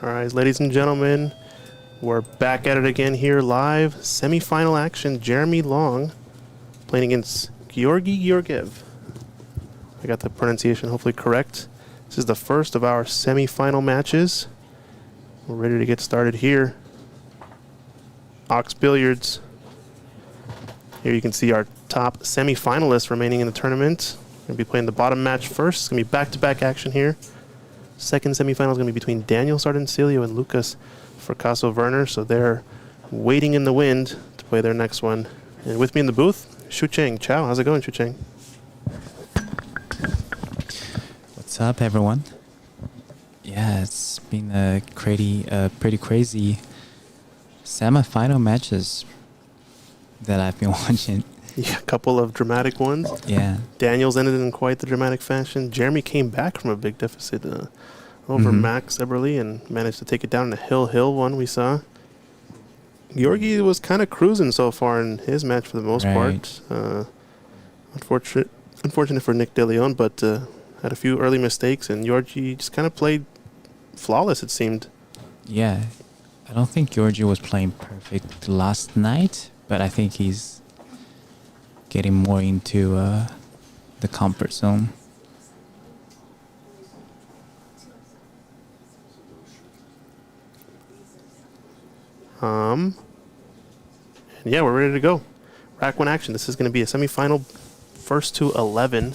All right, ladies and gentlemen, we're back at it again here live. Semifinal action, Jeremy Long playing against Georgiev. I got the pronunciation hopefully correct. This is the first of our semifinal matches. We're ready to get started here. Ox Billiards. Here you can see our top semifinalists remaining in the tournament. We're going to be playing the bottom match first. It's going to be back-to-back action here. Second semifinal is going to be between Daniel Sardoncillo and Lukas Fracasso-Verner. So they're waiting in the wind to play their next one. And with me in the booth, Shu Cheng. Ciao, how's it going, Shu Cheng? What's up, everyone? Yeah, it's been a pretty crazy semifinal matches that I've been watching. Yeah, a couple of dramatic ones. Yeah. Daniel's ended in quite the dramatic fashion. Jeremy came back from a big deficit over Max Eberly and managed to take it down in a hill one we saw. Georgi was kind of cruising so far in his match for the most part. Unfortunate for Nick DeLeon, but had a few early mistakes, and Georgi just kind of played flawless, it seemed. Yeah. I don't think Georgi was playing perfect last night, but I think he's getting more into the comfort zone. And yeah, we're ready to go. Rack 1 action. This is going to be a semifinal, first to 11.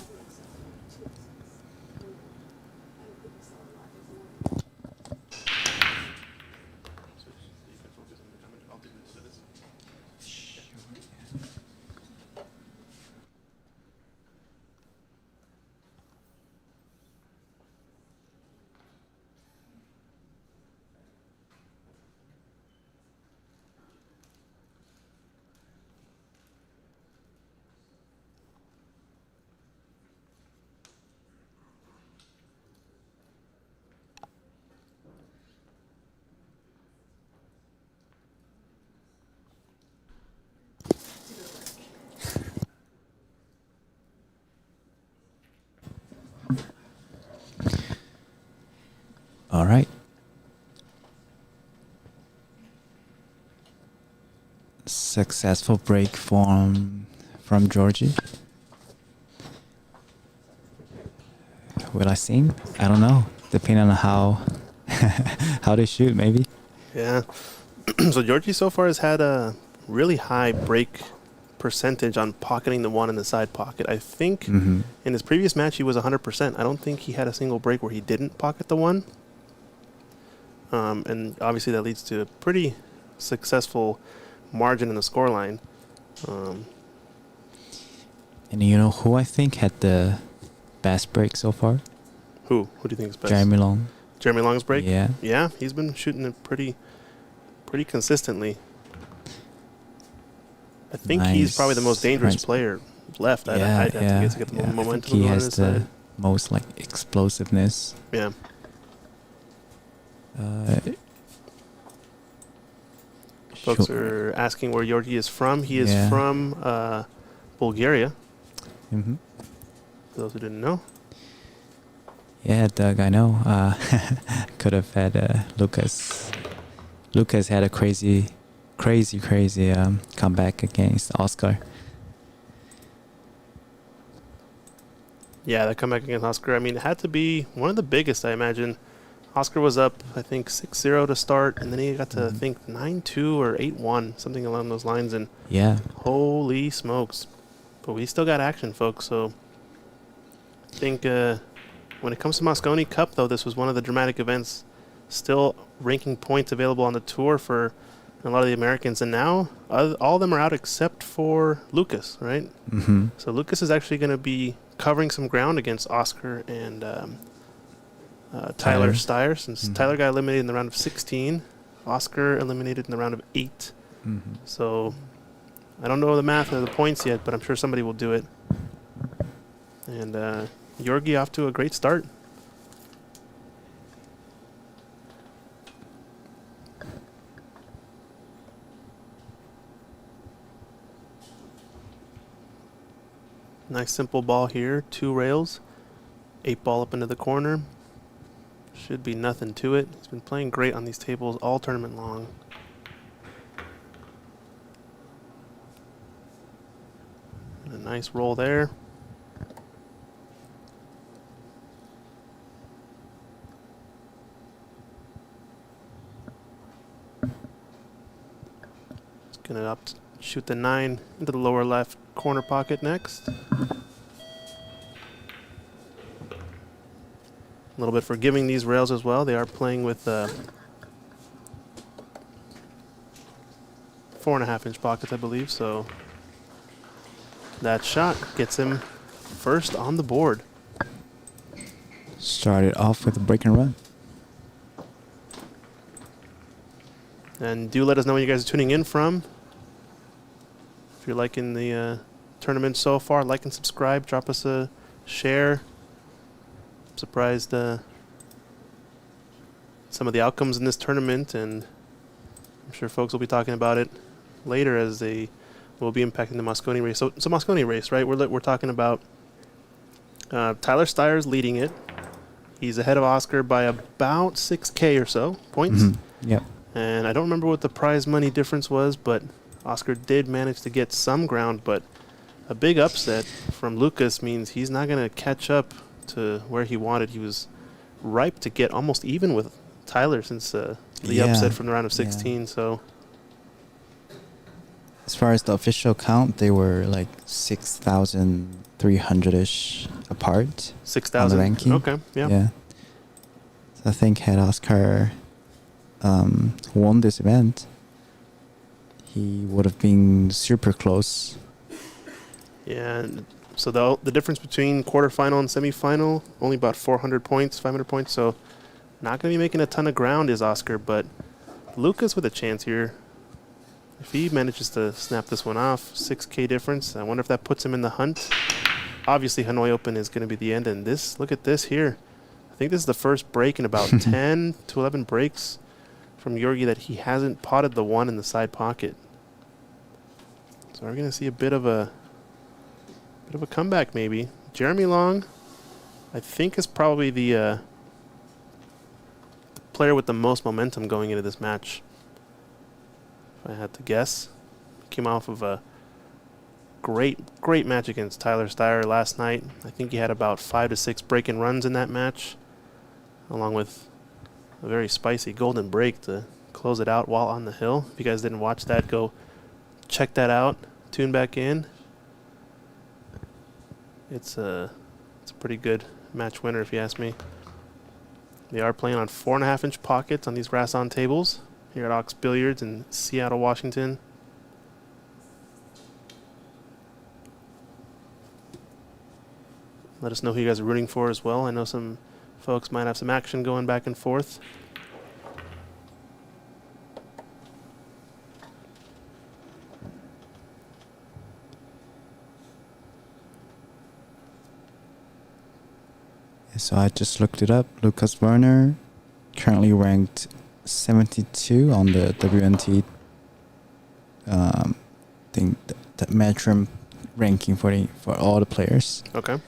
All right. Successful break from Georgie. Will I sing? I don't know. Depending on how how they shoot, maybe. Yeah. So Georgie so far has had a really high break percentage on pocketing the one in the side pocket. I think in his previous match he was 100%. I don't think he had a single break where he didn't pocket the one. And obviously that leads to a pretty successful margin in the scoreline. And you know who I think had the best break so far? Who do you think is best? Jeremy Long. Jeremy Long's break? Yeah. Yeah, he's been shooting it pretty consistently. I think he's probably the most dangerous player left. I'd have to get the momentum he on has his the side. most like explosiveness. Yeah. Folks are asking where Georgi is from. He is from Bulgaria. For those who didn't know. Yeah, Doug, I know. Could have had Lukas. Lukas had a crazy comeback against Oscar. Yeah, that comeback against Oscar. I mean, it had to be one of the biggest, I imagine. Oscar was up, I think, 6-0 to start, and then he got to, I think, 9-2 or 8-1, something along those lines. And yeah, holy smokes. But we still got action, folks. So I think when it comes to Moscone Cup, though, this was one of the dramatic events. Still ranking points available on the tour for a lot of the Americans. And now all of them are out except for Lukas, right? So Lukas is actually going to be covering some ground against Oscar and Tyler Steyer, since Tyler got eliminated in the round of 16. Oscar eliminated in the round of 8. So I don't know the math of the points yet, but I'm sure somebody will do it. And Georgi off to a great start. Nice simple ball here, 2 rails, 8 ball up into the corner. Should be nothing to it. He's been playing great on these tables all tournament long. And a nice roll there. Just gonna shoot the 9 into the lower left corner pocket next. A little bit forgiving these rails as well. They are playing with 4.5-inch pockets, I believe. So that shot gets him first on the board. Started off with a break and run. And do let us know where you guys are tuning in from. If you're liking the tournament so far, like and subscribe. Drop us a share. I'm surprised some of the outcomes in this tournament, and I'm sure folks will be talking about it later as they will be impacting the Mosconi race. So Mosconi race, right? We're talking about Tyler Steyer's leading it. He's ahead of Oscar by about 6K or so points. Mm-hmm. Yep. And I don't remember what the prize money difference was, but Oscar did manage to get some ground. But a big upset from Lukas means he's not going to catch up to where he wanted. He was ripe to get almost even with Tyler since the upset from the round of 16. Yeah. So as far as the official count, they were like 6,300-ish apart. 6,000 on the ranking. Okay, yeah. So I think had Oscar won this event, he would have been super close. Yeah, and so the difference between quarterfinal and semifinal, only about 400 points, 500 points. So not going to be making a ton of ground is Oscar, but Lukas with a chance here. If he manages to snap this one off, 6K difference. I wonder if that puts him in the hunt. Obviously, Hanoi Open is going to be the end. And this, look at this here. I think this is the first break in about 10 to 11 breaks from Georgi that he hasn't potted the 1 in the side pocket. So we're going to see a bit of a comeback maybe. Jeremy Long, I think, is probably the player with the most momentum going into this match. If I had to guess. Came off of a great match against Tyler Steyer last night. I think he had about 5 to 6 break-in runs in that match, along with a very spicy golden break to close it out while on the hill. If you guys didn't watch that, go check that out. Tune back in. It's a pretty good match winner if you ask me. They are playing on 4.5-inch pockets on these grass-on tables here at Ox Billiards in Seattle, Washington. Let us know who you guys are rooting for as well. I know some folks might have some action going back and forth. So I just looked it up. Fracasso-Verner currently ranked 72 on the WNT thing, the Metrum ranking for all the players. Okay.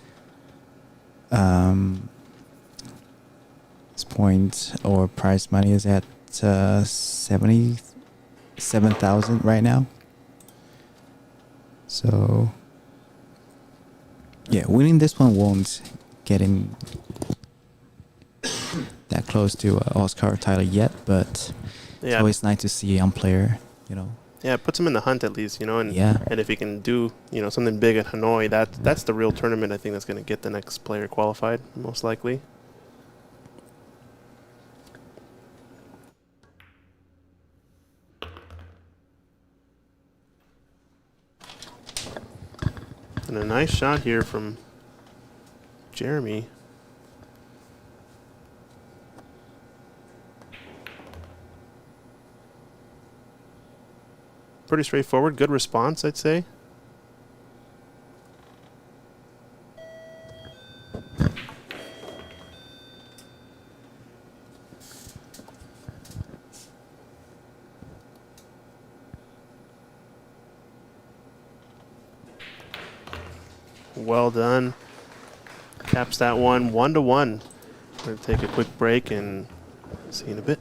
His point or prize money is at 77,000 right now. So yeah, winning this one won't get him that close to Oscar Tyler yet, but it's always nice to see a young player, you know. Yeah, it puts him in the hunt at least, you know, and if he can do, you know, something big at Hanoi, that's the real tournament I think that's going to get the next player qualified, most likely. And a nice shot here from Jeremy. Pretty straightforward, good response, I'd say. Well done. Caps that one 1-1. We're going to take a quick break and see you in a bit.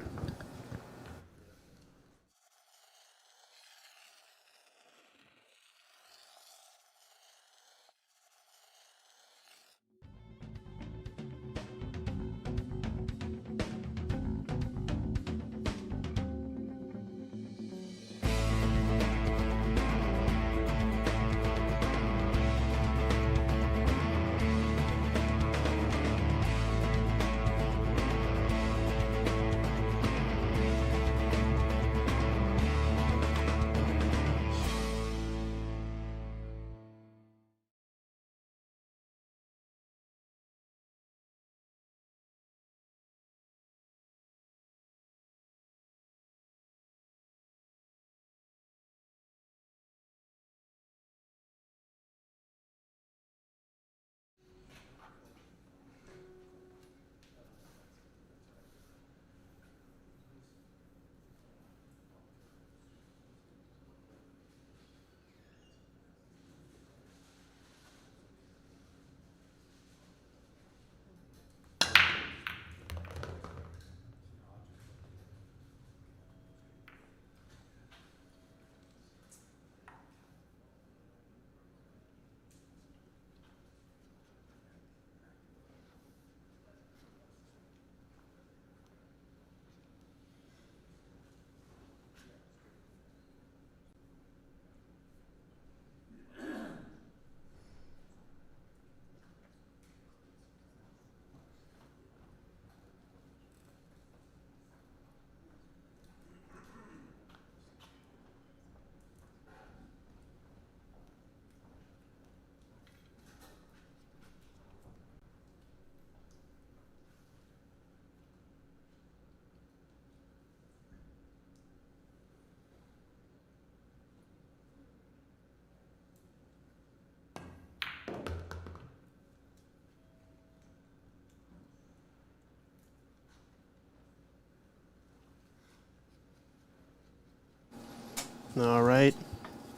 All right,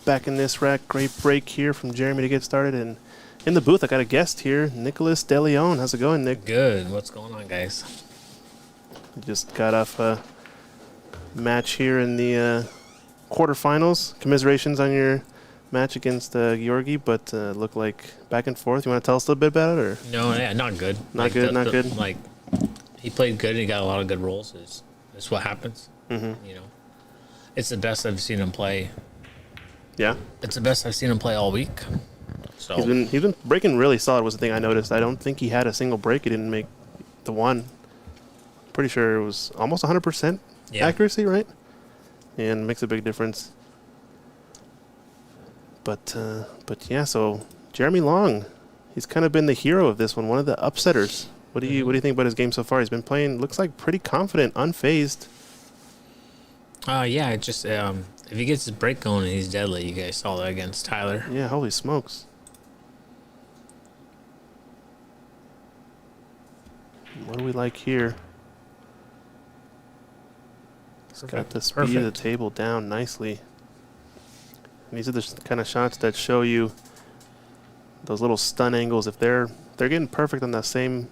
back in this rack. Great break here from Jeremy to get started. And in the booth, I got a guest here, Nicholas DeLeon. How's it going, Nick? Good. What's going on, guys? Just got off a match here in the quarterfinals. Commiserations on your match against Georgi, but looked like back and forth. You want to tell us a little bit about it, or No, yeah, not good. not good? Not good. Like, he played good and he got a lot of good rolls. It's what happens. Mm-hmm. You know, it's the best I've seen him play. Yeah, It's the best I've seen him play all week. So he's been breaking really solid. Was the thing I noticed. I don't think he had a single break. He didn't make the one. Pretty sure it was almost 100% yeah. accuracy, right? And makes a big difference. But yeah, so Jeremy Long, he's kind of been the hero of this one of the upsetters. What do you think about his game so far? He's been playing, looks like pretty confident, unfazed. Yeah. It just if he gets his break going, he's deadly. You guys saw that against Tyler. Yeah, holy smokes. What do we like here? He's got the speed of the table down nicely. And these are the kind of shots that show you those little stun angles. If they're getting perfect on the same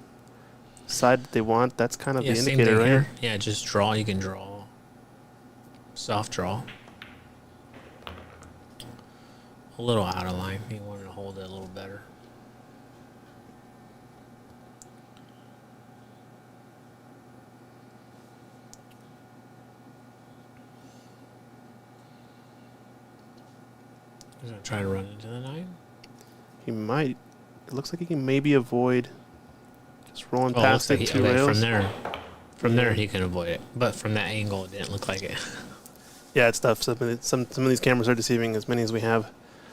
side that they want, that's kind of the Same indicator, thing right? here. Yeah, just draw. You can draw. Soft draw. A little out of line. He wanted to hold it a little better. He's going to try to run into the 9. He might. It looks like he can maybe avoid just rolling past it 2 rails. From there he can avoid it. But from that angle, it didn't look like it. Yeah, it's tough. Some of these cameras are deceiving, as many as we have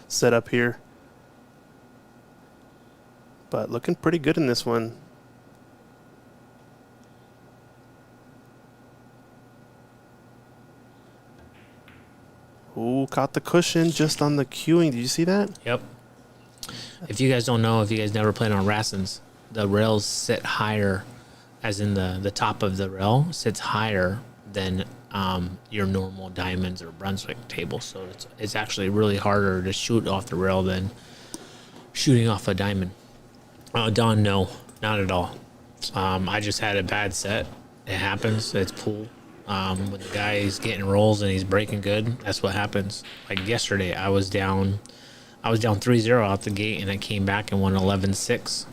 set up here. But looking pretty good in this one. Ooh, caught the cushion just on the cueing. Did you see that? Yep. If you guys don't know, if you guys never played on Rassens, the rails sit higher, as in the top of the rail sits higher than your normal diamonds or Brunswick table. So it's actually really harder to shoot off the rail than shooting off a diamond. Don, no, not at all. I just had a bad set. It happens. It's pool. When the guy is getting rolls and he's breaking good, that's what happens. Like yesterday, I was down 3-0 out the gate, and I came back and won 11-6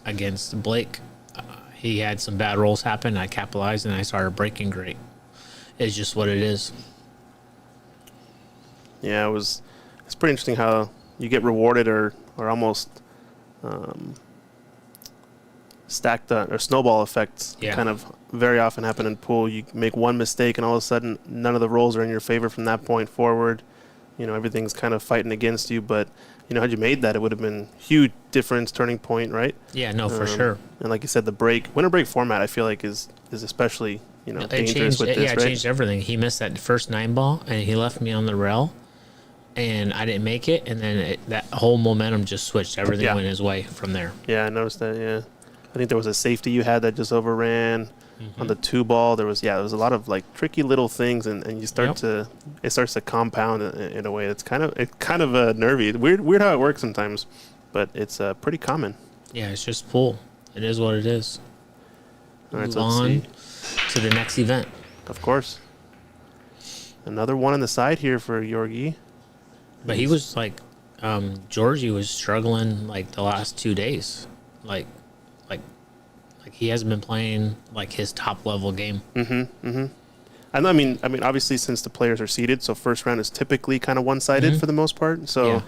against Blake. He had some bad rolls happen. I capitalized, and I started breaking great. It's just what it is. Yeah, it's pretty interesting how you get rewarded or almost stacked or snowball effects kind of very often happen in pool. You make one mistake and all of a sudden none of the rolls are in your favor from that point forward. You know, everything's kind of fighting against you, but you know, had you made that, it would have been huge difference, turning point, right? Yeah, no, for sure. And like you said, the winner break format, I feel like is especially, you know, dangerous with this, yeah, right? it changed everything. He missed that first 9-ball, and he left me on the rail, and I didn't make it, and then that whole momentum just switched. Everything went his way from there. Yeah, I noticed that, yeah. I think there was a safety you had that just overran. On the 2-ball, there was a lot of like tricky little things, and you start it starts to compound in a way that's kind of nervy. Weird how it works sometimes, but it's pretty common. Yeah, it's just pool. It is what it is. All right, Move so let's on see. to the next event. Of course. Another one on the side here for Georgi. But he was like, Georgie was struggling like the last 2 days, like he hasn't been playing like his top level game. I mean, obviously, since the players are seeded, so first round is typically kind of one-sided for the most part. So I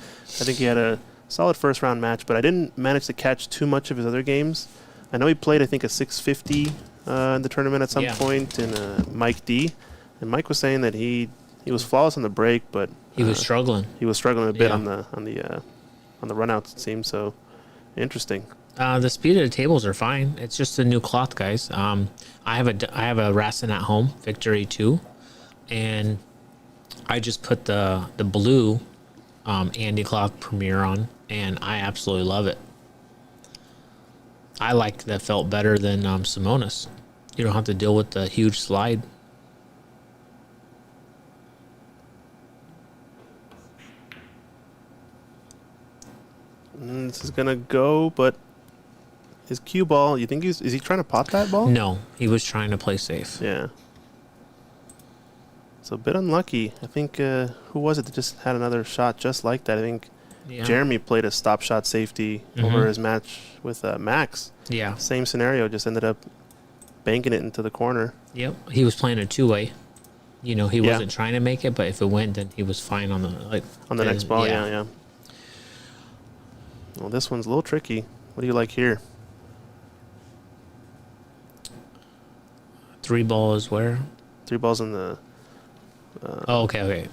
think he had a solid first round match, but I didn't manage to catch too much of his other games. I know he played, I think, a 650 in the tournament at some point in Mike D, and Mike was saying that he was flawless on the break, but he was struggling. He was struggling a bit on the runouts, it seems. So interesting. The speed of the tables are fine. It's just a new cloth, guys. I have a Racing at home Victory 2, and I just put the blue Andy cloth Premier on, and I absolutely love it. I like that. Felt better than Simonis. You don't have to deal with the huge slide. This is gonna go, but his cue ball. You think is he trying to pot that ball? No, he was trying to play safe. Yeah. It's a bit unlucky. I think who was it that just had another shot just like that? I think Jeremy played a stop shot safety over his match with Max. Yeah. Same scenario, just ended up banking it into the corner. Yep. He was playing a two-way. You know, he wasn't trying to make it, but if it went, then he was fine on the next ball. Yeah. Well, this one's a little tricky. What do you like here? 3 ball is where? 3 balls in the okay.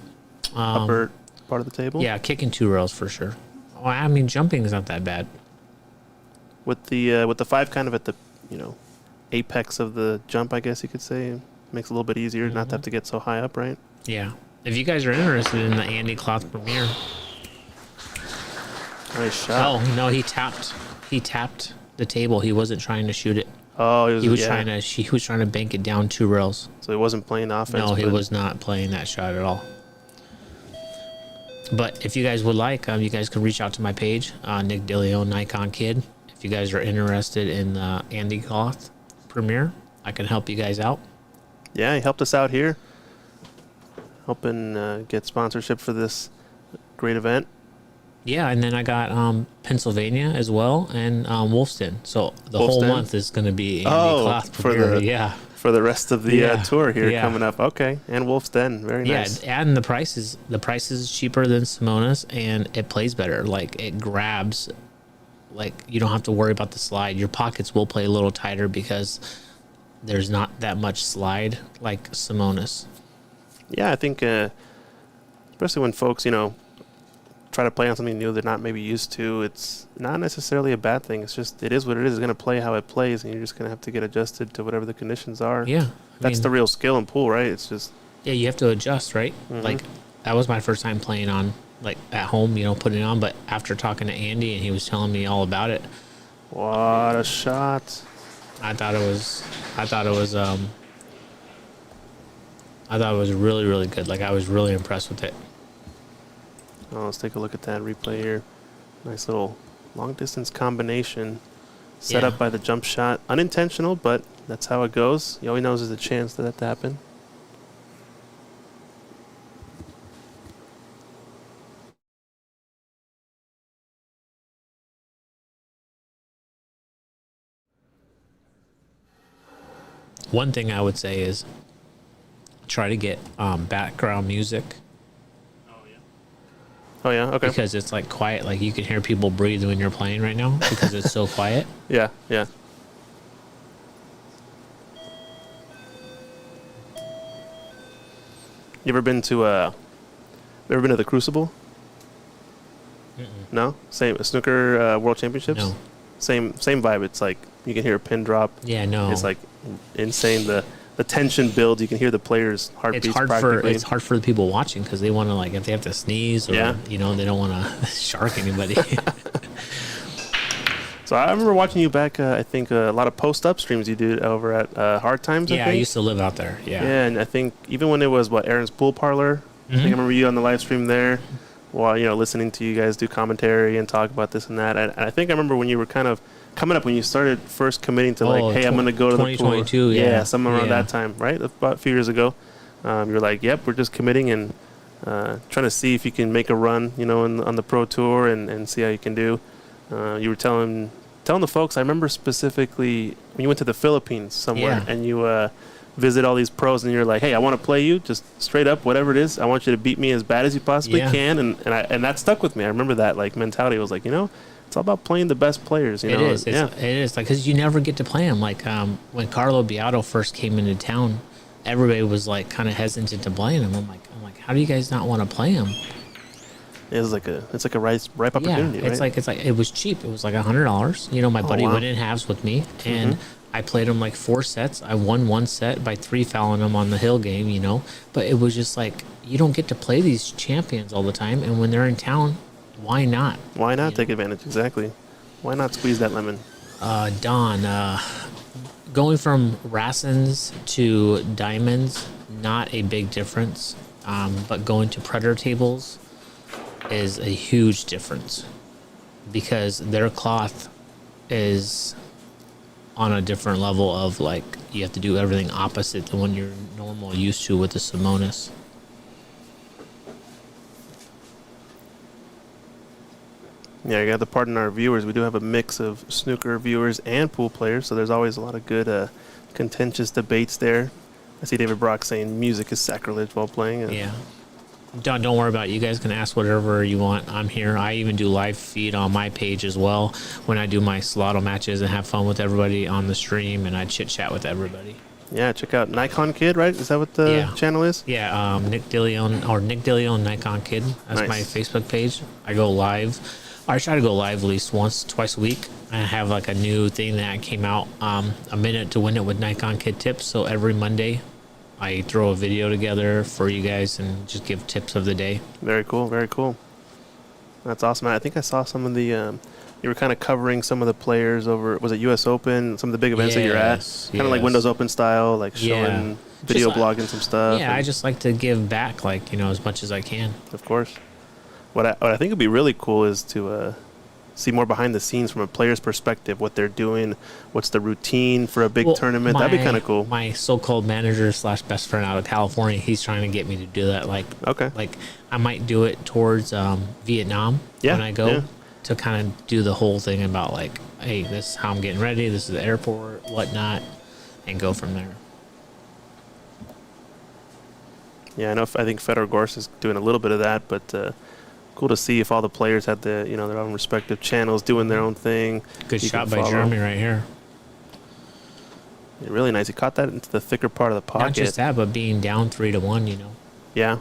upper part of the table. Yeah, kicking 2 rails for sure. Oh, I mean, jumping is not that bad. With the 5 kind of at the apex of the jump, I guess you could say, it makes it a little bit easier not to have to get so high up, right? Yeah. If you guys are interested in the Andy Cloth Premier. Nice shot. Oh no, he tapped the table. He wasn't trying to shoot it. Oh, he was trying to bank it down 2 rails. So he wasn't playing offense. No, he was not playing that shot at all. But if you guys would like, you guys can reach out to my page, Nick DeLeon, Nikon Kid. If you guys are interested in the Andy Cloth Premier, I can help you guys out. Yeah, he helped us out here, helping get sponsorship for this great event. Yeah, and then I got Pennsylvania as well, and Wolfston. So the whole month is going to be Andy Cloth Premier. For the rest of the tour here coming up. Okay, and Wolfsden, very nice. Yeah, and the price is cheaper than Simonis, and it plays better. Like, it grabs. Like, you don't have to worry about the slide. Your pockets will play a little tighter because there's not that much slide like Simonis. Yeah, I think especially when folks, try to play on something new they're not maybe used to, it's not necessarily a bad thing. It's just, it is what it is. It's going to play how it plays, and you're just going to have to get adjusted to whatever the conditions are. Yeah. That's the real skill in pool, right? It's just... Yeah, you have to adjust, right? Mm-hmm. Like, that was my first time playing on, like, at home, putting it on, but after talking to Andy and he was telling me all about it. What a shot. I thought it was really, really good. Like, I was really impressed with it. Oh, let's take a look at that replay here. Nice little long distance combination. set up by the jump shot. Unintentional, but that's how it goes. He always knows there's a chance that to happen. One thing I would say is try to get background music. Oh, yeah? Okay. Because it's like quiet. Like you can hear people breathe when you're playing right now because it's so quiet. Yeah, yeah. You ever been to the Crucible? Mm-mm. No? Same snooker World Championships? No. Same vibe. It's like you can hear a pin drop. Yeah, no. It's like insane. The tension builds. You can hear the players' heartbeats. It's hard for the people watching because they want to, like, if they have to sneeze or they don't want to shark anybody. So I remember watching you back. I think a lot of post-up streams you did over at Hard Times. Yeah, I used to live out there. Yeah. Yeah, and I think even when it was Aaron's Pool Parlor, I think I remember you on the live stream there, while listening to you guys do commentary and talk about this and that. And I think I remember when you were kind of coming up when you started first committing to hey, I'm going to go to the pool. 2022. Yeah, somewhere around that time, right? About a few years ago. You're like, yep, we're just committing and trying to see if you can make a run, on the pro tour and see how you can do. You were telling the folks. I remember specifically when you went to the Philippines somewhere and you visit all these pros and you're like, hey, I want to play you just straight up, whatever it is. I want you to beat me as bad as you possibly can. And that stuck with me. I remember that mentality. It was like, it's all about playing the best players. It is. It is like because you never get to play them. Like when Carlo Beato first came into town, everybody was like kind of hesitant to play him. I'm like, how do you guys not want to play him? It's like a ripe opportunity. It's right? like it was cheap. It was like $100. My buddy went in halves with me, and I played him like 4 sets. I won 1 set by 3 fouling him on the hill game. But it was just like you don't get to play these champions all the time, and when they're in town, why not? Why not take advantage? Exactly. Why not squeeze that lemon? Don, going from Rassens to Diamonds, not a big difference, but going to Predator tables is a huge difference because their cloth is on a different level of like you have to do everything opposite than what you're normal used to with the Simonis. Yeah, you got to pardon our viewers. We do have a mix of snooker viewers and pool players, so there's always a lot of good contentious debates there. I see David Brock saying music is sacrilege while playing. Yeah. Don't worry about it. You guys can ask whatever you want. I'm here. I even do live feed on my page as well when I do my Solado matches and have fun with everybody on the stream, and I chit-chat with everybody. Yeah, check out Nikon Kid, right? Is that what the channel is? Yeah, Nick DeLeon Nikon Kid. That's my Facebook page. I go live. I try to go live at least twice a week. I have like a new thing that came out, a minute to win it with Nikon Kid tips. So every Monday, I throw a video together for you guys and just give tips of the day. Very cool. Very cool. That's awesome. I think I saw some of the, you were kind of covering some of the players over, was it US Open, some of the big events that you're at? Kind of like Windows Open style, like showing video blogging some stuff. Yeah, I just like to give back, like, as much as I can. Of course. What I think would be really cool is to see more behind the scenes from a player's perspective, what they're doing, what's the routine for a big tournament. That'd be kind of cool. My so-called manager / best friend out of California, he's trying to get me to do that. Like I might do it towards Vietnam when I go to kind of do the whole thing about like, hey, this is how I'm getting ready. This is the airport, whatnot, and go from there. Yeah, I think Fedor Gors is doing a little bit of that, but cool to see if all the players had their own respective channels doing their own thing. Good shot by Jeremy right here. Yeah, really nice. He caught that into the thicker part of the pocket. Not just that, but being down 3-1, Yeah.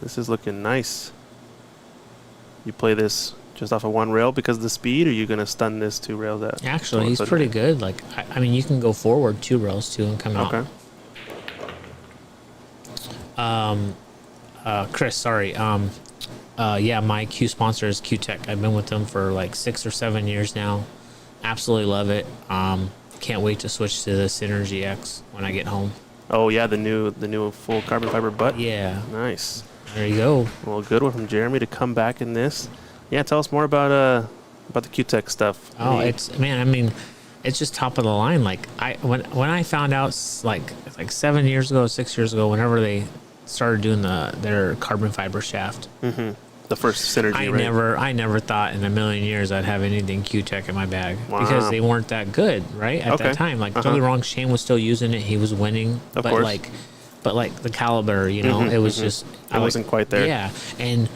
This is looking nice. You play this just off of one rail because of the speed, or are you going to stun this 2 rails at? Actually, he's pretty good. Like, I mean, you can go forward 2 rails too and come out. Okay. Chris, sorry. My Q sponsor is Q-Tech. I've been with them for like 6 or 7 years now. Absolutely love it. Can't wait to switch to the Synergy X when I get home. Oh yeah, the new full carbon fiber butt. Yeah. Nice. There you go. Well, good one from Jeremy to come back in this. Yeah, tell us more about the Q-Tech stuff. Oh, it's man. I mean, it's just top of the line. Like when I found out like 7 years ago, 6 years ago, whenever they started doing their carbon fiber shaft. Mm-hmm. The first synergy. I never thought in a million years I'd have anything Q-Tech in my bag because Wow. they weren't that good, right? At that time, like don't get me wrong, Shane was still using it. He was winning, Of but course. like the caliber, you know, it was just I wasn't quite there. Yeah, and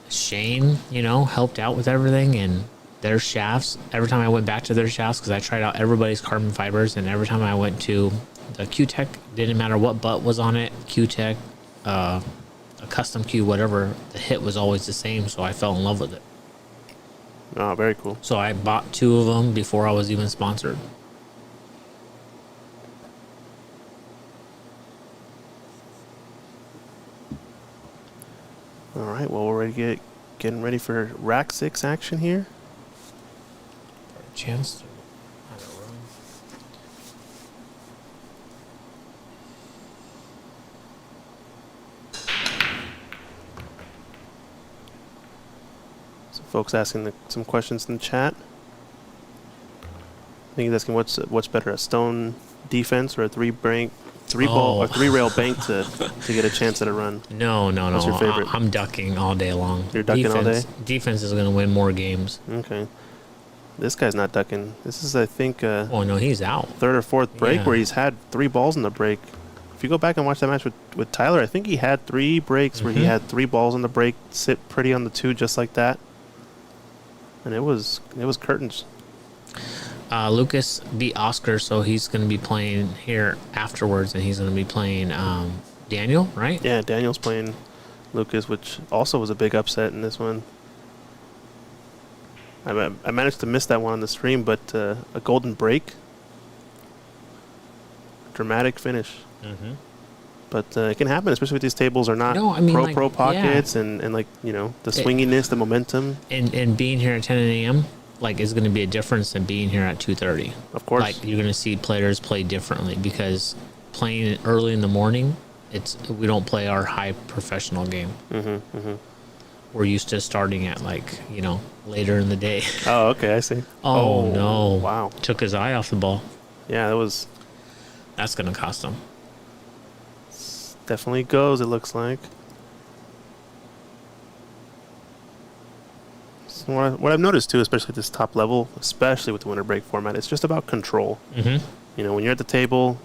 Shane, you know, helped out with everything and their shafts. Every time I went back to their shafts, because I tried out everybody's carbon fibers, and every time I went to the Q-Tech, didn't matter what butt was on it, Q-Tech, a custom Q, whatever, the hit was always the same, so I fell in love with it. Oh, very cool. So I bought 2 of them before I was even sponsored. All right, well, we're ready getting ready for rack 6 action here. Chance to have a run. Some folks asking some questions in the chat. I think he's asking what's better, a stone defense or a three rail bank to get a chance at a run. No. What's your favorite? I'm ducking all day long. You're ducking all day? Defense is going to win more games. Okay. This guy's not ducking. This is, I think, Oh, no, he's out. third or fourth break Yeah. where he's had 3 balls in the break. If you go back and watch that match with Tyler, I think he had 3 breaks where he had 3 balls in the break, sit pretty on the 2 just like that. And it was curtains. Lukas beat Oscar, so he's going to be playing here afterwards, and he's going to be playing Daniel, right? Yeah, Daniel's playing Lukas, which also was a big upset in this one. I managed to miss that one on the stream, but a golden break. Dramatic finish. Mm-hmm. But it can happen, especially with these tables are not No, I mean, like, pro pockets and like, you know, the swinginess, the momentum. And being here at 10 a.m., like, is going to be a difference than being here at 2:30. Of course. Like, you're going to see players play differently because playing early in the morning, we don't play our high professional game. Mm-hmm, mm-hmm. We're used to starting at, like, you know, later in the day. Oh, okay, I see. Oh, no. Wow. Took his eye off the ball. Yeah, that was That's going to cost him. definitely goes, it looks like. So what I've noticed, too, especially at this top level, especially with the winter break format, it's just about control. Mm-hmm. You know, when you're at the table,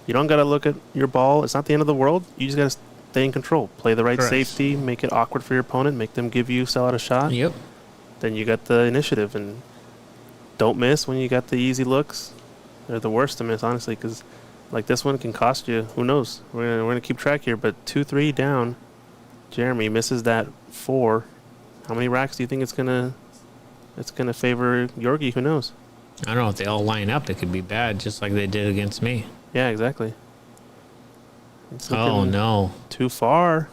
you don't got to look at your ball. It's not the end of the world. You just got to stay in control. Play the right Correct. safety, make it awkward for your opponent, make them sell out a shot. Yep. Then you got the initiative, and don't miss when you got the easy looks. They're the worst to miss, honestly, because like this one can cost you. Who knows? We're gonna keep track here, but 2-3 down. Jeremy misses that 4. How many racks do you think it's gonna favor Georgi? Who knows? I don't know if they all line up. It could be bad, just like they did against me. Yeah, exactly. It's Oh, looking no. too far.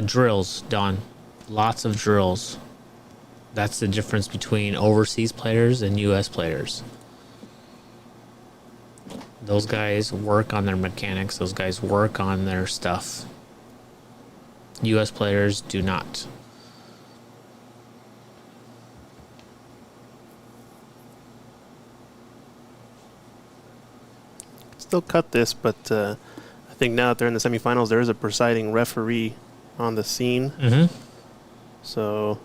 Drills, Don. Lots of drills. That's the difference between overseas players and U.S. players. Those guys work on their mechanics. Those guys work on their stuff. U.S. players do not. Still cut this, but I think now that they're in the semifinals, there is a presiding referee on the scene. Mm-hmm. So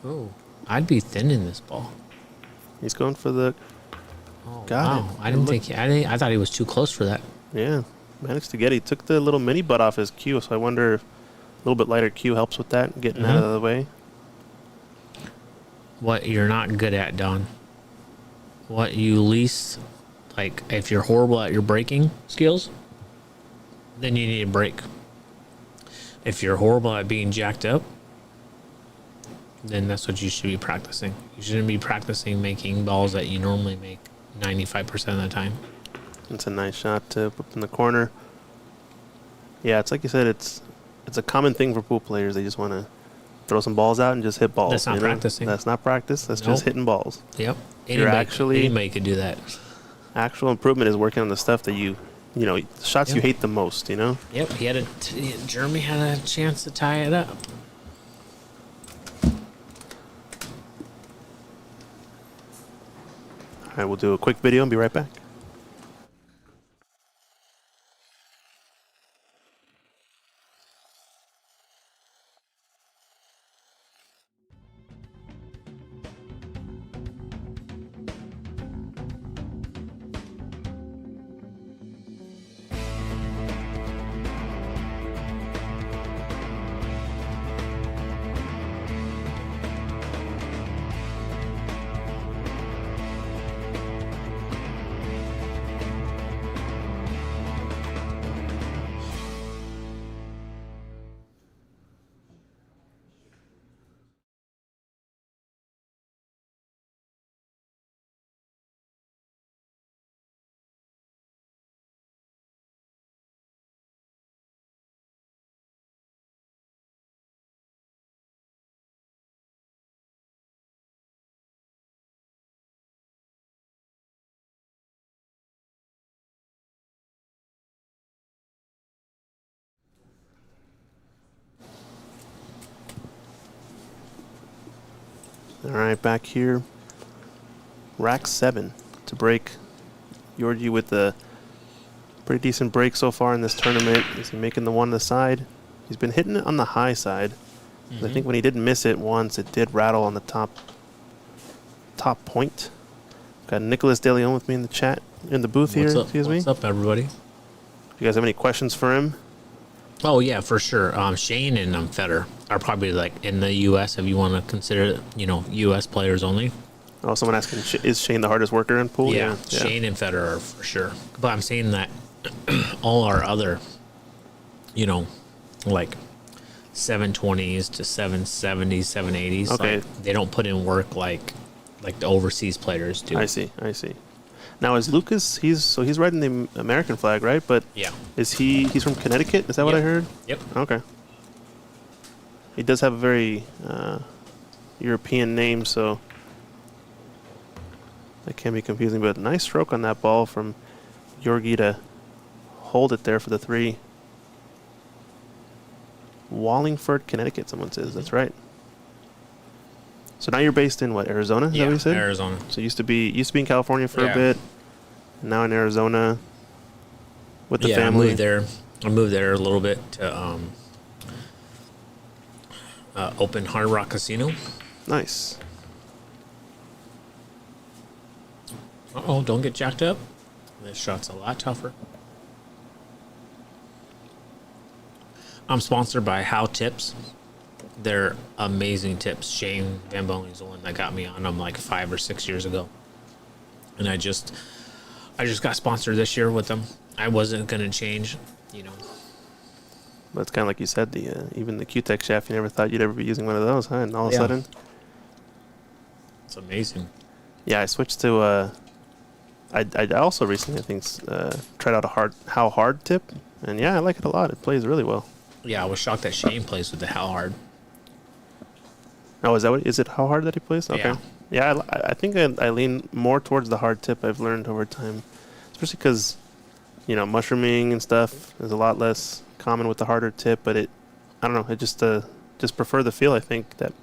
Oh, I'd be thinning this ball. he's going for the... Oh, Got wow. it. I didn't Look. think. I thought he was too close for that. Yeah, managed to get it. He took the little mini butt off his cue, so I wonder if a little bit lighter cue helps with that, getting out of the way. What you're not good at, Don. What you least like. If you're horrible at your braking skills, then you need a break. If you're horrible at being jacked up, then that's what you should be practicing. You shouldn't be practicing making balls that you normally make 95% of the time. It's a nice shot to put in the corner. Yeah, it's like you said, it's a common thing for pool players. They just want to throw some balls out and just hit balls. That's not you know? practicing. That's not practice. That's Nope. just hitting balls. Yep. You're actually- Anybody could do that. Actual improvement is working on the stuff that you you know, shots you Yep. hate the most, you know? Yep, Jeremy had a chance to tie it up. All right, we'll do a quick video and be right back. All right, back here. Rack 7 to break. Georgi with a pretty decent break so far in this tournament. Is he making the one on the side? He's been hitting it on the high side. I think when he did miss it once, it did rattle on the top point. Got Nicholas De Leon with me in the chat, in the booth here. Excuse me. What's up, everybody? You guys have any questions for him? Oh yeah, for sure. Shane and Federer are probably like in the U.S. if you want to consider, U.S. players only. Oh, someone asking, is Shane the hardest worker in pool? Yeah, Shane and Federer are for sure. But I'm saying that all our other, like 720s to 770s, 780s, Okay. like, they don't put in work like the overseas players do. I see. Now, is Lukas, he's riding the American flag, right? But Yeah. he's from Connecticut? Is that what I Yep. heard? Yep. Okay. He does have a very European name, so that can be confusing. But nice stroke on that ball from Georgi to hold it there for the 3. Wallingford, Connecticut, someone says. That's right. So now you're based in what, Arizona? Is that what you said? Arizona. So you used to be in California for Yeah. a bit, and now in Arizona with the Yeah, family. I moved there a little bit to open Hard Rock Casino. Nice. Uh-oh, don't get jacked up. This shot's a lot tougher. I'm sponsored by How Tips. They're amazing tips. Shane Van Boening is the one that got me on them like 5 or 6 years ago. And I just got sponsored this year with them. I wasn't going to change, But it's kind of like you said, the even the Q-Tech shaft, you never thought you'd ever be using one of those, huh? And all of a Yeah. sudden, It's amazing. yeah, I switched to. I also recently, I think, tried out a How Hard tip, and yeah, I like it a lot. It plays really well. Yeah, I was shocked that Shane plays with the How Hard. Oh, is it How Hard that he plays? Okay. Yeah, I think I lean more towards the hard tip. I've learned over time, especially because, mushrooming and stuff is a lot less common with the harder tip. But I don't know. I just prefer the feel. I think that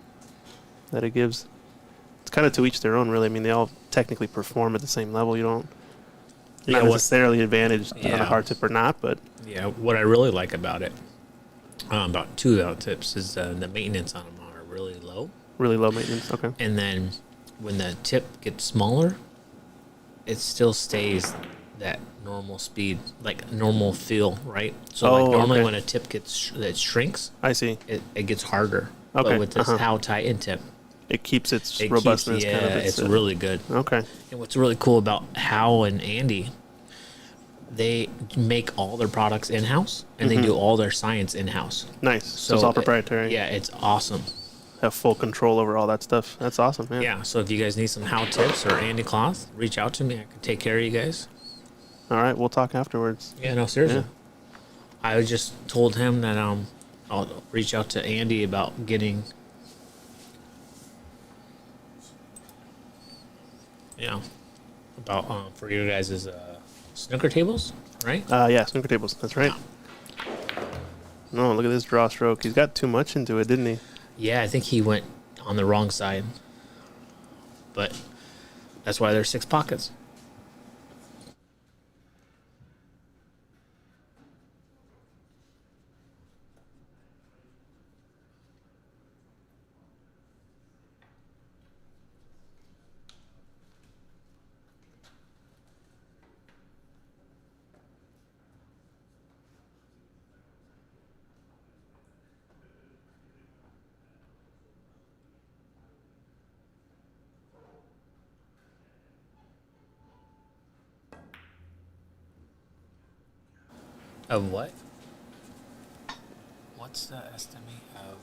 it gives. It's kind of to each their own, really. I mean, they all technically perform at the same level. You're not necessarily advantaged on a hard tip or not, but Yeah, what I really like about it, about 2 out tips, is the maintenance on them are really low. really low maintenance. Okay. And then when the tip gets smaller, it still stays that normal speed, like normal feel, right? So like normally okay. when a tip that shrinks, I see. it gets harder. Okay, But with this How Tighten tip, It keeps its it robustness. keeps, kind of it's really good. Okay. And what's really cool about How and Andy, they make all their products in-house, and they do all their science in-house. Nice. So it's all proprietary. Yeah, it's awesome. Have full control over all that stuff. That's awesome, man. Yeah, so if you guys need some How tips or Andy cloth, reach out to me. I can take care of you guys. All right, we'll talk afterwards. Yeah, no, seriously. Yeah. I just told him that I'll reach out to Andy about getting, about for you guys' snooker tables. right? Yeah, snooker tables. That's right. No, look at this draw stroke. He's got too much into it, didn't he? Yeah, I think he went on the wrong side. But that's why there's 6 pockets. Of what? What's the estimate of?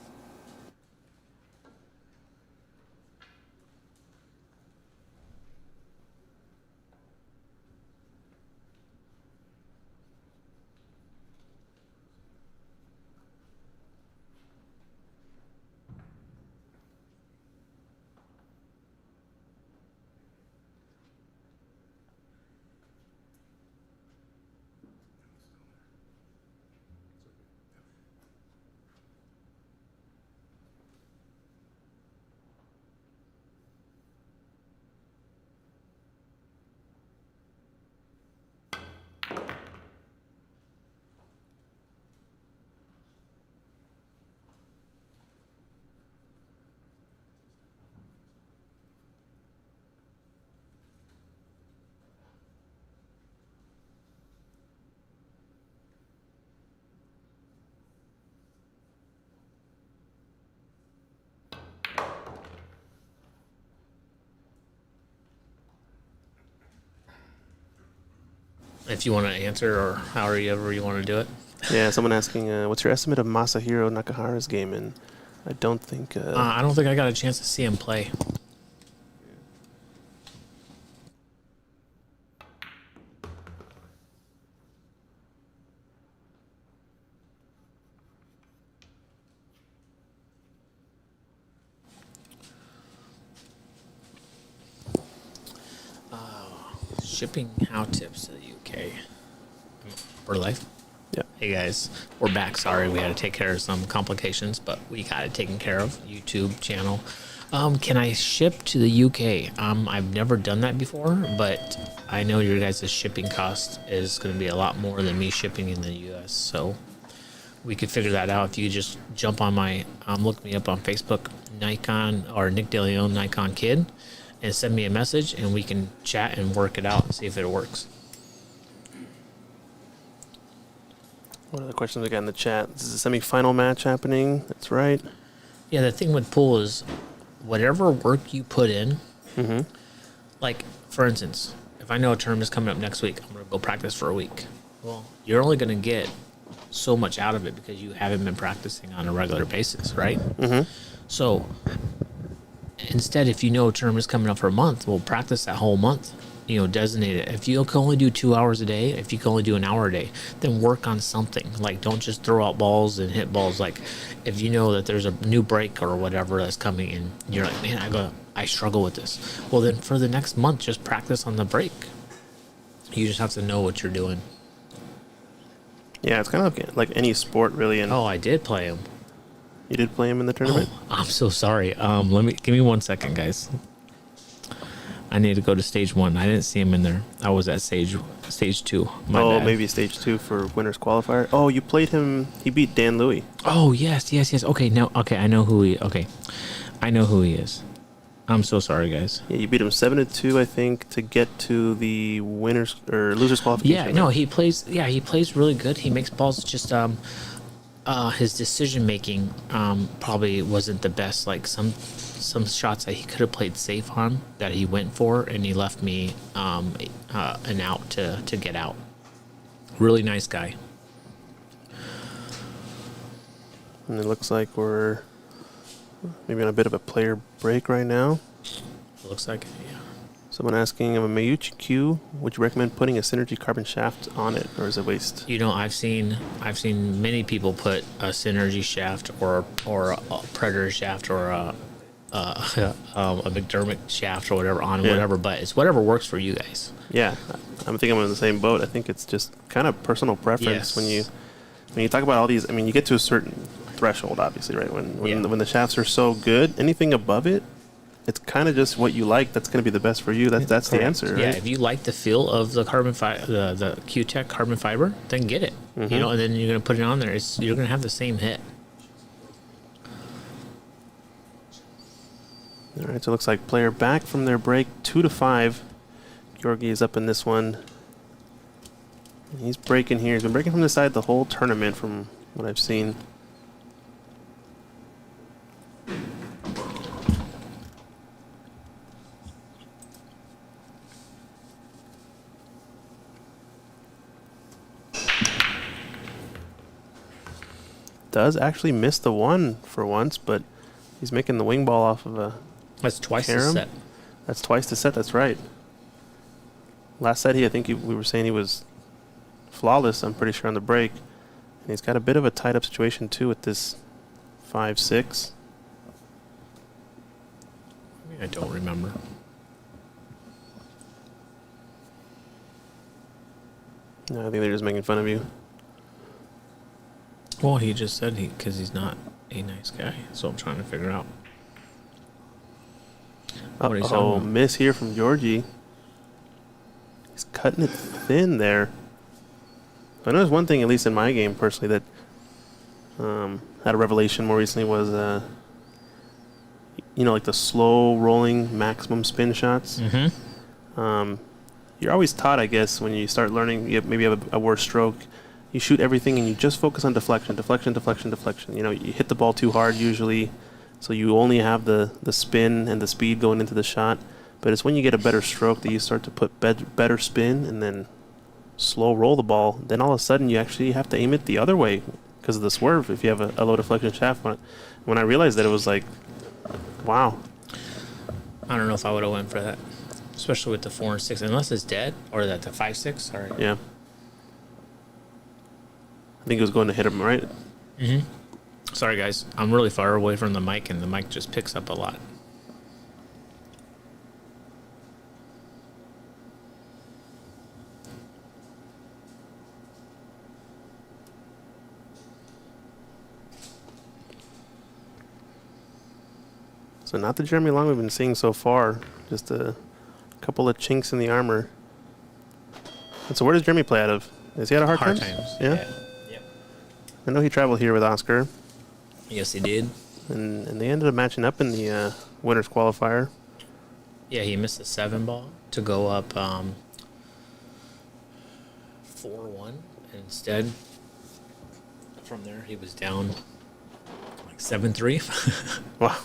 If you want to answer or however you want to do it. Yeah, someone asking, what's your estimate of Masahiro Nakahara's game? And I don't think... I don't think I got a chance to see him play. Shipping how tips to the UK. We're live? Yeah. Hey guys, we're back. Sorry, we had to take care of some complications, but we got it taken care of. YouTube channel. Can I ship to the UK? I've never done that before, but I know your guys' shipping cost is going to be a lot more than me shipping in the US, so we could figure that out if you just jump on my, look me up on Facebook, Nikon, or Nick DeLeon, Nikon Kid, and send me a message, and we can chat and work it out and see if it works. What are the questions we got in the chat? This is a semi-final match happening. That's right. Yeah, the thing with pool is whatever work you put in, like, for instance, if I know a term is coming up next week, I'm going to go practice for a week. Well, you're only going to get so much out of it because you haven't been practicing on a regular basis, right? So instead, if you know a term is coming up for a month, well, practice that whole month. You know, designate it. If you can only do 2 hours a day, if you can only do an hour a day, then work on something. Like, don't just throw out balls and hit balls. Like, if you know that there's a new break or whatever that's coming and you're like, man, I struggle with this. Well, then for the next month, just practice on the break. You just have to know what you're doing. Yeah, it's kind of like any sport, really. And Oh, I did play him. you did play him in the tournament? I'm so sorry. Give me 1 second, guys. I need to go to stage 1. I didn't see him in there. I was at stage 2. My bad. Maybe stage 2 for winners qualifier. Oh, you played him. He beat Dan Louis. Oh, yes. Okay, I know who he. Okay, I know who he is. I'm so sorry, guys. Yeah, you beat him 7-2, I think, to get to the winners or losers qualification. Yeah, no, he plays. Yeah, he plays really good. He makes balls. Just his decision making probably wasn't the best. Like some shots that he could have played safe on that he went for, and he left me an out to get out. Really nice guy. And it looks like we're maybe on a bit of a player break right now. It looks like, yeah. Someone asking, of a Mayuchi Q, would you recommend putting a Synergy carbon shaft on it, or is it waste? You know, I've seen many people put a Synergy shaft or a Predator shaft or a a McDermott shaft or whatever on Yeah. whatever, but it's whatever works for you guys. Yeah, I'm thinking I'm in the same boat. I think it's just kind of personal preference when you talk about all these. I mean, you get to a certain threshold, obviously, right? When the shafts are so good, anything above it, it's kind of just what you like. That's going to be the best for you. That's the answer, right? Yeah, if you like the feel of the the Q-Tech carbon fiber, then get it. Mm-hmm. You know, and then you're gonna put it on there. You're gonna have the same hit. All right, so it looks like player back from their break, 2-5. Georgi is up in this one. And he's breaking here. He's been breaking from the side the whole tournament from what I've seen. Does actually miss the one for once, but he's making the wing ball off of a That's twice the carom. set. That's twice the set. That's right. Last set, we were saying he was flawless. I'm pretty sure on the break, and he's got a bit of a tied up situation too with this 5-6. I don't remember. No, I think they're just making fun of you. Well, he just said because he's not a nice guy. So I'm trying to figure out. What he's talking Oh, about. miss here from Georgi. He's cutting it thin there. I know there's one thing, at least in my game personally, that had a revelation more recently was, like the slow rolling maximum spin shots. Mm-hmm. You're always taught, I guess, when you start learning, maybe have a worse stroke. You shoot everything and you just focus on deflection. You know, you hit the ball too hard usually, so you only have the spin and the speed going into the shot. But it's when you get a better stroke that you start to put better spin and then slow roll the ball. Then all of a sudden you actually have to aim it the other way because of the swerve if you have a low deflection shaft. When I realized that, it was like, wow. I don't know if I would have went for that, especially with the 4 and 6, unless it's dead or that the 5-6. Sorry. Yeah. I think it was going to hit him, right? Mm-hmm. Sorry, guys. I'm really far away from the mic, and the mic just picks up a lot. So not the Jeremy Long we've been seeing so far. Just a couple of chinks in the armor. And so where does Jeremy play out of? Has he had a hard time? times. Yeah? Yep. I know he traveled here with Oscar, Yes, he did. and they ended up matching up in the winners qualifier. Yeah, he missed a 7 ball to go up 4-1. And instead, from there, he was down like 7-3. Wow.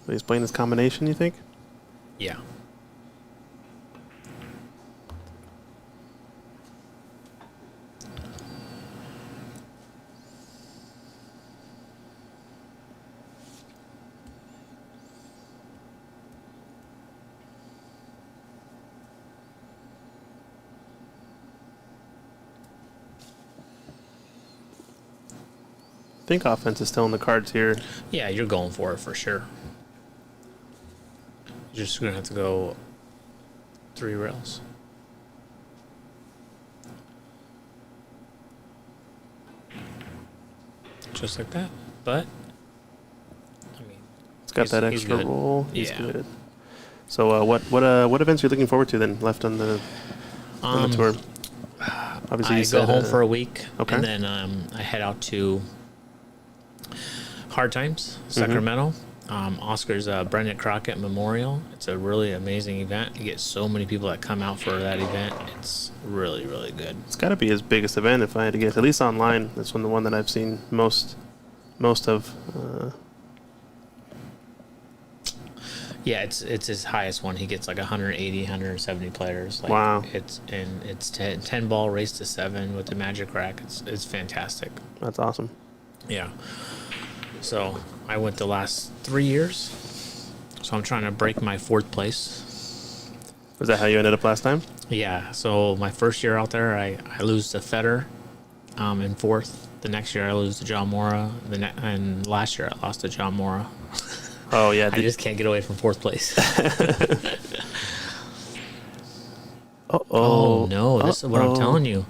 So he's playing this combination, you think? Yeah. I think offense is still in the cards here. Yeah, you're going for it for sure. You're just going to have to go 3 rails. Just like that. But, I mean, It's got that he's extra good. roll. He's Yeah. good. So what events are you looking forward to then left on the tour? Obviously, I you go said, home for a week, okay. and then I head out to Hard Times, Sacramento. Oscar's Brendan Crockett Memorial. It's a really amazing event. You get so many people that come out for that event. It's really, really good. It's got to be his biggest event if I had to guess. At least online, that's the one that I've seen most of. Yeah, it's his highest one. He gets like 180, 170 players. Like, Wow. It's 10 ball race to 7 with the magic rack. It's fantastic. That's awesome. Yeah. So I went the last 3 years. So I'm trying to break my 4th place. Was that how you ended up last time? Yeah. So my first year out there, I lose to Federer in fourth. The next year I lose to John Mora. And last year I lost to John Mora. Oh, yeah. I just can't get away from fourth place. Oh, no. This is what I'm telling you.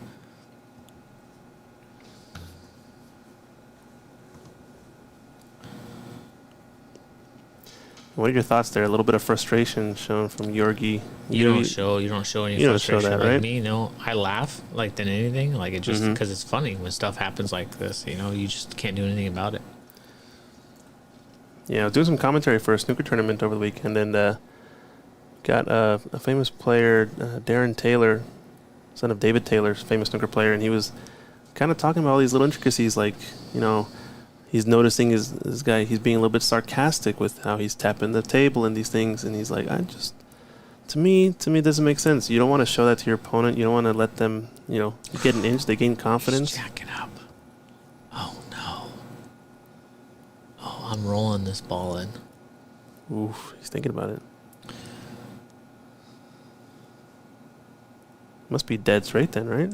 What are your thoughts there? A little bit of frustration shown from Georgi. You don't show any you don't frustration show that, like right? me. No, I laugh like than anything. Like it just because it's funny when stuff happens like this. You know, you just can't do anything about it. Yeah, I was doing some commentary for a snooker tournament over the weekend, and got a famous player, Darren Taylor, son of David Taylor's famous snooker player, and he was kind of talking about all these little intricacies, like, you know, he's noticing this guy, he's being a little bit sarcastic with how he's tapping the table and these things, and he's like, to me, it doesn't make sense. You don't want to show that to your opponent. You don't want to let them, you know, get an inch. They gain confidence. He's jacking up. Oh, no. Oh, I'm rolling this ball in. Oof, he's thinking about it. Must be dead straight then, right?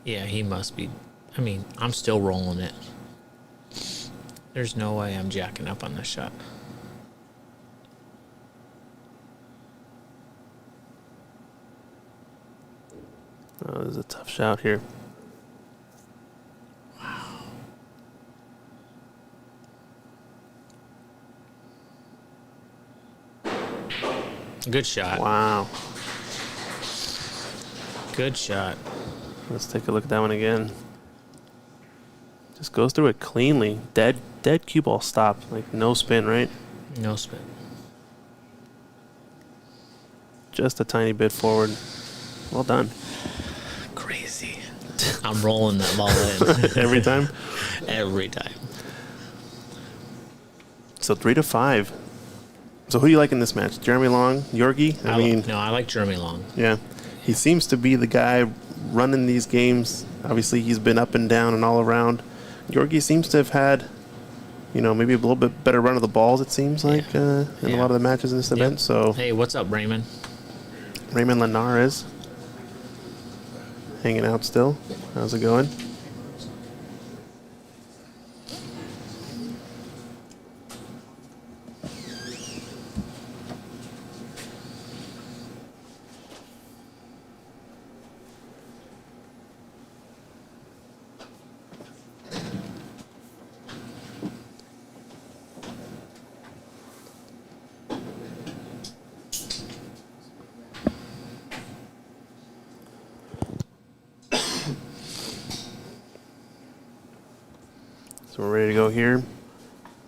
Yeah, he must be. I mean, I'm still rolling it. There's no way I'm jacking up on this shot. Oh, this is a tough shot here. Wow. Good shot. Wow. Good shot. Let's take a look at that one again. Just goes through it cleanly. Dead cue ball stop. Like no spin, right? No spin. Just a tiny bit forward. Well done. Crazy. I'm rolling that ball in. Every time? Every time. So 3-5. So who do you like in this match? Jeremy Long? Georgi? I like Jeremy Long. Yeah. He seems to be the guy running these games. Obviously, he's been up and down and all around. Georgi seems to have had, you know, maybe a little bit better run of the balls, it seems like, in a lot of the matches in this event. So hey, what's up, Raymond? Raymond Linares hanging out still. How's it going? So we're ready to go here.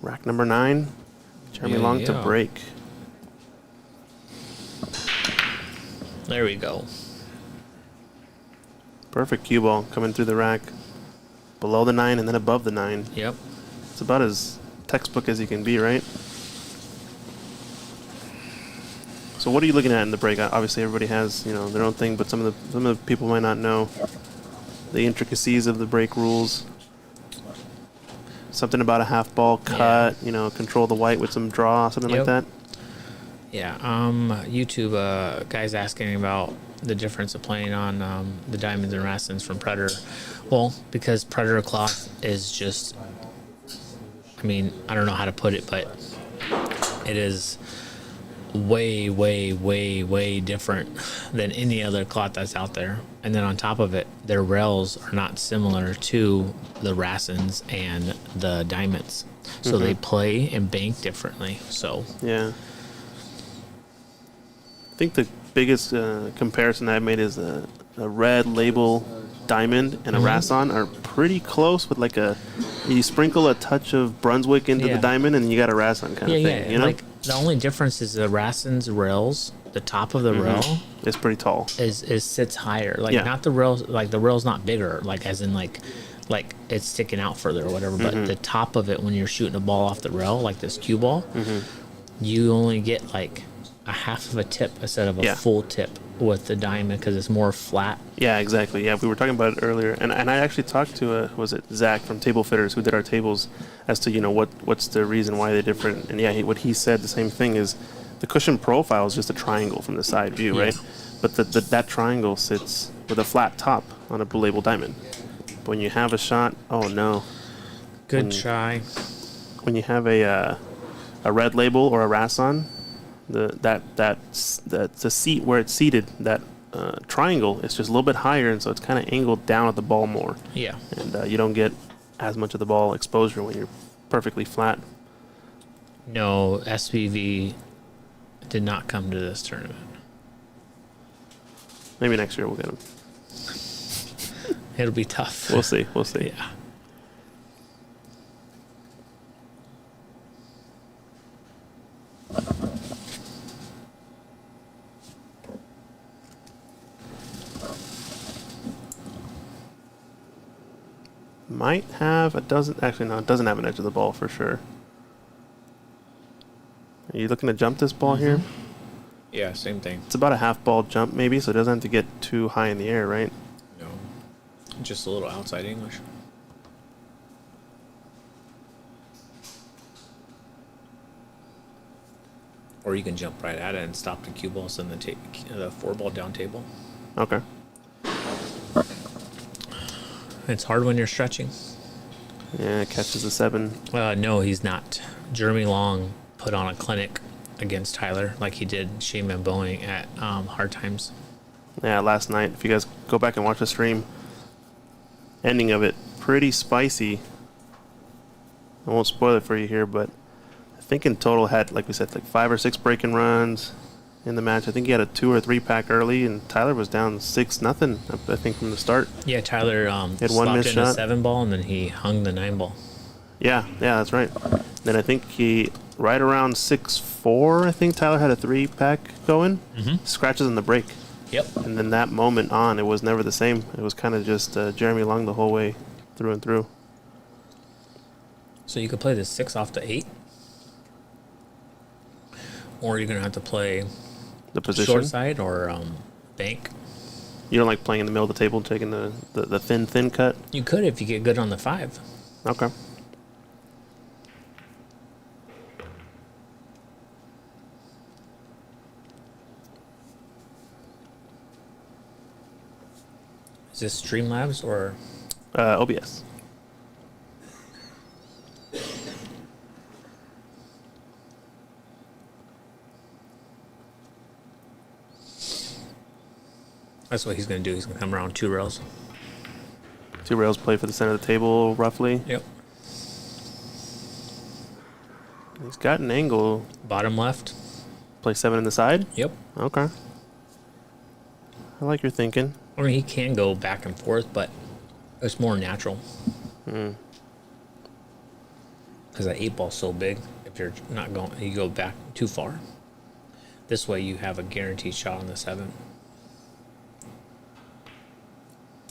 Rack number 9. Jeremy Long to break. There we go. Perfect cue ball coming through the rack. Below the 9 and then above the 9. Yep. It's about as textbook as you can be, right? So what are you looking at in the break? Obviously everybody has, you know, their own thing, but some of the people might not know the intricacies of the break rules. Something about a half ball cut, you know, control the white with some draw, something like that. Yeah. YouTube guys asking about the difference of playing on the diamonds and racins from Predator. Well, because Predator cloth is just, I mean, I don't know how to put it, but it is way, way, way, way different than any other cloth that's out there. And then on top of it, their rails are not similar to the racins and the diamonds. So they play and bank differently. So yeah. I think the biggest comparison I've made is a red label diamond and a Rason are pretty close with like you sprinkle a touch of Brunswick into the diamond and you got a Rason kind of thing, you know? Like the only difference is the Racin's rails, the top of the rail it's pretty tall. is sits higher. Like not the rails, like the rail's not bigger, like as in like it's sticking out further or whatever, but the top of it when you're shooting a ball off the rail, like this cue ball, you only get like a half of a tip instead of a full tip with the diamond because it's more flat. Yeah, exactly. Yeah, we were talking about it earlier, and I actually talked to was it Zach from Table Fitters who did our tables as to, you know, what's the reason why they're different, and what he said the same thing is the cushion profile is just a triangle from the side view, Yeah. right? But that triangle sits with a flat top on a blue label diamond. But when you have a shot, oh no. Good try. When you have a red label or a Rasson, the seat where it's seated, that triangle is just a little bit higher, and so it's kind of angled down at the ball more. Yeah. And you don't get as much of the ball exposure when you're perfectly flat. No, SPV did not come to this tournament. Maybe next year we'll get them. It'll be tough. We'll see. We'll see. Yeah. Might have a dozen. Actually, no, it doesn't have an edge of the ball for sure. Are you looking to jump this ball here? Yeah, same thing. It's about a half ball jump maybe, so it doesn't have to get too high in the air, right? No. Just a little outside English. Or you can jump right at it and stop the cue balls and then take the 4-ball down table. Okay. It's hard when you're stretching. Yeah, it catches a 7. No, he's not. Jeremy Long put on a clinic against Tyler like he did Shane Van Boeing at Hard Times. Yeah, last night. If you guys go back and watch the stream, ending of it, pretty spicy. I won't spoil it for you here, but I think in total had, like we said, like 5 or 6 breaking runs in the match. I think he had a 2 or 3 pack early, and Tyler was down 6-0. I think from the start. Yeah, Tyler had one slopped missed in a shot. 7-ball and then he hung the 9-ball. Yeah, that's right. Then I think he right around 6-4. I think Tyler had a 3 pack going. Scratches on the break. Yep. And then that moment on, it was never the same. It was kind of just Jeremy Long the whole way through and through. So you could play the 6 off the 8. Or you're going to have to play The position. short side or bank. You don't like playing in the middle of the table, taking the thin cut? You could if you get good on the 5. Okay. Is this Streamlabs or... OBS. That's what he's going to do. He's going to come around 2 rails. 2 rails play for the center of the table, roughly. Yep. He's got an angle. Bottom left. Play 7 in the side? Yep. Okay. I like your thinking. I mean, he can go back and forth, but it's more natural. Because that 8-ball's so big, if you're not going, you go back too far. This way you have a guaranteed shot on the 7.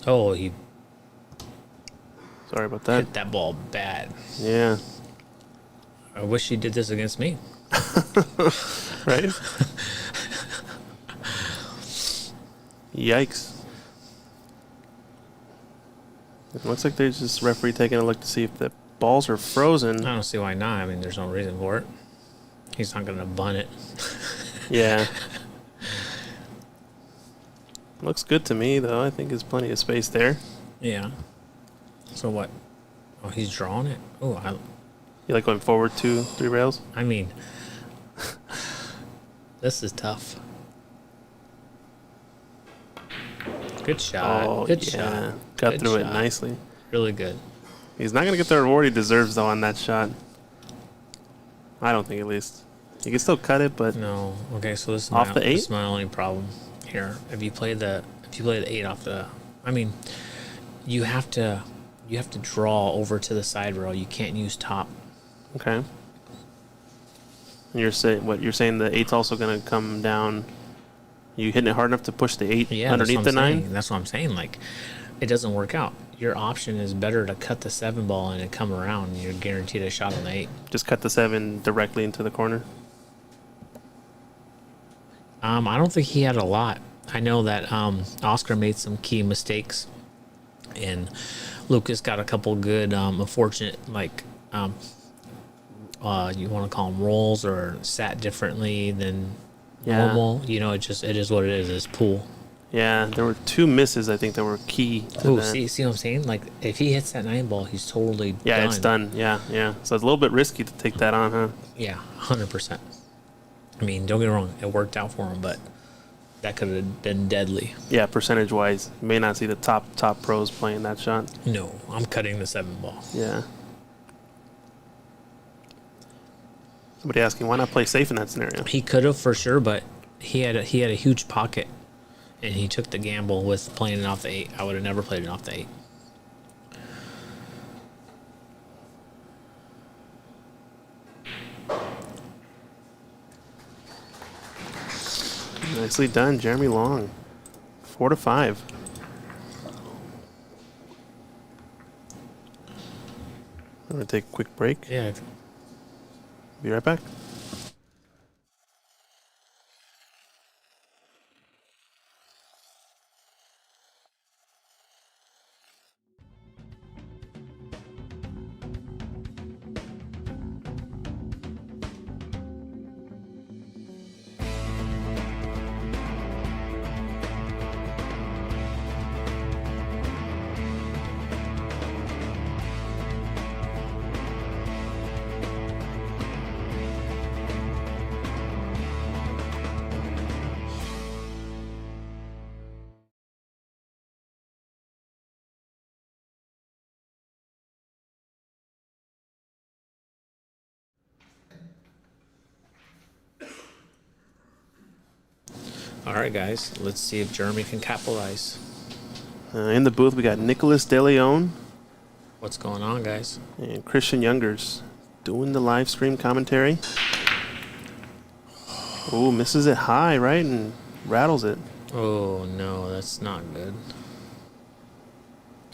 Oh, he Sorry about that. hit that ball bad. Yeah. I wish he did this against me. Right? Yikes. It looks like there's just referee taking a look to see if the balls are frozen. I don't see why not. I mean, there's no reason for it. He's not going to bun it. Yeah. Looks good to me, though. I think there's plenty of space there. Yeah. So what? Oh, he's drawing it? Oh, You like going forward 2, 3 rails? I mean, this is tough. Good shot. Oh, Good yeah. shot. Got Good through it shot. nicely. Really good. He's not going to get the reward he deserves, though, on that shot. I don't think, at least. He can still cut it, but No. Okay, so this is Off the 8? This is my only problem here. If you play the 8 off the, I mean, you have to draw over to the side rail. You can't use top. okay. And you're saying what? You're saying the 8's also going to come down. You hitting it hard enough to push the 8 Yeah, underneath the that's what I'm 9? saying. That's what I'm saying. Like, it doesn't work out. Your option is better to cut the 7 ball and come around. And you're guaranteed a shot on the 8. Just cut the 7 directly into the corner. I don't think he had a lot. I know that Oscar made some key mistakes, and Lukas got a couple good, unfortunate, you want to call them rolls or sat differently than Yeah. normal. You know, it is what it is. It's pool. Yeah, there were 2 misses, I think, that were key to Oh, that. see what I'm saying? Like, if he hits that 9 ball, he's totally Yeah, done. it's done. Yeah. So it's a little bit risky to take that on, huh? Yeah, 100%. I mean, don't get me wrong, it worked out for him, but that could have been deadly. Yeah, percentage-wise, you may not see the top pros playing that shot. No, I'm cutting the 7 ball. Yeah. Somebody asking, why not play safe in that scenario? He could have for sure, but he had a huge pocket, and he took the gamble with playing it off the 8. I would have never played it off the 8. Nicely done, Jeremy Long. 4-5. I'm going to take a quick break. Yeah. Be right back. All right, guys. Let's see if Jeremy can capitalize. In the booth, we got Nicholas DeLeon What's going on, guys? and Christian Youngers doing the live stream commentary. Oh, misses it high, right? And rattles it. Oh, no, that's not good.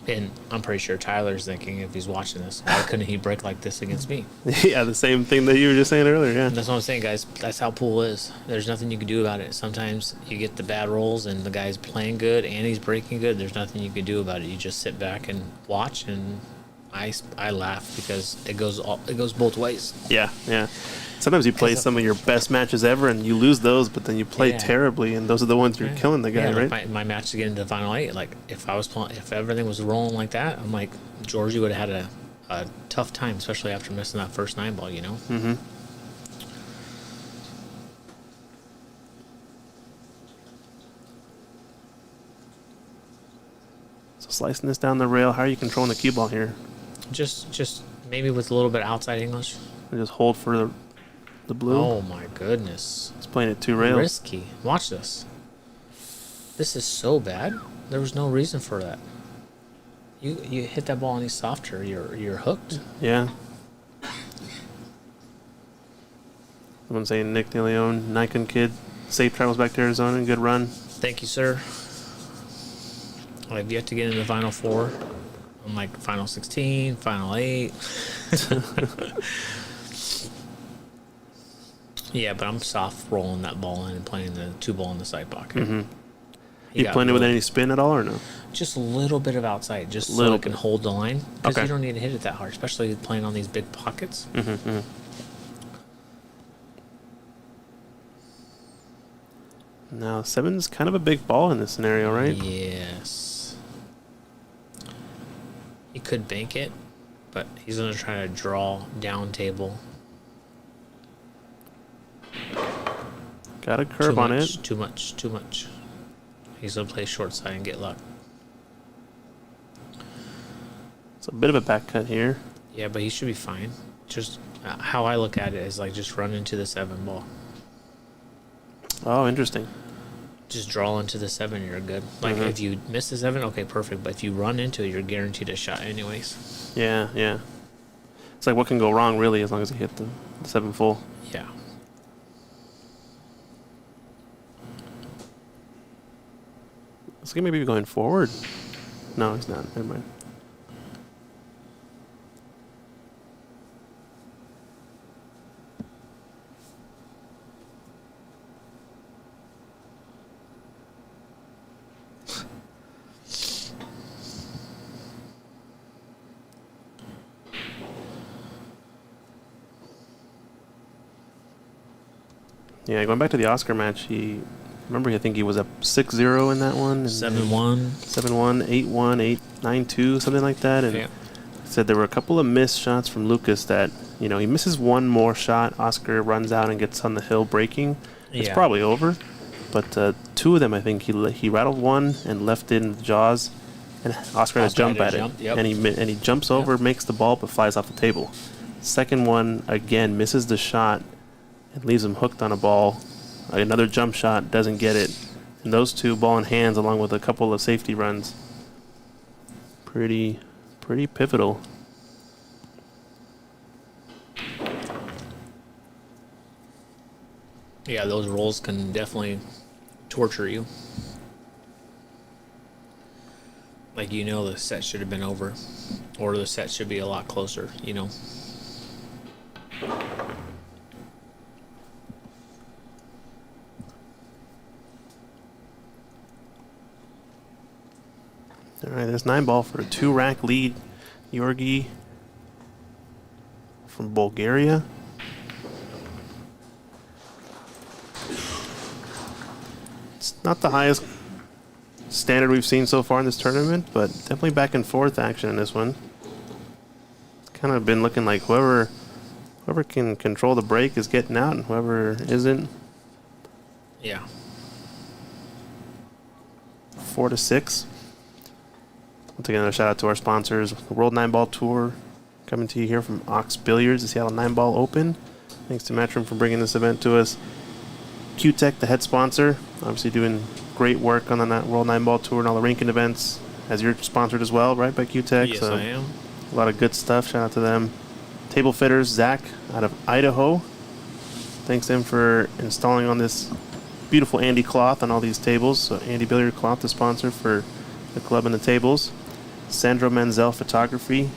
And I'm pretty sure Tyler's thinking, if he's watching this, why couldn't he break like this against me? Yeah, the same thing that you were just saying earlier, yeah. And that's what I'm saying, guys. That's how pool is. There's nothing you can do about it. Sometimes you get the bad rolls and the guy's playing good and he's breaking good. There's nothing you can do about it. You just sit back and watch, and I laugh because it goes both ways. Yeah. Sometimes you play some of your best matches ever and you lose those, but then you play Yeah. terribly, and those are the ones you're killing the guy, Yeah, right? like my match to get into the final 8, like if everything was rolling like that, I'm like, Georgie would have had a tough time, especially after missing that first 9 ball, you know? Mm-hmm. So slicing this down the rail, how are you controlling the cue ball here? Just maybe with a little bit outside English. Or just hold for the blue? Oh my goodness. It's playing at 2 rails. Risky. Watch this. This is so bad. There was no reason for that. You hit that ball any softer, you're hooked. Yeah. Someone saying Nick DeLeon, Nikon kid, safe travels back to Arizona, and good run. Thank you, sir. I've yet to get into the final 4. I'm like final 16, final 8. Yeah, but I'm soft rolling that ball in and playing the 2 ball in the side pocket. Mm-hmm. He You got playing it with really- any spin at all or no? Just a little bit of outside, just so Little it can bit. hold the line. Because Okay. you don't need to hit it that hard, especially playing on these big pockets. Mm-hmm. Now, 7's kind of a big ball in this scenario, right? Yes. He could bank it, but he's going to try to draw down table. Got a curve on it. Too much. He's going to play short side and get luck. It's a bit of a back cut here. Yeah, but he should be fine. Just how I look at it is like just run into the 7 ball. Oh, interesting. Just draw into the 7, you're good. Like if you miss the 7, okay, perfect. But if you run into it, you're guaranteed a shot anyways. Yeah. It's like what can go wrong, really, as long as you hit the 7 full. Yeah. This guy maybe be going forward. No, he's not. Never mind. Yeah, going back to the Oscar match, I think he was up 6-0 in that one. And 7-1. 7-1, 8-1, 8-9-2, something like that. And Yeah. he said there were a couple of missed shots from Lukas that, he misses one more shot. Oscar runs out and gets on the hill breaking. It's Yeah. probably over. But two of them, I think, he rattled one and left it in the jaws. And Oscar had to jump at it. Yep. And he jumps over, makes the ball, but flies off the table. Second one, again, misses the shot and leaves him hooked on a ball. Another jump shot, doesn't get it. And those two, ball in hands, along with a couple of safety runs. Pretty pivotal. Yeah, those rolls can definitely torture you. Like, the set should have been over, or the set should be a lot closer, All right, there's Nineball for a 2-rack lead. Georgi from Bulgaria. It's not the highest standard we've seen so far in this tournament, but definitely back and forth action in this one. It's kind of been looking like whoever can control the break is getting out, and whoever isn't, Yeah. 4-6. Once again, a shout out to our sponsors, the World Nineball Tour, coming to you here from Ox Billiards, the Seattle Nineball Open. Thanks to Matchroom for bringing this event to us. Q-Tech, the head sponsor, obviously doing great work on the World Nineball Tour and all the ranking events, as you're sponsored as well, right, by Q-Tech? Yes, So I am. a lot of good stuff. Shout out to them. Table Fitters, Zach, out of Idaho. Thanks to him for installing on this beautiful Andy cloth on all these tables. So Andy Billiard Cloth, the sponsor for the club and the tables. Sandro Menzel Photography,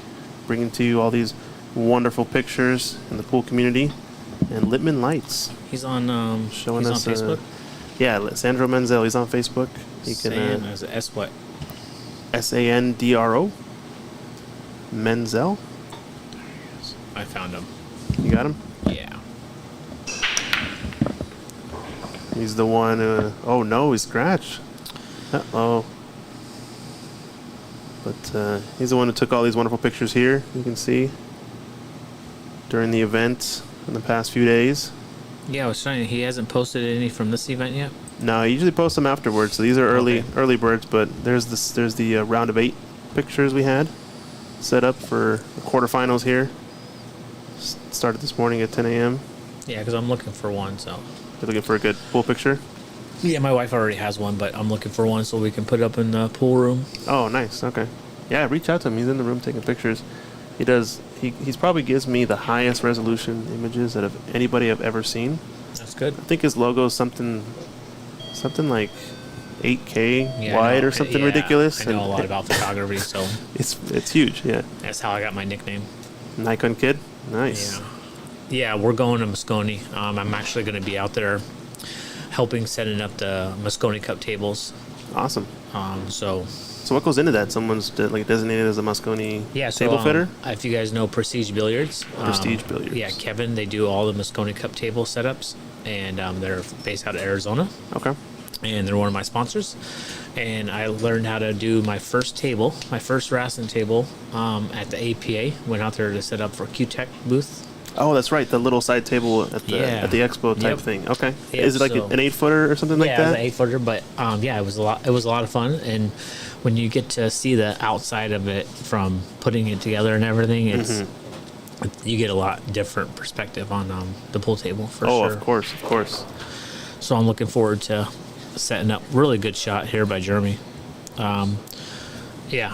bringing to you all these wonderful pictures in the pool community. And Littman Lights, He's on showing he's us on Facebook. yeah, Sandro Menzel. He's on Facebook. You can As a S what? Sandro Menzel. I found him. You got him? Yeah. He's the one. Oh no, he scratched. Uh-oh. But he's the one who took all these wonderful pictures here. You can see during the event in the past few days. Yeah, I was trying. He hasn't posted any from this event yet. No, he usually posts them afterwards. So these are early Okay. early birds. But there's the round of 8 pictures we had set up for the quarterfinals here. Started this morning at 10 a.m. Yeah, because I'm looking for one. So. You're looking for a good pool picture. Yeah, my wife already has one, but I'm looking for one so we can put it up in the pool room. Oh, nice. Okay. Yeah, reach out to him. He's in the room taking pictures. He does. He's probably gives me the highest resolution images that of anybody I've ever seen. That's good. I think his logo is something like 8K Yeah, I wide know. or something Yeah, ridiculous. I know a and lot about photography, so It's huge. Yeah. that's how I got my nickname. Nikon Kid. Nice. Yeah, we're going to Moscone. I'm actually going to be out there helping setting up the Moscone Cup tables. Awesome. So what goes into that? Someone's designated as a Moscone table fitter. If you guys know Prestige Billiards, Prestige Billiards. Yeah, Kevin. They do all the Moscone Cup table setups, and they're based out of Arizona. Okay. And they're one of my sponsors. And I learned how to do my first table, my first Rassen table, at the APA. Went out there to set up for Q-Tech booth. Oh, that's right. The little side table at the expo type Yep. thing. Okay. Yep, Is it like so- an 8-footer or something like Yeah, that? it was an 8-footer, but yeah, it was a lot. It was a lot of fun, and when you get to see the outside of it from putting it together and everything, it's you get a lot different perspective on the pool table for Oh, sure. of course. So I'm looking forward to setting up. Really good shot here by Jeremy. Yeah.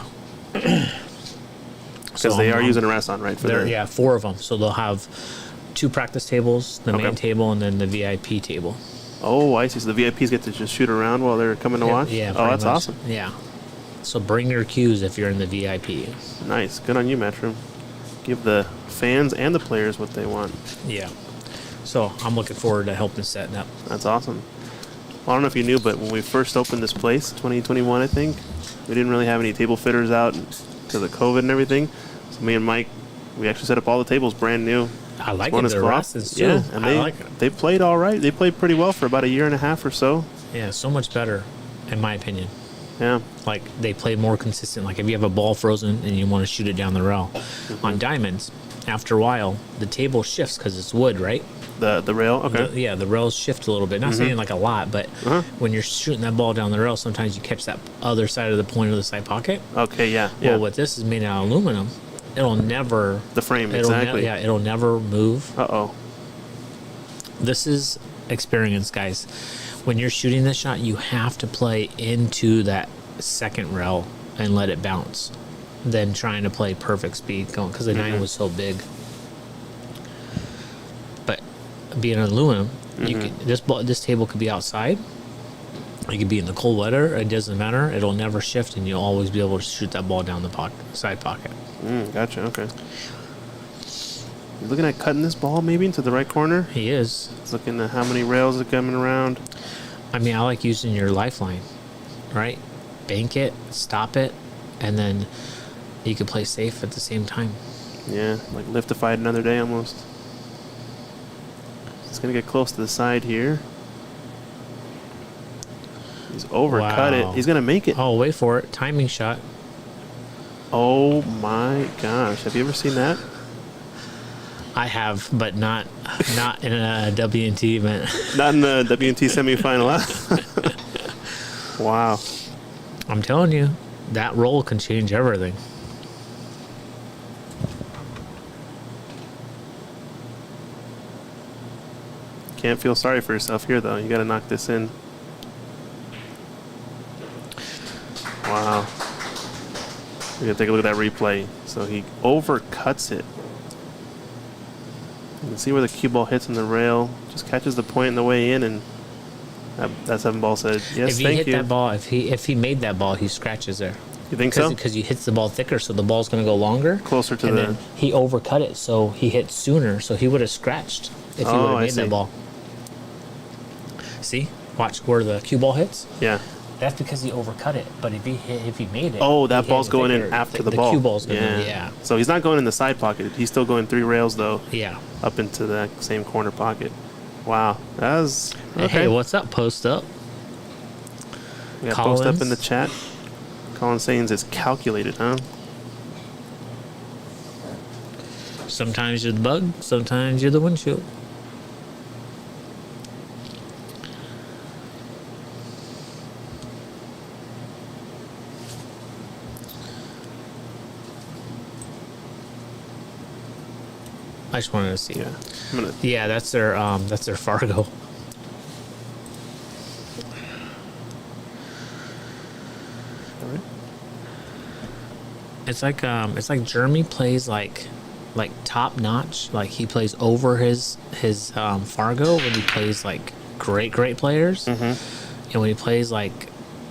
Because they are using a Rasson, right? Yeah, 4 of them. So they'll have 2 practice tables, the main table, and then the VIP table. Oh, I see. So the VIPs get to just shoot around while they're coming to watch? Yeah. Oh, pretty that's much. awesome. Yeah. So bring your cues if you're in the VIP. Nice. Good on you, Matchroom. Give the fans and the players what they want. Yeah. So I'm looking forward to helping setting up. That's awesome. Well, I don't know if you knew, but when we first opened this place, 2021, I think, we didn't really have any table fitters out because of COVID and everything. So me and Mike, we actually set up all the tables brand new. I like Won it. his The cloth. Rastons too. Yeah, and I like it. they played all right. They played pretty well for about a year and a half or so. Yeah, so much better, in my opinion. Yeah. Like they play more consistent. Like if you have a ball frozen and you want to shoot it down the rail, on diamonds, after a while the table shifts because it's wood, right? The rail. Okay. The rails shift a little bit. Not saying like a lot, but when you're shooting that ball down the rail, sometimes you catch that other side of the point of the side pocket. Okay. Yeah. Well, what this is made out of aluminum, it'll never. The frame, It'll exactly. it'll never move. Uh-oh. This is experience, guys. When you're shooting this shot, you have to play into that second rail and let it bounce, than trying to play perfect speed going, because the 9 was so big. But being aluminum, you can, this table could be outside. It could be in the cold weather. It doesn't matter. It'll never shift, and you'll always be able to shoot that ball down the side pocket. Gotcha. Okay. He's looking at cutting this ball maybe into the right corner. He is. He's looking at how many rails are coming around. I mean, I like using your lifeline, right? Bank it, stop it, and then you can play safe at the same time. Yeah, like live to fight another day almost. He's going to get close to the side here. He's overcut Wow. it. He's going to make it. Oh, wait for it. Timing shot. Oh my gosh. Have you ever seen that? I have, but not in a WNT event. Not in the WNT semifinal. Wow. I'm telling you, that roll can change everything. Can't feel sorry for yourself here, though. You got to knock this in. Wow. We got to take a look at that replay. So he overcuts it. You can see where the cue ball hits on the rail. Just catches the point on the way in, and that 7-ball said, yes, If he thank hit you. that ball, if he made that ball, he scratches there. You think so? Because he hits the ball thicker, so the ball's going to go longer. Closer to and the... then he overcut it, so he hit sooner, so he would have scratched if he would have I made see. that ball. See? Watch where the cue ball hits. Yeah. That's because he overcut it. But if he made it, Oh, that he hit ball's it going in thicker, after the the ball. cue ball's going in. Yeah. So he's not going in the side pocket. He's still going 3 rails, though, Yeah. up into that same corner pocket. Wow. That was... Okay. Hey, what's up? Post up. We got post up Collins? in the chat. Colin saying it's calculated, huh? Sometimes you're the bug. Sometimes you're the windshield. I just wanted to see. Yeah. I'm gonna... Yeah, that's their Fargo. All right. It's like Jeremy plays like top notch. Like he plays over his Fargo when he plays like great players, and when he plays like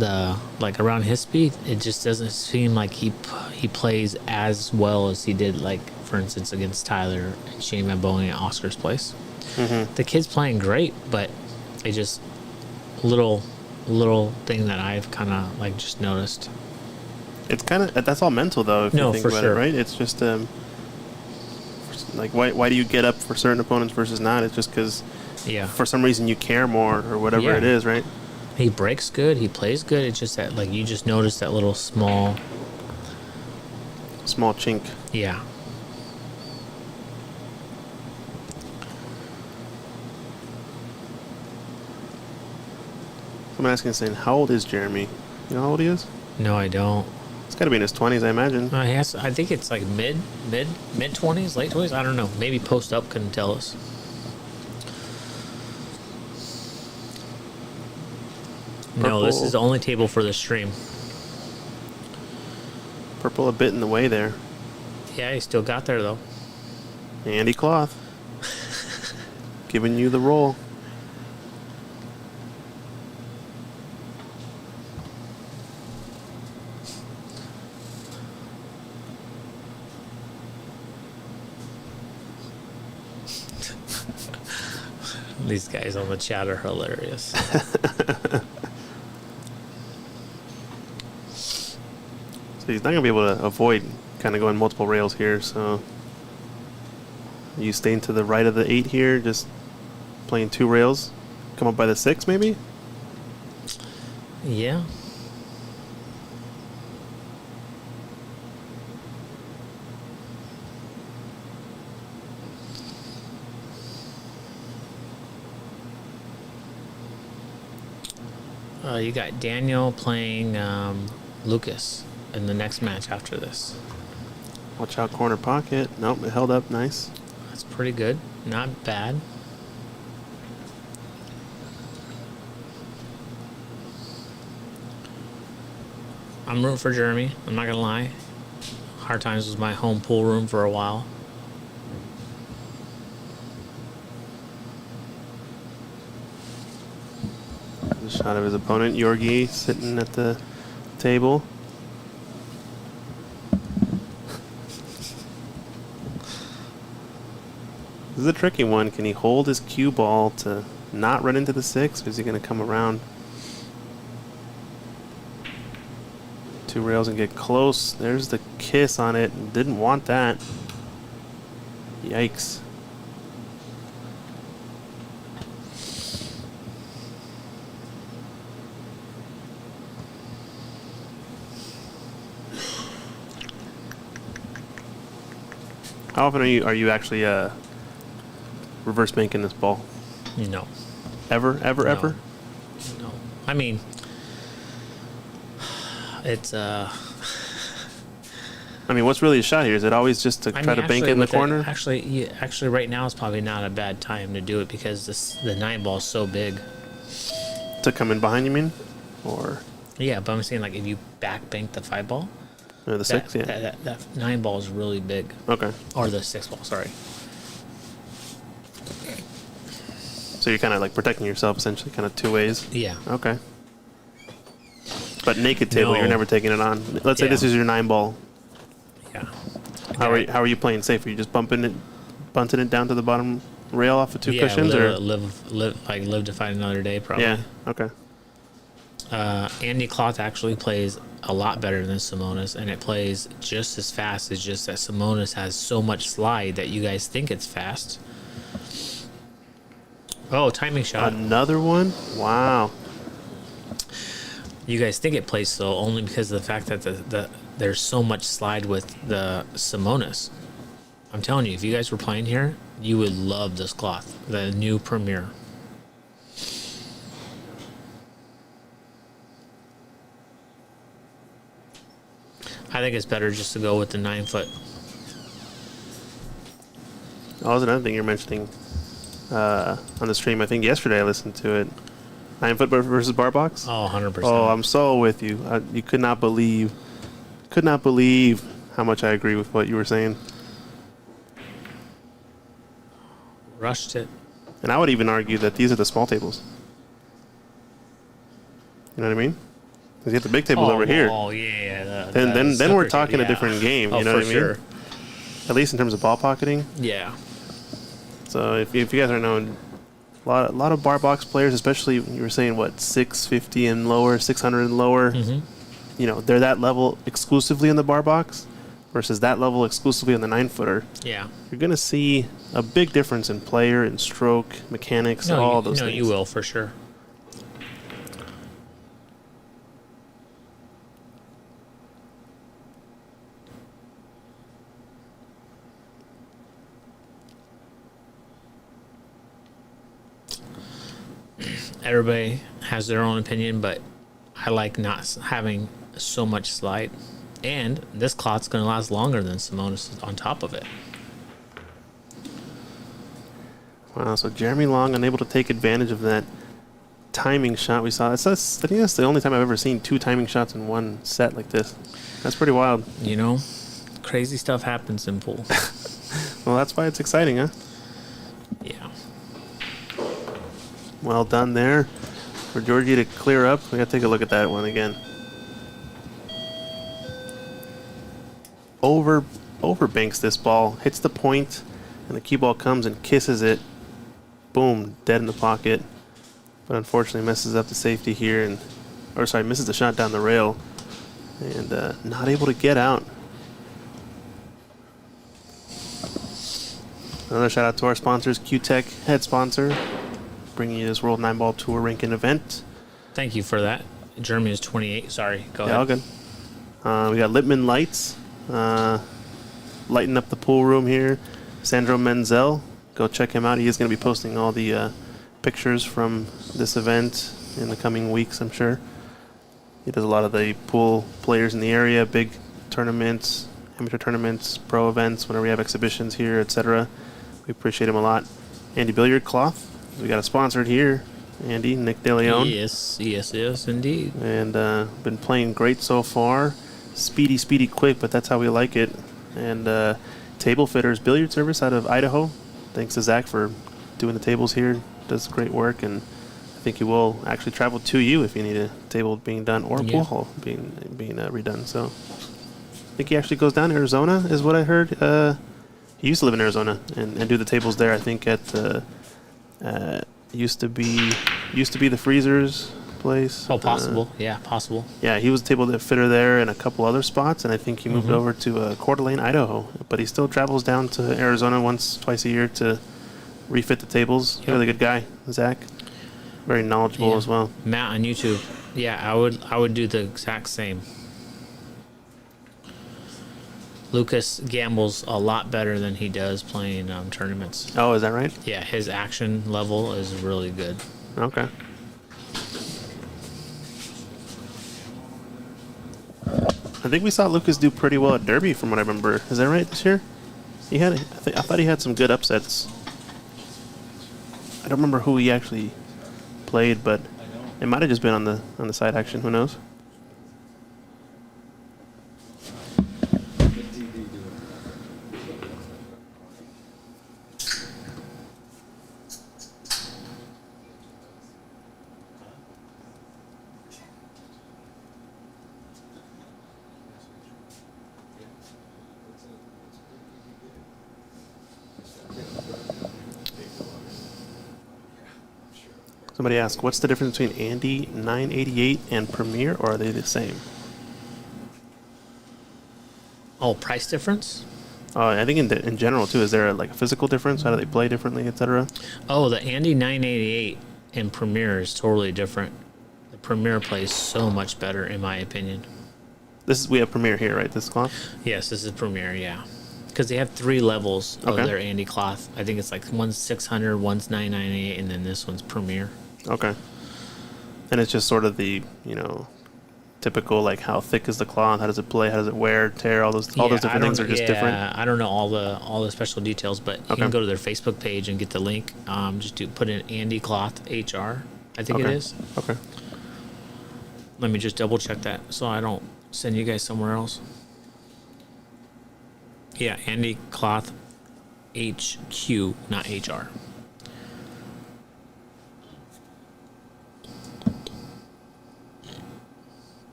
around his speed, it just doesn't seem like he plays as well as he did, like for instance against Tyler and Shane Van Boeing at Oscar's place. The kid's playing great, but it just little thing that I've kind of like just noticed. It's kind of... That's all mental, though, if No, you think for about sure. it, right? It's just... like, why do you get up for certain opponents versus not? It's just because Yeah, for some reason you care more or whatever Yeah. it is, right? he breaks good, he plays good. It's just that like you just notice that little small. Small chink. Yeah. Someone asking, saying, how old is Jeremy? You know how old he is? No, I don't. It's got to be in his 20s, I imagine. He has, I think it's like mid 20s, late 20s. I don't know. Maybe post up couldn't tell us. No, this Purple. is the only table for the stream. Purple a bit in the way there. Yeah, he still got there though. Andy Cloth. Giving you the roll. These guys on the chat are hilarious. So he's not going to be able to avoid kind of going multiple rails here, so... Are you staying to the right of the 8 here, just playing 2 rails? Come up by the 6, maybe? Yeah. You got Daniel playing Lukas in the next match after this. Watch out, corner pocket. Nope, it held up nice. That's pretty good. Not bad. I'm rooting for Jeremy. I'm not going to lie. Hard Times was my home pool room for a while. A shot of his opponent, Georgi, sitting at the table. This is a tricky one. Can he hold his cue ball to not run into the 6, or is he going to come around 2 rails and get close? There's the kiss on it. Didn't want that. Yikes. How often are you actually reverse banking this ball? No. Ever? No. I mean, it's I mean, what's really a shot here? Is it always just to try to bank it in the corner? Actually, right now is probably not a bad time to do it because the 9-ball is so big. To come in behind, you mean? Or Yeah, but I'm saying like if you back bank the 5-ball, or the 6? Yeah. that 9-ball is really big. Okay. Or the 6-ball, sorry. So you're kind of like protecting yourself essentially, kind of 2 ways. Yeah. Okay. But naked table, No. you're never taking it on. Let's say this is your 9-ball. Yeah. How are you playing safe? Are you just bunting it down to the bottom rail off of 2 cushions, or live to fight another day, probably. yeah? Okay. Andy Cloth actually plays a lot better than Simonis, and it plays just as fast. It's just that Simonis has so much slide that you guys think it's fast. Oh, timing shot. Another one? Wow. You guys think it plays slow only because of the fact that there's so much slide with the Simonis. I'm telling you, if you guys were playing here, you would love this cloth, the new Premier. I think it's better just to go with the 9-foot. Oh, that was another thing you're mentioning on the stream. I think yesterday I listened to it. 9-foot versus bar box. Oh, 100%. Oh, I'm so with you. You could not believe how much I agree with what you were saying. Rushed it. And I would even argue that these are the small tables. You know what I mean? Because you have the big tables over here. Oh, yeah. Then we're talking a different game. You know what I mean? Sure. At least in terms of ball pocketing. Yeah. So if you guys aren't knowing, a lot of bar box players, especially you were saying what 650 and lower, 600 and lower. Mm-hmm. You know, they're that level exclusively in the bar box versus that level exclusively on the 9-footer. Yeah. You're gonna see a big difference in player and stroke mechanics, all those things. No, you will for sure. Everybody has their own opinion, but I like not having so much slide. And this cloth's going to last longer than Simonis on top of it. Wow, so Jeremy Long unable to take advantage of that timing shot we saw. I think that's the only time I've ever seen 2 timing shots in one set like this. That's pretty wild. You know, crazy stuff happens in pool. Well, that's why it's exciting, huh? Yeah. Well done there for Georgie to clear up. We got to take a look at that one again. Over banks this ball, hits the point, and the cue ball comes and kisses it. Boom, dead in the pocket. But unfortunately misses up the safety here, misses the shot down the rail, and not able to get out. Another shout out to our sponsors, Q-Tech, head sponsor, bringing you this World Nineball Tour ranking event. Thank you for that. Jeremy is 28. Sorry, go Yeah, all ahead. good. We got Littman Lights, lighting up the pool room here. Sandro Menzel, go check him out. He is going to be posting all the pictures from this event in the coming weeks, I'm sure. He does a lot of the pool players in the area, big tournaments, amateur tournaments, pro events, whenever we have exhibitions here, etc. We appreciate him a lot. Andy Billiard Cloth, we got a sponsored here. Andy, Nick DeLeon. Yes, indeed. And been playing great so far. Speedy, quick, but that's how we like it. And Table Fitters Billiard Service out of Idaho. Thanks to Zach for doing the tables here. Does great work, and I think he will actually travel to you if you need a table being done or a pool hall being redone. So I think he actually goes down to Arizona, is what I heard. He used to live in Arizona and do the tables there. I think at used to be the Freezers place. Oh, possible. Possible. Yeah, he was a table fitter there and a couple other spots, and I think he moved over to Coeur d'Alene, Idaho. But he still travels down to Arizona twice a year to refit the tables. Yep. Really good guy, Zach. Very knowledgeable as well. Matt on YouTube. Yeah, I would do the exact same. Lucas gambles a lot better than he does playing tournaments. Oh, is that right? Yeah, his action level is really good. Okay. I think we saw Lucas do pretty well at Derby, from what I remember. Is that right this year? He had. I thought he had some good upsets. I don't remember who he actually played, but it might have just been on the side action. Who knows? Somebody asked, what's the difference between Andy 988 and Premier, or are they the same? Oh, price difference? I think in general, too. Is there a physical difference? How do they play differently, etc.? Oh, the Andy 988 and Premier is totally different. The Premier plays so much better, in my opinion. We have Premier here, right? This cloth? Yes, this is Premier, yeah. Because they have 3 levels of their Andy cloth. I think it's like one's 600, one's 998, and then this one's Premier. Okay. And it's just sort of the, typical, how thick is the cloth? How does it play? How does it wear, tear? All those different things are just different? I don't know all the special details, but you can go to their Facebook page and get the link. Just put in Andy Cloth HR, I think it is. Okay. Let me just double check that so I don't send you guys somewhere else. Yeah, Andy Cloth HQ, not HR.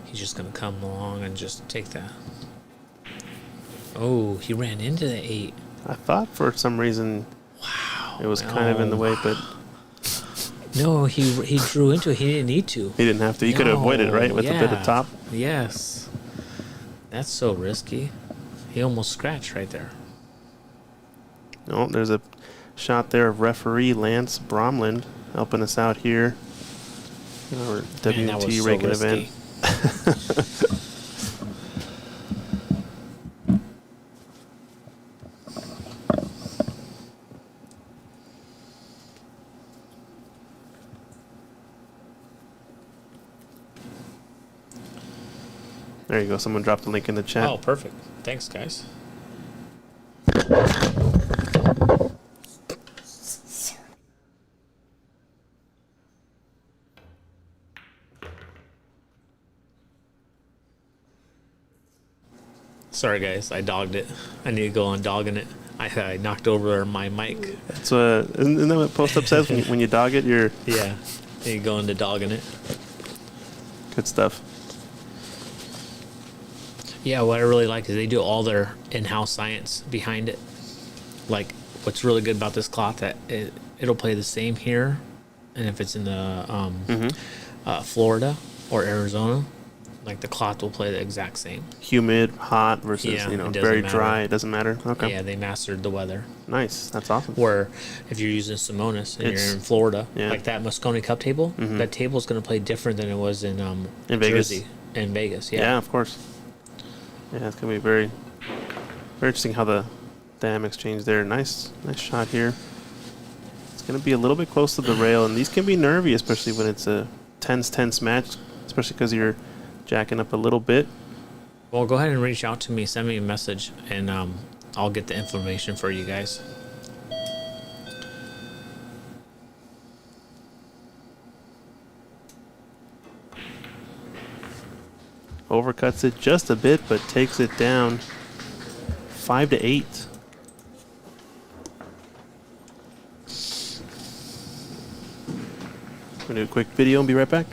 He's just going to come along and just take that. Oh, he ran into the 8. I thought for some reason it was kind of in the way, but no, he drew into it. He didn't need to. he didn't have to. He could have avoided, right, with a bit of top? Yes. That's so risky. He almost scratched right there. No, there's a shot there of referee Lance Bromland helping us out here in our WNT ranking event. There you go. Someone dropped the link in the chat. Oh, perfect. Thanks, guys. Sorry, guys. I dogged it. I need to go on dogging it. I knocked over my mic. That's isn't that what post-up says? When you dog it, you're... Yeah. You go into dogging it. Good stuff. Yeah, what I really like is they do all their in-house science behind it. Like, what's really good about this cloth that it'll play the same here, and if it's in the Florida or Arizona, Like the cloth will play the exact same. Humid, hot versus Yeah, it doesn't very matter. dry. It doesn't matter. Okay. Yeah, they mastered the weather. Nice. That's awesome. Where if you're using Simonis and It's- you're in Florida, yeah. like that Moscone Cup table, that table's going to play different than it was in Vegas. Jersey and Vegas. Yeah. Of course. Yeah, it's gonna be very, very interesting how the dynamics change there. Nice shot here. It's gonna be a little bit close to the rail, and these can be nervy, especially when it's a tense match, especially because you're jacking up a little bit. Well, go ahead and reach out to me, send me a message, and I'll get the information for you guys. Overcuts it just a bit, but takes it down 5-8. I'm gonna do a quick video and be right back.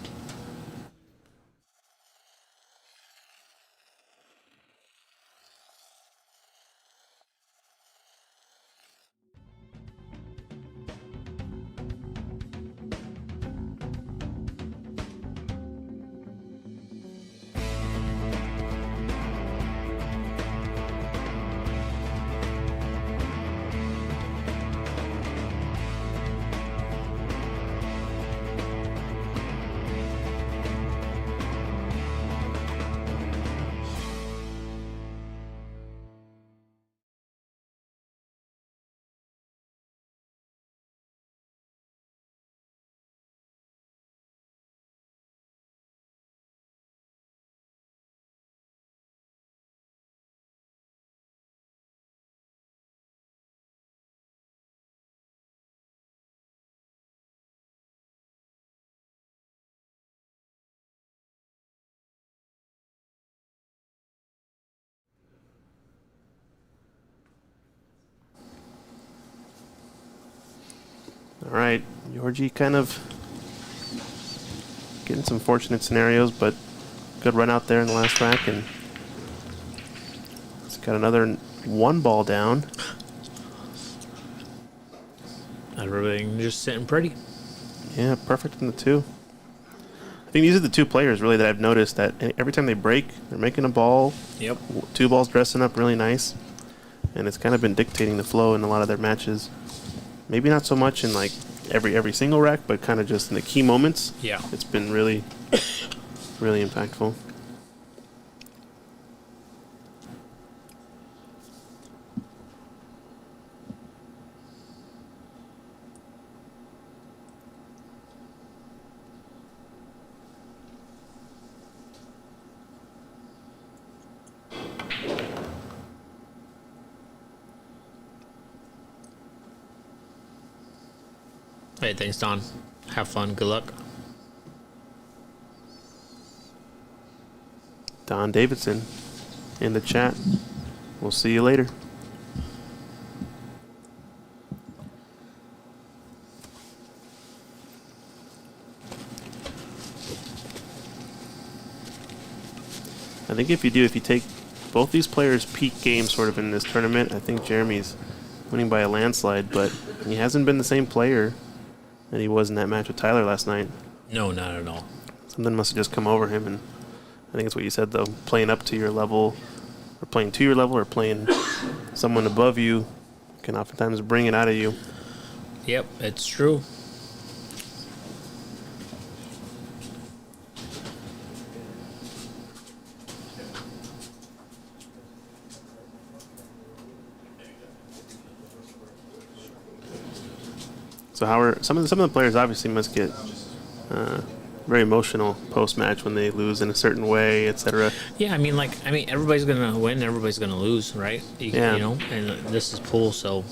All right, Georgi kind of getting some fortunate scenarios, but good run out there in the last rack, and he's got another one ball down. Everything just sitting pretty. Yeah, perfect in the two. I think these are the two players really that I've noticed that every time they break, they're making a ball. Yep. Two balls dressing up really nice, and it's kind of been dictating the flow in a lot of their matches. Maybe not so much in like every single rack, but kind of just in the key moments. Yeah. It's been really, really impactful. Hey, thanks, Don. Have fun. Good luck. Don Davidson in the chat. We'll see you later. I think if you take both these players' peak games sort of in this tournament, I think Jeremy's winning by a landslide, but he hasn't been the same player that he was in that match with Tyler last night. No, not at all. Something must have just come over him, and I think it's what you said, though. Playing up to your level, or playing to your level, or playing someone above you can oftentimes bring it out of you. Yep, it's true. So how are some of the players obviously must get very emotional post match when they lose in a certain way, etc. Yeah, I mean, everybody's gonna win, everybody's gonna lose, right? Yeah. You know, and this is pool, so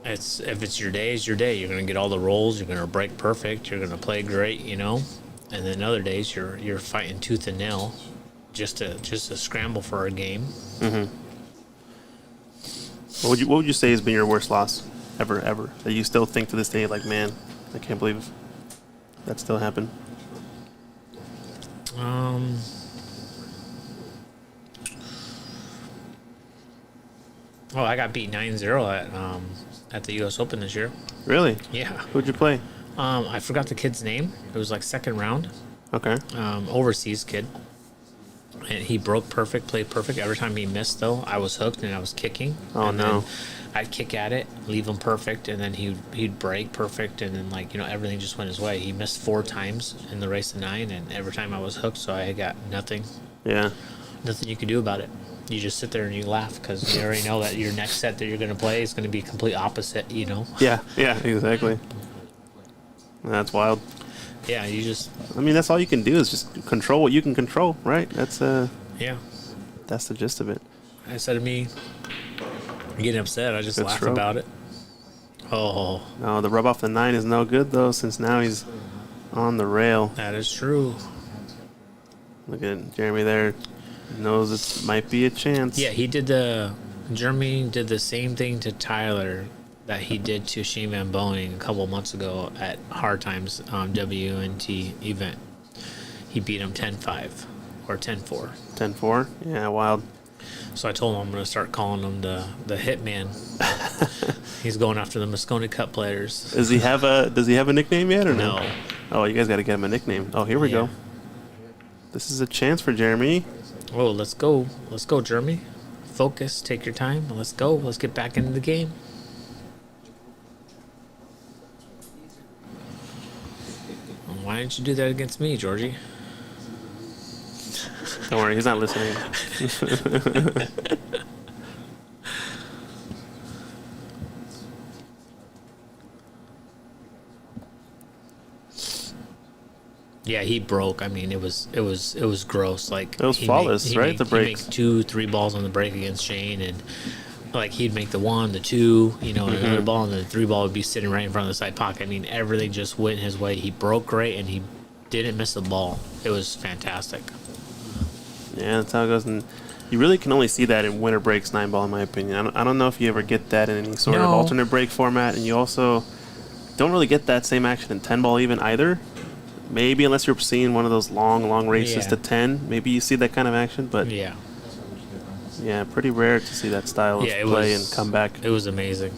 if it's your day, it's your day. You're gonna get all the rolls. You're gonna break perfect. You're gonna play great, you know. And then other days, you're fighting tooth and nail, just to scramble for a game. Mm-hmm. What would you say has been your worst loss ever that you still think to this day, like, man, I can't believe that still happened? Oh, I got beat 9-0 at the U.S. Open this year. Really? Yeah. Who'd you play? I forgot the kid's name. It was like second round. Okay. Overseas kid. And he broke perfect, played perfect. Every time he missed, though, I was hooked and I was kicking. Oh, and no. Then I'd kick at it, leave him perfect, and then he'd break perfect, and then, like, everything just went his way. He missed 4 times in the race of 9, and every time I was hooked, so I got nothing you could do about it. You just sit there and you laugh because you already know that your next set that you're going to play is going to be complete opposite, Yeah, exactly. That's wild. Yeah, you just... I mean, that's all you can do is just control what you can control, right? That's Yeah. That's the gist of it. Instead of me getting upset, I just Good laugh stroke. about it. Oh, No, the rub off the 9 is no good, though, since now he's on the rail. that is true. Look at Jeremy there. Knows it might be a chance. Yeah, Jeremy did the same thing to Tyler that he did to Shane Van Boening a couple months ago at Hard Times WNT event. He beat him 10-5 or 10-4. 10-4? Yeah, wild. So I told him I'm going to start calling him the Hitman. He's going after the Moscone Cup players. Does he have a nickname yet or no? No. Oh, you guys got to get him a nickname. Oh, here we Yeah. go. This is a chance for Jeremy. Oh, let's go. Let's go, Jeremy. Focus. Take your time. Let's go. Let's get back into the game. Why didn't you do that against me, Georgie? Don't worry, he's not listening. Yeah, he broke. I mean, it was gross. Like It was flawless, right? The He'd breaks. make 2-3 balls on the break against Shane, and like he'd make the 1, the 2, and another ball, and the 3 ball would be sitting right in front of the side pocket. I mean, everything just went his way. He broke great, and he didn't miss the ball. It was fantastic. Yeah, that's how it goes. And you really can only see that in winter breaks 9-ball, in my opinion. I don't know if you ever get that in any sort of No. alternate break format, and you also don't really get that same action in 10-ball even either. Maybe unless you're seeing one of those long races Yeah. to 10, maybe you see that kind of action. But Yeah, pretty rare to see that style of play and comeback. It was amazing.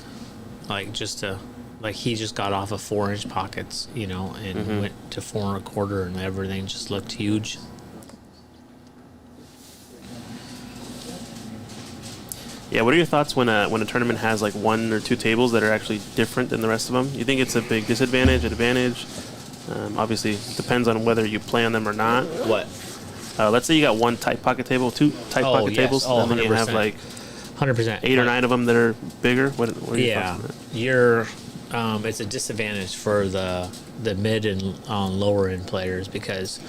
Like he just got off of 4-inch pockets, and went to 4 1/4, and everything just looked huge. Yeah, what are your thoughts when a tournament has like 1 or 2 tables that are actually different than the rest of them? You think it's a big disadvantage, advantage? Obviously, it depends on whether you play on them or not. What? Let's say you got 1 tight pocket table, 2 tight pocket yes. tables, Oh, and then you have 100%. like 100%. 8 or 9 of them that are bigger. What are your Yeah, thoughts on that? it's a disadvantage for the mid and lower end players because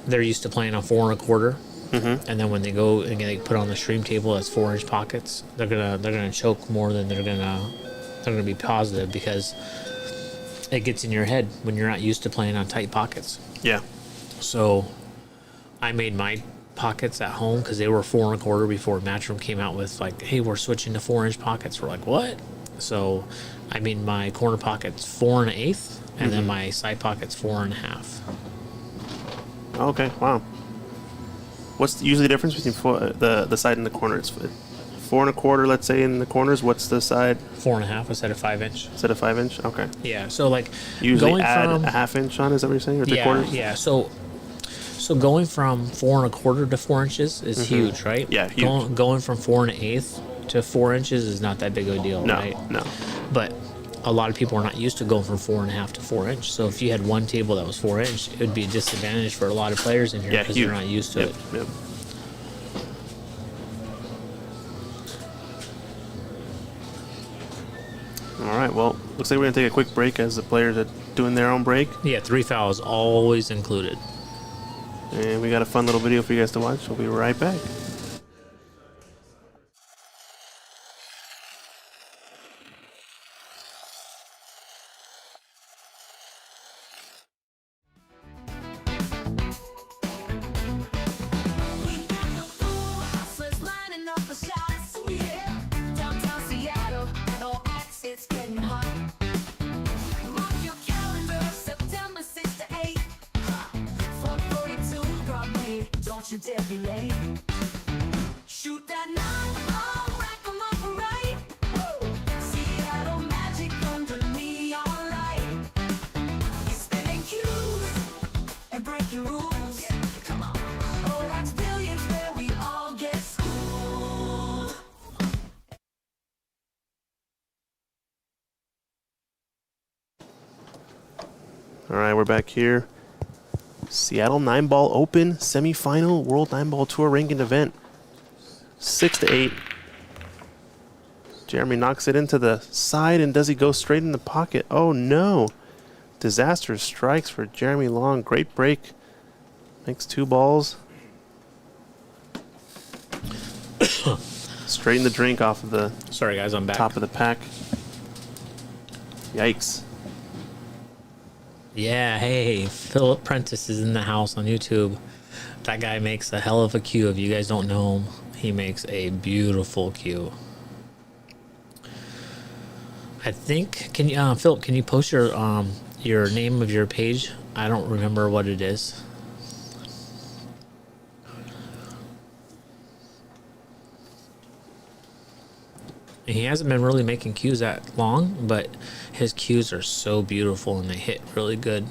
they're used to playing on 4 1/4, and then when they go and they put on the stream table that's 4-inch pockets, they're gonna choke more than they're gonna be positive because it gets in your head when you're not used to playing on tight pockets. Yeah. So I made my pockets at home because they were 4 1/4 before Matchroom came out with like, hey, we're switching to 4-inch pockets. We're like, what? So I made my corner pockets 4 1/8, and then my side pockets 4 1/2. Okay. Wow. What's usually the difference between the side and the corner? It's 4 1/4, let's say, in the corners. What's the side 4 1/2 instead of 5-inch. instead of 5-inch? Okay. Yeah. So like Usually going add from a 1/2 inch on. Is that what you're saying, or 3/4? yeah. So going from 4 1/4 to 4 inches is huge, right? Yeah, huge. Going from 4 1/8 to 4 inches is not that big of a deal, No. right? No. But a lot of people are not used to going from 4 1/2 to 4-inch. So if you had one table that was 4-inch, it would be a disadvantage for a lot of players in here Yeah. because Huge. they're not used to Yep. it. Yep. All right. Well, looks like we're gonna take a quick break as the players are doing their own break, Yeah, 3 fouls always included. and we got a fun little video for you guys to watch. We'll be right back. Hustlers lining up for shots. Downtown Seattle, no acts, it's getting hot. Mark your calendar, September 6th to 8th. 442 Broadway, don't you dare be late. Shoot that 9-ball, rack 'em up right. Seattle magic under neon light. Spinning cues and breaking rules. All right, we're back here. Seattle Nineball Open semifinal World Nineball Tour ranking event. 6-8. Jeremy knocks it into the side, and does he go straight in the pocket? Oh no! Disaster strikes for Jeremy Long. Great break. Makes 2 balls. Straighten the drink off of the Sorry, guys, I'm back. top of the pack. Yikes. Yeah, hey, Philip Prentice is in the house on YouTube. That guy makes a hell of a cue. If you guys don't know him, he makes a beautiful cue. I think, can you, Philip, can you post your name of your page? I don't remember what it is. He hasn't been really making cues that long, but his cues are so beautiful and they hit really good.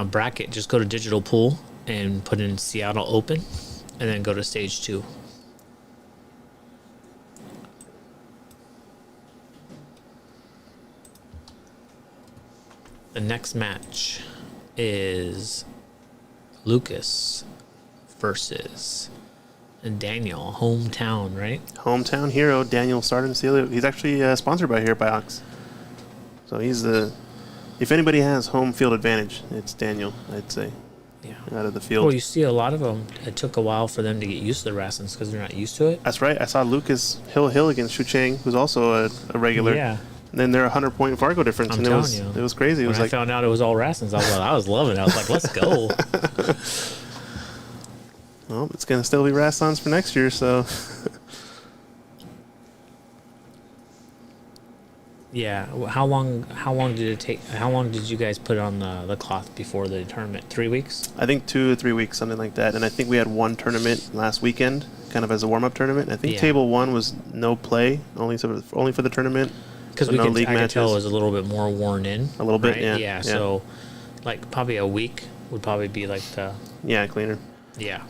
Bracket, just go to Digital Pool and put in Seattle Open and then go to stage 2. The next match is Lukas versus Daniel, hometown, right? Hometown hero, Daniel Sardoncillo. He's actually sponsored by here by Ox. So he's the... If anybody has home field advantage, it's Daniel, I'd say, Yeah. out of the field. Well, you see a lot of them, it took a while for them to get used to the Rassens because they're not used to it. That's right. I saw Lucas Hill against Shu Chang, who's also a regular. Yeah. And then they're 100-point Fargo difference. I'm and telling you. It was crazy. It When was I like, found out it was all Rassens, I was loving it. I was like, let's go. well, it's going to still be Rassons for next year, so... Yeah. How long did it take? How long did you guys put on the cloth before the tournament? 3 weeks? I think 2 or 3 weeks, something like that. And I think we had one tournament last weekend, kind of as a warm-up tournament. I think Yeah. table 1 was no play, only for the tournament. Because So we no can, league I could tell it matches. was a little bit more worn in. A little bit, right? yeah, Yeah. yeah. So, like, probably a week would probably be like the... Yeah, cleaner. Yeah.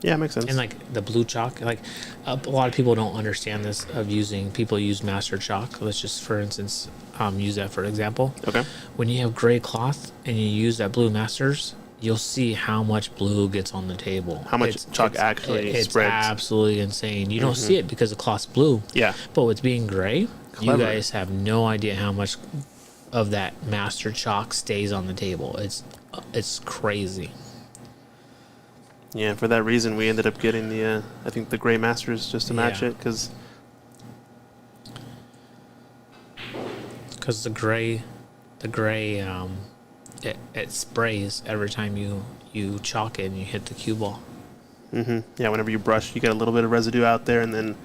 Yeah, makes sense. And like the blue chalk, like a lot of people don't understand this of people use master chalk. Let's just, for instance, use that for example. Okay. When you have gray cloth and you use that blue masters, you'll see how much blue gets on the table. How much chalk actually it's spreads. absolutely insane. You don't see it because the cloth's blue. Yeah. But with being gray, Clever. you guys have no idea how much of that master chalk stays on the table. It's crazy. Yeah, for that reason, we ended up getting the, I think, the Gray Masters just to match Yeah. it, because... Because the gray, it sprays every time you chalk it and you hit the cue ball. Yeah, whenever you brush, you get a little bit of residue out there, and then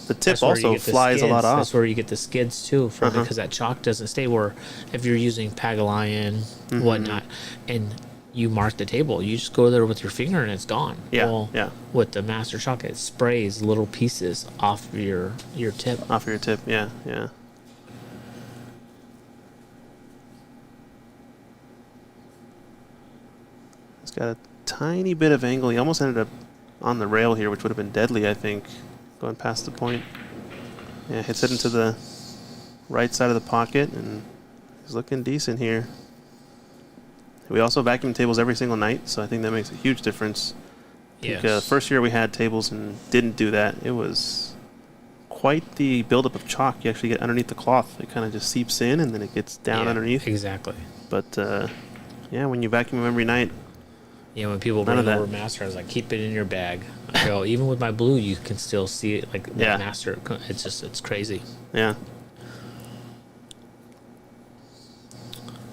the tip That's where you also get the flies a lot skids. off. That's where you get the skids too, from Uh-huh. because that chalk doesn't stay. Where if you're using Pagalion, whatnot, and you mark the table, you just go there with your finger and it's gone. Yeah, Well, yeah. With the master chalk, it sprays little pieces off of your tip. Off of your tip, yeah, yeah. It's got a tiny bit of angle. He almost ended up on the rail here, which would have been deadly, I think, going past the point. Yeah, hits it into the right side of the pocket, and he's looking decent here. We also vacuum tables every single night, so I think that makes a huge difference. Yes. First year we had tables and didn't do that. It was quite the buildup of chalk. You actually get underneath the cloth. It kind of just seeps in, and then it gets down Yeah, underneath. Exactly. But yeah, when you vacuum them every night, Yeah, when people None bring of that. over master, I was like, keep it in your bag. I go, even with my blue, you can still see it. Like Yeah. that master, it's crazy. yeah.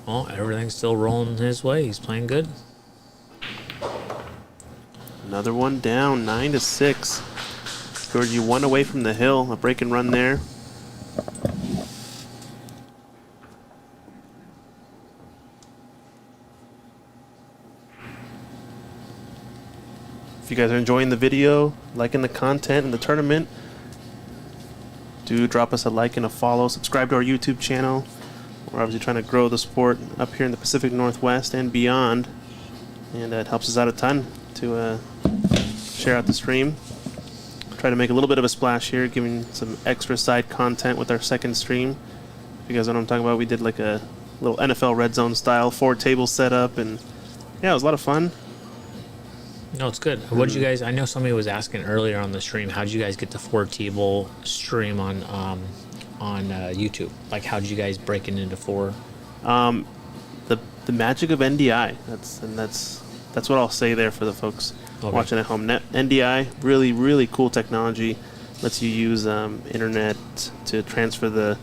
Well, everything's still rolling his way. He's playing good. Another one down, 9-6. Georgie one away from the hill. A break and run there. If you guys are enjoying the video, liking the content and the tournament, do drop us a like and a follow. Subscribe to our YouTube channel. We're obviously trying to grow the sport up here in the Pacific Northwest and beyond. And it helps us out a ton to share out the stream. Try to make a little bit of a splash here, giving some extra side content with our second stream. If you guys know what I'm talking about, we did like a little NFL red zone style 4-table setup, and yeah, it was a lot of fun. No, it's good. What did you guys? I know somebody was asking earlier on the stream. How did you guys get the 4-table stream on YouTube? Like, how did you guys break it into 4? The magic of NDI. That's what I'll say there for the folks watching at home. NDI, really cool technology. Lets you use internet to transfer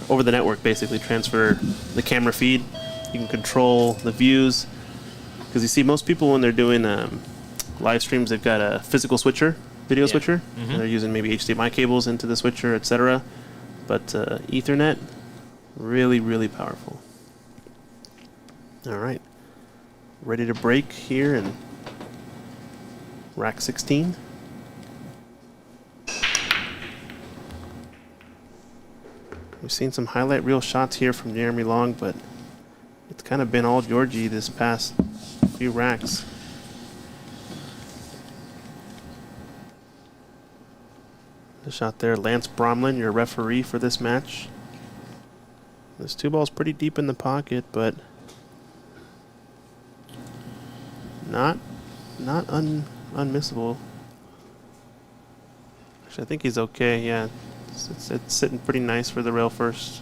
over the network, basically transfer the camera feed. You can control the views, because you see most people when they're doing live streams, they've got a physical switcher, video switcher, and they're using maybe HDMI cables into the switcher, etc. But Ethernet, really powerful. All right, ready to break here in rack 16. We've seen some highlight reel shots here from Jeremy Long, but it's kind of been all Georgie this past few racks. The shot there, Lance Bromlin, your referee for this match. This 2-ball's pretty deep in the pocket, but not unmissable. Actually, I think he's okay. Yeah, it's sitting pretty nice for the rail first.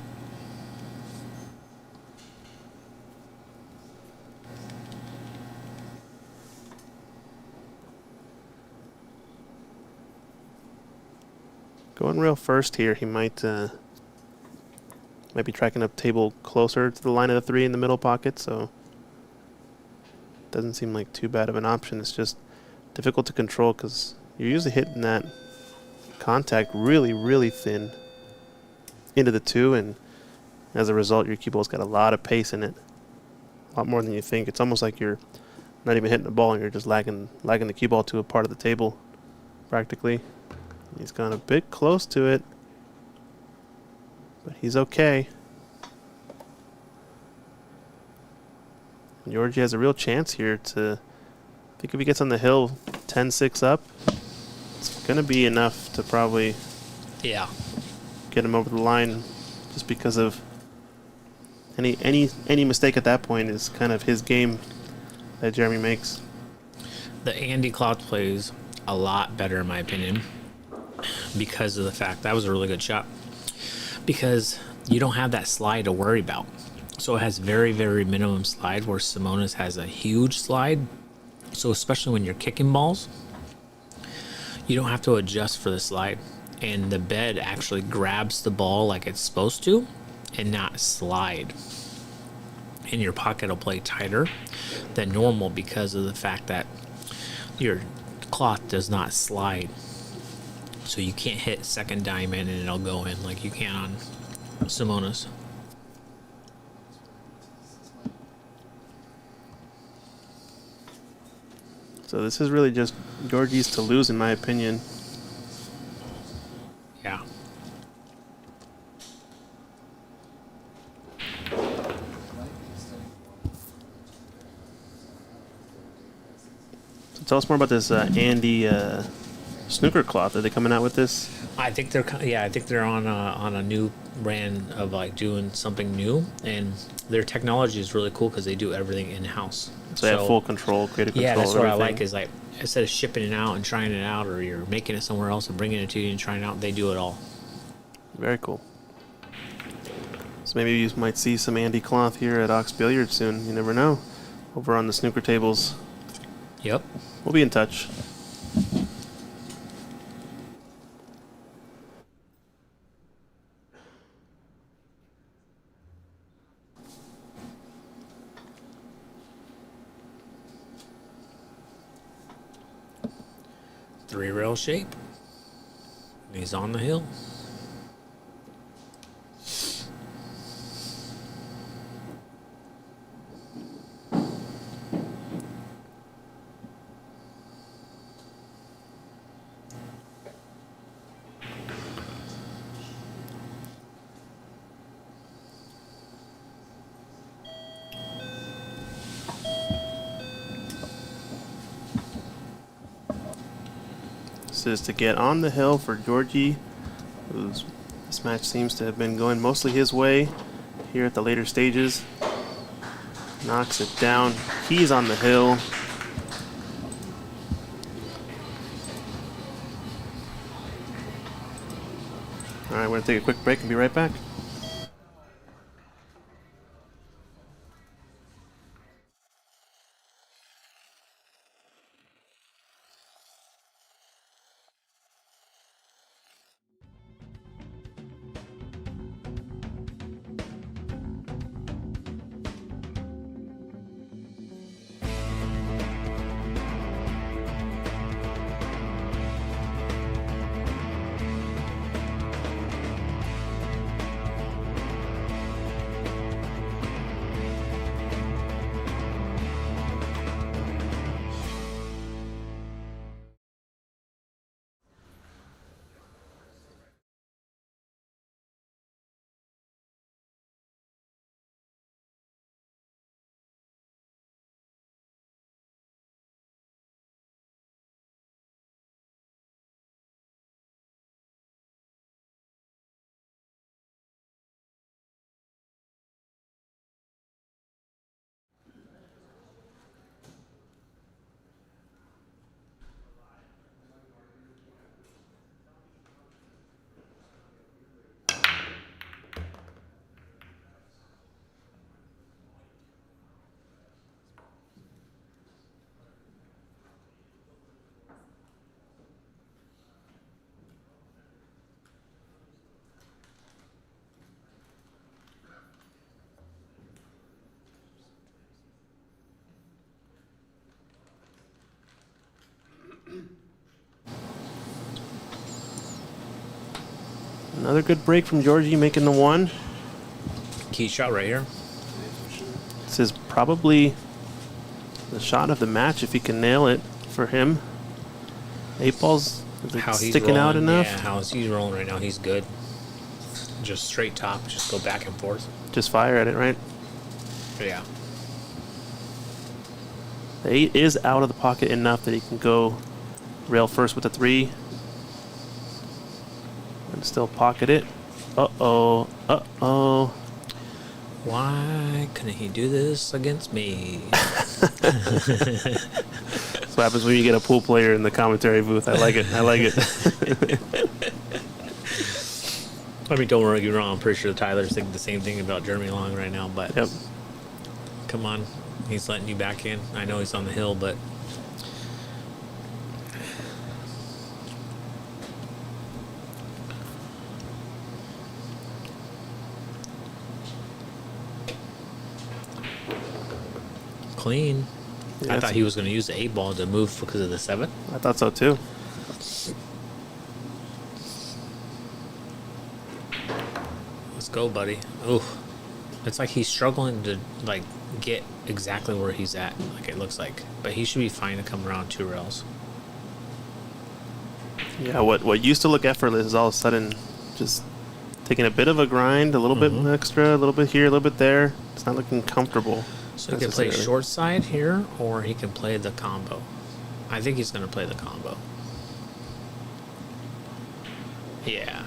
Going rail first here, he might be tracking up table closer to the line of the 3 in the middle pocket, so doesn't seem like too bad of an option. It's just difficult to control because you're usually hitting that contact really thin into the 2, and as a result your cue ball's got a lot of pace in it, a lot more than you think. It's almost like you're not even hitting the ball and you're just lagging the cue ball to a part of the table practically. He's gone a bit close to it, but he's okay. Georgie has a real chance here to, I think if he gets on the hill 10-6 up, it's going to be enough to probably get him over the line, just because of any mistake at that point is kind of his game that Jeremy makes. The Andy Clout plays a lot better in my opinion because of the fact that was a really good shot, because you don't have that slide to worry about. So it has very minimum slide, where Simonis has a huge slide. So especially when you're kicking balls, you don't have to adjust for the slide, and the bed actually grabs the ball like it's supposed to and not slide. And your pocket will play tighter than normal because of the fact that your cloth does not slide. So you can't hit second diamond and it'll go in like you can on Simonis. So this is really just Georgie's to lose, in my opinion. Yeah. So tell us more about this Andy snooker cloth. Are they coming out with this? I think they're on a new brand of like doing something new, and their technology is really cool because they do everything in house. So they have full control, creative control. Yeah, that's of what I everything. like, is like instead of shipping it out and trying it out, or you're making it somewhere else and bringing it to you and trying it out, they do it all. Very cool. So maybe you might see some Andy cloth here at Ox Billiards soon. You never know. Over on the snooker tables. Yep. We'll be in touch. Three rail shape. He's on the hill. This is to get on the hill for Georgie, who's This match seems to have been going mostly his way here at the later stages. Knocks it down. He's on the hill. All right, we're going to take a quick break and be right back. Another good break from Georgie, making the one. Key shot right here. This is probably the shot of the match if he can nail it for him. 8 balls sticking out enough. Yeah, how he's rolling right now. He's good. Just straight top. Just go back and forth. Just fire at it, right? Yeah. The 8 is out of the pocket enough that he can go rail first with the 3. And still pocket it. Uh-oh. Uh-oh. Why couldn't he do this against me? That's what happens when you get a pool player in the commentary booth. I like it. I like it. I mean, don't worry, you're wrong. I'm pretty sure Tyler's thinking the same thing about Jeremy Long right now, but Yep. come on. He's letting you back in. I know he's on the hill, but clean. Yeah, I thought he was going to use the 8 ball to move because of the 7. I thought so too. Let's go, buddy. Ooh. It's like he's struggling to like get exactly where he's at, like it looks like. But he should be fine to come around 2 rails. Yeah, what used to look effortless is all of a sudden just taking a bit of a grind, a little bit extra, a little bit here, a little bit there. It's not looking comfortable. So he can play necessarily. short side here, or he can play the combo. I think he's going to play the combo. Yeah.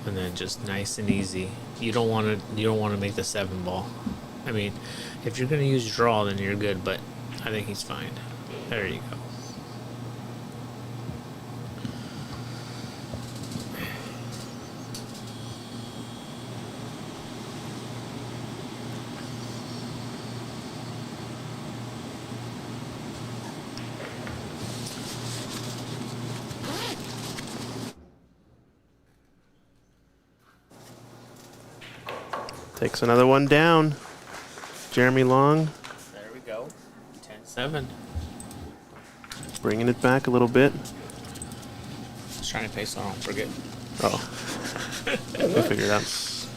And then just nice and easy. You don't want to make the 7 ball. I mean, if you're going to use draw, then you're good, but I think he's fine. There you go. Takes another one down. Jeremy Long There we go. 10-7. bringing it back a little bit. Just trying to pay so I don't forget. Oh, we'll figure it out.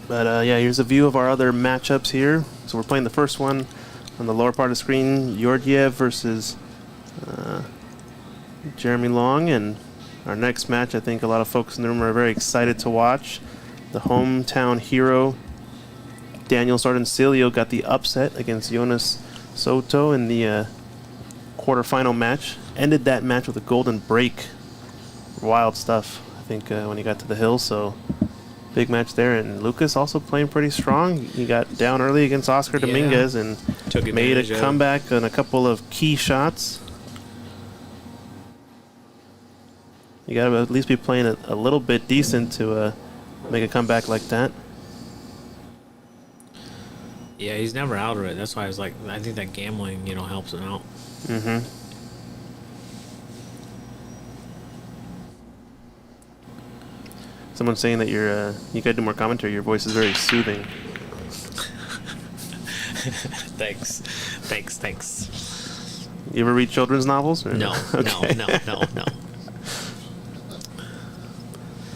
But yeah, here's a view of our other matchups here. So we're playing the first one on the lower part of the screen, Georgiev versus Jeremy Long. And our next match, I think a lot of folks in the room are very excited to watch. The hometown hero, Daniel Sardoncillo, got the upset against Jonas Soto in the quarterfinal match. Ended that match with a golden break. Wild stuff. think, when he got to the hill. So big match there. And Lukas also playing pretty strong. He got down early against Oscar Dominguez and Took made a advantage of it. comeback on a couple of key shots. You got to at least be playing a little bit decent to make a comeback like that. Yeah, he's never out of it. That's why I was like, I think that gambling, helps him out. Mm-hmm. Someone's saying that you got to do more commentary. Your voice is very soothing. Thanks. You ever read children's novels? Or? No.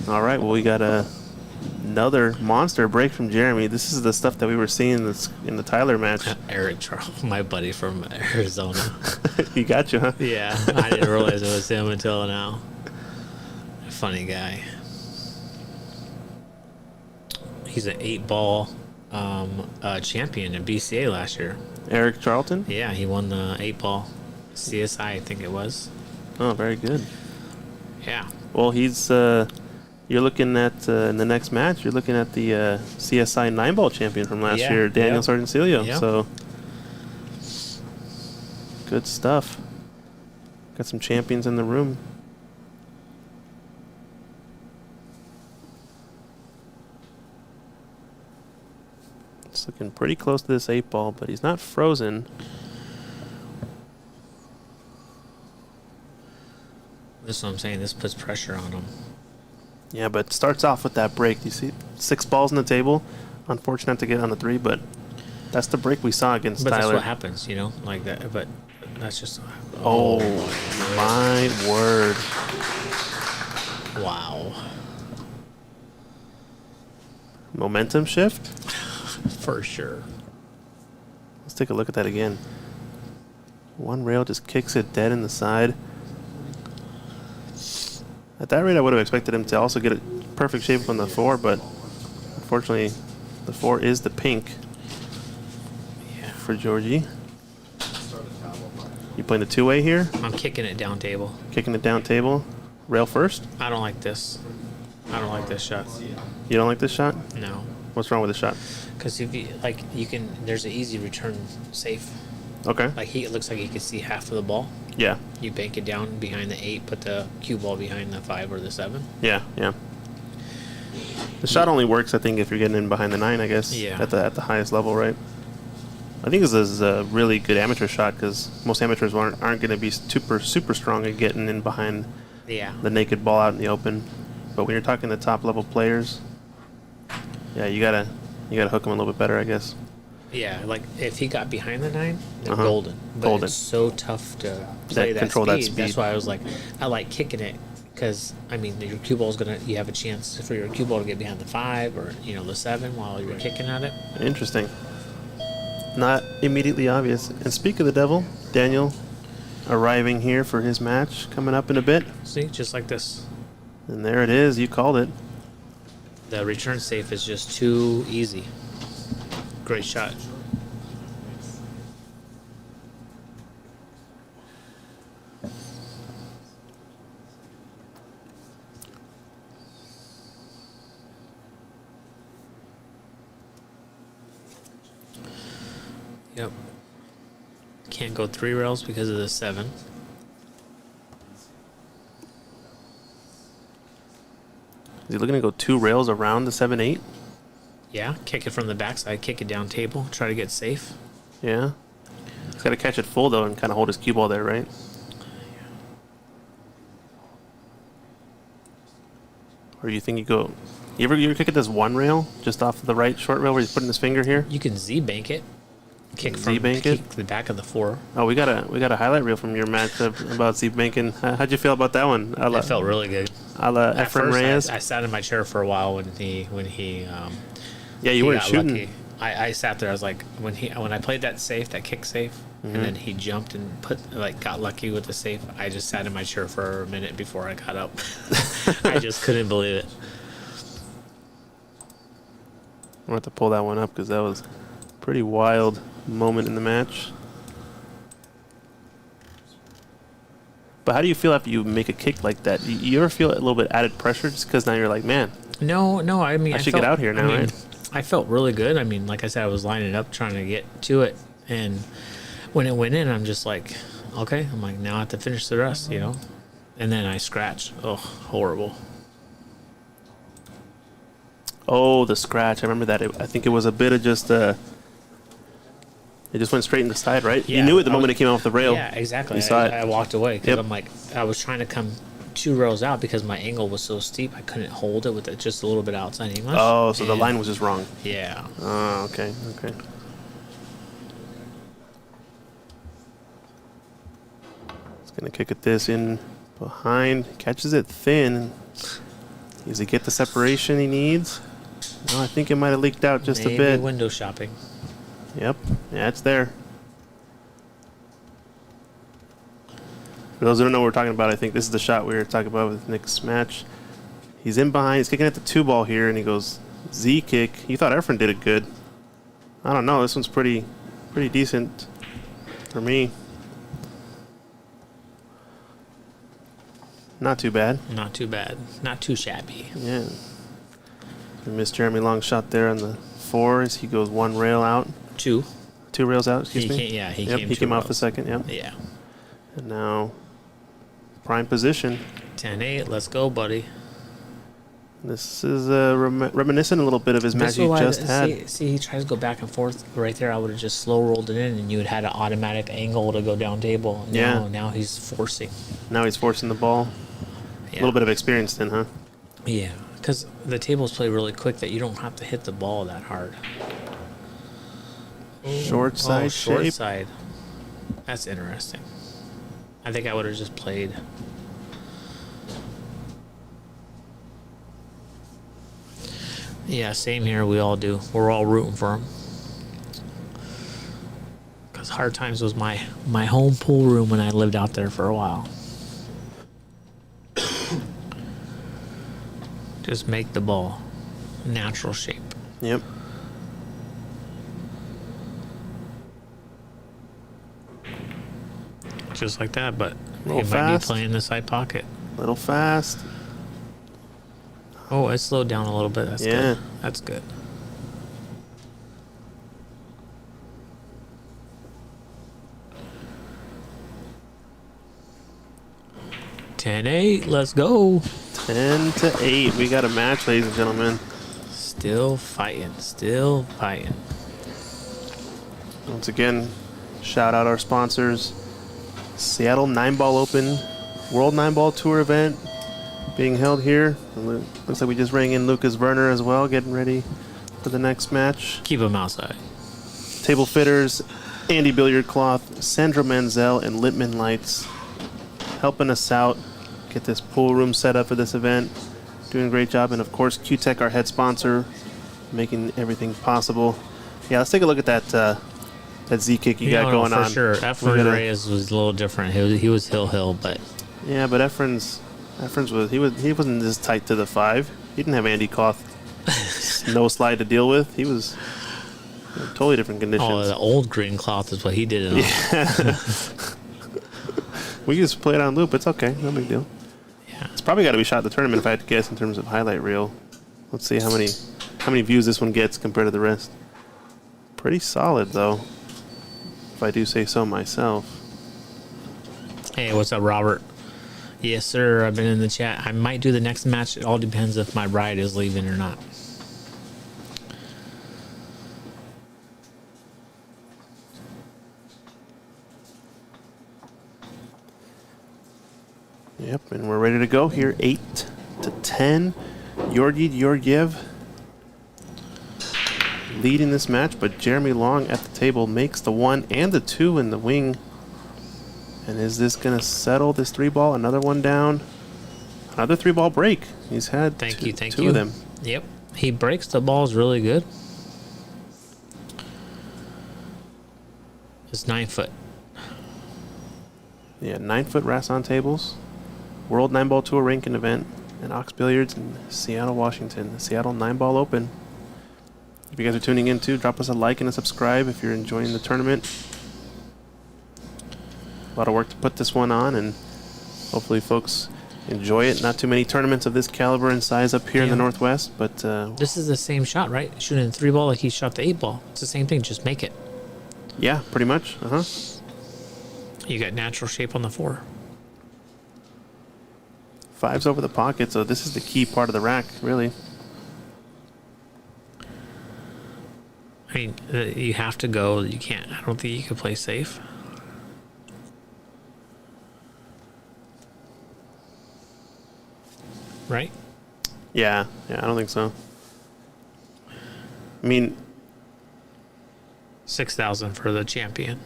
All right. Well, we got another monster break from Jeremy. This is the stuff that we were seeing in the Tyler match. Eric Charles, my buddy from Arizona. He got you, huh? Yeah, I didn't realize it was him until now. Funny guy. He's an 8-ball champion in BCA last year. Eric Charlton? Yeah, he won the 8-ball CSI, I think it was. Oh, very good. Yeah. Well, he's you're looking at in the next match. You're looking at the CSI 9-ball champion from last year, Daniel Sardoncillo. Yeah. So good stuff. Got some champions in the room. It's looking pretty close to this 8-ball, but he's not frozen. This is what I'm saying. This puts pressure on him. Yeah, but it starts off with that break. You see 6 balls on the table. Unfortunate to get on the 3, but that's the break we saw against But Tyler. that's what happens, like that. But that's just. Oh, my word. Wow. Momentum shift? For sure. Let's take a look at that again. One rail just kicks it dead in the side. At that rate, I would have expected him to also get a perfect shape on the 4, but unfortunately, the 4 is the pink for Georgie. You playing the 2-way here? I'm kicking it down table. Kicking it down table. Rail first? I don't like this. I don't like this shot. You don't like this shot? No. What's wrong with the shot? Because if you can, there's an easy return safe. Okay. It looks like he could see half of the ball. Yeah. You bank it down behind the 8, put the cue ball behind the 5 or the 7. Yeah. The shot only works, I think, if you're getting in behind the 9, I guess. Yeah. At the highest level, right? I think this is a really good amateur shot because most amateurs aren't going to be super strong at getting in behind the naked ball out in the open. But when you're talking to top level players, yeah, you gotta hook them a little bit better, I guess. Yeah, if he got behind the 9, then golden. But Golden. it's so tough to play control that speed. That's why I was like, I like kicking it because your cue ball's you have a chance for your cue ball to get behind the 5 or the 7 while you're kicking at it. Interesting. Not immediately obvious. And speak of the devil, Daniel arriving here for his match coming up in a bit. See, just like this. And there it is. You called it. The return safe is just too easy. Great shot. Yep. Can't go 3 rails because of the 7. Is he looking to go 2 rails around the 7-8? Yeah, kick it from the backside, kick it down table, try to get safe. Yeah. He's got to catch it full, though, and kind of hold his cue ball there, right? Or you think you go... You ever kick at this 1 rail, just off the right short rail where he's putting his finger here? You can Z-bank it. Kick Z-bank kick it? the back of the 4. Oh, we got a highlight reel from your match about Z-banking. How'd you feel about that one? That felt really good. A la At Efren first, Reyes? I sat in my chair for a while when he Yeah, you he weren't got shooting. lucky. I sat there. I was like, when I played that safe, that kick safe, and then he jumped and got lucky with the safe. I just sat in my chair for a minute before I got up. I just couldn't believe it. I'm going to have to pull that one up because that was a pretty wild moment in the match. But how do you feel after you make a kick like that? You ever feel a little bit added pressure just because now you're like, man, No, I mean, I should get out here now, right? I felt really good. I mean, like I said, I was lining up trying to get to it, and when it went in, I'm just like, okay. I'm like, now I have to finish the rest, you know. And then I scratched. Oh, horrible. Oh, the scratch. I remember that. I think it was a bit of just it just went straight in the side, right? Yeah, you knew it the I moment was- it came off the rail. Yeah, exactly. You saw it. I walked away because Yep. I'm like, I was trying to come 2 rows out because my angle was so steep. I couldn't hold it with it just a little bit outside English. Oh, so the And- line was just wrong. Yeah. Oh, okay. It's going to kick at this in behind. Catches it thin. Does he get the separation he needs? No, I think it might have leaked out just Maybe a bit. window shopping. Yep. Yeah, it's there. For those who don't know what we're talking about, I think this is the shot we were talking about with Nick's match. He's in behind. He's kicking at the 2 ball here, and he goes Z kick. He thought Efren did it good. I don't know. This one's pretty decent for me. Not too bad. Not too bad. Not too shabby. Yeah. We missed Jeremy Long's shot there on the 4 as he goes 1 rail out. 2. 2 rails out, excuse me. He Yep, came. he 2 came off the rows. second, yep. Yeah. And now prime position. 10-8. Let's go, buddy. This is reminiscent a little bit of his match he just had. See, he tries to go back and forth right there. I would have just slow rolled it in, and you would had an automatic angle to go down table. Yeah. Now he's forcing. Now he's forcing the ball. Yeah. A little bit of experience then, huh? Yeah, because the tables play really quick that you don't have to hit the ball that hard. Short side short shape. side. That's interesting. I think I would have just played. Yeah, same here. We all do. We're all rooting for him. Because Hard Times was my home pool room when I lived out there for a while. Just make the ball natural shape. Yep. Just like that, but Roll he might fast. be playing the side pocket. Little fast. Oh, it slowed down a little bit. That's Yeah. good. That's good. $10-8. Let's go. 10-8. We got a match, ladies and gentlemen. Still fighting. Still fighting. Once again, shout out our sponsors. Seattle Nineball Open, World Nineball Tour event being held here. Looks like we just rang in Lukas-Verner as well, getting ready for the next match. Keep him outside. Table Fitters, Andy Billiard Cloth, Sandra Manzel, and Littman Lights helping us out, get this pool room set up for this event. Doing a great job. And of course, Q-Tech, our head sponsor, making everything possible. Yeah, let's take a look at that Z kick you got going for on. sure. We're Efren gonna- Reyes was a little different. He was hill, but Yeah, but Efren's he wasn't this tight to the 5. He didn't have Andy Cloth no slide to deal with. He was in totally different conditions. oh, the old green cloth is what he did it on. We can just play it on loop. It's okay. No big deal. Yeah. It's probably got to be shot at the tournament if I had to guess in terms of highlight reel. Let's see how many views this one gets compared to the rest. Pretty solid though, if I do say so myself. Hey, what's up, Robert? Yes, sir. I've been in the chat. I might do the next match. It all depends if my bride is leaving or not. Yep, and we're ready to go here. 8-10. Georgiev leading this match, but Jeremy Long at the table makes the 1 and the 2 in the wing. And is this going to settle this 3-ball? Another one down. Another 3-ball break. He's had Thank two, you. Thank two you. of them. Yep. He breaks the balls really good. It's 9 foot. Yeah, 9-foot Rasson tables. World 9-Ball Tour ranking event at Ox Billiards in Seattle, Washington. The Seattle 9-Ball Open. If you guys are tuning in too, drop us a like and a subscribe if you're enjoying the tournament. A lot of work to put this one on, and Hopefully, folks enjoy it. Not too many tournaments of this caliber and size up here in the Yeah. Northwest, but This is the same shot, right? Shooting 3-ball like he shot the 8-ball. It's the same thing. Just make it. yeah, pretty much. You got natural shape on the 4. 5's over the pocket, so this is the key part of the rack, really. I mean, you have to go. You can't. I don't think you can play safe. Right? Yeah, I don't think so. I mean, 6,000 for the champion.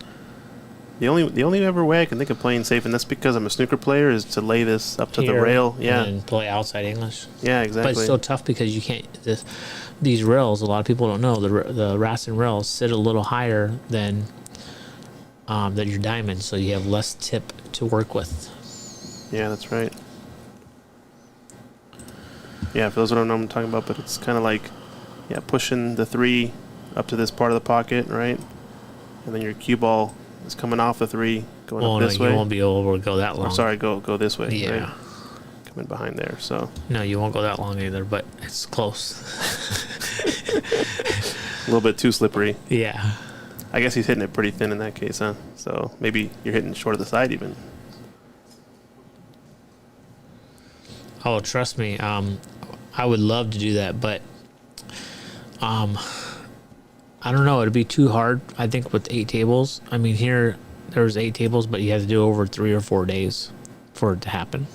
the only ever way I can think of playing safe, and that's because I'm a snooker player, is to lay this up to the Here, rail. Yeah, And play outside English. yeah, exactly. But it's so tough because you can't. These rails, a lot of people don't know. The Racing rails sit a little higher than your diamond, so you have less tip to work with. Yeah, that's right. Yeah, for those who don't know what I'm talking about, but it's kind of like, yeah, pushing the 3 up to this part of the pocket, right? And then your cue ball is coming off the 3, going Oh up no, this you way. won't be able to go that long. I'm sorry, go this way. Yeah. Right? Coming behind there, so No, you won't go that long either, but it's close. a little bit too slippery. Yeah. I guess he's hitting it pretty thin in that case, huh? So maybe you're hitting short of the side even. Oh, trust me. I would love to do that, but I don't know. It'd be too hard. I think with 8 tables. I mean, here there's 8 tables, but you have to do it over 3 or 4 days for it to happen.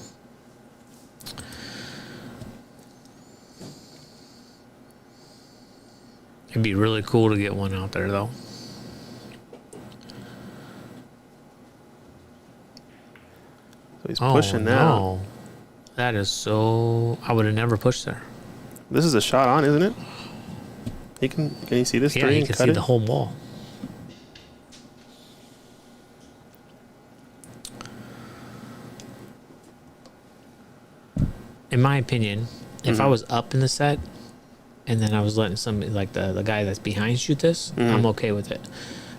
It'd be really cool to get one out there, though. So he's pushing now. No. That is so. I would have never pushed there. This is a shot on, isn't it? He can you see this Yeah, 3 you and can cut see it? the whole ball. In my opinion, if I was up in the set and then I was letting somebody like the guy that's behind shoot this, I'm okay with it.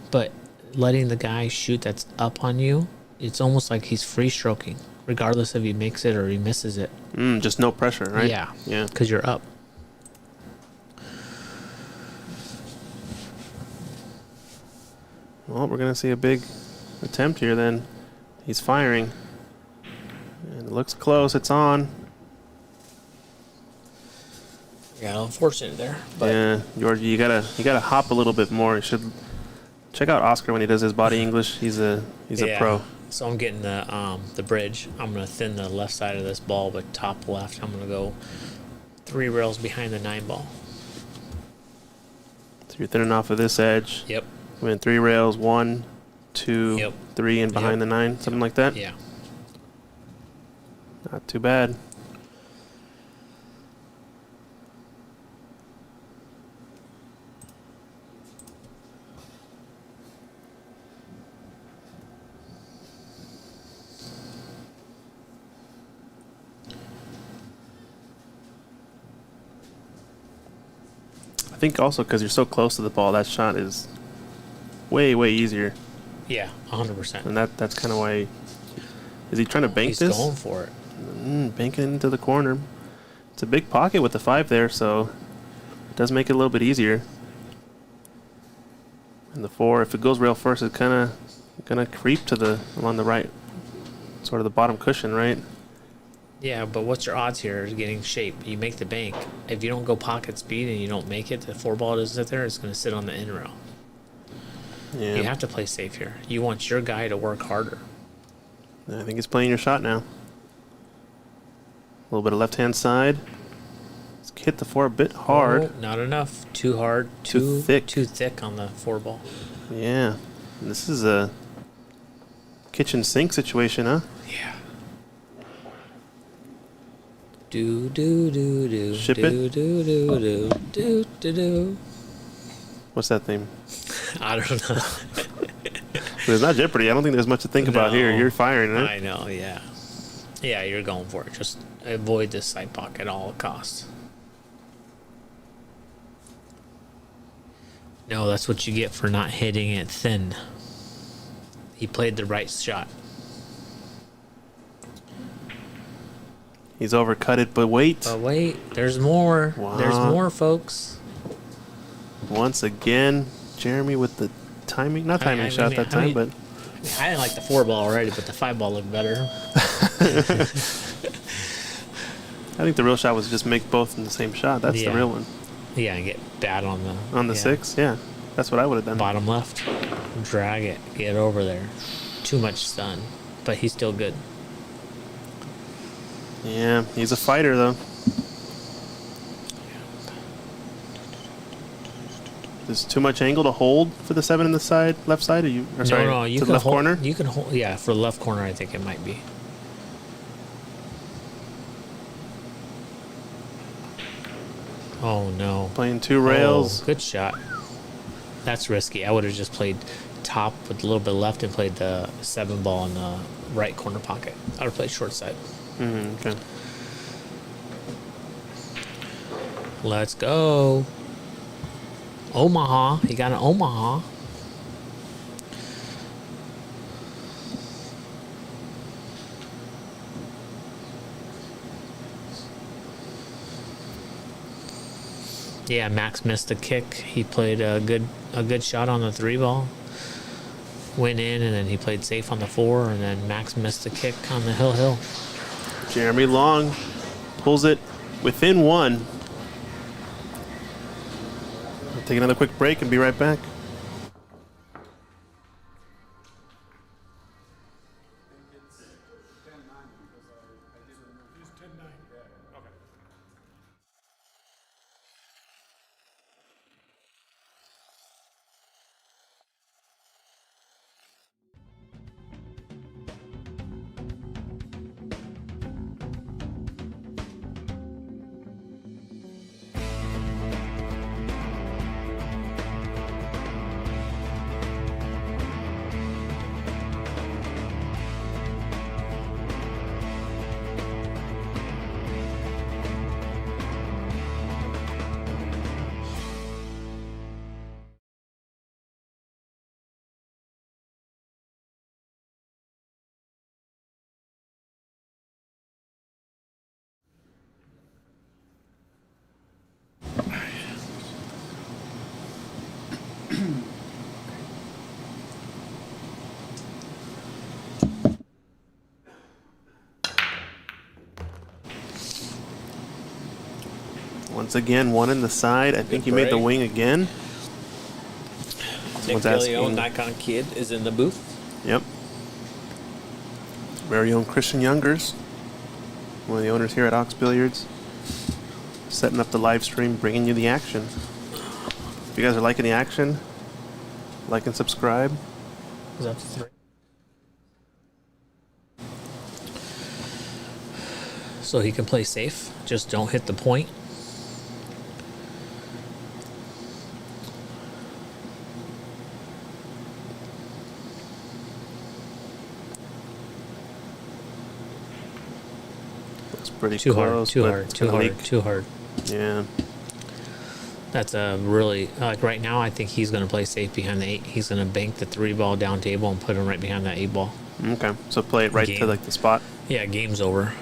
But letting the guy shoot that's up on you, it's almost like he's free stroking, regardless if he makes it or he misses it. Just no pressure, right? Yeah. Yeah. Because you're up. Well, we're gonna see a big attempt here. Then he's firing, and it looks close. It's on. Yeah, unfortunate there. But Yeah, Georgie, you gotta hop a little bit more. You should check out Oscar when he does his body English. He's a pro. So I'm getting the bridge. I'm gonna thin the left side of this ball, but top left. I'm gonna go 3 rails behind the 9-ball. So you're thinning off of this edge. Yep. Went 3 rails, 1, 2, Yep. 3, and behind the 9, something like that. Yeah. Not too bad. I think also because you're so close to the ball, that shot is way easier, Yeah. 100%. and that's kind of why. Is he trying to bank He's this? going for it. Banking into the corner. It's a big pocket with the 5 there, so it does make it a little bit easier. And the 4, if it goes rail first, it's kind of gonna creep to along the right, sort of the bottom cushion, right? Yeah, but what's your odds here of getting shape? You make the bank. If you don't go pocket speed and you don't make it, the 4-ball doesn't sit there, it's going to sit on the in rail. Yeah. You have to play safe here. You want your guy to work harder. I think he's playing your shot now. A little bit of left-hand side. Let's hit the 4 a bit hard. Oh, not enough. Too hard. Too thick. Too thick on the 4-ball. Yeah. This is a kitchen sink situation, huh? Yeah. Do do do do. Ship do, it? Do do do do do do. What's that theme? I don't know. There's not Jeopardy. I don't think there's much to think about here. No. You're firing, right? I know. Yeah. Yeah, you're going for it. Just avoid this side pocket at all costs. No, that's what you get for not hitting it thin. He played the right shot. He's overcut it, but wait. But wait, there's more. Wow. There's more, folks. Once again, Jeremy with the timing. Not timing shot that time, but... I didn't like the 4-ball already, but the 5-ball looked better. I think the real shot was just make both in the same shot. That's the real one. Yeah, and get bad on the... 6? Yeah. That's what I would have done. Bottom left. Drag it. Get over there. Too much stun. But he's still good. Yeah, he's a fighter, though. There's too much angle to hold for the 7 in the side, left side? You You to can the left hold, corner? You can hold... Yeah, for the left corner, I think it might be. Oh, no. Playing 2 rails. Oh, good shot. That's risky. I would have just played top with a little bit left and played the 7-ball in the right corner pocket. I would have played short side. Okay. Let's go. Omaha. He got an Omaha. Yeah, Max missed the kick. He played a good shot on the 3-ball. Went in, and then he played safe on the 4, and then Max missed the kick on the hill. Jeremy Long pulls it within 1. We'll take another quick break and be right back. Once again, 1 in the side. I think you made the wing again. Nick Someone's asking. Gillion, Nikon Kid, is in the booth. Yep. Very own Christian Youngers, one of the owners here at Ox Billiards, setting up the live stream, bringing you the action. If you guys are liking the action, like and subscribe. Is that 3? So he can play safe. Just don't hit the point. It's pretty Too close. hard. but Too it's gonna hard. leak. Too hard. Yeah. That's a really, like right now, I think he's going to play safe behind the 8. He's going to bank the 3-ball down table and put him right behind that 8-ball. Okay. So play it right to Game. like the spot. Yeah, game's over.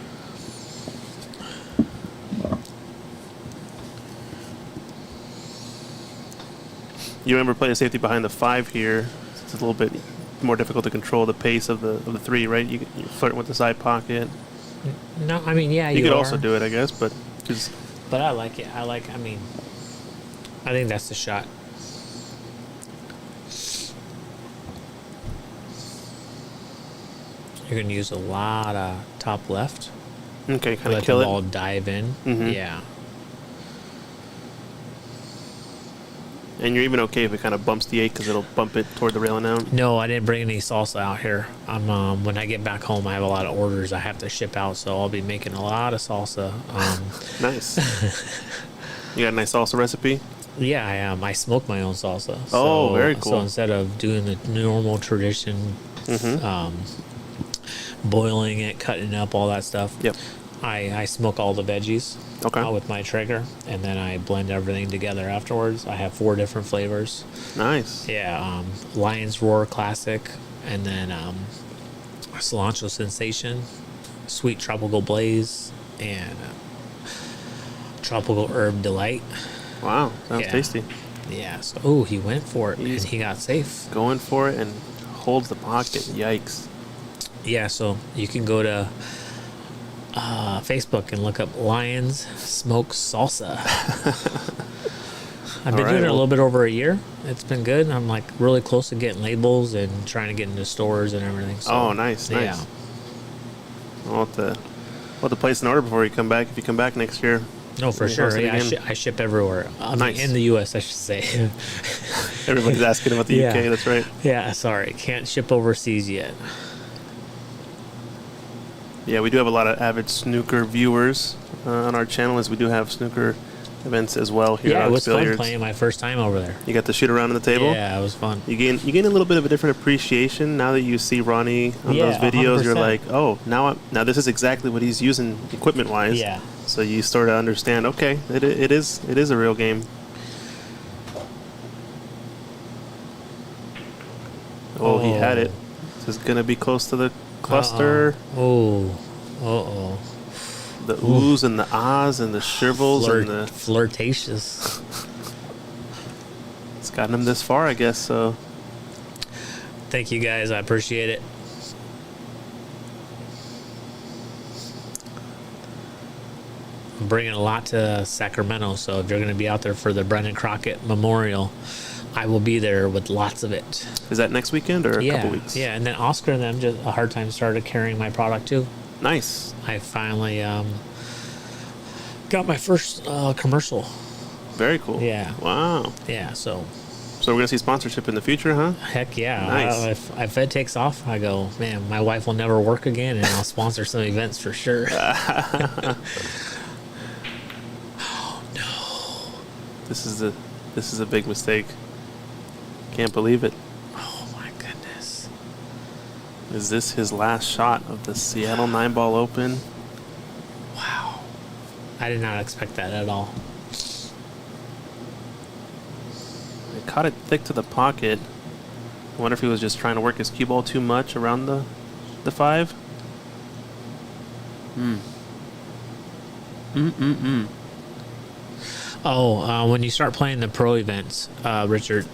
You remember playing safety behind the 5 here. It's a little bit more difficult to control the pace of the 3, right? You flirt with the side pocket. No, I mean, yeah, You could are. also do it, I guess, but just But I like it. I think that's the shot. You're going to use a lot of top left. okay, kind of Let kill the it. ball dive in. Mhm. Yeah. And you're even okay if it kind of bumps the 8 because it'll bump it toward the railing out. No, I didn't bring any salsa out here. I'm when I get back home, I have a lot of orders I have to ship out, so I'll be making a lot of salsa. Nice. You got a nice salsa recipe? Yeah, I am. I smoke my own salsa. Oh, So- very cool. So instead of doing the normal tradition, boiling it, cutting it up, all that stuff, Yep. I smoke all the veggies Okay. with my Traeger, and then I blend everything together afterwards. I have 4 different flavors. Nice. Yeah, Lion's Roar Classic, and then Cilantro Sensation, Sweet Tropical Blaze, and tropical herb delight. Wow, sounds Yeah. tasty. Yeah. So, oh, he went for it He's- and he got safe. Going for it and holds the pocket. Yikes. Yeah. So you can go to Facebook and look up Lions Smoke Salsa. I've been All right, doing it a well- little bit over a year. It's been good. I'm like really close to getting labels and trying to get into stores and everything. So, Oh, nice, yeah. nice. We'll have to place an order before you come back. If you come back next year, No, for We'll sure. host it Yeah, again. I ship everywhere. I mean, Nice. in the U.S., I should say. everybody's asking about the Yeah. UK. That's right. Yeah, sorry. Can't ship overseas yet. Yeah, we do have a lot of avid snooker viewers on our channel, as we do have snooker events as well here Yeah, at it was Billiards. fun playing my first time over there. You got to shoot around on the table. Yeah, it was fun. You gain a little bit of a different appreciation now that you see Ronnie on Yeah, those videos. You're 100%. like, oh, now this is exactly what he's using equipment wise. Yeah. So you sort of understand. Okay, it is a real game. Oh, he had it. This is gonna be close to the cluster. Oh. Uh-oh. The oohs and the ahs and the shrivels and the. Flirtatious. It's gotten him this far, I guess. So Thank you, guys. I appreciate it. I'm bringing a lot to Sacramento, so if you're going to be out there for the Brendan Crockett Memorial, I will be there with lots of it. is that next weekend or a Yeah, couple weeks? yeah, and then Oscar and them just a hard time started carrying my product too. Nice. I finally got my first commercial. Very cool. Yeah. Wow. Yeah, so So we're gonna see sponsorship in the future, huh? heck yeah. Nice. If it takes off, I go, man, my wife will never work again, and I'll sponsor some events for sure. This is a big mistake. Can't believe it. Oh my goodness. Is this his last shot of the Seattle Nineball Open? Wow. I did not expect that at all. It caught it thick to the pocket. I wonder if he was just trying to work his cue ball too much around the five. Oh, when you start playing the pro events, Richard,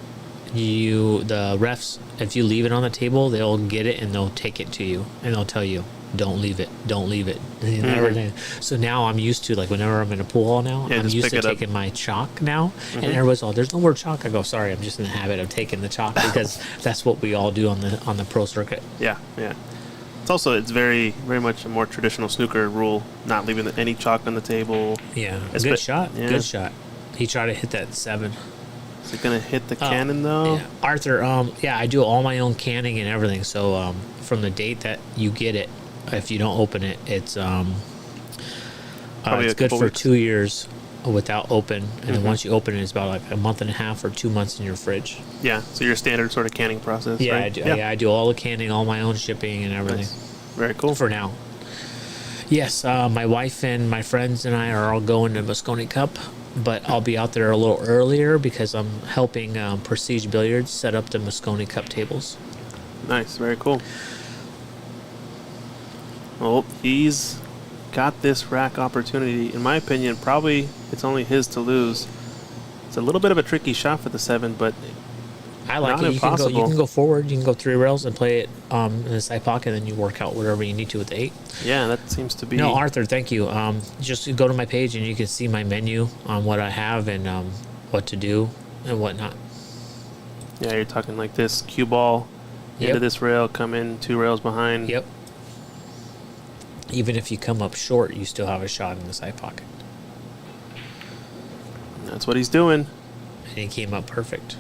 the refs, if you leave it on the table, they'll get it and they'll take it to you and they'll tell you, don't leave it, don't leave it. And everything. So now I'm used to, like, whenever I'm in a pool hall now, Yeah, I'm just used pick to it up. taking my chalk now, and everybody's all, there's no more chalk. I go, sorry, I'm just in the habit of taking the chalk because that's what we all do on the pro circuit. Yeah, yeah. It's very, very much a more traditional snooker rule, not leaving any chalk on the table. Yeah, Espe- good shot, yeah. good shot. He tried to hit that 7. Is it gonna hit the cannon though? Yeah. Arthur, I do all my own canning and everything. So from the date that you get it, if you don't open it, it's Probably it's a good couple for weeks. 2 years without open, and then once you open it, it's about like a month and a half or 2 months in your fridge. Yeah. So your standard sort of canning process. Yeah, right? I do. Yeah, I do all the canning, all my own shipping and everything. Nice. Very cool. For now. Yes, my wife and my friends and I are all going to Moscone Cup, but I'll be out there a little earlier because I'm helping Prestige Billiards set up the Moscone Cup tables. Nice. Very cool. Well, he's got this rack opportunity. In my opinion, probably it's only his to lose. It's a little bit of a tricky shot for the 7, but I like Not it. You impossible. can go forward. You can go 3 rails and play it in the side pocket, and then you work out whatever you need to with the 8. yeah, that seems to be. No, Arthur, thank you. Just go to my page and you can see my menu on what I have and what to do and whatnot. Yeah, you're talking like this cue ball into Yep. this rail, come in 2 rails behind. Yep. Even if you come up short, you still have a shot in the side pocket. That's what he's doing. And he came up perfect.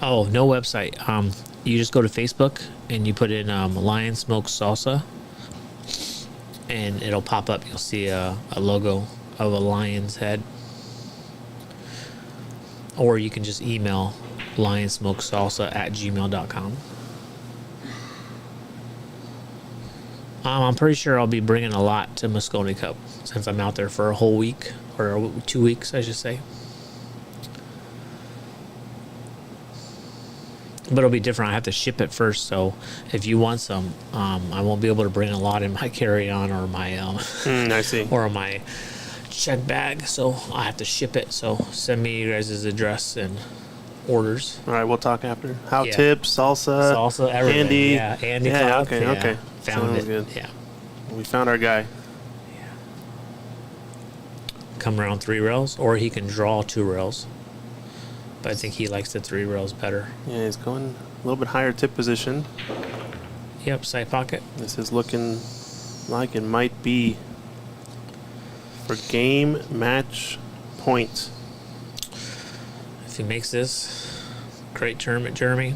Oh, no website. You just go to Facebook and you put in Lion Smoke Salsa, and it'll pop up. You'll see a logo of a lion's head. Or you can just email lionsmokesalsa@gmail.com. I'm pretty sure I'll be bringing a lot to Moscone Cup since I'm out there for a whole week, or 2 weeks, I should say. but it'll be different. I have to ship it first. So if you want some, I won't be able to bring a lot in my carry-on or my I see. or my check bag. So I have to ship it. So send me your guys' address and orders. All right, we'll talk after. How Yeah. tips, salsa, Salsa, everything. Andy. Yeah, Andy. Yeah, Cloud, okay, yeah. okay. Found Sounds it. good. Yeah. We found our guy. Come around 3 rails, or he can draw 2 rails. But I think he likes the 3 rails better. Yeah, he's going a little bit higher tip position. Yep, side pocket. This is looking like it might be for game, match, point. If he makes this, great tournament, Jeremy.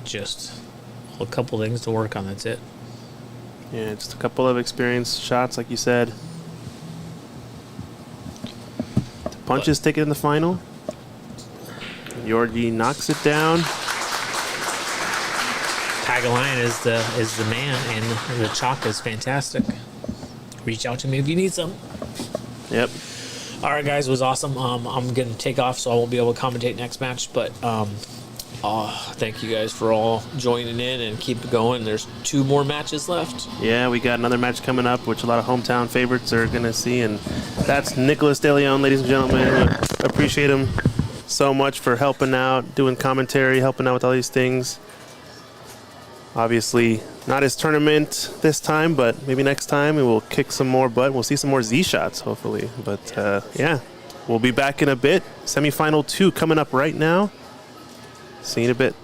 Just a couple things to work on. That's it. Yeah, just a couple of experienced shots, like you said. The punches take it in the final. Georgi knocks it down. Tagalion is the man, and the chalk is fantastic. Reach out to me if you need some. Yep. All right, guys, it was awesome. I'm going to take off, so I won't be able to commentate next match. But thank you guys for all joining in and keep it going. There's 2 more matches left. Yeah, we got another match coming up, which a lot of hometown favorites are going to see, and that's Nicholas De Leon, ladies and gentlemen. Appreciate him so much for helping out, doing commentary, helping out with all these things. Obviously, not his tournament this time, but maybe next time we will kick some more butt. We'll see some more Z shots, hopefully. But yeah, we'll be back in a bit. Semifinal 2 coming up right now. See you in a bit.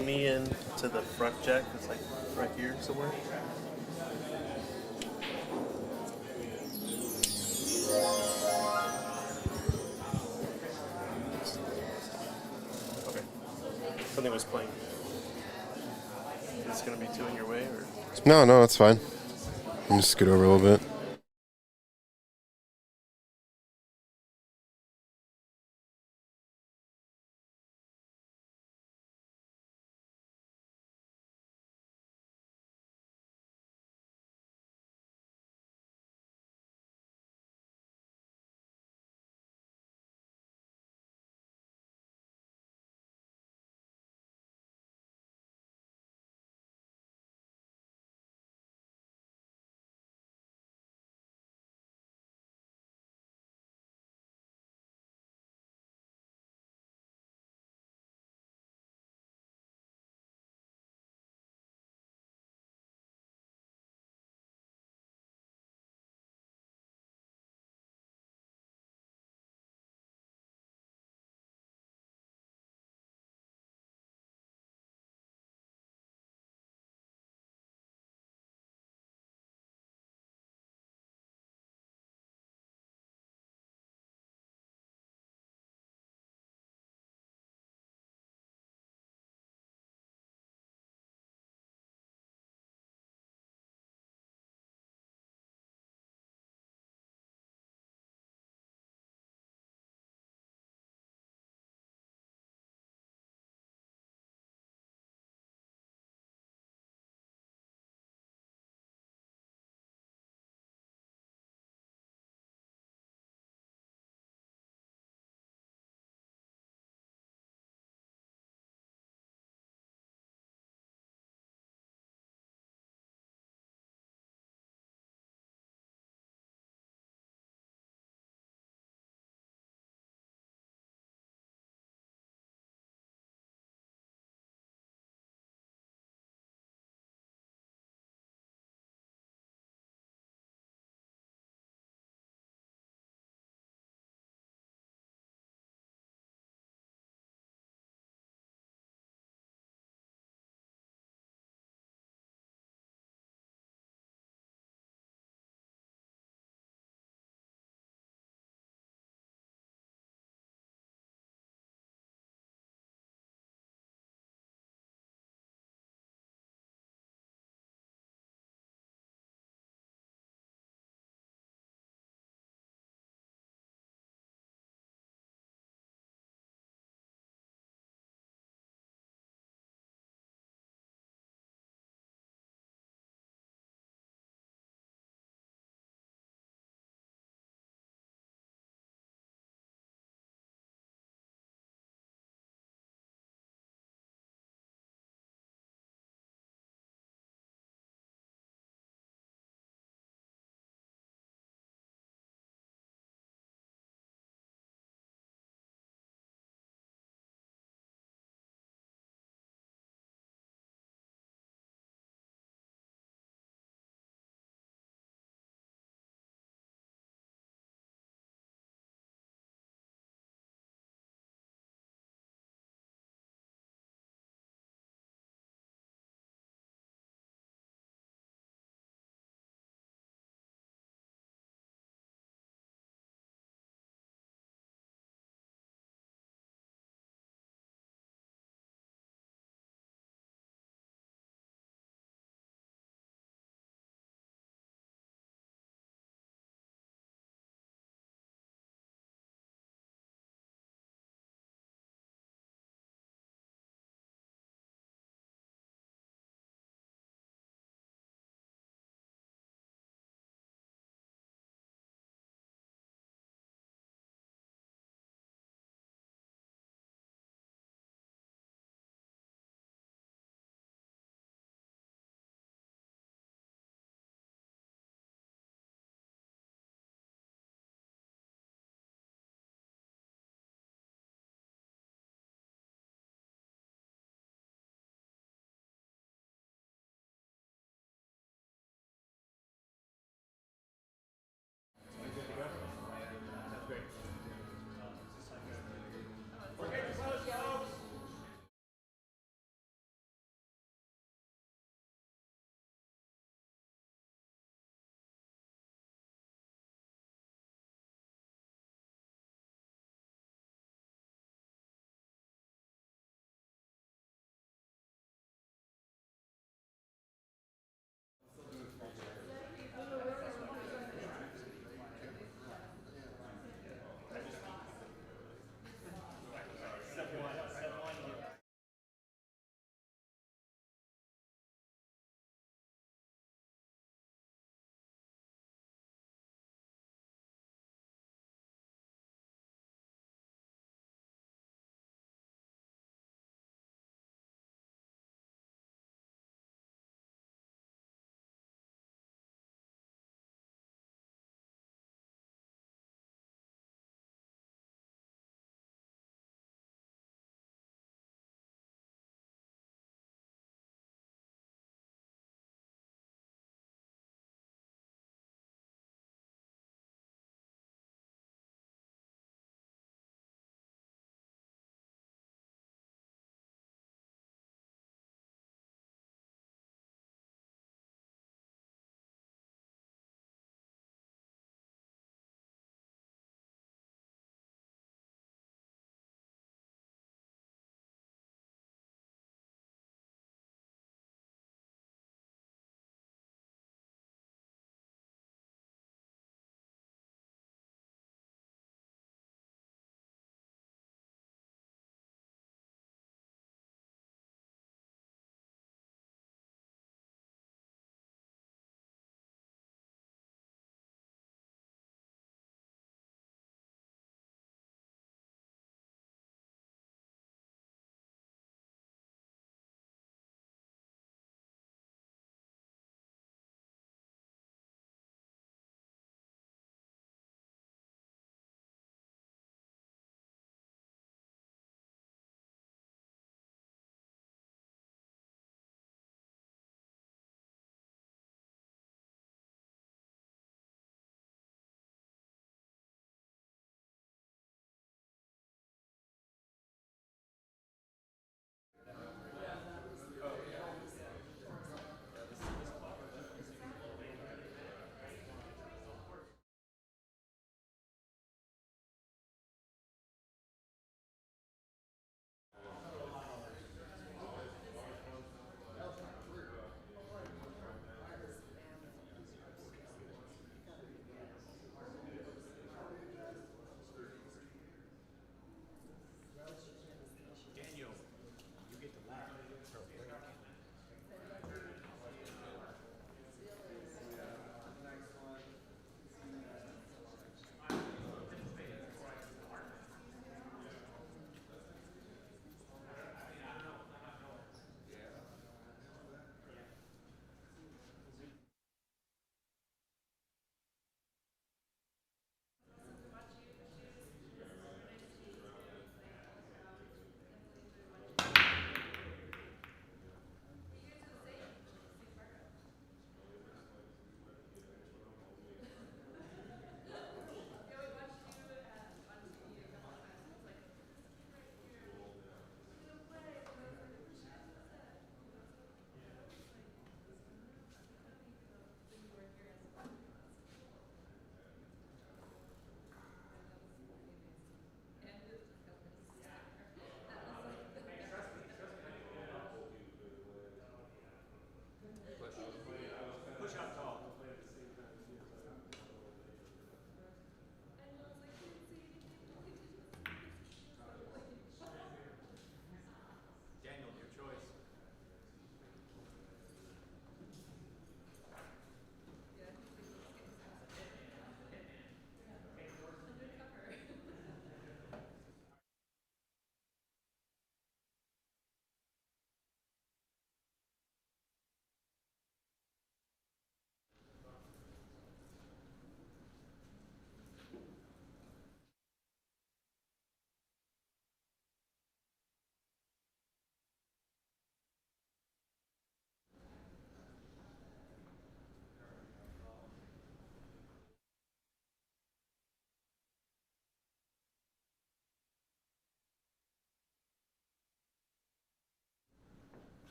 plug me in to the front jack. It's like right here somewhere. Okay. Something was playing. Is this gonna be two in your way or? No, it's fine. I'm just scoot over a little bit.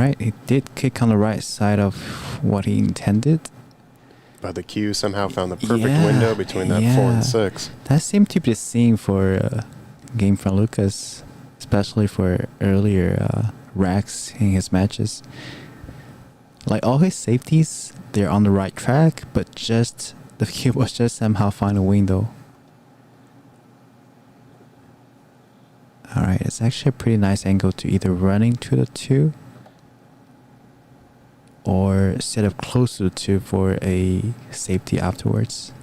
Alright, he did kick on the right side of what he intended. But the cue somehow found the perfect Yeah, window between that 4 yeah. and 6. That seemed to be the scene for game from Lukas, especially for earlier racks in his matches. Like all his safeties, they're on the right track, but just the cue was just somehow find a window. Alright, it's actually a pretty nice angle to either run into the 2 or set up close to the 2 for a safety afterwards.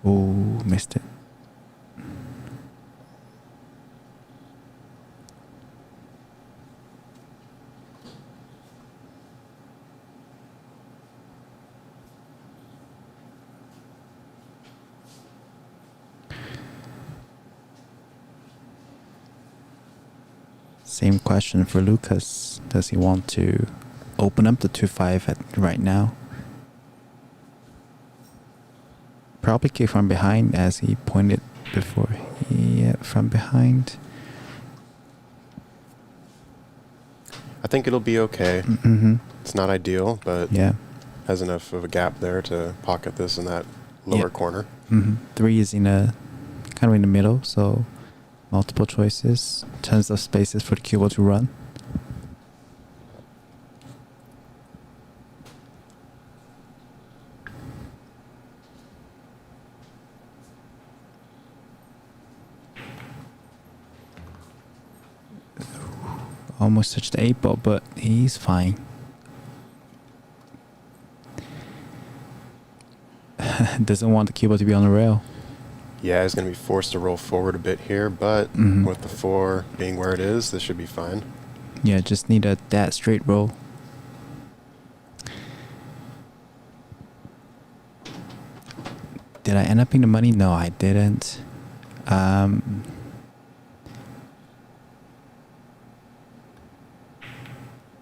Ooh, missed it. Same question for Lukas. Does he want to open up the 2-5 right now? Probably kick from behind as he pointed before. Yeah, from behind. I think it'll be okay. Mm-hmm. It's not ideal, but Yeah. has enough of a gap there to pocket this in that lower Yeah. corner. Mm-hmm. 3 is in a kind of in the middle, so multiple choices, tons of spaces for the cue to run. Almost touched the 8 ball, but he's fine. Doesn't want the keyboard to be on the rail. Yeah, he's going to be forced to roll forward a bit here, but Mhm. with the 4 being where it is, this should be fine. Yeah, just need that straight roll. Did I end up in the money? No, I didn't.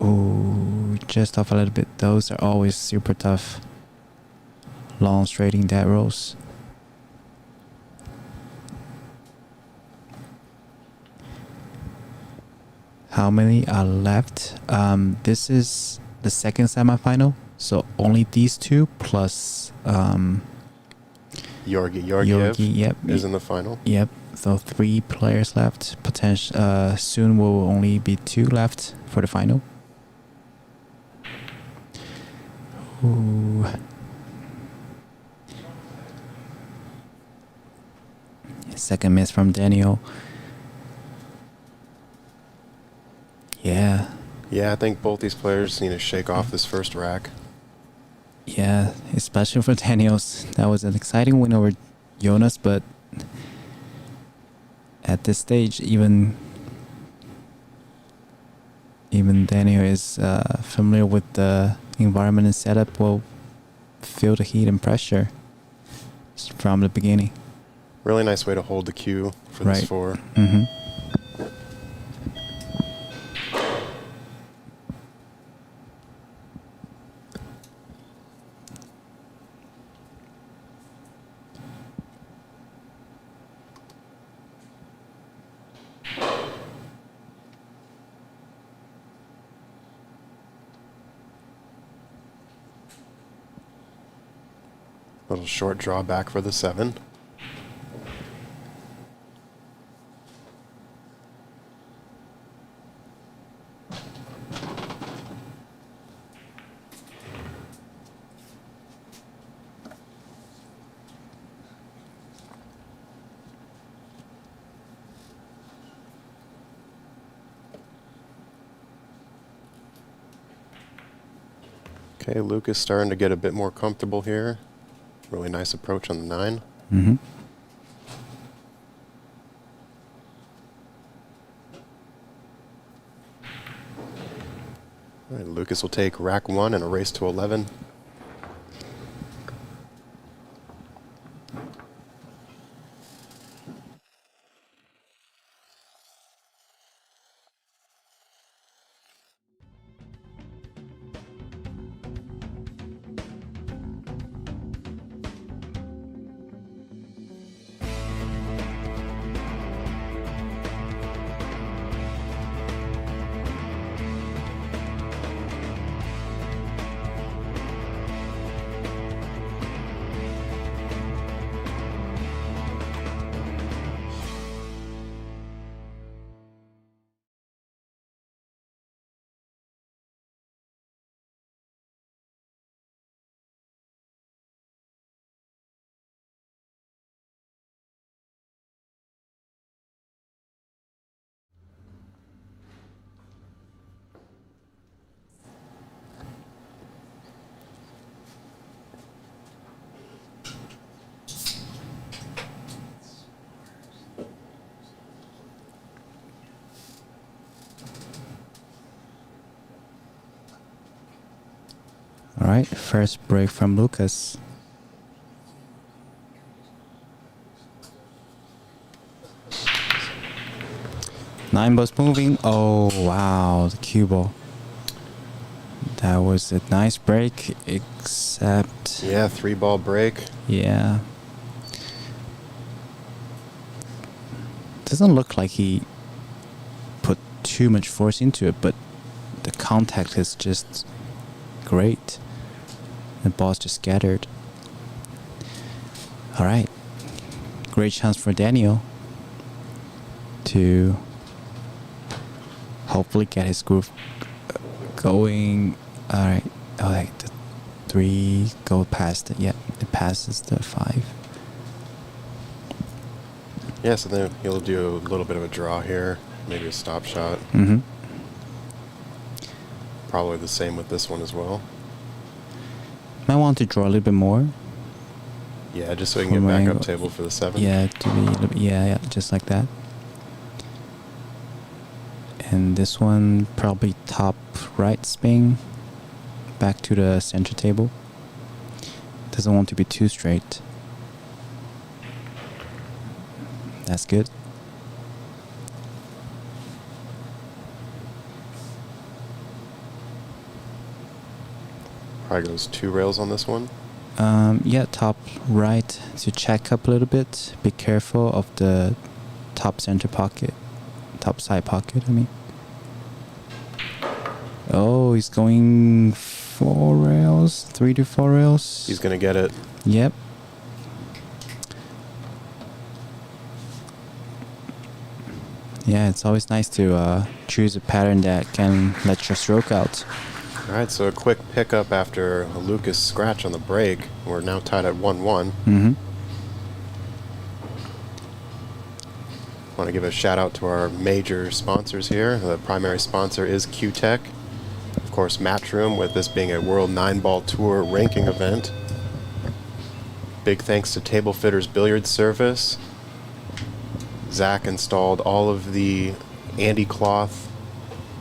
Ooh, just off a little bit. Those are always super tough. Long straighting dead rolls. How many are left? This is the second semifinal, so only these 2 plus Georgiev Georgi. Yep, is in the final. yep. So 3 players left. Soon will only be 2 left for the final. Ooh. Second miss from Daniel. Yeah. Yeah, I think both these players need to shake off this first rack. Yeah, especially for Daniels. That was an exciting win over Jonas, but at this stage, even Daniel is familiar with the environment and setup, will feel the heat and pressure from the beginning. Really nice way to hold the cue for this 4. Mm-hmm. Little short draw back for the 7. Okay, Lukas starting to get a bit more comfortable here. Really nice approach on the 9. Mm-hmm. All right, Lukas will take rack 1 and a race to 11. All right, first break from Lukas. Nineball's moving. Oh, wow, the cue ball. That was a nice break, except... Yeah, 3-ball break. Yeah. Doesn't look like he put too much force into it, but the contact is just great. The ball's just scattered. All right. Great chance for Daniel to hopefully get his groove going. All right. Oh, like the 3 go past it. Yeah, it passes the 5. Yeah, so then he'll do a little bit of a draw here, maybe a stop shot. Mm-hmm. Probably the same with this one as well. Might want to draw a little bit more. Yeah, just so he can For get my back angle. up table for the 7. Yeah, to be a little bit, yeah, just like that. And this one probably top right spin back to the center table. Doesn't want to be too straight. That's good. Probably goes 2 rails on this one. Yeah, top right to check up a little bit. Be careful of the top center pocket. Top side pocket, I mean. Oh, he's going 4 rails. 3 to 4 rails. He's going to get it. Yep. Yeah, it's always nice to choose a pattern that can let your stroke out. All right, so a quick pickup after a Lukas scratch on the break. We're now tied at 1-1. Mm-hmm. Want to give a shout out to our major sponsors here. The primary sponsor is Q-Tech. Of course, Matchroom, with this being a World 9-Ball Tour ranking event. Big thanks to Table Fitters Billiards Service. Zach installed all of the Andy cloth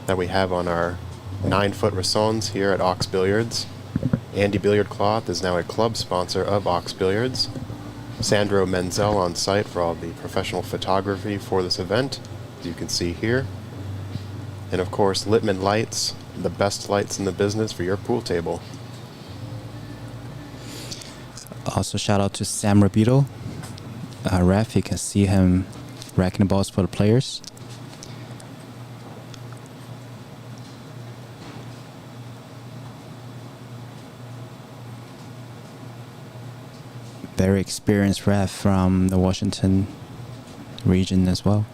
that we have on our 9-foot Rassons here at Ox Billiards. Andy Billiard Cloth is now a club sponsor of Ox Billiards. Sandro Menzel on site for all the professional photography for this event, as you can see here. And of course, Littman Lights, the best lights in the business for your pool table. Also, shout out to Sam Rabito. Ref, you can see him racking the balls for the players. Very experienced ref from the Washington region as well.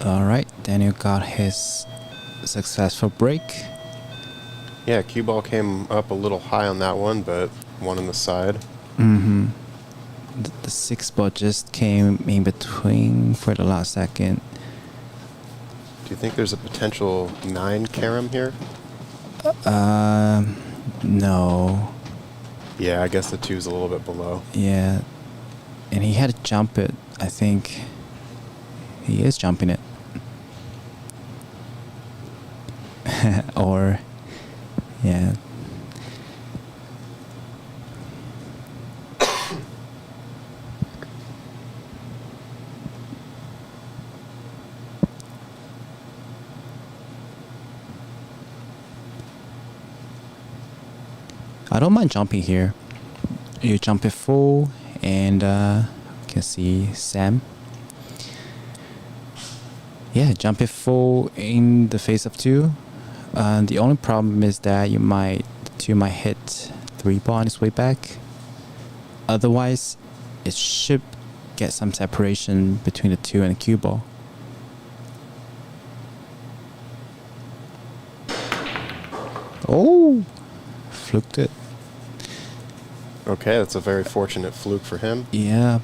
Alright, Daniel got his successful break. Yeah, cue ball came up a little high on that one, but one on the side. Mm-hmm. The 6 ball just came in between for the last second. Do you think there's a potential 9 carom here? No. Yeah, I guess the 2's a little bit below. Yeah. And he had to jump it. I think he is jumping it. Or, yeah. I don't mind jumping here. You jump it full, and you can see Sam. Yeah, jump it full in the face of 2. The only problem is that the 2 might hit 3 ball on its way back. Otherwise, it should get some separation between the 2 and the cue ball. Oh, fluked it. Okay, that's a very fortunate fluke for him. Yeah.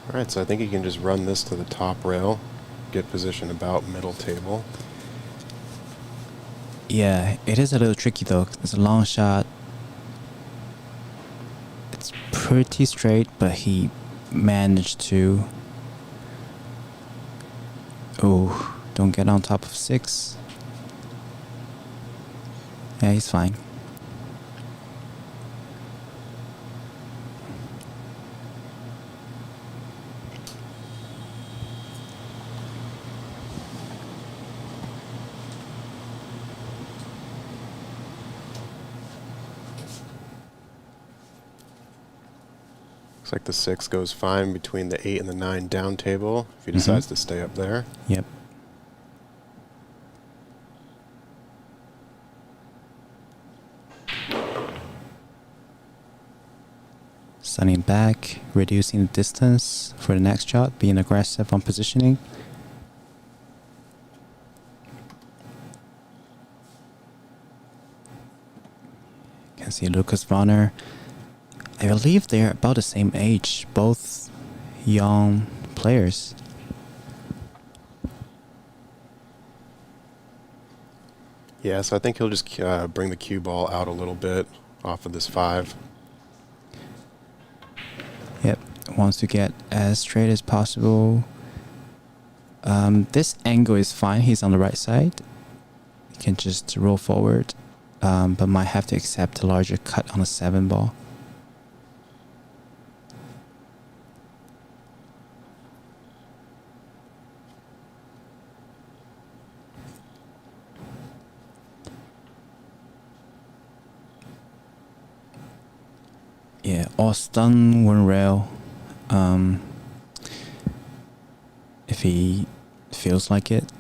Alright, so I think he can just run this to the top rail, get position about middle table. Yeah, it is a little tricky though. It's a long shot. It's pretty straight, but he managed to. Oh, don't get on top of 6. Yeah, he's fine. Looks like the 6 goes fine between the 8 and the 9 down table if he decides to stay up there. Yep. Sunning back, reducing the distance for the next shot, being aggressive on positioning. Can see Lukas-Verner. I believe they're about the same age, both young players. Yeah, so I think he'll just bring the cue ball out a little bit off of this 5. Yep, wants to get as straight as possible. This angle is fine. He's on the right side. He can just roll forward, but might have to accept a larger cut on a 7 ball. Yeah, or stun one rail. If he feels like it.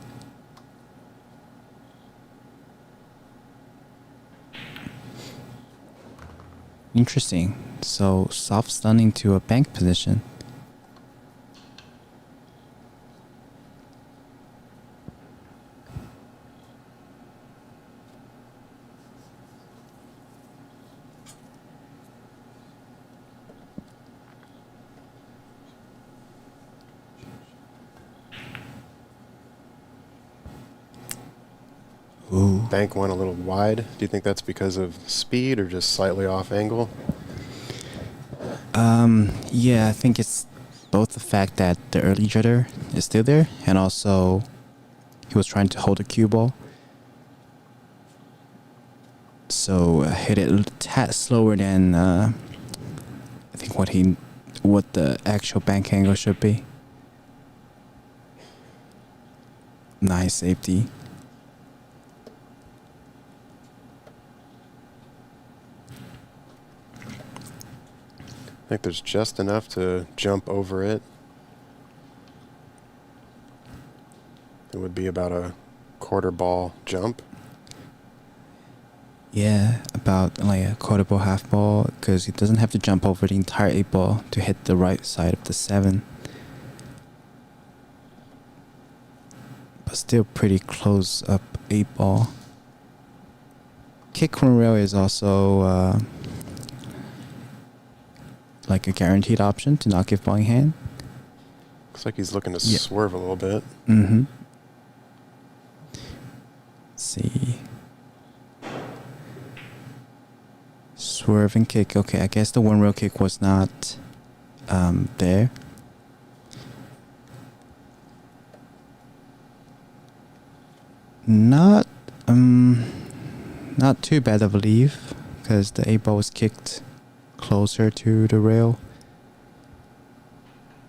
Interesting. So soft stunning to a bank position. Ooh. Bank went a little wide. Do you think that's because of speed or just slightly off angle? Yeah, I think it's both the fact that the early jitter is still there, and also he was trying to hold the cue ball. So hit it a tad slower than I think what the actual bank angle should be. Nice safety. I think there's just enough to jump over it. It would be about a quarter ball jump. Yeah, about like a quarter ball, half ball, because he doesn't have to jump over the entire 8 ball to hit the right side of the 7. But still pretty close up 8 ball. Kick corner rail is also like a guaranteed option to not give ball in hand. Looks like he's looking to Yeah. swerve a little bit. Mm-hmm. Let's see. Swerve and kick. Okay, I guess the one rail kick was not there. Not too bad, I believe, because the 8 ball was kicked closer to the rail.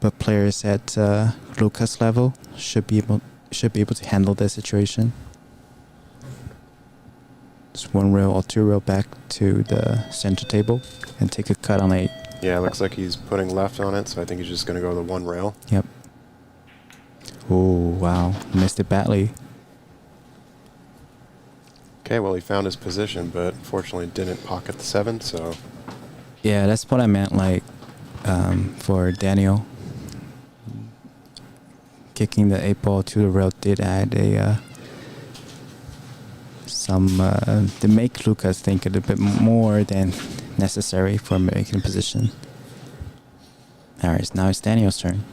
But players at Lukas level should be able to handle that situation. Just 1 rail or 2 rail back to the center table and take a cut on 8. Yeah, it looks like he's putting left on it, so I think he's just going to go the 1 rail. Yep. Oh wow, missed it badly. Okay, well, he found his position, but fortunately didn't pocket the 7, so... Yeah, that's what I meant, like, for Daniel. Kicking the 8 ball to the rail did add to make Lukas think a little bit more than necessary for making position. Alright, now it's Daniel's turn.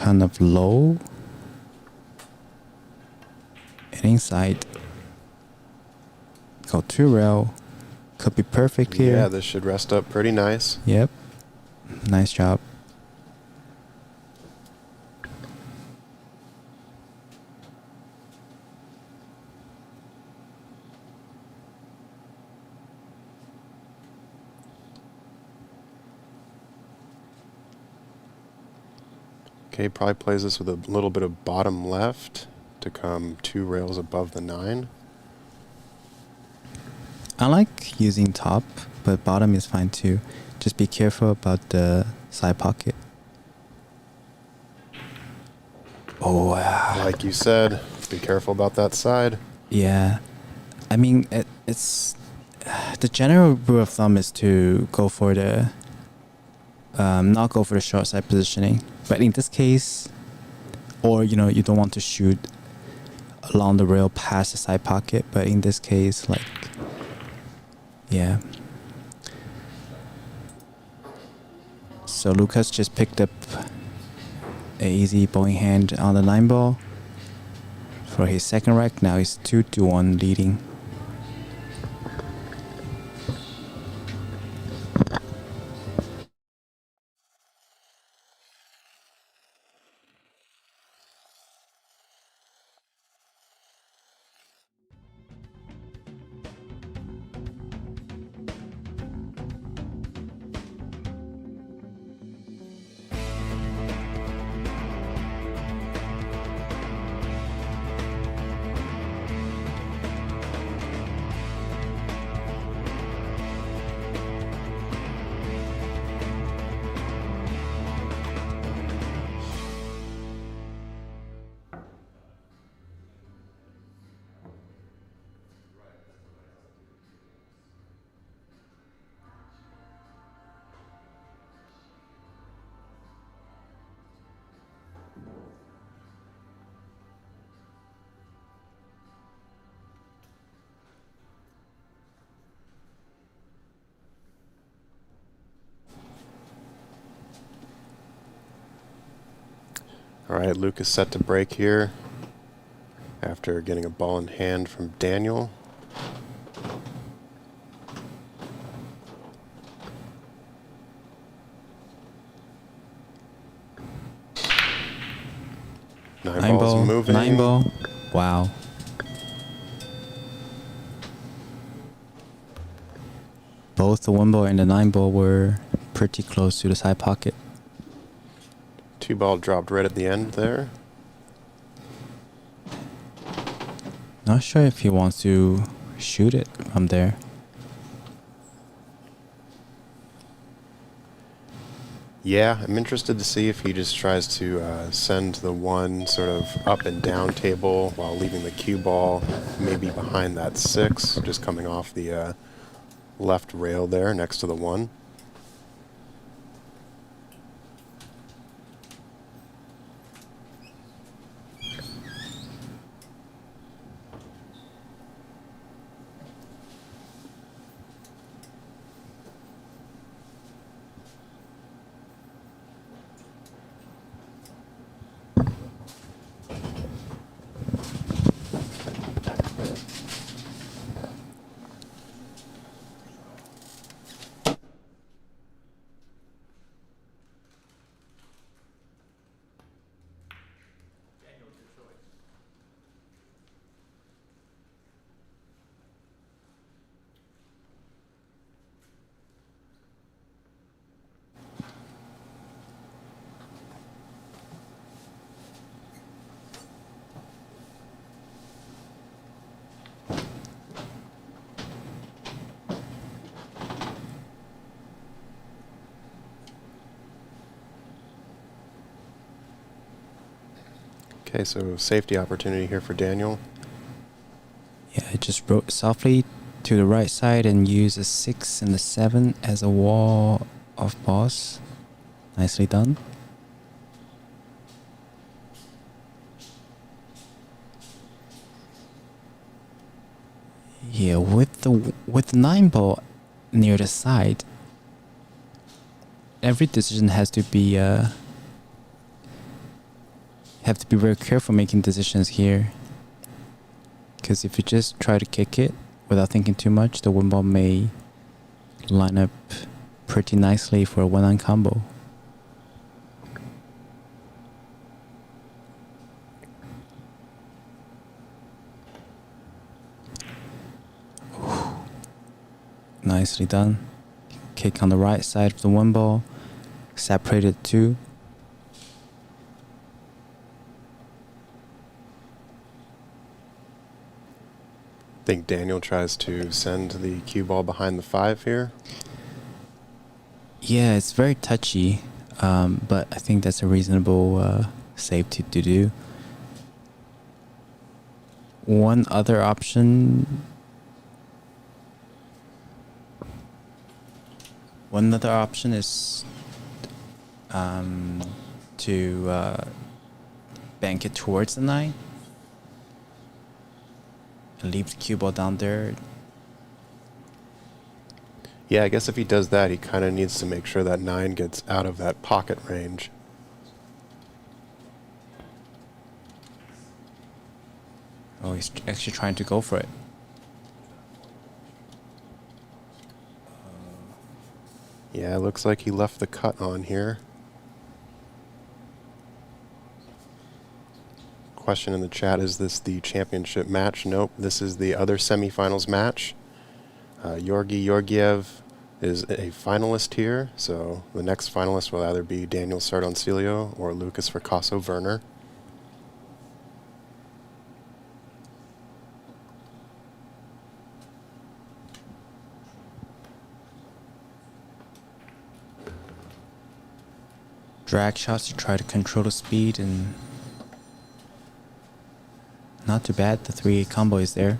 kind of low and inside. Go 2 rail. Could be perfect here. Yeah, this should rest up pretty nice. Yep. Nice job. Okay, probably plays this with a little bit of bottom left to come 2 rails above the 9. I like using top, but bottom is fine too. Just be careful about the side pocket. Oh, Like you said, be careful about that side. yeah. I mean, it's the general rule of thumb is to go for the not go for the short side positioning. But in this case, or you don't want to shoot along the rail past the side pocket. But in this case, like, yeah. So Lukas just picked up a easy bowling hand on the 9-ball for his second rack. Now he's 2-1 leading. All right, Lukas set to break here after getting a ball in hand from Daniel. Nine ball's moving. 9-ball. Wow. Both the 1-ball and the 9-ball were pretty close to the side pocket. 2-ball dropped right at the end there. Not sure if he wants to shoot it from there. Yeah, I'm interested to see if he just tries to send the 1 sort of up and down table while leaving the cue ball maybe behind that 6, just coming off the left rail there next to the 1. Okay, so safety opportunity here for Daniel. Yeah, I just wrote softly to the right side and use a 6 and a 7 as a wall of balls. Nicely done. Yeah, with the 9-ball near the side, every decision has to be have to be very careful making decisions here. Because if you just try to kick it without thinking too much, the wind ball may line up pretty nicely for a one-on combo. Nicely done. Kick on the right side of the one ball. Separated two. Think Daniel tries to send the cue ball behind the 5 here. Yeah, it's very touchy, but I think that's a reasonable safety to do. One other option is to bank it towards the 9 and leave the cue ball down there. Yeah, I guess if he does that, he kind of needs to make sure that 9 gets out of that pocket range. Oh, he's actually trying to go for it. Yeah, it looks like he left the cut on here. Question in the chat, is this the championship match? Nope, this is the other semifinals match. Georgiev is a finalist here, so the next finalist will either be Daniel Sardoncillo or Lukas Fracasso-Verner. Drag shots to try to control the speed, and not too bad. The 3-8 combo is there.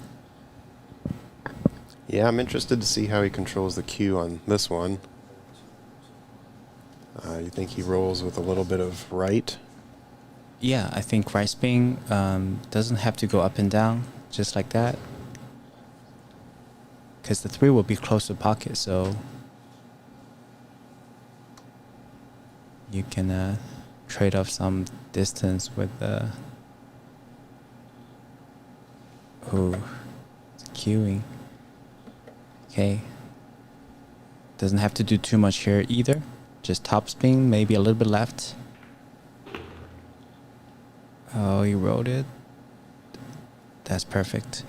Yeah, I'm interested to see how he controls the cue on this one. You think he rolls with a little bit of right? Yeah, I think right spin doesn't have to go up and down just like that, because the 3 will be close to the pocket, so you can trade off some distance with queuing. Okay, doesn't have to do too much here either, just top spin, maybe a little bit left. Oh, he rolled it. That's perfect.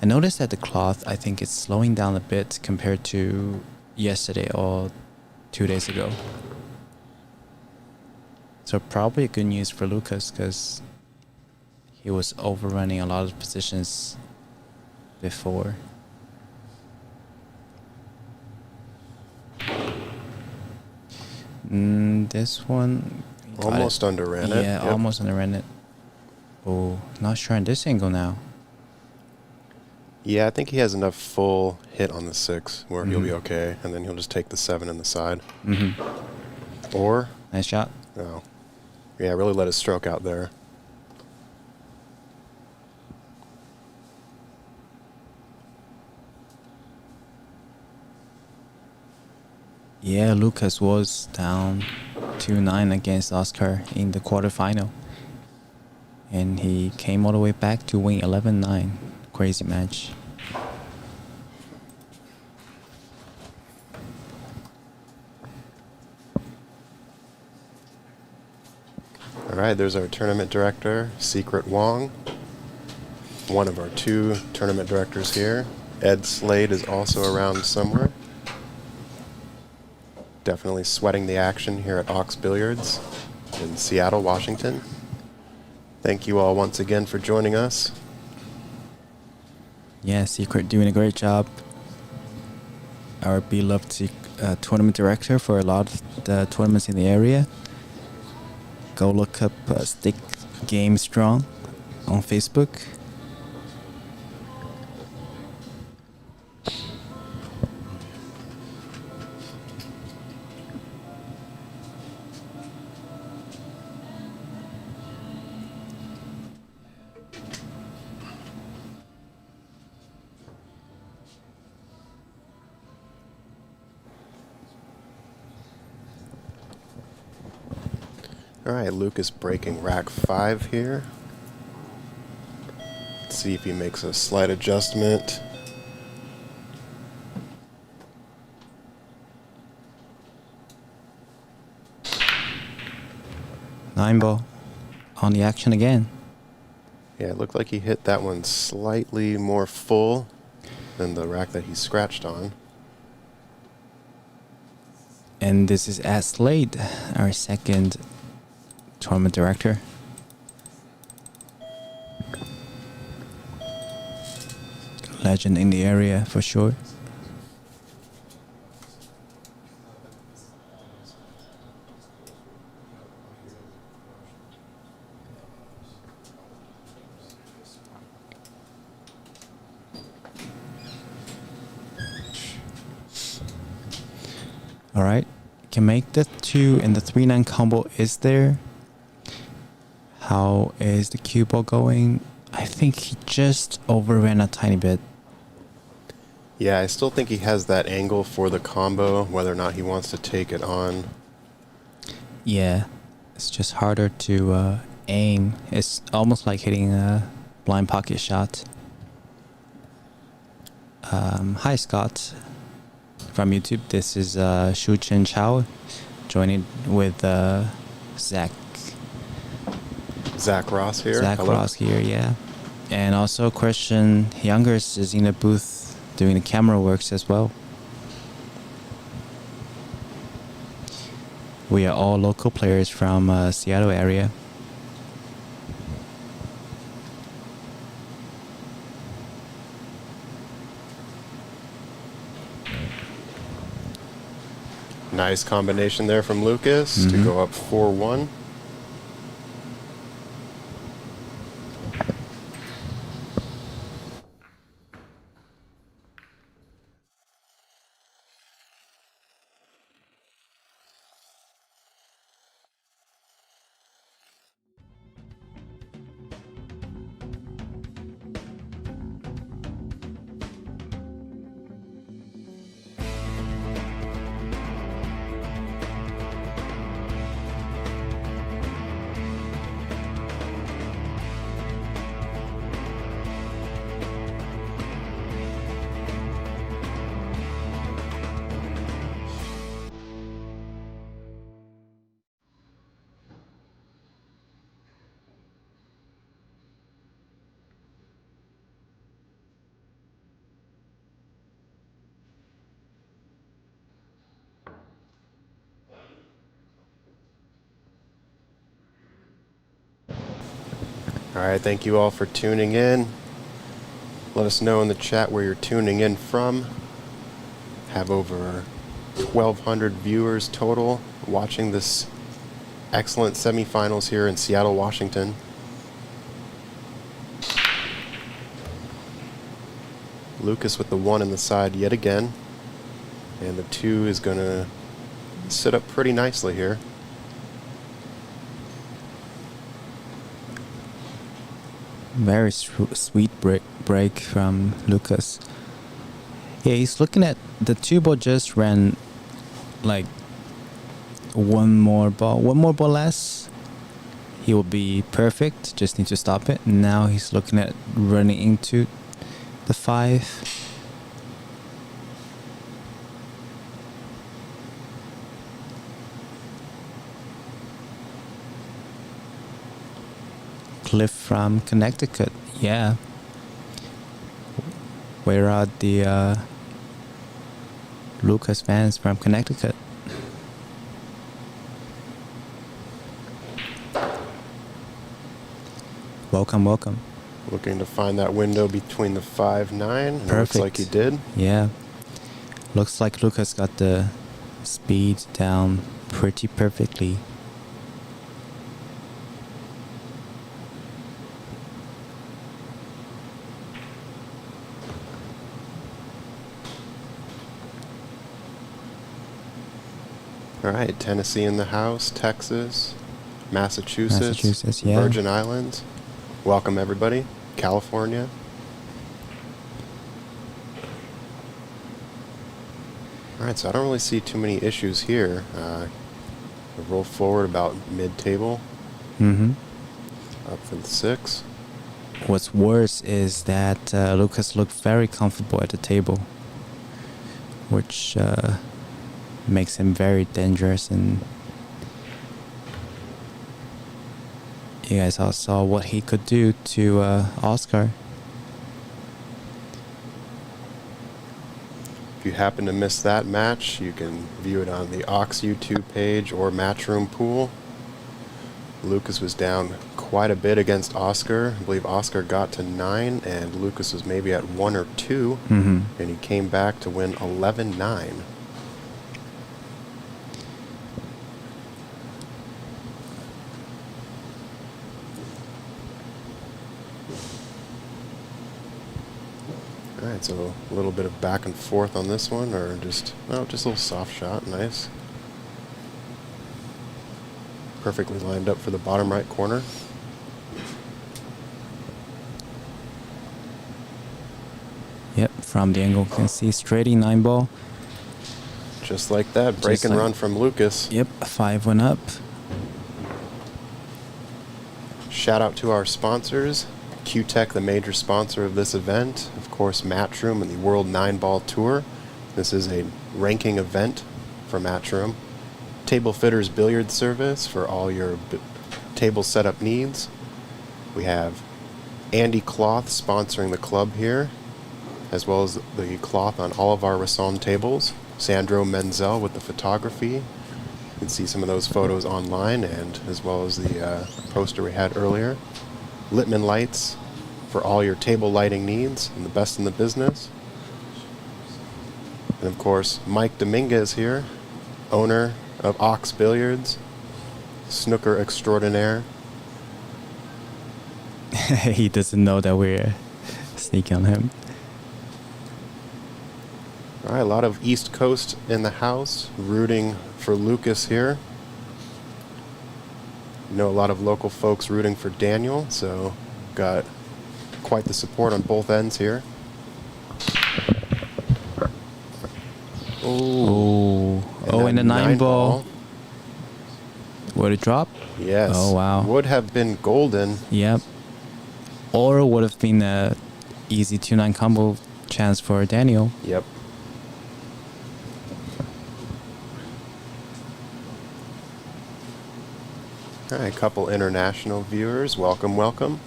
I noticed that the cloth, I think it's slowing down a bit compared to yesterday or 2 days ago. So probably good news for Lukas, because he was overrunning a lot of positions before. This one Almost underran it. Yeah, Yep. almost underran it. Oh, not sure on this angle now. Yeah, I think he has enough full hit on the 6 where he'll be Mhm. okay, and then he'll just take the 7 in the side. Or Or, nice shot. no. Yeah, really let his stroke out there. Yeah, Lukas was down 2-9 against Oscar in the quarterfinal, and he came all the way back to win 11-9. Crazy match. All right, there's our tournament director, Secret Wong. One of our 2 tournament directors here. Ed Slade is also around somewhere. Definitely sweating the action here at Ox Billiards in Seattle, Washington. Thank you all once again for joining us. Yeah, Secret doing a great job. Our beloved tournament director for a lot of the tournaments in the area. Go look up Stick Game Strong on Facebook. All right, Lukas breaking rack 5 here. Let's see if he makes a slight adjustment. Nineball on the action again. Yeah, it looked like he hit that one slightly more full than the rack that he scratched on. And this is Slade, our second tournament director. Legend in the area for sure. All right, can make the 2 and the 3-9 combo is there. How is the cue ball going? I think he just overran a tiny bit. Yeah, I still think he has that angle for the combo, whether or not he wants to take it on. Yeah, it's just harder to aim. It's almost like hitting a blind pocket shot. Hi Scott from YouTube. This is Shu Chen Chao joining with Zach Ross here. Zach Hello. Ross here, yeah. And also Christian Youngers is in the booth doing the camera works as well. We are all local players from Seattle area. Nice combination there from Lukas to go up 4-1. All right, thank you all for tuning in. Let us know in the chat where you're tuning in from. Have over 1,200 viewers total watching this excellent semifinals here in Seattle, Washington. Lukas with the 1 in the side yet again. And the 2 is going to sit up pretty nicely here. Very sweet break from Lukas. Yeah, he's looking at the 2 ball just ran like one more ball less. He will be perfect, just need to stop it. Now he's looking at running into the 5. Cliff from Connecticut, yeah. Where are the Lukas fans from Connecticut? Welcome. Looking to find that window between the 5-9. Perfect. Looks like he did. Yeah. Looks like Lukas got the speed down pretty perfectly. All right, Tennessee in the house, Texas, Massachusetts, yeah. Virgin Islands. Welcome, everybody. California. All right, so I don't really see too many issues here. A roll forward about mid-table, Mm-hmm. up for the 6. What's worse is that Lukas looked very comfortable at the table, which makes him very dangerous. And you guys all saw what he could do to Oscar. If you happen to miss that match, you can view it on the Ox YouTube page or Matchroom Pool. Lukas was down quite a bit against Oscar. I believe Oscar got to 9 and Lukas was maybe at 1 or 2. Mm-hmm. And he came back to win 11-9. Alright, so a little bit of back and forth on this one, or just a little soft shot, nice. Perfectly lined up for the bottom right corner. Yep, from the angle you can see straight in Nineball. Just like that, break Just and like- run from Lukas. Yep, 5-1 up. Shout out to our sponsors. Q-Tech, the major sponsor of this event. Of course, Matchroom and the World 9-Ball Tour. This is a ranking event for Matchroom. Table Fitters Billiard Service for all your table setup needs. We have Andy Cloth sponsoring the club here, as well as the cloth on all of our Rason tables. Sandro Menzel with the photography. You can see some of those photos online, and as well as the poster we had earlier. Littman Lights for all your table lighting needs, and the best in the business. And of course, Mike Dominguez here, owner of Ox Billiards, snooker extraordinaire. He doesn't know that we're sneaking on him. All right, a lot of East Coast in the house, rooting for Lukas here. You know, a lot of local folks rooting for Daniel, so got quite the support on both ends here. Oh, and the that 9-ball. Would it drop? Yes. Oh, wow. Would have been golden. Yep. Or would have been a easy 2-9 combo chance for Daniel. Yep. All right, a couple international viewers. Welcome, welcome.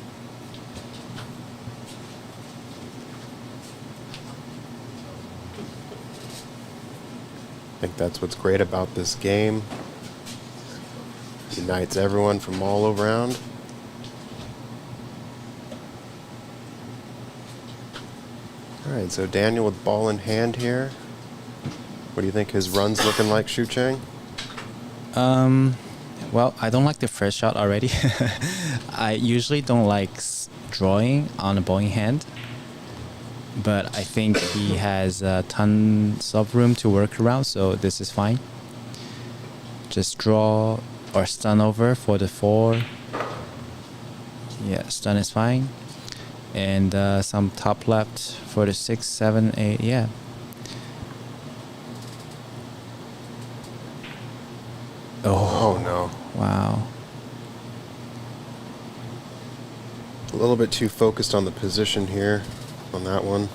I think that's what's great about this game. Unites everyone from all around. All right, so Daniel with ball in hand here. What do you think his run's looking like, Shu Cheng? Well, I don't like the first shot already. I usually don't like drawing on a ball in hand. But I think he has tons of room to work around, so this is fine. Just draw or stun over for the 4. Yeah, stun is fine. And some top left for the 6, 7, 8, yeah. Oh no. Wow. A little bit too focused on the position here on that one.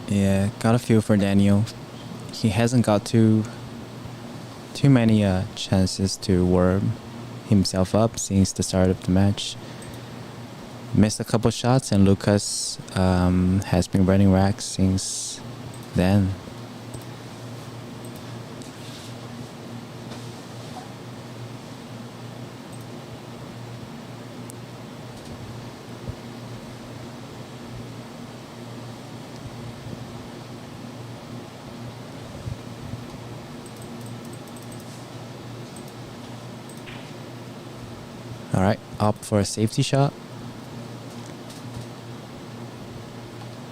Yeah, got a feel for Daniel. He hasn't got too many chances to warm himself up since the start of the match. Missed a couple shots, and Lukas has been running racks since then. All right, up for a safety shot.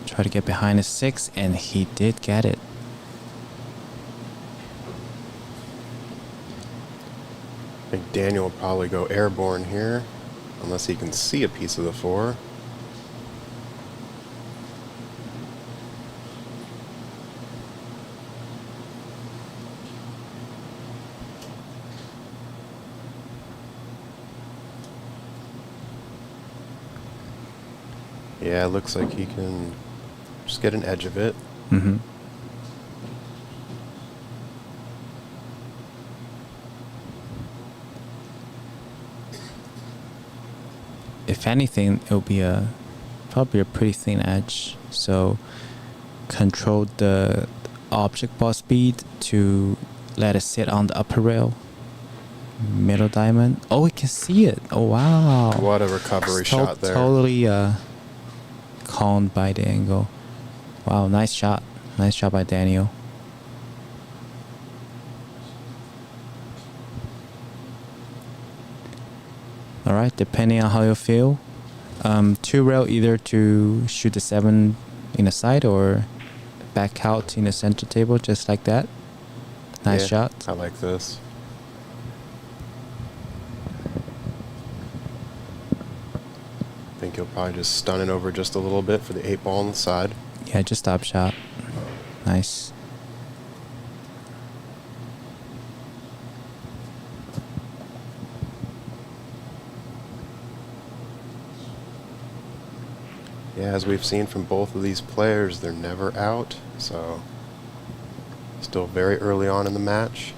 Try to get behind the 6, and he did get it. I think Daniel will probably go airborne here, unless he can see a piece of the 4. Yeah, it looks like he can just get an edge of it. Mm-hmm. If anything, it'll be probably a pretty thin edge. So control the object ball speed to let it sit on the upper rail. Middle diamond. Oh, we can see it. Oh, wow. What a recovery shot there. Totally calmed by the angle. Wow, nice shot. Nice shot by Daniel. All right, depending on how you feel, two rail either to shoot the 7 in the side or back out in the center table, just like that. Nice Yeah, shot. I like this. I think he'll probably just stun it over just a little bit for the 8 ball on the side. Yeah, just top shot. Nice. Yeah, as we've seen from both of these players, they're never out, so still very early on in the match.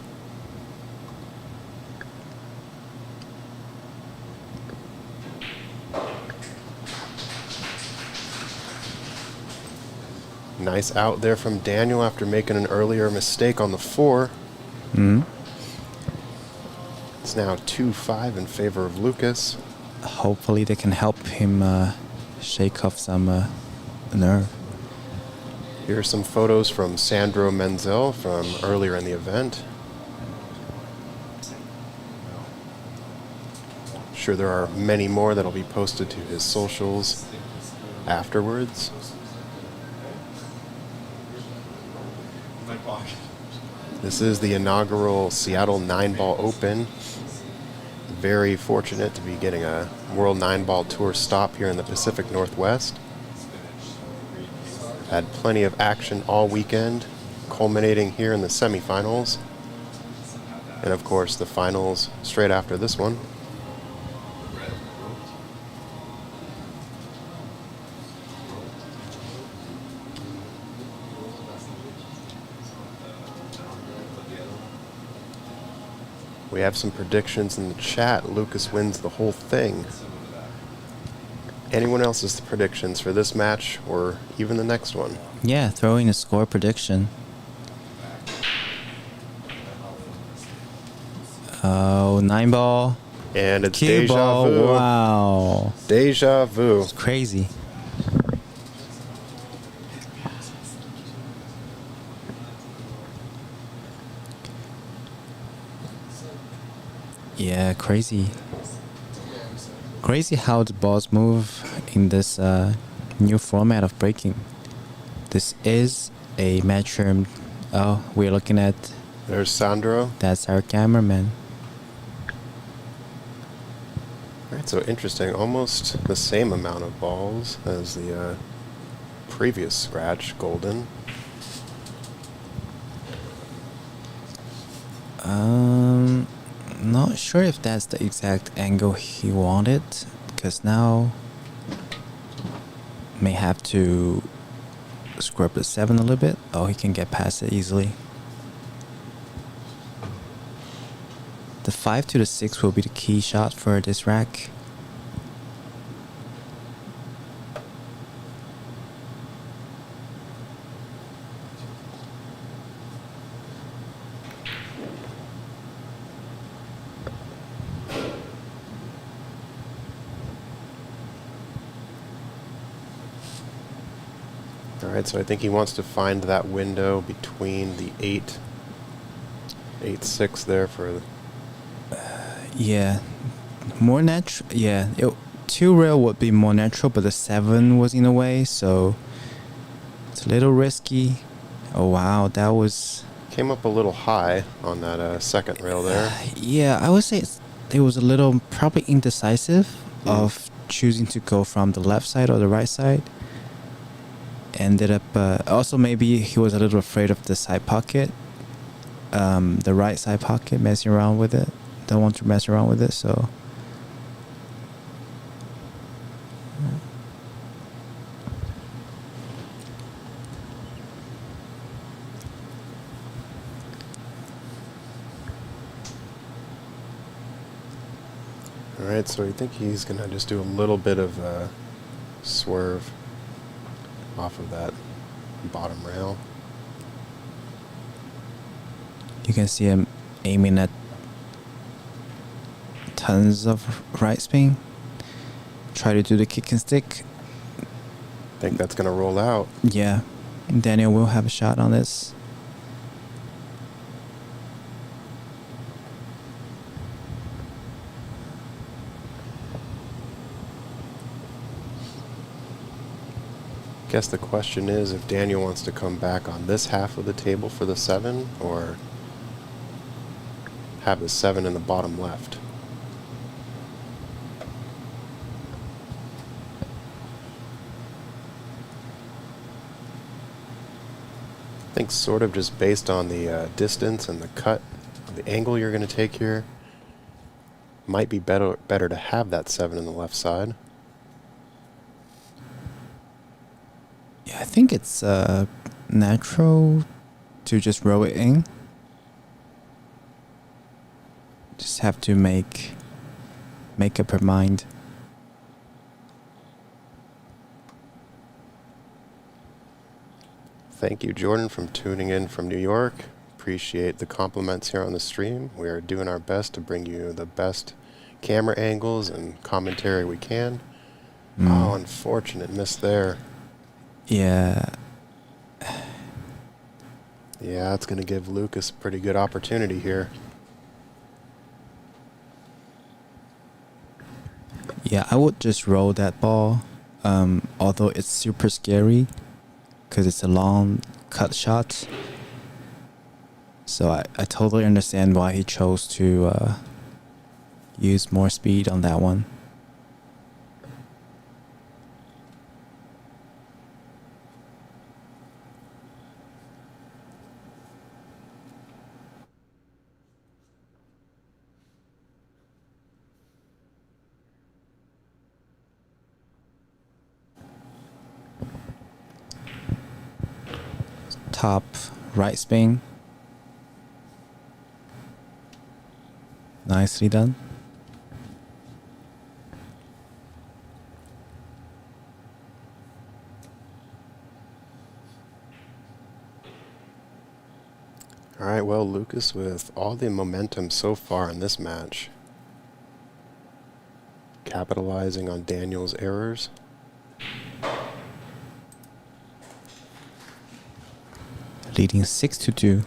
Nice out there from Daniel after making an earlier mistake on the 4. Mm-hmm. It's now 2-5 in favor of Lukas. Hopefully they can help him shake off some nerve. Here are some photos from Sandro Menzel from earlier in the event. Sure, there are many more that'll be posted to his socials afterwards. This is the inaugural Seattle Nineball Open. Very fortunate to be getting a World Nineball Tour stop here in the Pacific Northwest. Had plenty of action all weekend, culminating here in the semifinals. And of course, the finals straight after this one. We have some predictions in the chat. Lukas wins the whole thing. Anyone else's predictions for this match or even the next one? Yeah, throw in a score prediction. Oh, 9-ball. And it's Cue deja ball. vu. Wow. Deja vu. It's crazy. Yeah, crazy. Crazy how the balls move in this new format of breaking. This is a match room. Oh, we're looking at. There's Sandro. That's our cameraman. Alright, so interesting. Almost the same amount of balls as the previous scratch, Golden. Not sure if that's the exact angle he wanted, because now may have to scrub the 7 a little bit. Oh, he can get past it easily. The 5 to the 6 will be the key shot for this rack. Alright, so I think he wants to find that window between the 8-6 there for... Yeah, more natural. Yeah, 2 rail would be more natural, but the 7 was in the way, so it's a little risky. Oh wow, that was... Came up a little high on that second rail there. Yeah, I would say it was a little probably indecisive of choosing to go from the left side or the right side. Ended up also maybe he was a little afraid of the side pocket, the right side pocket, messing around with it. Don't want to mess around with it, so All right, so I think he's going to just do a little bit of swerve off of that bottom rail. You can see him aiming at tons of right spin. Try to do the kick and stick. I think that's going to roll out. Yeah, Daniel will have a shot on this. Guess the question is if Daniel wants to come back on this half of the table for the 7 or have the 7 in the bottom left. I think sort of just based on the distance and the cut, the angle you're going to take here, might be better to have that 7 in the left side. Yeah, I think it's natural to just roll it in. Just have to make up her mind. Thank you, Jordan, from tuning in from New York. Appreciate the compliments here on the stream. We are doing our best to bring you the best camera angles and commentary we can. Oh, unfortunate miss there. Yeah. Yeah, it's going to give Lukas a pretty good opportunity here. Yeah, I would just roll that ball. Although it's super scary because it's a long cut shot. So I totally understand why he chose to use more speed on that one. Top right spin. Nicely done. All right, well, Lukas, with all the momentum so far in this match, capitalizing on Daniel's errors. Leading 6-2.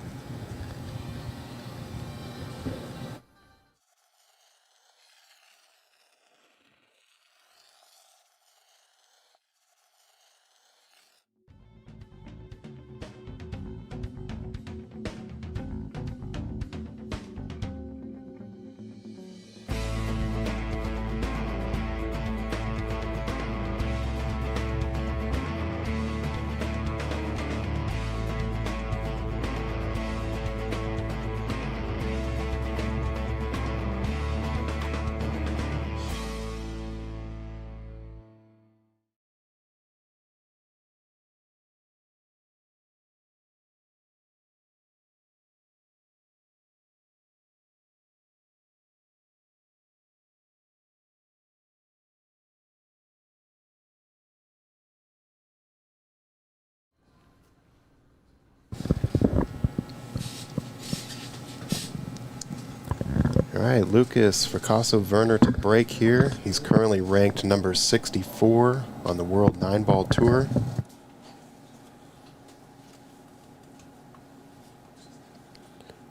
All right, Lukas Fracasso-Verner to break here. He's currently ranked number 64 on the World Nineball Tour.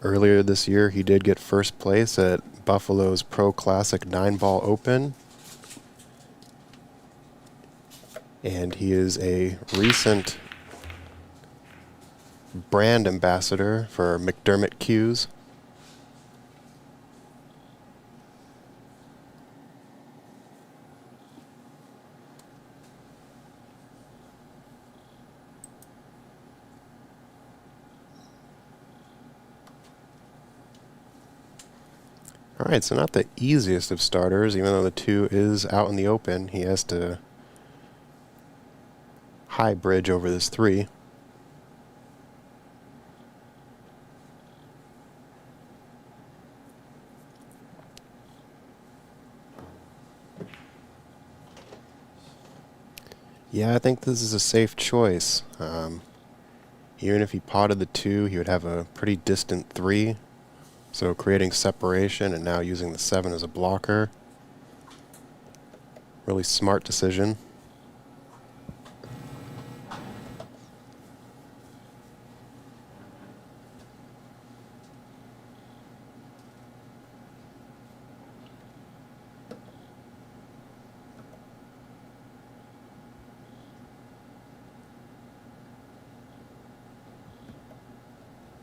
Earlier this year, he did get first place at Buffalo's Pro Classic Nineball Open. And he is a recent brand ambassador for McDermott Cues. All right, so not the easiest of starters, even though the 2 is out in the open. He has to high bridge over this 3. Yeah, I think this is a safe choice. Even if he potted the 2, he would have a pretty distant 3. So creating separation and now using the 7 as a blocker. Really smart decision.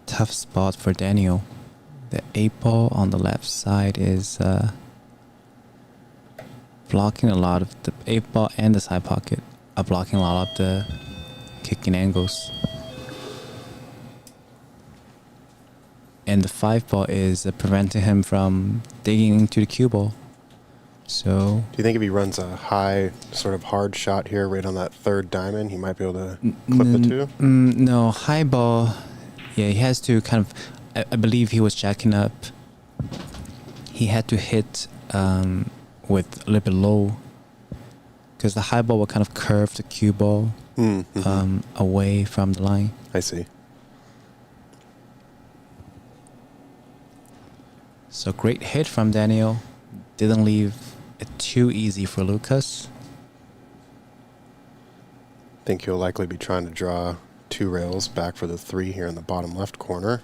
Tough spot for Daniel. The 8-ball on the left side is blocking a lot of the 8-ball, and the side pocket are blocking a lot of the kicking angles. And the 5-ball is preventing him from digging into the cue ball. So Do you think if he runs a high, sort of hard shot here right on that 3rd diamond, he might be able to clip the 2? No, high ball. Yeah, he has to kind of. I believe he was jacking up. He had to hit with a little bit low, because the high ball will kind of curve the cue ball away from the line. I see. So great hit from Daniel. Didn't leave it too easy for Lukas. Think he'll likely be trying to draw 2 rails back for the 3 here in the bottom left corner.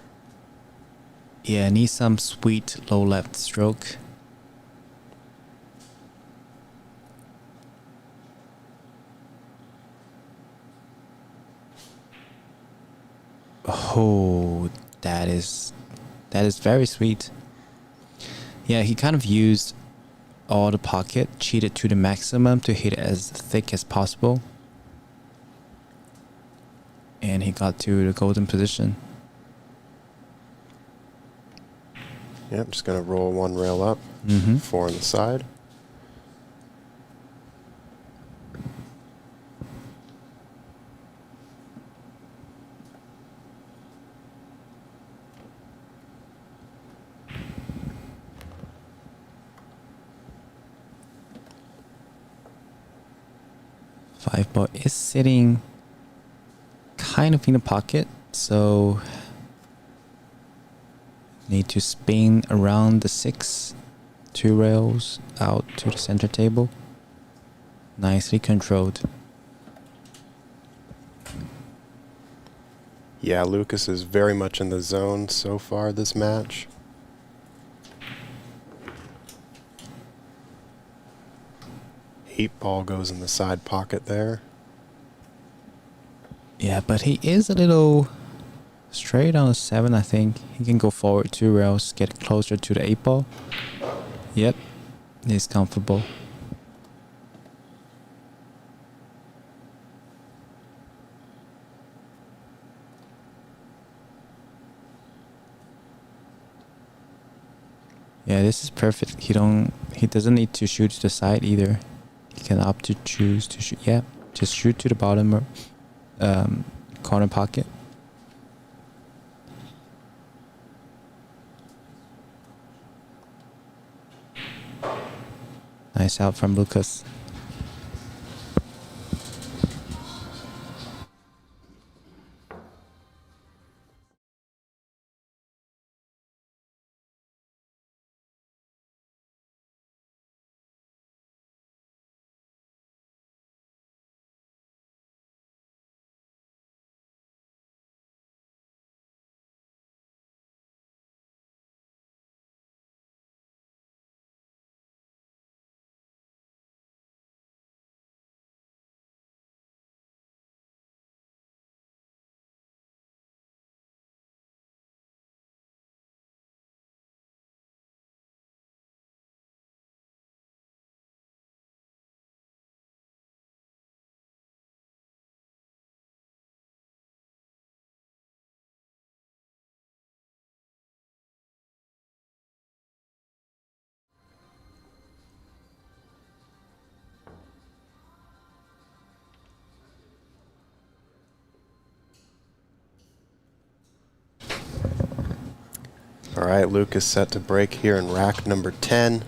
Yeah, needs some sweet low left stroke. Oh, that is very sweet. Yeah, he kind of used all the pocket, cheated to the maximum to hit it as thick as possible. And he got to the golden position. Yep, just going to roll 1 rail up, 4 on the side. Five ball is sitting kind of in the pocket, so need to spin around the 6, 2 rails out to the center table. Nicely controlled. Yeah, Lukas is very much in the zone so far this match. Eight ball goes in the side pocket there. Yeah, but he is a little straight on the 7, I think. He can go forward 2 rails, get closer to the 8 ball. Yep, he's comfortable. Yeah, this is perfect. He doesn't need to shoot to the side either. He can opt to choose to shoot. Yeah, just shoot to the bottom corner pocket. Nice out from Lukas. All right, Lukas set to break here in rack number 10.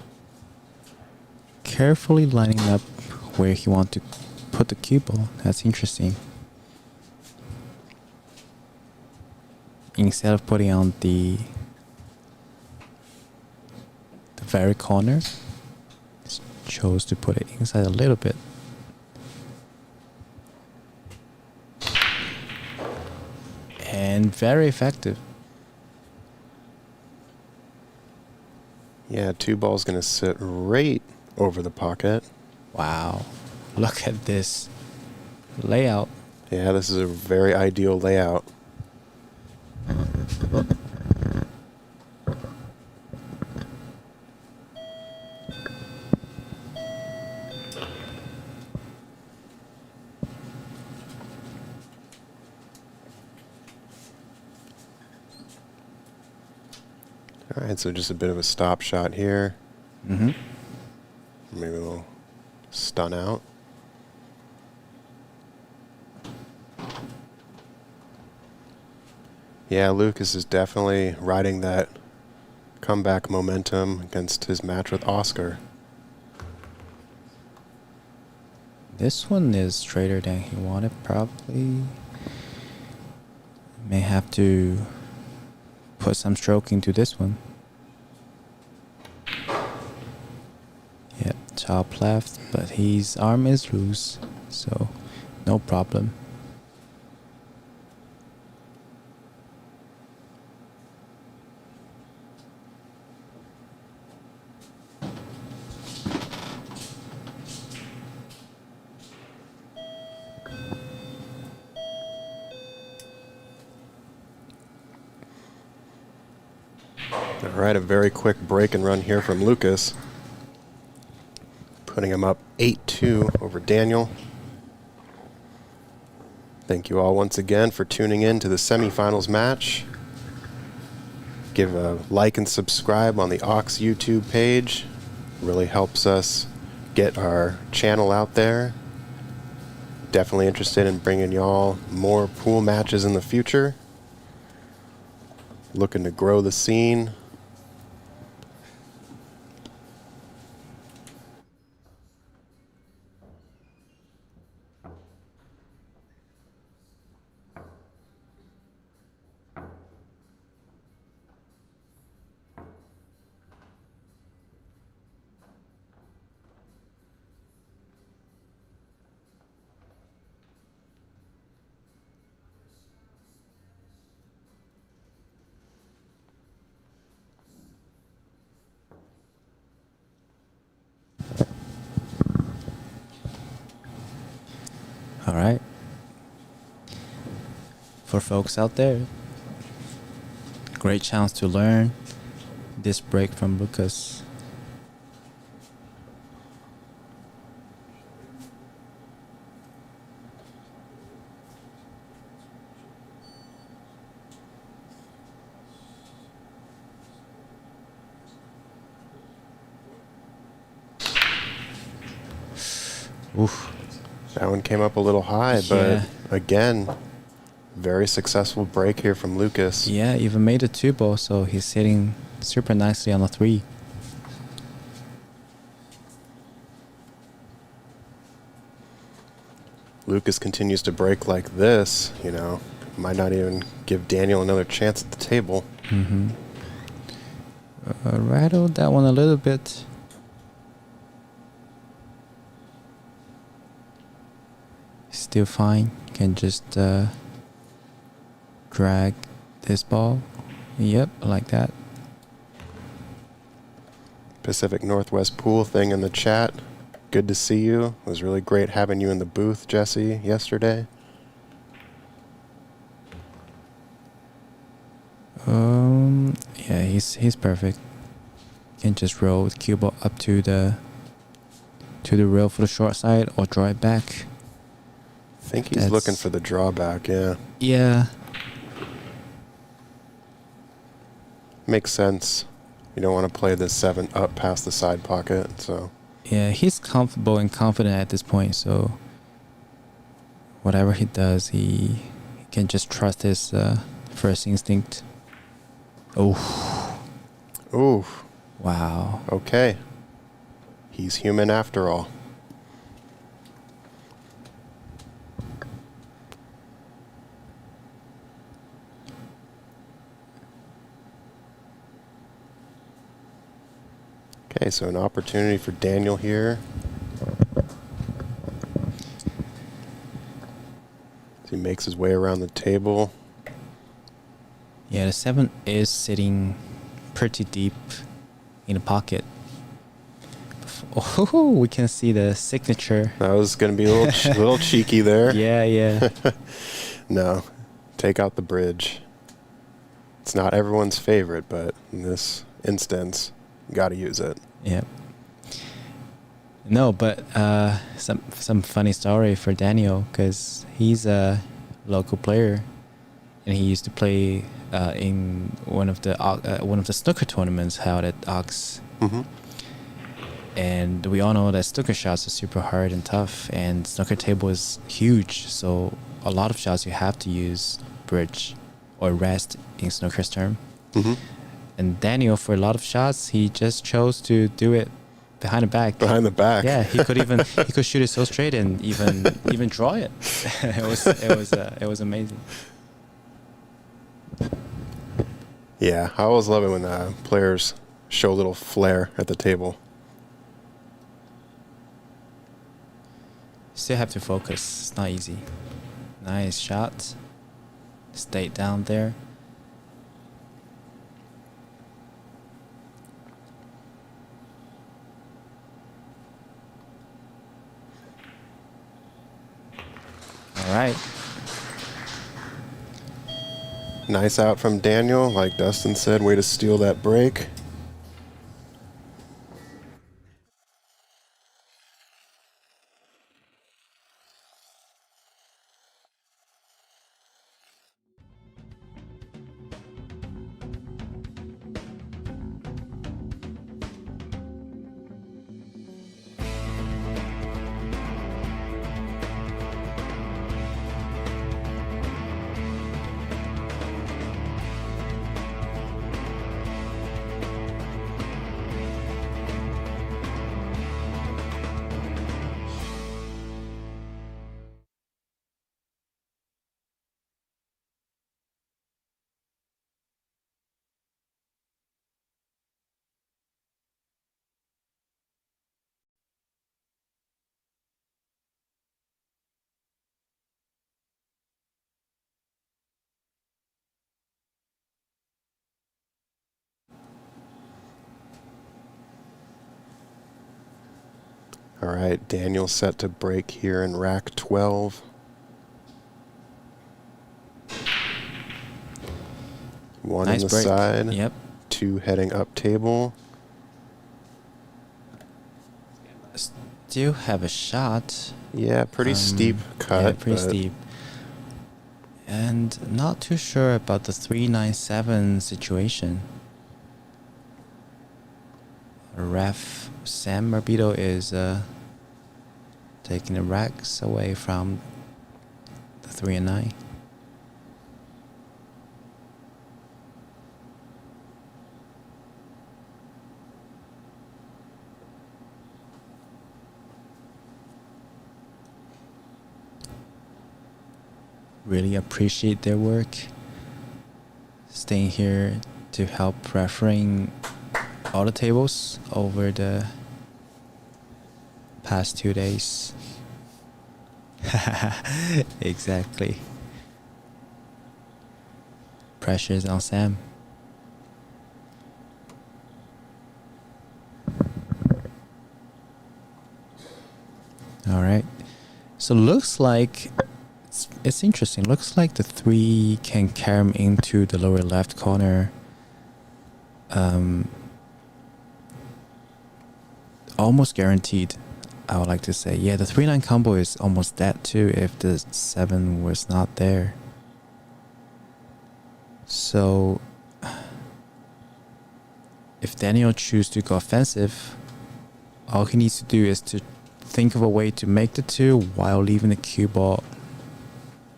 Carefully lining up where he wants to put the cue ball. That's interesting. Instead of putting on the very corner, chose to put it inside a little bit. And very effective. Yeah, 2 ball's going to sit right over the pocket. Wow. Look at this layout. Yeah, this is a very ideal layout. All right, so just a bit of a stop shot here. Mm-hmm. Maybe a little stun out. Yeah, Lukas is definitely riding that comeback momentum against his match with Oscar. This one is straighter than he wanted, probably. May have to put some stroke into this one. Yep, top left, but his arm is loose, so no problem. All right, a very quick break and run here from Lukas. Putting him up 8-2 over Daniel. Thank you all once again for tuning in to the semifinals match. Give a like and subscribe on the Ox YouTube page. Really helps us get our channel out there. Definitely interested in bringing y'all more pool matches in the future. Looking to grow the scene. All right. For folks out there, great chance to learn this break from Lukas. Oof. That one came up a little high, Yeah. but again, very successful break here from Lukas. Yeah, even made a 2 ball, so he's hitting super nicely on a 3. Lukas continues to break like this, you know, might not even give Daniel another chance at the table. Mm-hmm. Rattled that one a little bit. Still fine. Can just drag this ball. Yep, like that. Pacific Northwest Pool thing in the chat. Good to see you. It was really great having you in the booth, Jesse, yesterday. Yeah, he's perfect. Can just roll with cue ball up to the rail for the short side or draw it back. I think he's looking for the drawback, yeah. Yeah. Makes sense. You don't want to play the 7 up past the side pocket, so. Yeah, he's comfortable and confident at this point, so whatever he does, he can just trust his first instinct. Oh. Ooh. Wow. Okay. He's human after all. Okay, so an opportunity for Daniel here. As he makes his way around the table. Yeah, the 7 is sitting pretty deep in the pocket. Oh, we can see the signature. That was going to be a little cheeky there. Yeah, yeah. No, take out the bridge. It's not everyone's favorite, but in this instance, you got to use it. Yep. No, but some funny story for Daniel, because he's a local player, and he used to play in one of the snooker tournaments held at Ox. Mm-hmm. And we all know that snooker shots are super hard and tough, and snooker table is huge, so a lot of shots you have to use bridge or rest in snooker's term. Mm-hmm. And Daniel, for a lot of shots, he just chose to do it behind the back. Behind the back. Yeah, he could shoot it so straight and even draw it. it was amazing. Yeah, I always love it when players show a little flair at the table. Still have to focus. It's not easy. Nice shot. Stay down there. All right. Nice out from Daniel. Like Dustin said, way to steal that break. All right, Daniel set to break here in rack 12. One Nice on the break. side. Yep. 2 heading up table. Still have a shot. Yeah, pretty steep cut. Yeah, pretty but steep. And not too sure about the 397 situation. Ref Sam Marbito is taking the racks away from the 3 and 9. Really appreciate their work. Staying here to help refereeing all the tables over the past 2 days. Exactly. Pressure's on Sam. All right. So looks like it's interesting. Looks like the 3 can carry him into the lower left corner. Almost guaranteed, I would like to say. Yeah, the 3-9 combo is almost that too if the 7 was not there. So if Daniel chooses to go offensive, all he needs to do is to think of a way to make the 2 while leaving the cue ball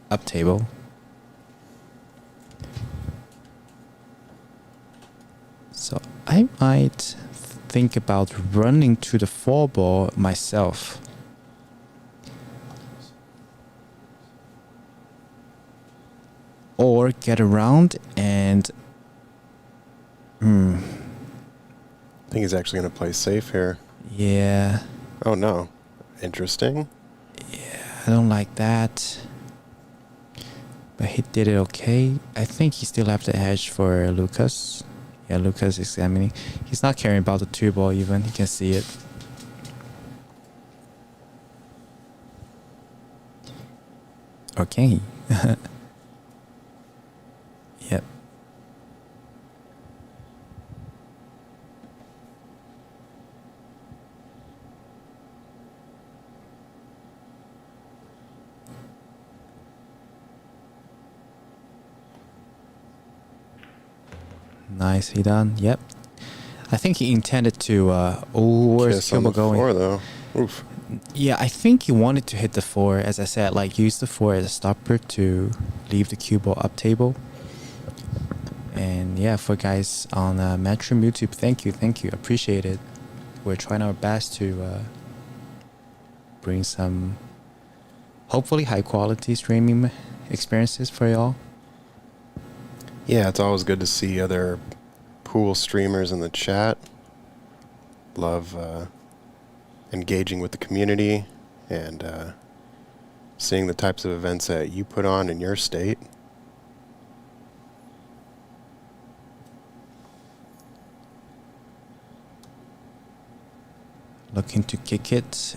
up table. So I might think about running to the 4 ball myself. Or get around and I think he's actually going to play safe here. Yeah, Oh, no. Interesting. I don't like that. But he did it okay. I think he still have the edge for Lukas. Yeah, Lukas is examining. He's not caring about the 2-ball even. He can see it. Okay. Yep. Nicely done. Yep. I think he intended to. Where's Kiss on Cuba the going? 4, though. Oof. Yeah, I think he wanted to hit the 4. As I said, like use the 4 as a stopper to leave the cue ball up table. And yeah, for guys on Matchroom YouTube, thank you, appreciate it. We're trying our best to bring some hopefully high quality streaming experiences for y'all. Yeah, it's always good to see other pool streamers in the chat. Love engaging with the community and seeing the types of events that you put on in your state. Looking to kick it,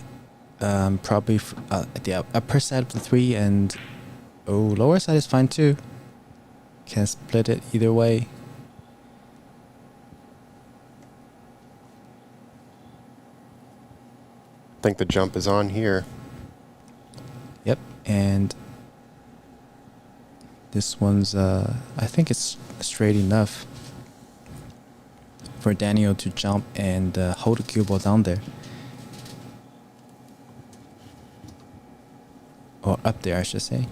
probably at the upper side of the 3, and lower side is fine too. Can split it either way. I think the jump is on here. Yep, and this one's I think it's straight enough for Daniel to jump and hold the cue ball down there. Or up there, I should say.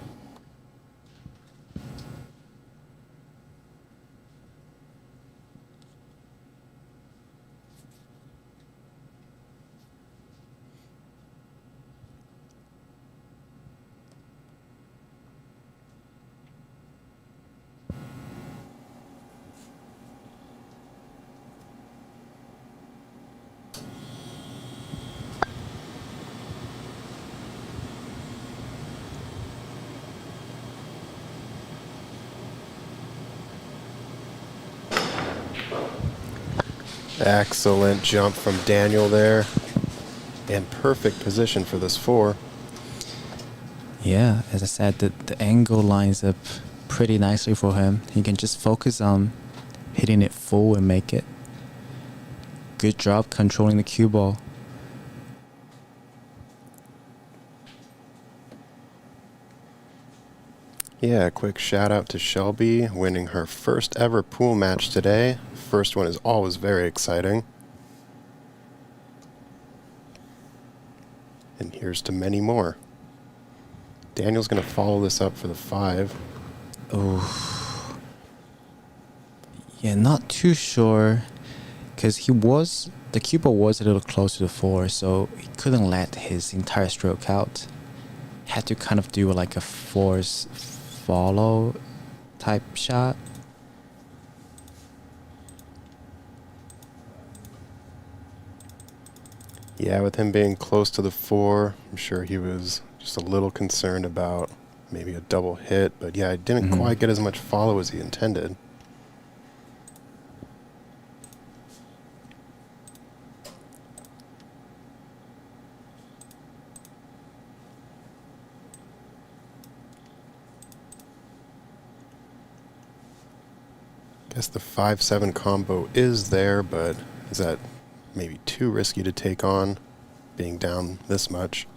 Excellent jump from Daniel there. And perfect position for this 4. Yeah, as I said, the angle lines up pretty nicely for him. He can just focus on hitting it full and make it. Good job controlling the cue ball. Yeah, a quick shout out to Shelby winning her first ever pool match today. First one is always very exciting. And here's to many more. Daniel's going to follow this up for the 5. Oh, yeah, not too sure, because the cue ball was a little close to the 4, so he couldn't let his entire stroke out. Had to kind of do like a force follow type shot. Yeah, with him being close to the 4, I'm sure he was just a little concerned about maybe a double hit. But yeah, I didn't quite get as much follow as he intended. Guess the 5-7 combo is there, but is that maybe too risky to take on, being down this much?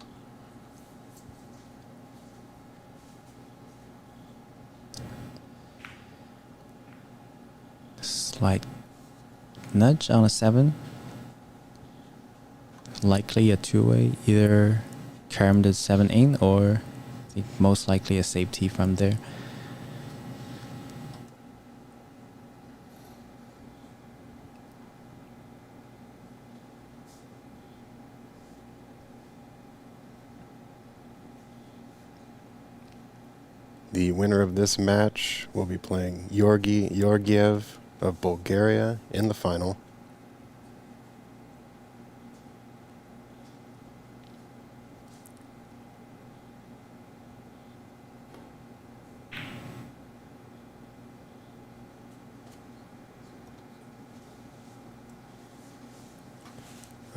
Slight nudge on a 7. Likely a 2-way, either carom the 7 in, or I think most likely a safety from there. The winner of this match will be playing Georgiev of Bulgaria in the final.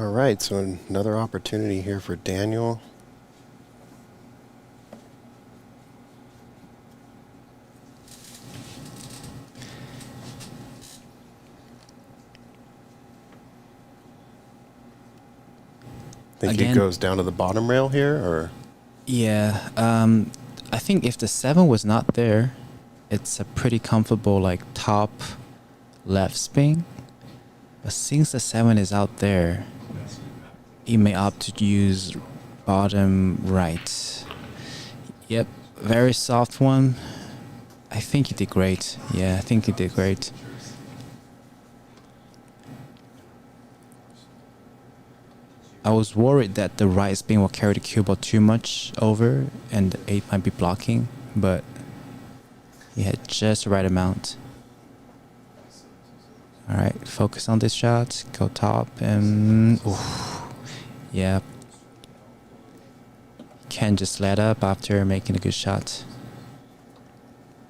All right, so another opportunity here for Daniel. Think he Again- goes down to the bottom rail here, or Yeah, I think if the 7 was not there, it's a pretty comfortable like top left spin. But since the 7 is out there, he may opt to use bottom right. Yep, very soft one. I think he did great. Yeah, I think he did great. I was worried that the right spin will carry the cue ball too much over and the 8 might be blocking, but he had just the right amount. Alright, focus on this shot, go top, and yeah. Can't just let up after making a good shot.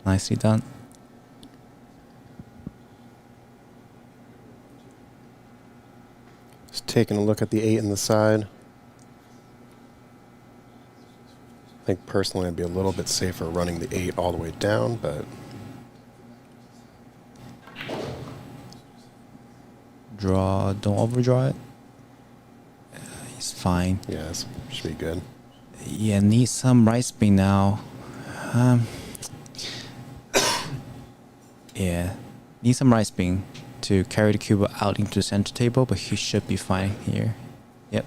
Nicely done. just taking a look at the 8 in the side. I think personally I'd be a little bit safer running the 8 all the way down, but Draw, don't overdraw it. He's fine. yeah, this should be good. Yeah, need some right spin now. Yeah, need some right spin to carry the cube out into the center table, but he should be fine here. Yep.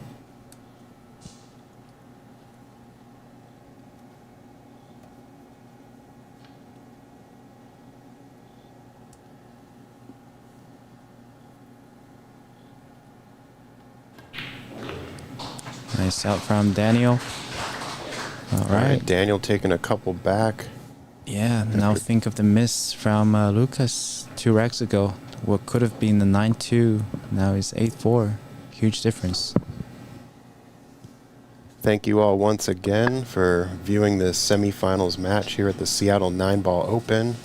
Nice out from Daniel. All right. Daniel taking a couple back. Yeah, now think of the miss from Lukas 2 racks ago. What could have been the 9-2, now is 8-4. Huge difference. Thank you all once again for viewing this semifinals match here at the Seattle Nineball Open.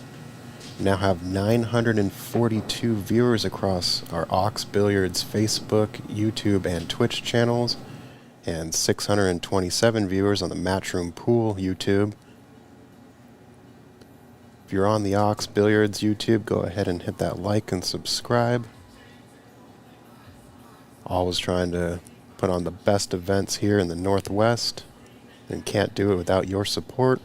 We now have 942 viewers across our Ox Billiards Facebook, YouTube, and Twitch channels, and 627 viewers on the Matchroom Pool YouTube. If you're on the Ox Billiards YouTube, go ahead and hit that like and subscribe. Always trying to put on the best events here in the Northwest, and can't do it without your support.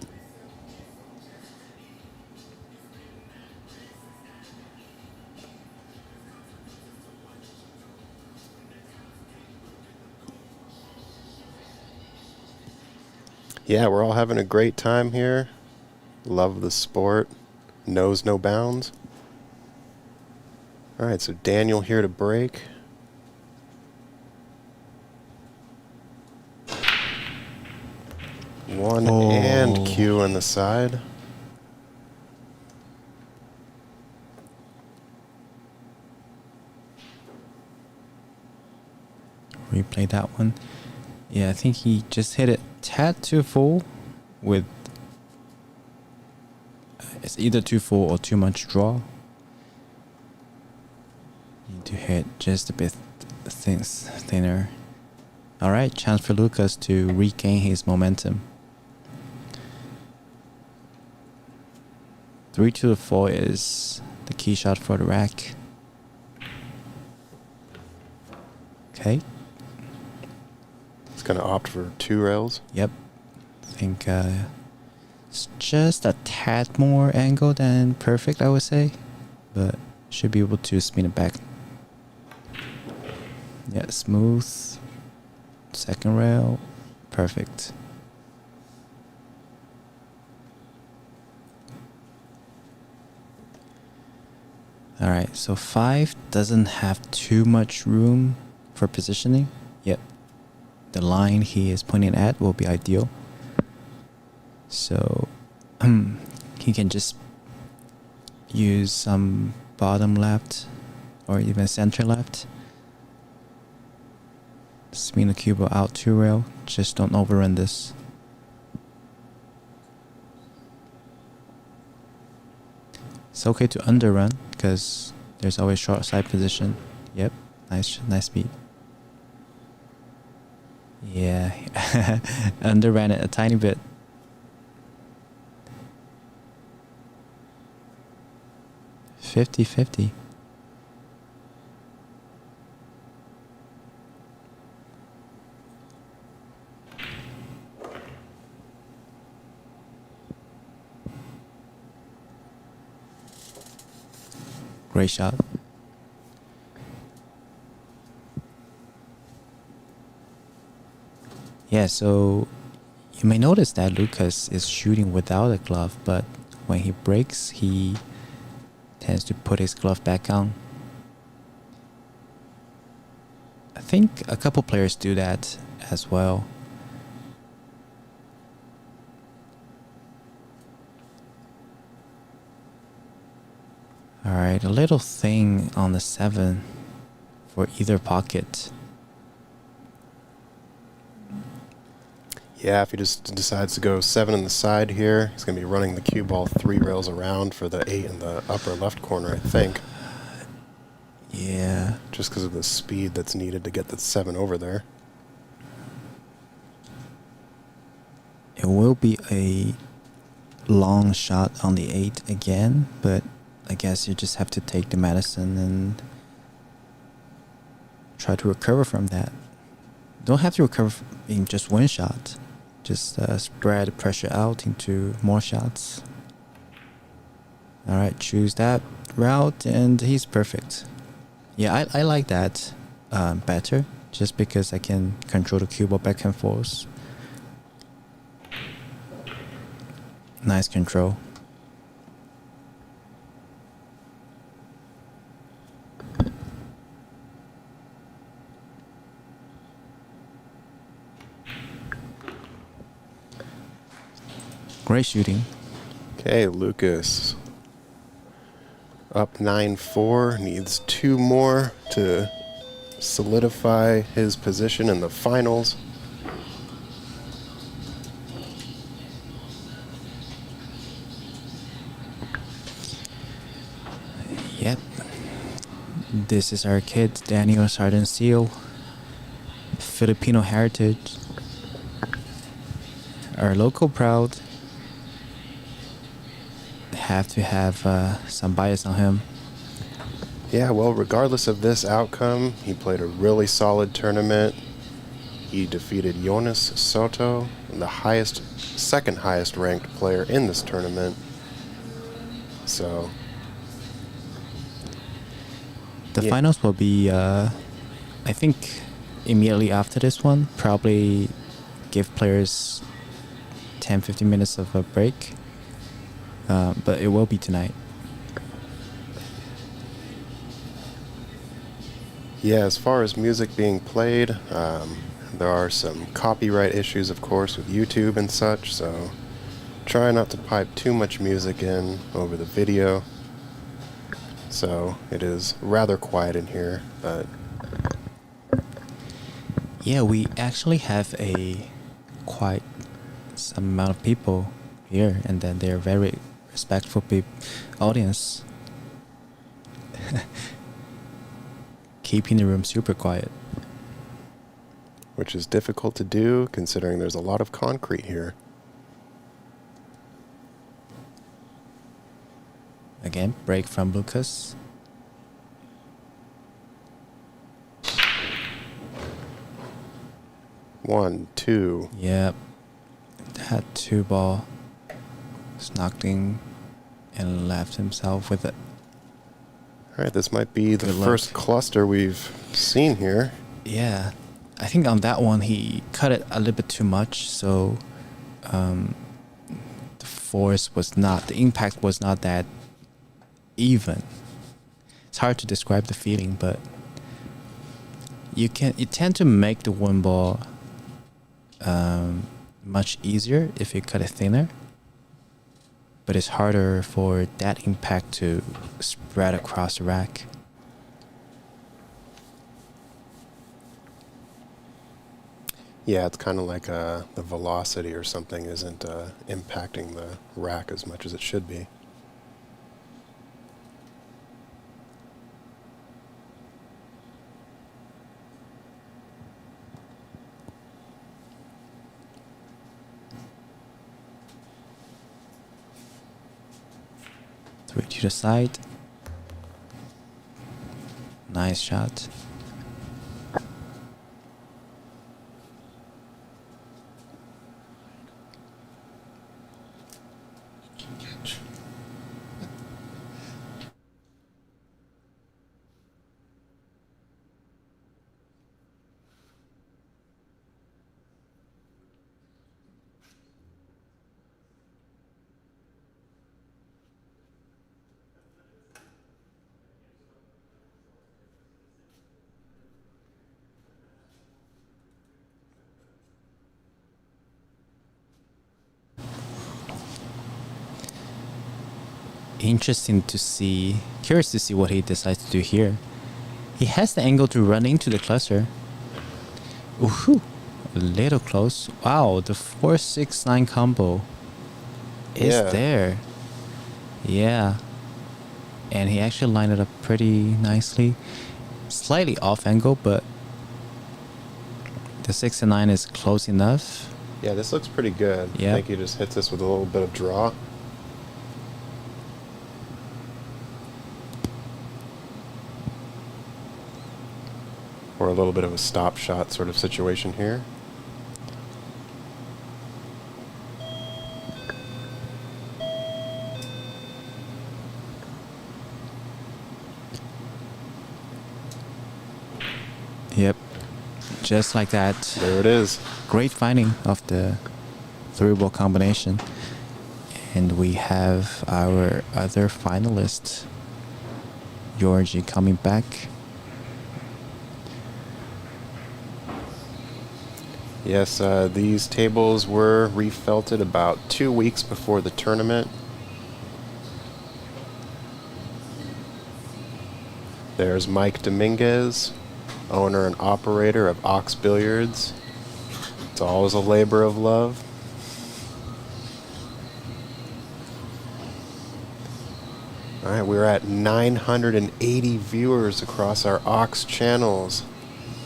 Yeah, we're all having a great time here. Love the sport. Knows no bounds. All right, so Daniel here to break. One and Q on the side. Replay that one. Yeah, I think he just hit it tad too full with it's either too full or too much draw. Need to hit just a bit thinner. Alright, chance for Lukas to regain his momentum. 3 to the 4 is the key shot for the rack. Okay. It's going to opt for 2 rails. Yep. I think it's just a tad more angle than perfect, I would say. But should be able to spin it back. Yeah, smooth. Second rail. Perfect. Alright, so 5 doesn't have too much room for positioning. Yep. The line he is pointing at will be ideal. So he can just use some bottom left or even center left. Spin the cube out 2 rail. Just don't overrun this. It's okay to underrun because there's always short side position. Yep, nice beat. Yeah, underran it a tiny bit. Fifty-fifty. Great shot. Yeah, so you may notice that Lukas is shooting without a glove, but when he breaks, he tends to put his glove back on. I think a couple players do that as well. Alright, a little thing on the 7 for either pocket. Yeah, if he just decides to go 7 in the side here, he's going to be running the cue ball 3 rails around for the 8 in the upper left corner, I think. Yeah. Just because of the speed that's needed to get the 7 over there. It will be a long shot on the 8 again, but I guess you just have to take the medicine and try to recover from that. Don't have to recover in just one shot. Just spread the pressure out into more shots. Alright, choose that route and he's perfect. Yeah, I like that better, just because I can control the cue ball back and forth. Nice control. Great shooting. Okay, Lukas. Up 9-4, needs 2 more to solidify his position in the finals. Yep. This is our kid, Daniel Sardoncillo. Filipino heritage. Our local proud. Have to have some bias on him. Yeah, well, regardless of this outcome, he played a really solid tournament. He defeated Jonas Soto, the second highest ranked player in this tournament. So The yeah. finals will be, I think, immediately after this one. Probably give players 10-15 minutes of a break. But it will be tonight. Yeah, as far as music being played, there are some copyright issues, of course, with YouTube and such, so try not to pipe too much music in over the video. So it is rather quiet in here, but Yeah, we actually have quite some amount of people here, and then they're very respectful audience. Keeping the room super quiet. which is difficult to do considering there's a lot of concrete here. Again, break from Lukas. One, two. Yep. Had 2 ball. Was knocked in and left himself with it. All right, this might be the Good luck. first cluster we've seen here. Yeah. I think on that one he cut it a little bit too much, so the impact was not that even. It's hard to describe the feeling, but you tend to make the one ball much easier if you cut it thinner, but it's harder for that impact to spread across the rack. Yeah, it's kind of like the velocity or something isn't impacting the rack as much as it should be. to the side. Nice shot. Interesting to see, curious to see what he decides to do here. He has the angle to run into the cluster. Ooh, a little close. Wow, the 4-6-9 combo is Yeah. there. Yeah. And he actually lined it up pretty nicely. Slightly off angle, but the 6 and 9 is close enough. Yeah, this looks pretty good. Yeah. I think he just hits this with a little bit of draw. Or a little bit of a stop shot sort of situation here. Yep. Just like that. There it is. Great finding of the 3-ball combination. And we have our other finalist, Georgi, coming back. Yes, these tables were refelted about 2 weeks before the tournament. There's Mike Dominguez, owner and operator of Ox Billiards. It's always a labor of love. All right, we're at 980 viewers across our Ox channels.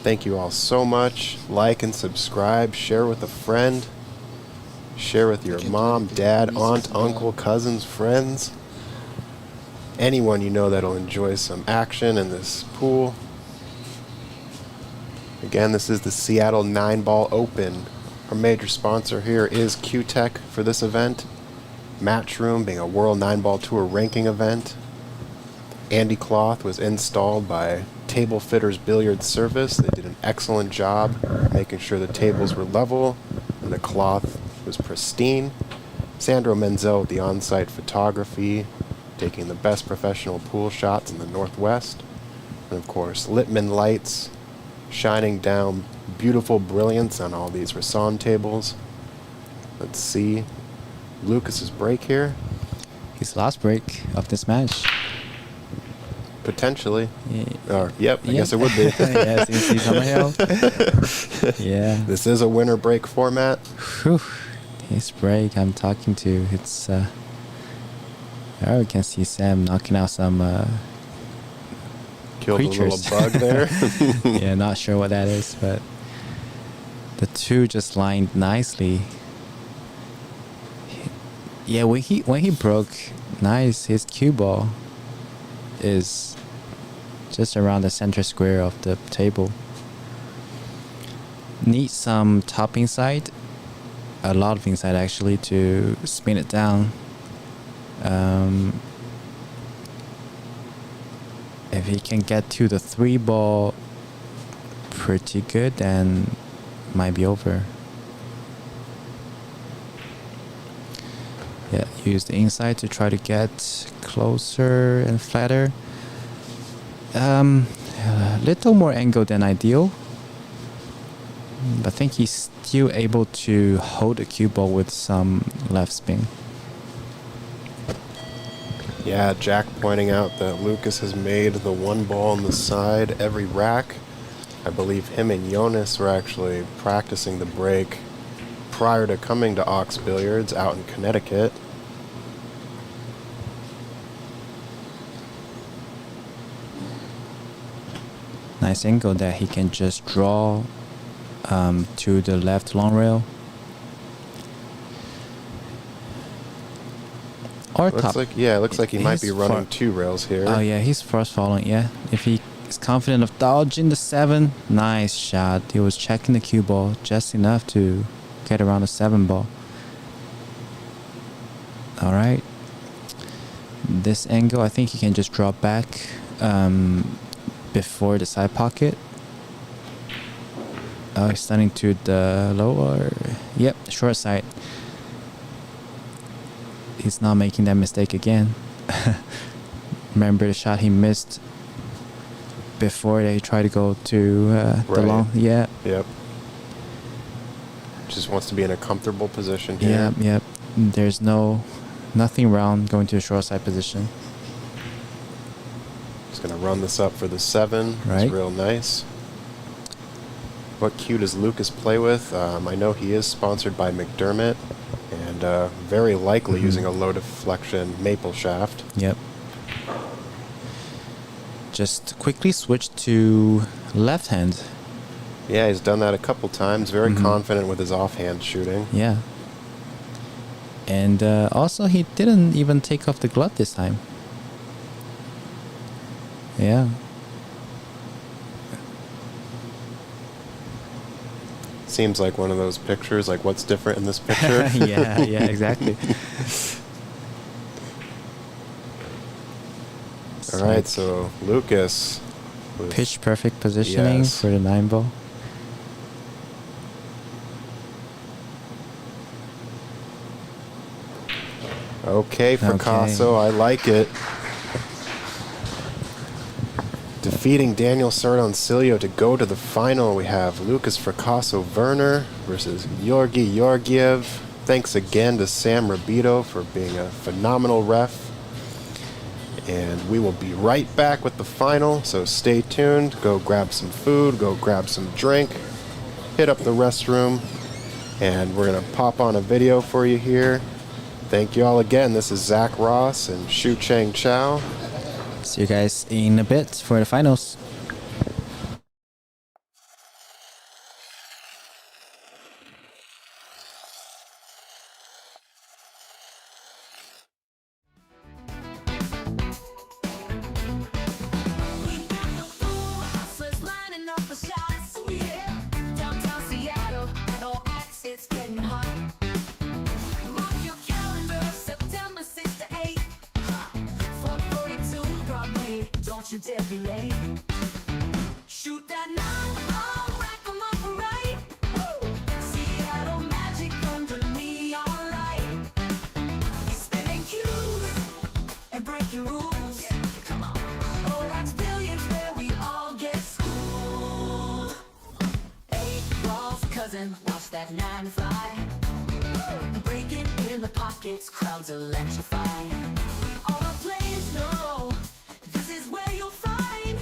Thank you all so much. Like and subscribe. Share with a friend. Share with your mom, dad, aunt, uncle, cousins, friends. Anyone you know that'll enjoy some action in this pool. Again, this is the Seattle Nineball Open. Our major sponsor here is Q-Tech for this event. Matchroom being a World Nineball Tour ranking event. Andy Cloth was installed by Table Fitters Billiards Service. They did an excellent job making sure the tables were level and the cloth was pristine. Sandro Menzel with the on-site photography, taking the best professional pool shots in the Northwest. And of course, Littman Lights, shining down beautiful brilliance on all these Rason tables. Let's see Lukas's break here. His last break of this match. Potentially. Yeah. Or, yep, I guess it would be. Yeah, since he's on the hill. Yeah. This is a winner break format. Whew. His break I'm talking to, it's oh, you can see Sam knocking out some Killed creatures. a little bug there. Yeah, not sure what that is, but the two just lined nicely. Yeah, when he broke nice, his cue ball is just around the center square of the table. Need some top inside, a lot of inside actually, to spin it down. If he can get to the 3-ball pretty good, then might be over. Yeah, use the inside to try to get closer and flatter. A little more angle than ideal, but I think he's still able to hold the cue ball with some left spin. Yeah, Jack pointing out that Lukas has made the one ball on the side every rack. I believe him and Jonas were actually practicing the break prior to coming to Ox Billiards out in Connecticut. Nice angle that he can just draw to the left long rail. Or Looks top. like, yeah, it looks like he might be He's running far- 2 rails here. Oh yeah, he's fast following. Yeah, if he is confident of dodging the 7, nice shot. He was checking the cue ball just enough to get around the 7 ball. All right. This angle, I think he can just drop back before the side pocket. Oh, he's stunning to the lower. Yep, short side. He's not making that mistake again. Remember the shot he missed before they tried to go to the Right. long. Yeah, Yep. Just wants to be in a comfortable position here. yeah, yep. There's nothing wrong going to a short side position. Just going to run this up for the 7. Right. It's real nice. What cue does Lukas play with? I know he is sponsored by McDermott, and very likely Mhm. using a low deflection maple shaft. Yep. Just quickly switch to left hand. Yeah, he's done that a couple times. Very Mhm. confident with his offhand shooting. Yeah. And also, he didn't even take off the glove this time. Yeah. Seems like one of those pictures, like what's different in this picture? yeah, exactly. All right, so Lukas. with- Pitch perfect positioning Yes. for the 9 ball. Okay, Fracasso, I like it. Defeating Daniel Sardoncillo to go to the final, we have Lukas Fracasso-Verner versus Georgiev. Thanks again to Sam Rabito for being a phenomenal ref. And we will be right back with the final, so stay tuned. Go grab some food, go grab some drink, hit up the restroom, and we're going to pop on a video for you here. Thank you all again. This is Zach Ross and Shu Chang Chow. See you guys in a bit for the finals. Hustlers lining up for shots. Oh yeah. Downtown Seattle, at all acts, it's getting hot. Mark your calendar, September 6th to 8th. 442 Broadway, don't you dare be late. Shoot that 9-ball, rack 'em up right. Woo! Seattle magic under neon light. Spinning cues and breaking rules. Come on. Oh, that's billiards where we all get schooled. 8 balls, cousin, watch that 9 fly. Breaking in the pockets, crowds electrify. All the players know this is where you'll find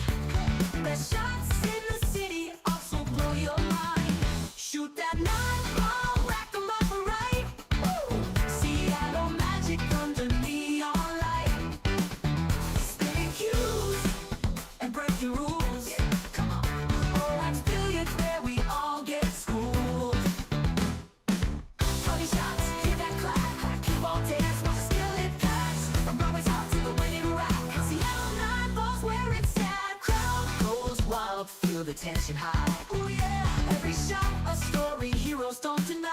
best shots in the city, also blow your mind. Shoot that 9-ball, rack 'em up right. Woo! Seattle magic under neon light. Spinning cues and breaking rules. Come on. Oh, that's billiards where we all get schooled. Funny shots, hear that clap. Keep on dance, watch the skill it pass. From Broadway's out to the winning rack. Seattle 9 balls where it's at. Crowd goes wild, feel the tension high. Oh yeah, every shot a story, heroes don't deny.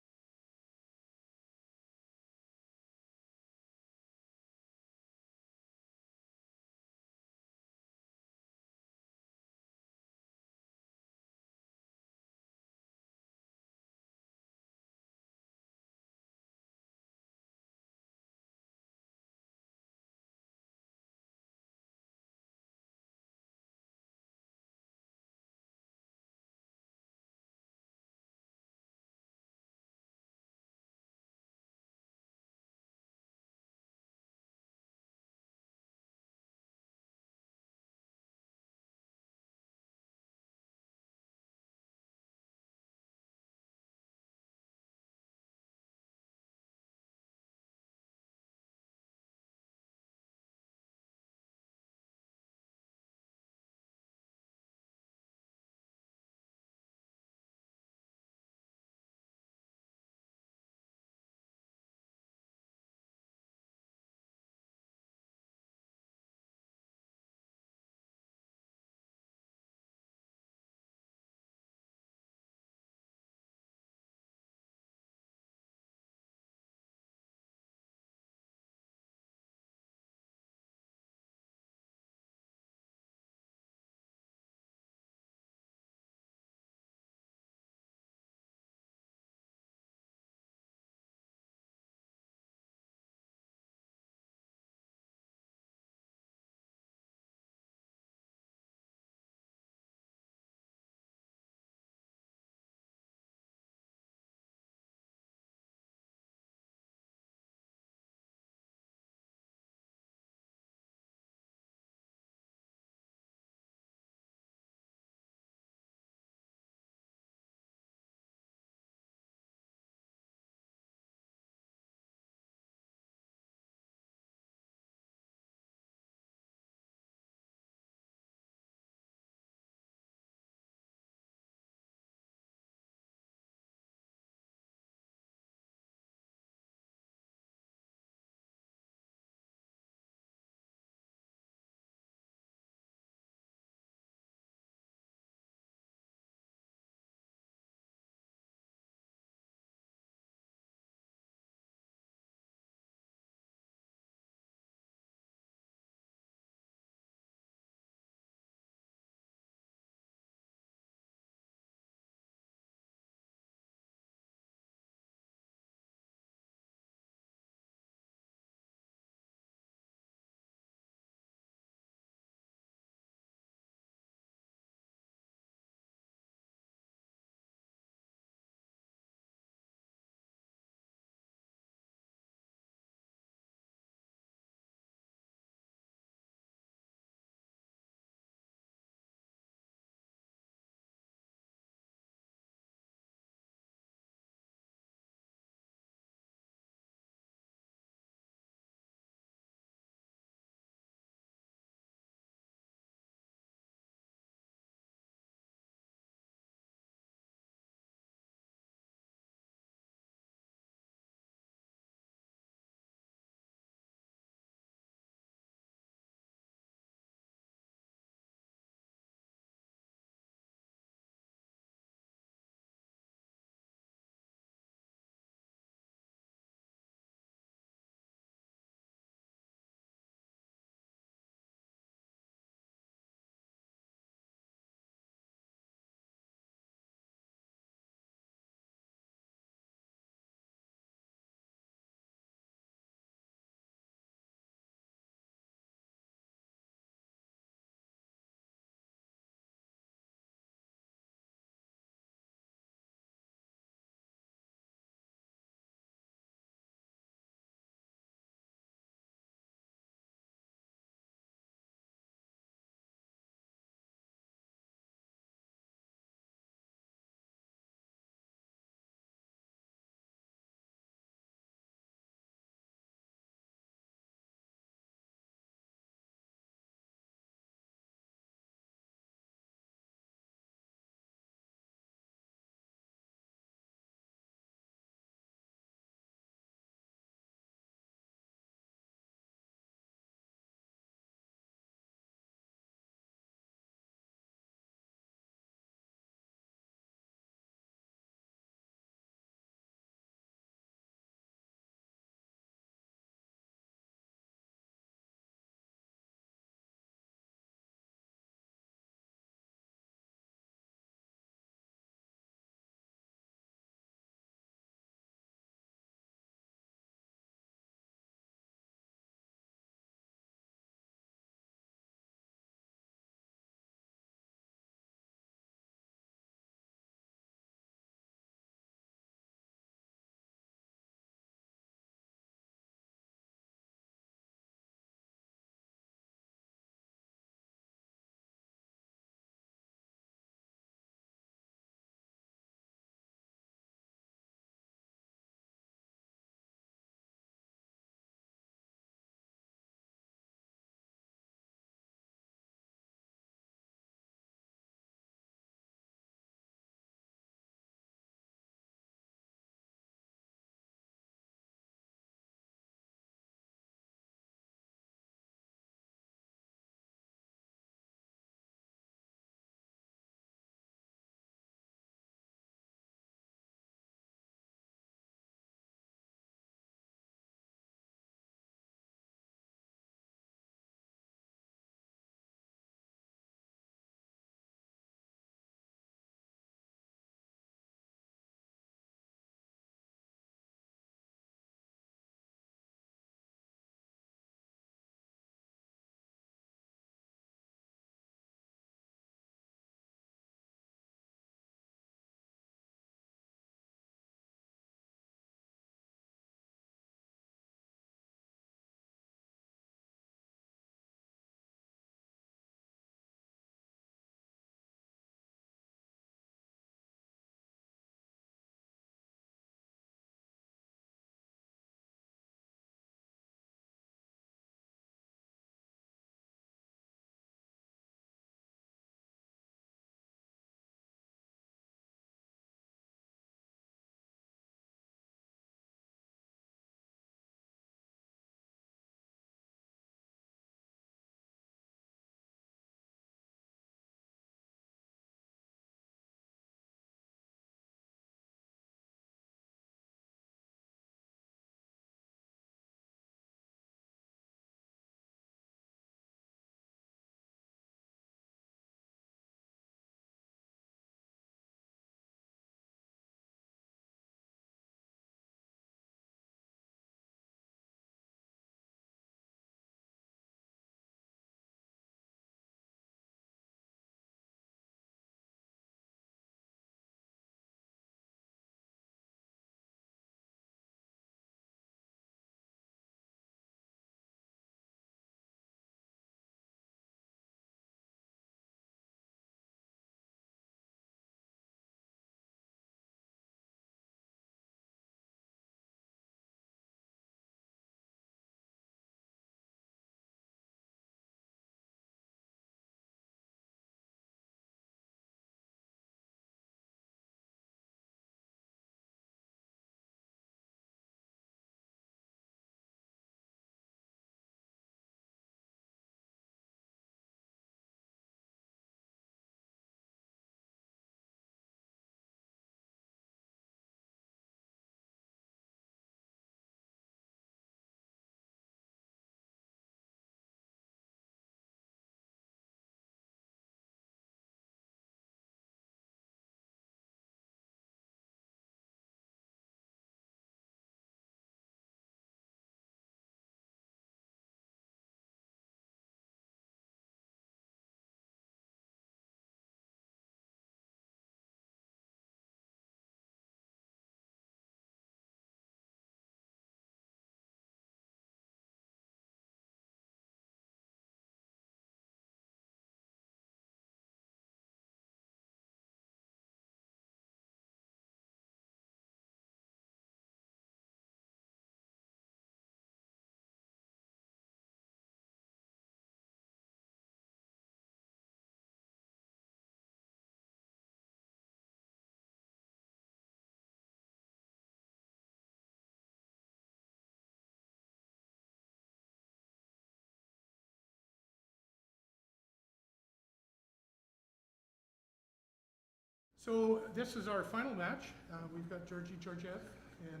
So this is our final match. We've got Georgiev in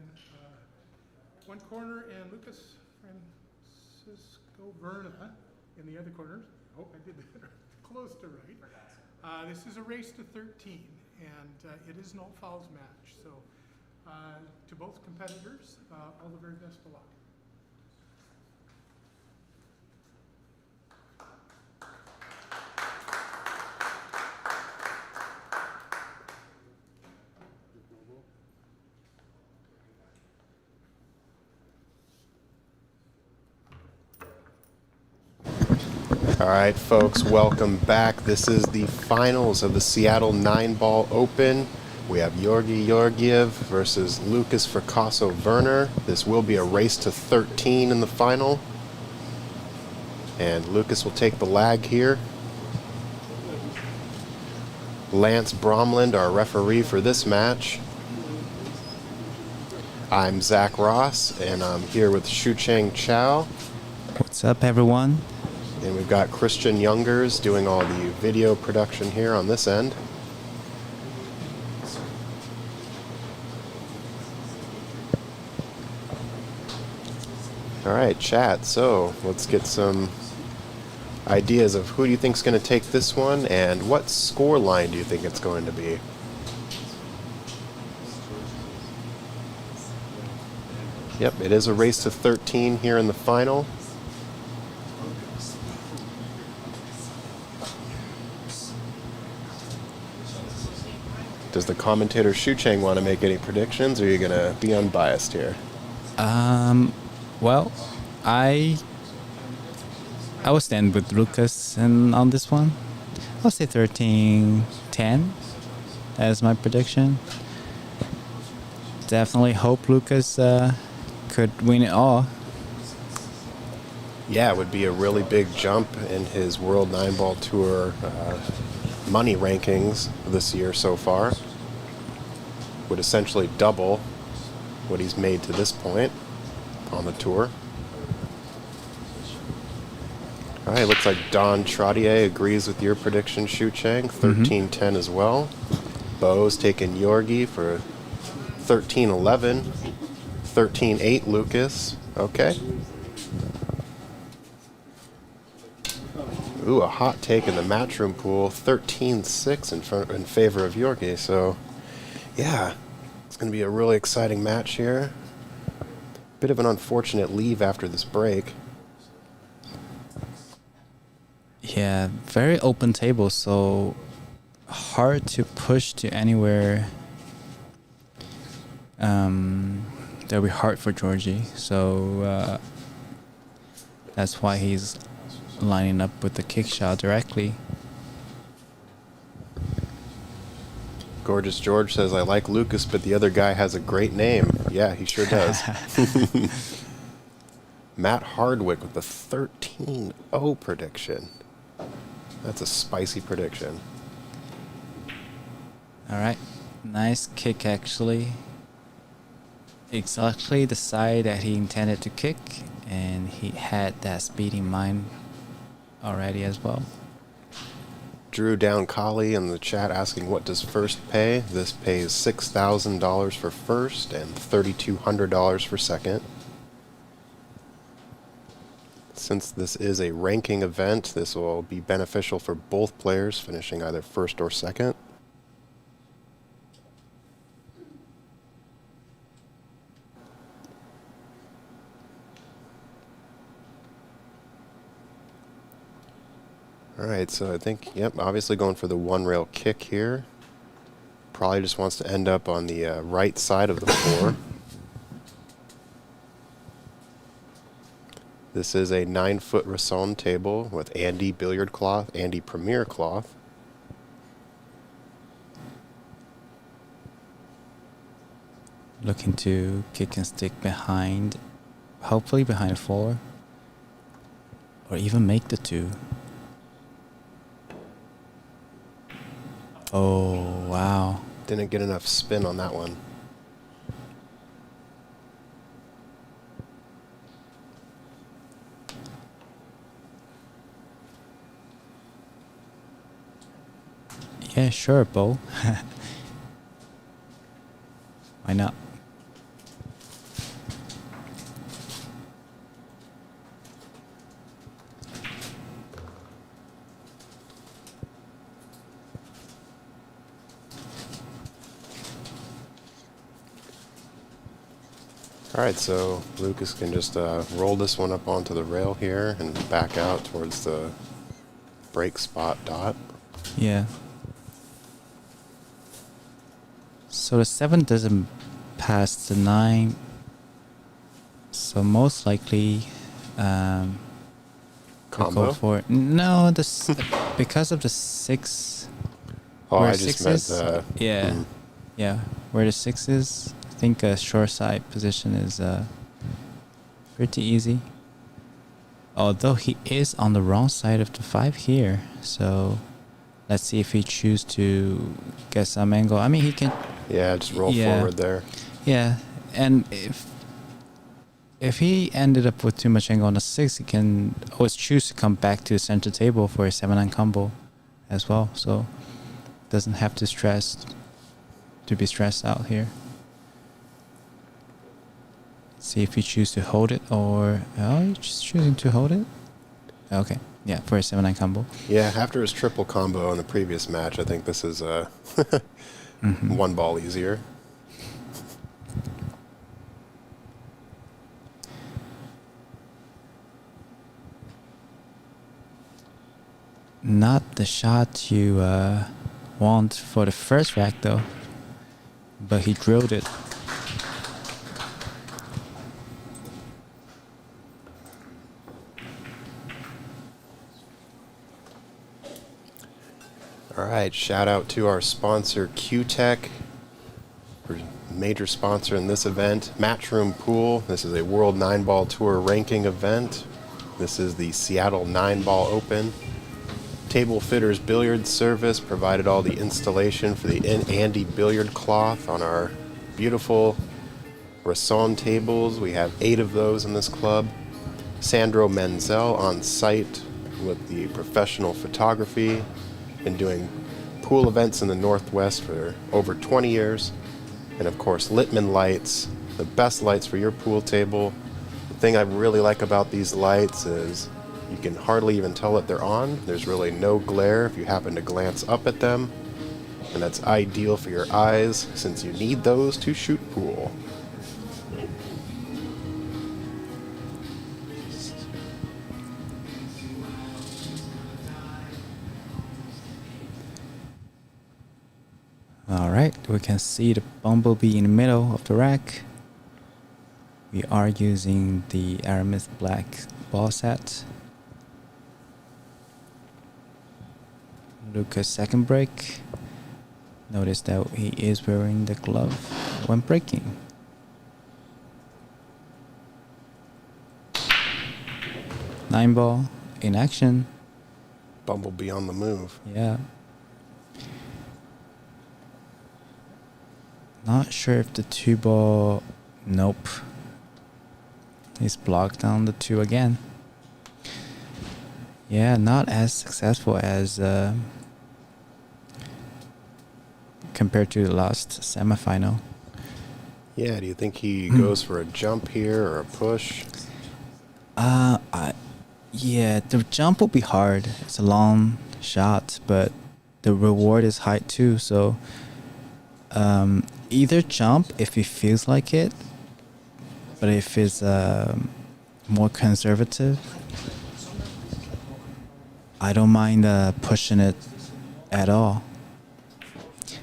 one corner and Lukas Fracasso-Verner in the other corner. I hope I did that close to right. This is a race to 13, and it is an all fouls match. So to both competitors, all the very best of luck. All right, folks, welcome back. This is the finals of the Seattle Nineball Open. We have Georgiev versus Lukas Fracasso-Verner. This will be a race to 13 in the final. And Lukas will take the lag here. Lance Bromland, our referee for this match. I'm Zach Ross, and I'm here with Shucheng Chow. What's up, everyone? And we've got Christian Youngers doing all the video production here on this end. All right, chat. So let's get some ideas of who do you think is going to take this one, and what score line do you think it's going to be? Yep, it is a race to 13 here in the final. Does the commentator Shucheng want to make any predictions, or are you going to be unbiased here? Well, I will stand with Lukas and on this one. I'll say 13-10 as my prediction. Definitely hope Lukas could win it all. Yeah, it would be a really big jump in his World Nineball Tour money rankings this year so far. Would essentially double what he's made to this point on the tour. All right, looks like Don Trottier agrees with your prediction, Shucheng. 13-10 as well. Bo's taking Georgi for 13-11. 13-8 Lukas. Okay. Ooh, a hot take in the matchroom pool. 13-6 in favor of Georgi. So, yeah, it's going to be a really exciting match here. Bit of an unfortunate leave after this break. Yeah, very open table, so hard to push to anywhere. That'll be hard for Georgie. So that's why he's lining up with the kick shot directly. Gorgeous George says, I like Lukas, but the other guy has a great name. Yeah, he sure does. Matt Hardwick with the 13-0 prediction. That's a spicy prediction. All right, nice kick actually. Exactly the side that he intended to kick, and he had that speed in mind already as well. Drew Down Collie in the chat asking, what does first pay? This pays $6,000 for first and $3,200 for second. Since this is a ranking event, this will be beneficial for both players finishing either first or second. All right, so I think, yep, obviously going for the one rail kick here. Probably just wants to end up on the right side of the floor. This is a 9-foot Rasson table with Andy billiard cloth, Andy Premier cloth. Looking to kick and stick behind, hopefully behind a 4, or even make the 2. Oh, wow. Didn't get enough spin on that one. Yeah, sure, Bo. Why not? All right, so Lukas can just roll this one up onto the rail here and back out towards the break spot dot. Yeah. So the 7 doesn't pass the 9. So most likely we'll Combo? go for it. No, because of the 6. Oh, where I just 6 meant is, the... yeah. Yeah, where the 6 is, I think a short side position is pretty easy. Although he is on the wrong side of the 5 here, so let's see if he chooses to get some angle. I mean, he can. Yeah, just roll forward there. Yeah, and if he ended up with too much angle on the 6, he can always choose to come back to the center table for a 7-9 combo as well. So doesn't have to be stressed out here. See if you choose to hold it or... Oh, you're just choosing to hold it? Okay. Yeah, for a 7-9 combo. Yeah, after his triple combo in the previous match, I think this is one ball easier. Not the shot you want for the first rack, though. But he drilled it. All right, shout out to our sponsor, Q-Tech, major sponsor in this event. Matchroom Pool, this is a World 9-Ball Tour ranking event. This is the Seattle 9-Ball Open. Table Fitters Billiards Service provided all the installation for the Andy billiard cloth on our beautiful Rasson tables. We have 8 of those in this club. Sandro Menzel on site with the professional photography. Been doing pool events in the Northwest for over 20 years. And of course, Littman lights, the best lights for your pool table. The thing I really like about these lights is you can hardly even tell that they're on. There's really no glare if you happen to glance up at them. And that's ideal for your eyes since you need those to shoot pool. Alright, we can see the bumblebee in the middle of the rack. We are using the Aramis black ball set. Lukas second break. Notice that he is wearing the glove when breaking. Nine ball in action. Bumblebee on the move. Yeah. Not sure if the 2 ball... Nope. He's blocked on the 2 again. Yeah, not as successful as compared to the last semifinal. Yeah, do you think he goes for a jump here or a push? Yeah, the jump will be hard. It's a long shot, but the reward is high too. So either jump if he feels like it, but if it's more conservative, I don't mind pushing it at all.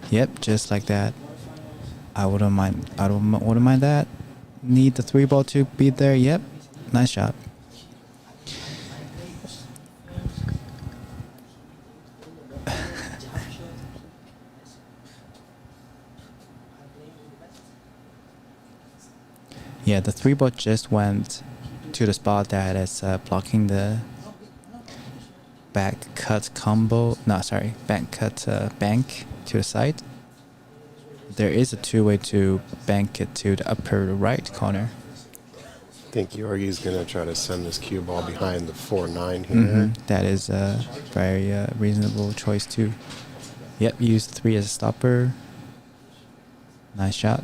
Yep, just like that. I wouldn't mind that. Need the 3 ball to be there. Yep, nice shot. Yeah, the 3 ball just went to the spot that is blocking the back cut combo. No, sorry, back cut bank to the side. There is a 2-way to bank it to the upper right corner. I think Georgi's going to try to send this cue ball behind the 4-9 here. That is a very reasonable choice too. Yep, use 3 as a stopper. Nice shot.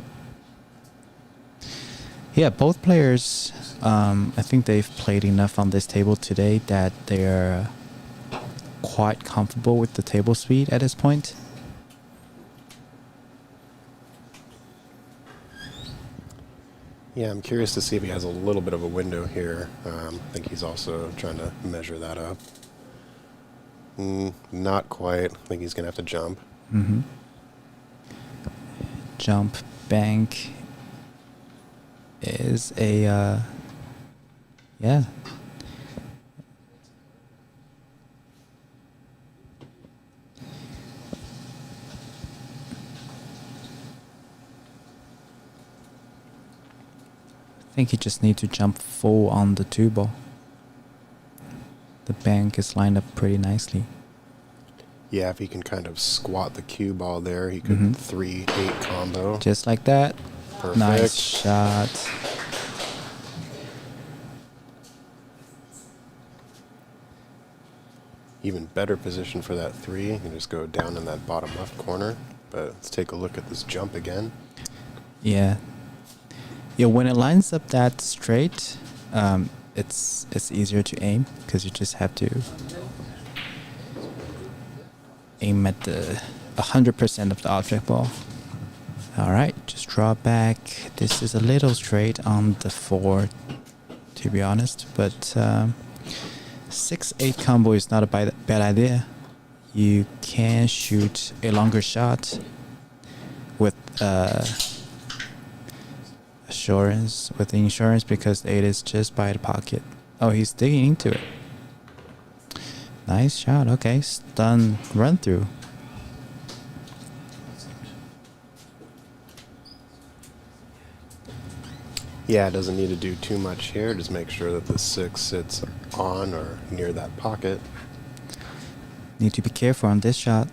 Yeah, both players, I think they've played enough on this table today that they're quite comfortable with the table speed at this point. Yeah, I'm curious to see if he has a little bit of a window here. I think he's also trying to measure that up. Not quite. I think he's going to have to jump. Mm-hmm. Jump bank is a yeah. I think you just need to jump full on the two ball. The bank is lined up pretty nicely. Yeah, if he can kind of squat the cue ball there, he could 3-8 combo. Just like that. Perfect. Nice shot. Even better position for that 3. You can just go down in that bottom left corner. But let's take a look at this jump again. Yeah. Yeah, when it lines up that straight, it's easier to aim because you just have to aim at the 100% of the object ball. All right, just draw back. This is a little straight on the 4, to be honest, but 6-8 combo is not a bad idea. You can shoot a longer shot with insurance because 8 is just by the pocket. Oh, he's digging into it. Nice shot. Okay, stun run through. Yeah, it doesn't need to do too much here. Just make sure that the 6 sits on or near that pocket. Need to be careful on this shot.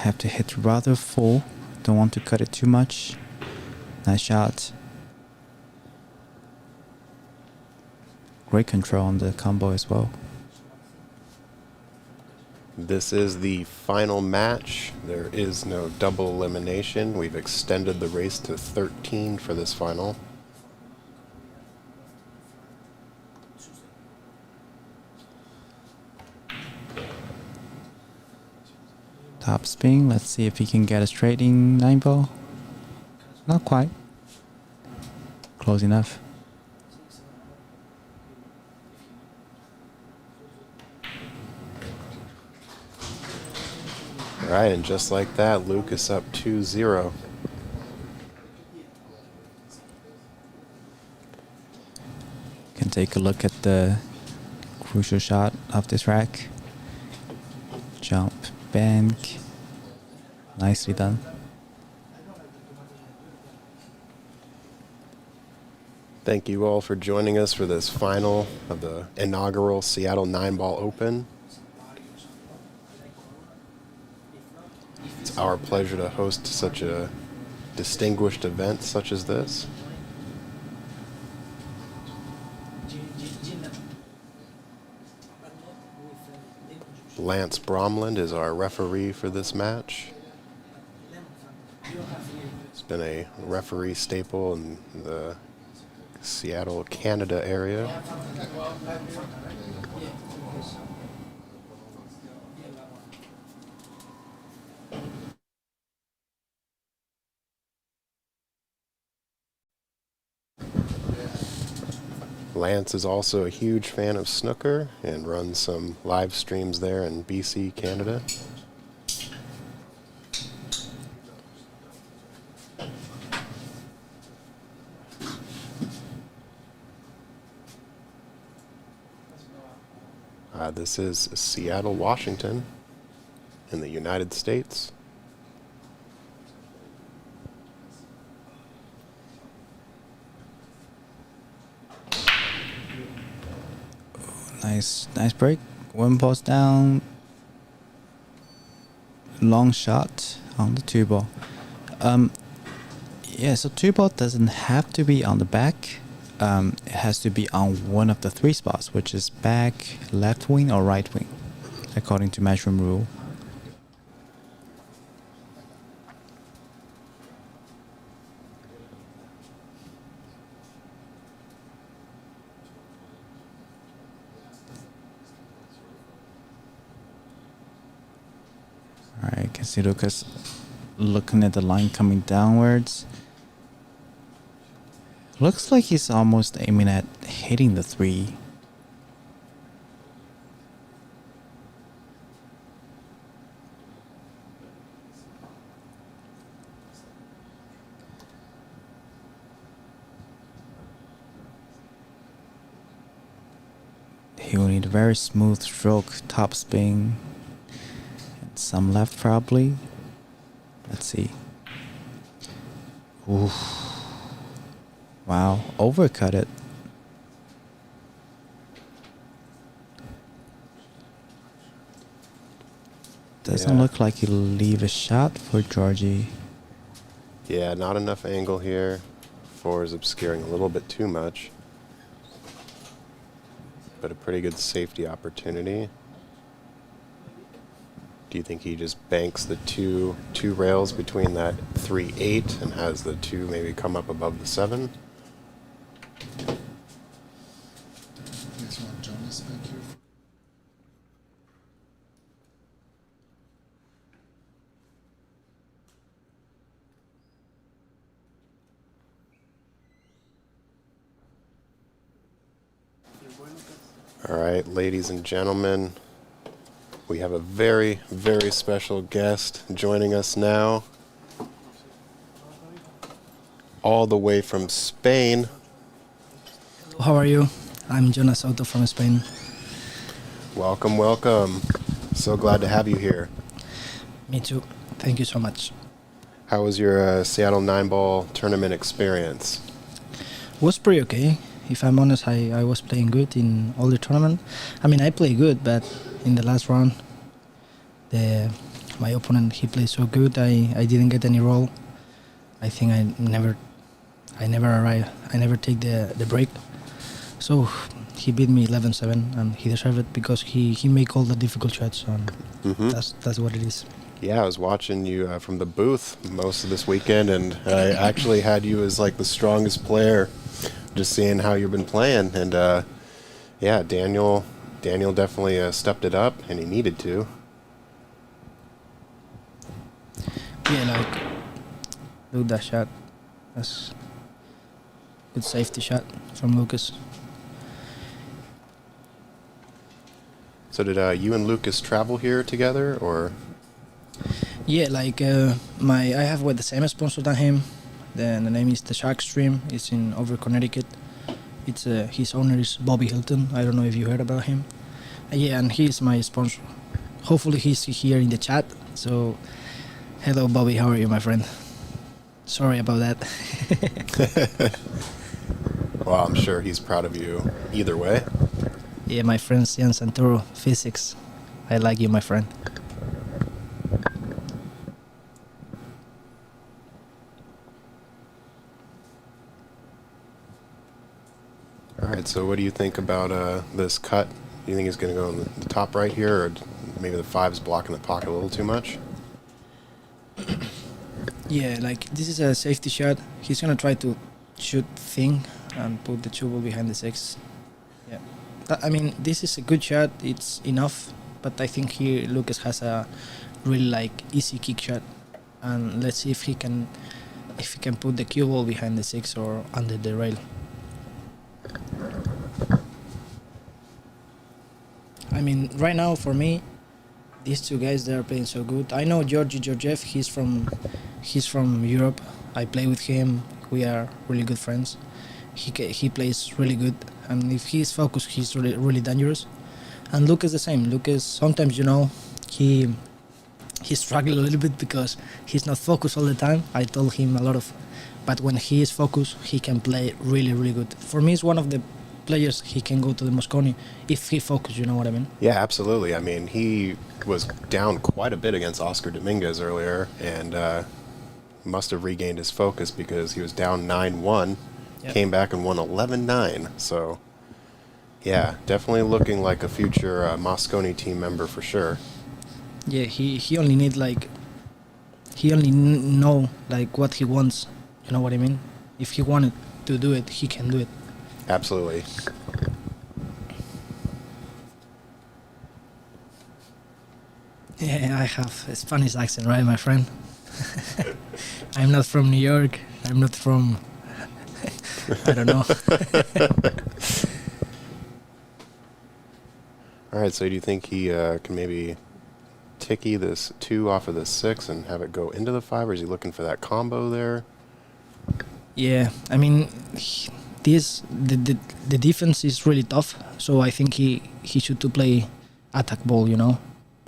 Have to hit rather full. Don't want to cut it too much. Nice shot. Great control on the combo as well. This is the final match. There is no double elimination. We've extended the race to 13 for this final. Top spin. Let's see if he can get a straight in Nineball. Not quite. Close enough. All right, and just like that, Lukas up 2-0. Can take a look at the crucial shot of this rack. Jump, bank. Nicely done. Thank you all for joining us for this final of the inaugural Seattle Nineball Open. It's our pleasure to host such a distinguished event such as this. Lance Bromland is our referee for this match. It's been a referee staple in the Seattle, Canada area. Lance is also a huge fan of snooker and runs some live streams there in BC, Canada. This is Seattle, Washington in the United States. Nice break. One ball's down. Long shot on the two ball. Yeah, so two ball doesn't have to be on the back. It has to be on one of the 3 spots, which is back, left wing, or right wing, according to matchroom rule. see Lukas looking at the line coming downwards. Looks like he's almost aiming at hitting the 3. He will need a very smooth stroke, top spin, and some left probably. Let's see. Ooh. Wow, overcut it. Doesn't Yeah. look like he'll leave a shot for Georgie. Yeah, not enough angle here. 4 is obscuring a little bit too much. But a pretty good safety opportunity. Do you think he just banks the two rails between that 3-8 and has the 2 maybe come up above the 7? All right, ladies and gentlemen, we have a very, very special guest joining us now. All the way from Spain. How are you? I'm Jonas Soto from Spain. Welcome, welcome. So glad to have you here. Me too. Thank you so much. How was your Seattle Nineball tournament experience? Was pretty okay. If I'm honest, I was playing good in all the tournament. I mean, I play good, but in the last round, my opponent, he played so good. I didn't get any roll. I think I never arrive. I never take the break. So he beat me 11-7, and he deserved it because he make all the difficult shots. And that's what it is. Yeah, I was watching you from the booth most of this weekend, and I actually had you as like the strongest player. Just seeing how you've been playing, and yeah, Daniel definitely stepped it up, and he needed to. Yeah, like look that shot. That's good safety shot from Lukas. So did you and Lukas travel here together, or? Yeah, like I have with the same sponsor than him. The name is the Shark Stream. It's in over Connecticut. It's his owner is Bobby Hilton. I don't know if you heard about him. Yeah, and he's my sponsor. Hopefully he's here in the chat. So, hello Bobby, how are you, my friend? Sorry about that. Well, I'm sure he's proud of you either way. Yeah, my friend Cian Santoro, physics. I like you, my friend. All right, so what do you think about this cut? Do you think he's going to go in the top right here, or maybe the 5's blocking the pocket a little too much? Yeah, like this is a safety shot. He's gonna try to shoot thing and put the 2 ball behind the 6. Yeah, I mean this is a good shot. It's enough, but I think here Lukas has a really like easy kick shot, and let's see if he can put the cue ball behind the 6 or under the rail. I mean, right now for me, these 2 guys, they are playing so good. I know Georgiev. He's from Europe. I play with him. We are really good friends. He plays really good, and if he's focused, he's really dangerous. And Lukas the same. Lukas sometimes he struggles a little bit because he's not focused all the time. I told him a lot of, but when he is focused, he can play really good. For me, it's one of the players he can go to the Mosconi if he focus. You know what I mean? Yeah, absolutely. I mean, he was down quite a bit against Oscar Dominguez earlier, and must have regained his focus because he was down 9-1, Yep. came back and won 11-9. So, yeah, definitely looking like a future Mosconi team member for sure. Yeah, he only need like know like what he wants. You know what I mean? If he wanted to do it, he can do it. Absolutely. Yeah, I have a Spanish accent, right, my friend? I'm not from New York. I'm not from. I don't know. All right, so do you think he can maybe ticky this 2 off of the 6 and have it go into the 5, or is he looking for that combo there? Yeah, I mean, the defense is really tough. So I think he should to play attack ball. You know,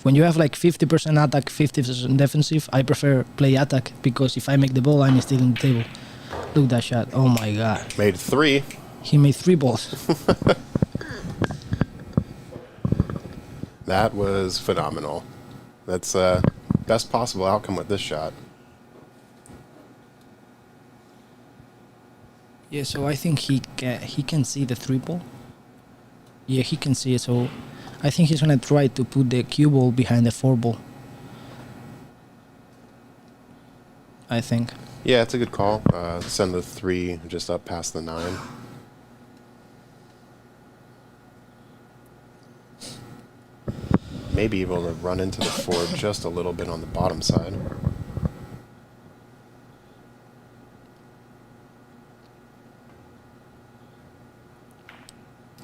when you have like 50% attack, 50% defensive, I prefer play attack because if I make the ball, I'm still in the table. Look at that shot! Oh my god! Made 3. He made 3 balls. That was phenomenal. That's best possible outcome with this shot. Yeah, so I think he can see the 3 ball. Yeah, he can see it. So I think he's gonna try to put the cue ball behind the 4 ball. I think. Yeah, it's a good call. Send the 3 just up past the 9. Maybe able to run into the 4 just a little bit on the bottom side.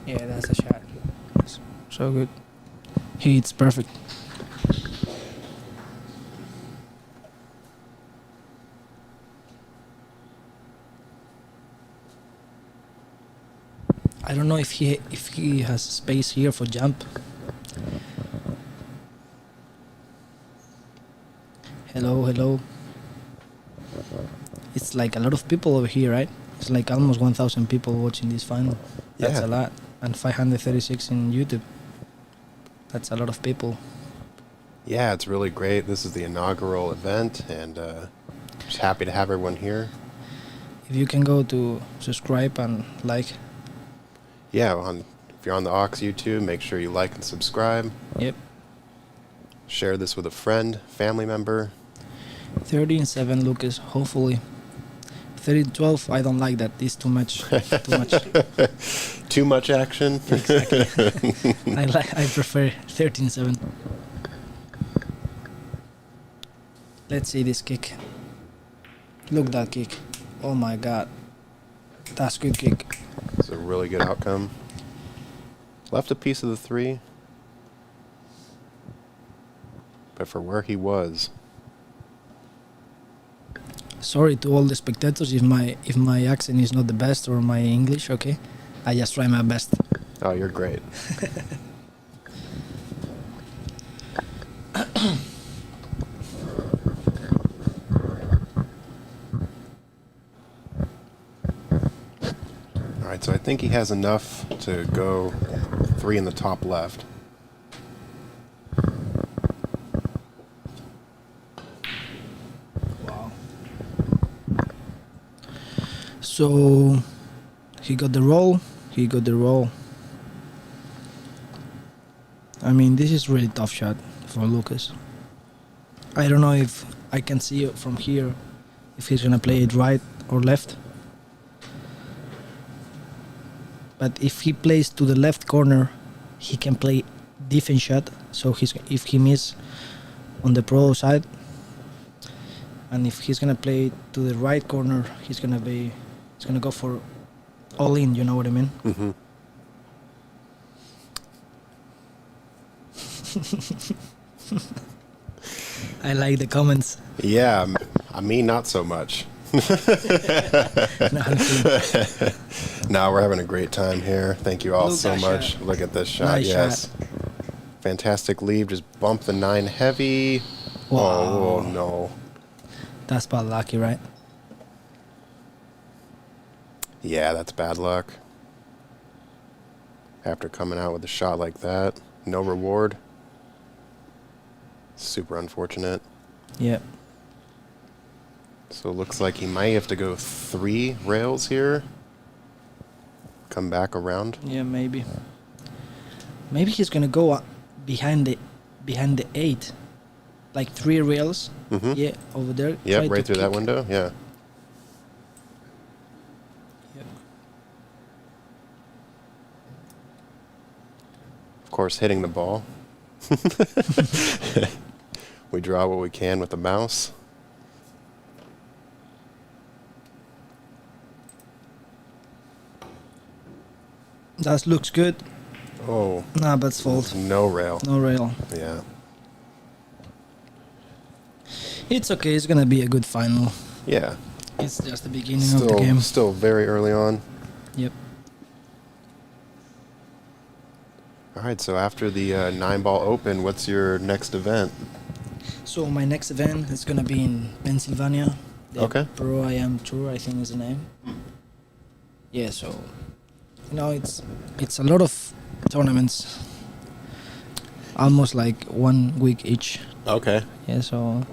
Yeah, that's a shot. So good. He hits perfect. I don't know if he has space here for jump. Hello, hello. It's like a lot of people over here, right? It's like almost 1,000 people watching this final. That's Yeah. a lot. And 536 in YouTube. That's a lot of people. Yeah, it's really great. This is the inaugural event, and just happy to have everyone here. If you can go to subscribe and like. Yeah, if you're on the Ox YouTube, make sure you like and subscribe. Yep. Share this with a friend, family member. 13-7 Lukas, hopefully. 13-12, I don't like that. It's too much. Too much. Too much action. Exactly. I prefer 13-7. Let's see this kick. Look that kick. Oh my god. That's good kick. It's a really good outcome. Left a piece of the 3. But for where he was. Sorry to all the spectators if my accent is not the best or my English, okay? I just try my best. Oh, you're great. All right, so I think he has enough to go 3 in the top left. Wow. So he got the roll. He got the roll. I mean, this is really tough shot for Lukas. I don't know if I can see it from here if he's gonna play it right or left. But if he plays to the left corner, he can play defense shot. So if he miss on the pro side, and if he's gonna play to the right corner, he's gonna go for all in. You know what I mean? Mm-hmm. I like the comments. Yeah, I mean, not so much. No, I'm kidding. No, we're having a great time here. Thank you all Look so that much. shot. Look at this shot. Nice Yes. Fantastic leave. Just bump the 9 heavy. Wow. Oh, no. That's bad lucky, right? Yeah, that's bad luck. After coming out with a shot like that, no reward. Super unfortunate. Yeah. So it looks like he might have to go 3 rails here. Come back around. Yeah, maybe. Maybe he's gonna go behind the 8, like 3 rails. Mm-hmm. Yeah, over there. Yep, Try right to through that kick. window. Yeah. Yeah. Of course, hitting the ball. We draw what we can with the mouse. That looks good. Oh, Nah, that's fault. no rail. No rail. Yeah. It's okay. It's gonna be a good final. Yeah. It's just the beginning of the game. Still very early on. Yep. All right, so after the Nineball Open, what's your next event? So my next event is gonna be in Pennsylvania. The Okay. Pro I Am Tour, I think is the name. Yeah. So, you know, it's a lot of tournaments. Almost like 1 week each. Okay. Yeah. So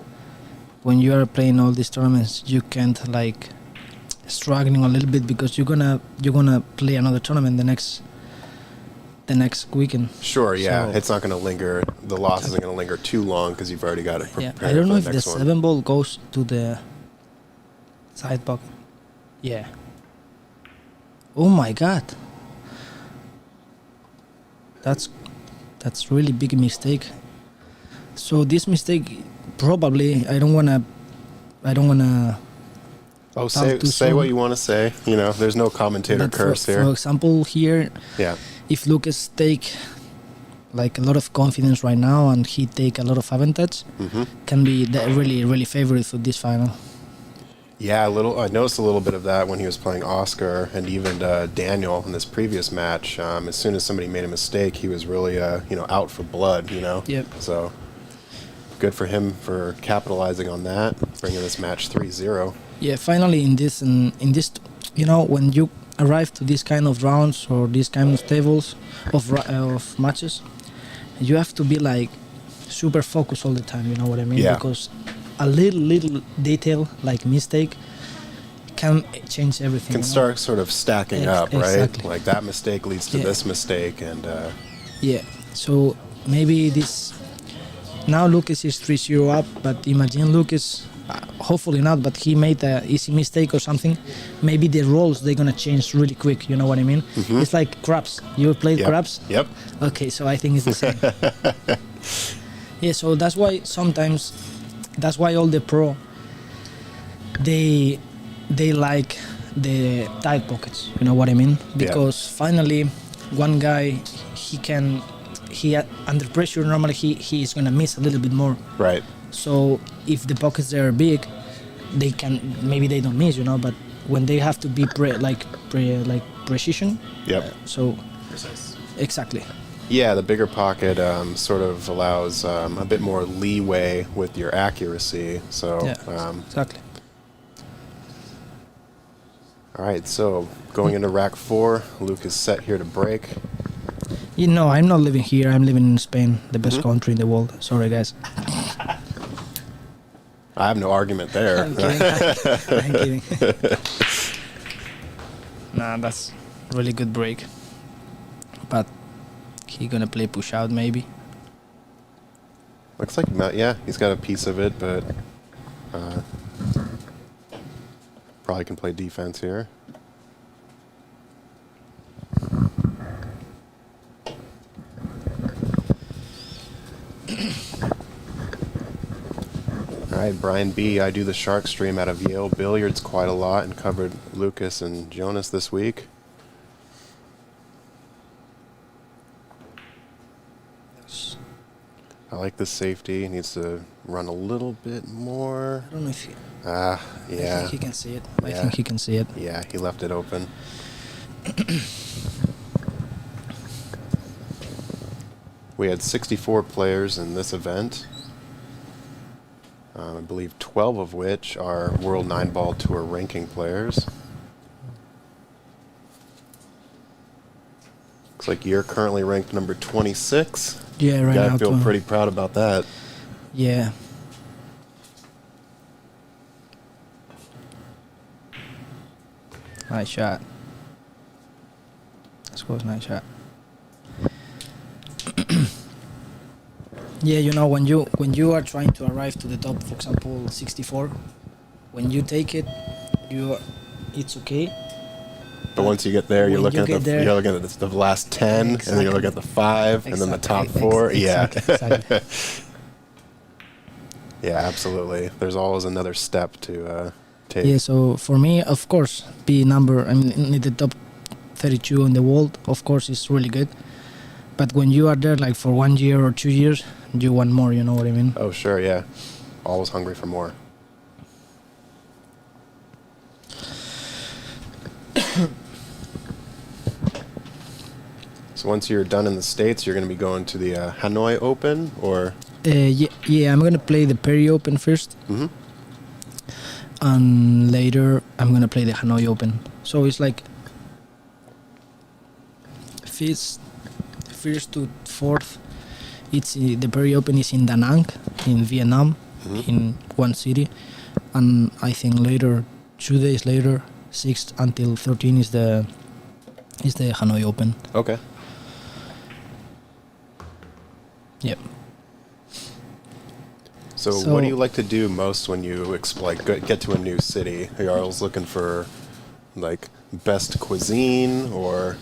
when you are playing all these tournaments, you can't like struggling a little bit because you're gonna play another tournament the next weekend. Sure, yeah. So- It's not going to linger. The loss isn't going to linger too long because you've already got it Yeah, prepared I don't know for if the the next one. 7 ball goes to the side pocket. Yeah. Oh my god. That's really big mistake. So this mistake probably I don't wanna Oh, Talk too say soon. what you want to say. You know, there's no commentator but curse for here. example here, Yeah. if Lukas take like a lot of confidence right now and he take a lot of advantage, Hmm. can be really favorite for this final. Yeah, I noticed a little bit of that when he was playing Oscar and even Daniel in this previous match. As soon as somebody made a mistake, he was really, out for blood. Yep. So good for him for capitalizing on that, bringing this match 3-0. Yeah, finally in this, when you arrive to these kind of rounds or these kind of tables of matches, you have to be like super focused all the time. You know what I mean? Yeah. Because a little detail like mistake can change everything. Can you know? start sort of stacking up, right? Exactly. Like that mistake leads to Yeah. this mistake, and Yeah. So maybe this now Lucas is 3-0 up, but imagine Lucas. Hopefully not, but he made a easy mistake or something. Maybe the roles they're gonna change really quick. You know what I mean? Mhm. It's like craps. You played Yep. craps? Yep. Okay, so I think it's the same. Yeah, so that's why all the pro they like the tight pockets. You know what I mean? Because finally, one guy under pressure normally he is gonna miss a little bit more. Right. So if the pockets are big, maybe they don't miss, but when they have to be precision. Yep. So Precise. exactly. Yeah, the bigger pocket sort of allows a bit more leeway with your accuracy. So, Yeah. Exactly. all right. So going into rack 4, Luke is set here to break. I'm not living here. I'm living in Spain, the best Mhm. country in the world. Sorry, guys. I have no argument there. I'm kidding. I'm kidding. Nah, that's really good break. But he gonna play push out maybe. Looks like he's got a piece of it, but probably can play defense here. All right, Brian B. I do the Shark stream out of Yale Billiards quite a lot and covered Lucas and Jonas this week. I like the safety. He needs to run a little bit more. I don't know if he, Yeah. I think he can see it. I Yeah. think he can see it. Yeah, he left it open. We had 64 players in this event. I believe 12 of which are World Nineball Tour ranking players. Looks like you're currently ranked number 26. Yeah, right You now. gotta feel too. pretty proud about that. Yeah. Nice shot. That was a nice shot. Yeah, when you are trying to arrive to the top, for example, 64, when you take it, it's okay. But once you get there, you're When looking you at get there- you're looking at the last 10, and then you look at the 5, and then the top 4. Exactly. Yeah, absolutely. There's always another step to take. Yeah, so for me, of course, be number, I mean, in the top 32 in the world, of course, is really good. But when you are there, like for 1 year or 2 years, you want more, you know what I mean? Oh, sure, yeah. Always hungry for more. So once you're done in the States, you're going to be going to the Hanoi Open, or? Yeah, I'm gonna play the Perry Open first, Mm-hmm. and later I'm gonna play the Hanoi Open. So it's like first to fourth. It's the Perry Open is in Da Nang, in Vietnam, Mhm. in one city, and I think later, 2 days later, 6th until 13 is the Hanoi Open. Okay. Yep. So So- what do you like to do most when you get to a new city? Are you always looking for like best cuisine, or?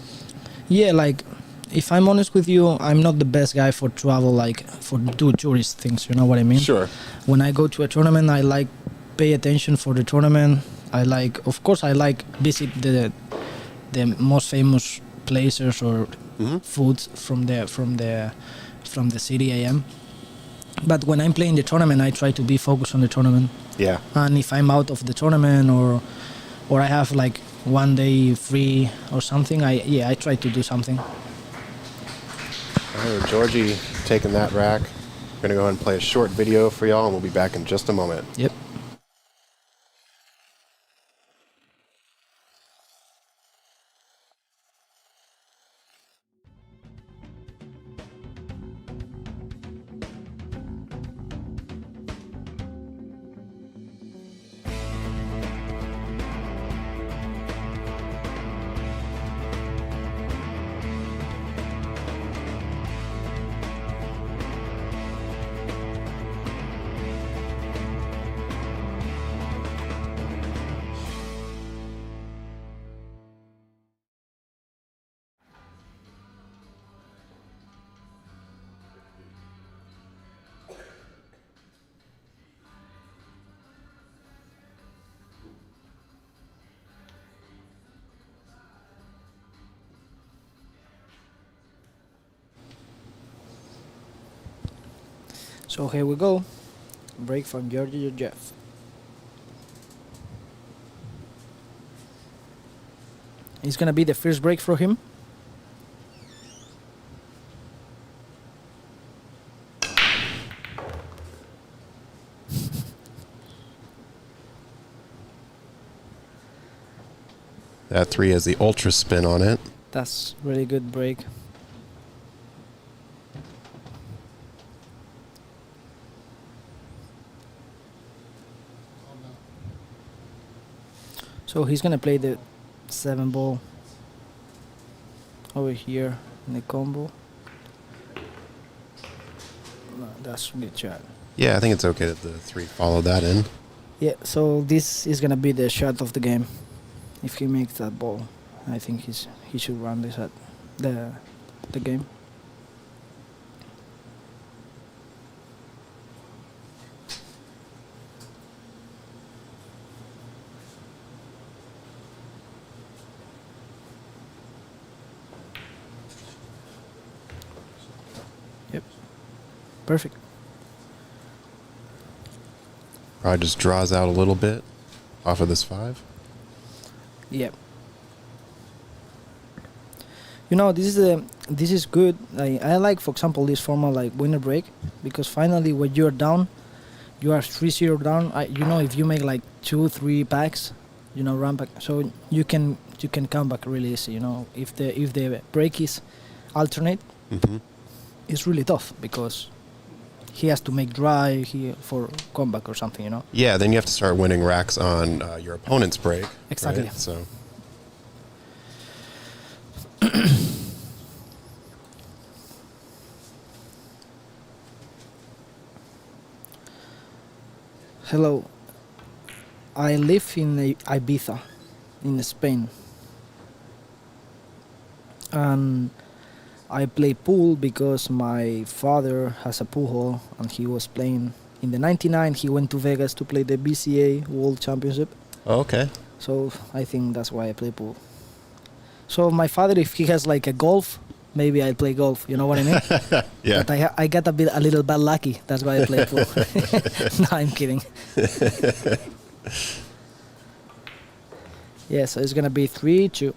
Yeah, like if I'm honest with you, I'm not the best guy for travel, like for do tourist things. You know what I mean? Sure. When I go to a tournament, I like pay attention for the tournament. I like, of course, I like visit the most famous places or Mm-hmm. foods from the city I am. But when I'm playing the tournament, I try to be focused on the tournament. Yeah. And if I'm out of the tournament or I have like 1 day free or something, I try to do something. All right, Georgie taking that rack. We're going to go ahead and play a short video for y'all, and we'll be back in just a moment. Yep. So here we go. Break from Georgiev. It's gonna be the first break for him. That 3 has the ultra spin on it. That's really good break. So he's gonna play the 7 ball over here in the combo. No, that's a good shot. Yeah, I think it's okay that the 3 followed that in. Yeah, so this is gonna be the shot of the game. If he makes that ball, I think he should run this at the game. Yep. Perfect. Probably just draws out a little bit off of this 5. Yep. You know, this is good. I like, for example, this format like winner break, because finally when you're down, you are 3-0 down. You know, if you make like 2-3 packs, you know, run back, so you can come back really easy. You know, if the break is alternate, Mm-hmm. it's really tough because he has to make dry for comeback or something. You know. Yeah, then you have to start winning racks on your opponent's break. Exactly. Right? So. Hello. I live in Ibiza, in Spain. And I play pool because my father has a pool hall and he was playing In the 99, he went to Vegas to play the BCA World Championship. Oh, okay. So I think that's why I play pool. So my father, if he has like a golf, maybe I'll play golf. You know what I mean? Yeah. But I got a little bit lucky. That's why I play pool. No, I'm kidding. Yeah, so it's gonna be 3-2.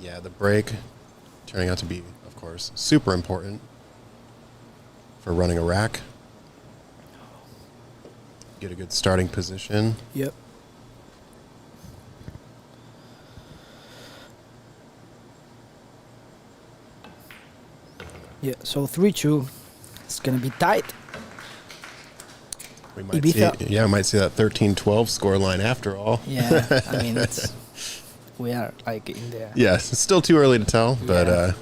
Yeah, the break turning out to be, of course, super important for running a rack. Get a good starting position. Yep. Yeah, so 3-2. It's gonna be tight. We might see, Ibiza. we might see that 13-12 scoreline after all. Yeah, I mean we are like in there. Yes, it's still too early to tell, but Yeah.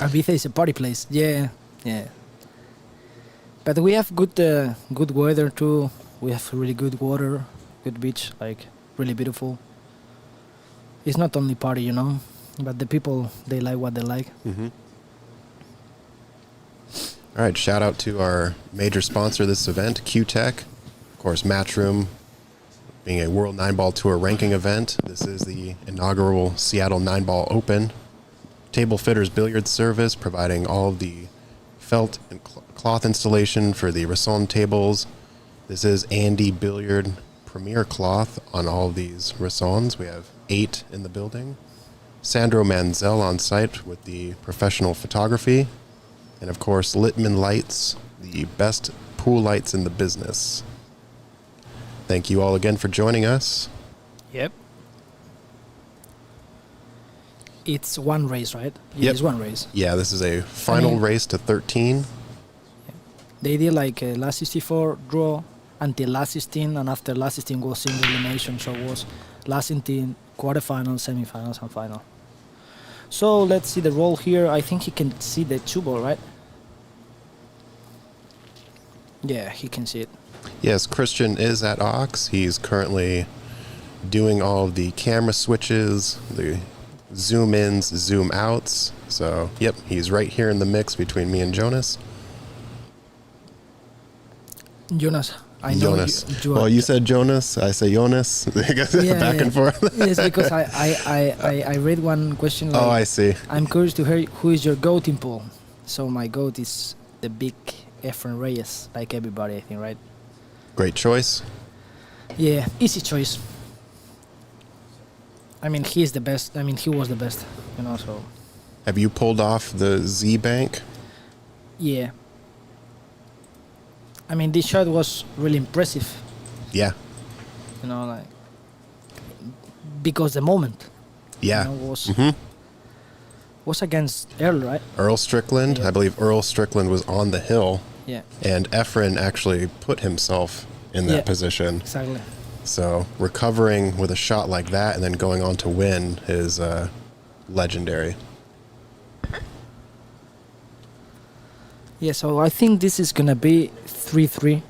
Ibiza is a party place. Yeah, yeah. But we have good weather too. We have really good water, good beach, like really beautiful. It's not only party, you know, but the people, they like what they like. all right, shout out to our major sponsor of this event, Q-Tech. Of course, Matchroom being a World Nineball Tour ranking event. This is the inaugural Seattle Nineball Open. Table Fitters Billiards Service, providing all of the felt and cloth installation for the Rasson tables. This is Andy Billiard Premier Cloth on all of these Rassons. We have 8 in the building. Sandro Manzel on site with the professional photography. And of course, Littman Lights, the best pool lights in the business. Thank you all again for joining us. Yep. It's one race, right? Yep. It's one race. Yeah, this is a final mean- race to 13. They did like last 64 draw until last 16, and after last 16 was single elimination, so it was last 16 quarterfinals, semifinals, and final. So let's see the roll here. I think he can see the 2 ball, right? Yeah, he can see it. Yes, Christian is at Ox. He's currently doing all of the camera switches, the zoom ins, zoom outs. So, yep, he's right here in the mix between me and Jonas. Jonas, I know Jonas. you Well, are- you said Jonas, I say Jonas. Yeah, Back yeah. and forth. Yes, because I read one question like, Oh, I see. I'm curious to hear who is your GOAT in pool. So my GOAT is the big Efren Reyes, like everybody, I think, right? Great choice. Yeah, easy choice. I mean, he is the best. I mean, he was the best, you know, so Have you pulled off the Z Bank? yeah. I mean, this shot was really impressive, Yeah. you know, like because the moment, Yeah. you know, was hmm was against Earl, right? Earl Strickland. Yeah. I believe Earl Strickland was on the hill, Yeah, and Efren actually put himself in that Yeah. position. exactly. So recovering with a shot like that and then going on to win is legendary. Yeah, so I think this is gonna be 3-3.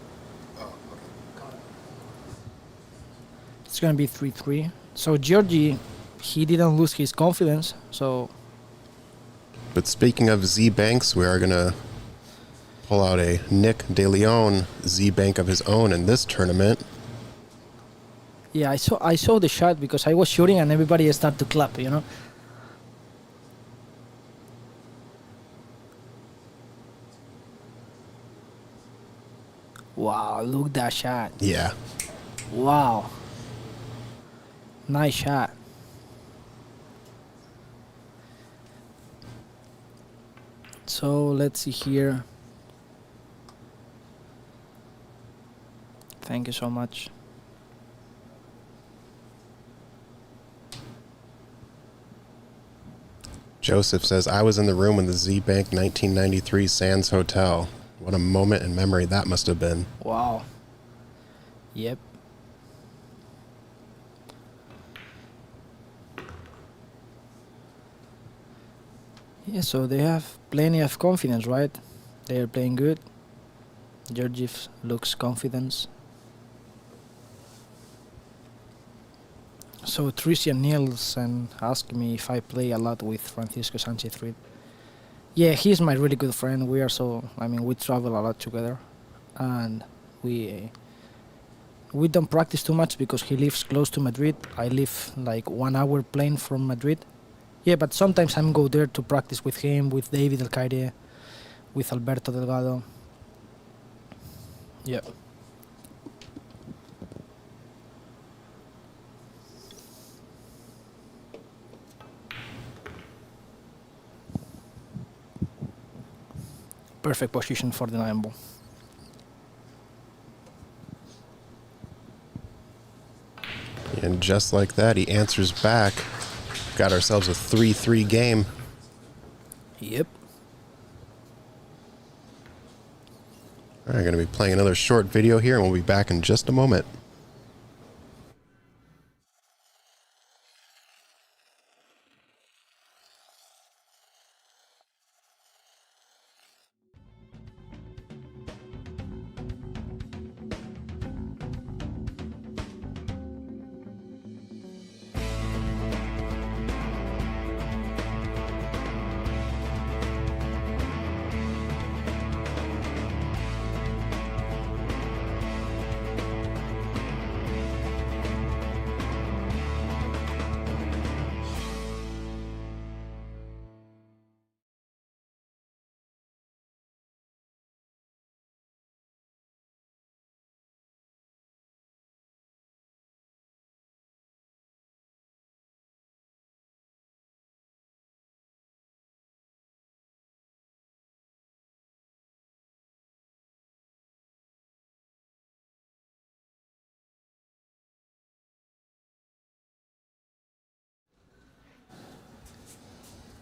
It's gonna be 3-3. So Georgi, he didn't lose his confidence. So But speaking of Z Banks, we are going to pull out a Nick De Leon Z Bank of his own in this tournament. yeah, I saw the shot because I was shooting and everybody started to clap, you know. Wow, look that shot. Yeah. Wow. Nice shot. So let's see here. Thank you so much. Joseph says, I was in the room in the Z Bank 1993 Sands Hotel. What a moment in memory that must have been. Wow. Yep. Yeah, so they have plenty of confidence, right? They are playing good. Georgiev looks confident. So Tricia Nielsen asked me if I play a lot with Francisco Sanchez Reed. Yeah, he's my really good friend. We are so, I mean, we travel a lot together, and we don't practice too much because he lives close to Madrid. I live like 1 hour plane from Madrid. Yeah, but sometimes I'm go there to practice with him, with David Alcaide, with Alberto Delgado. Yeah. Perfect position for the 9-ball. And just like that, he answers back. Got ourselves a 3-3 game. Yep. All right, going to be playing another short video here, and we'll be back in just a moment.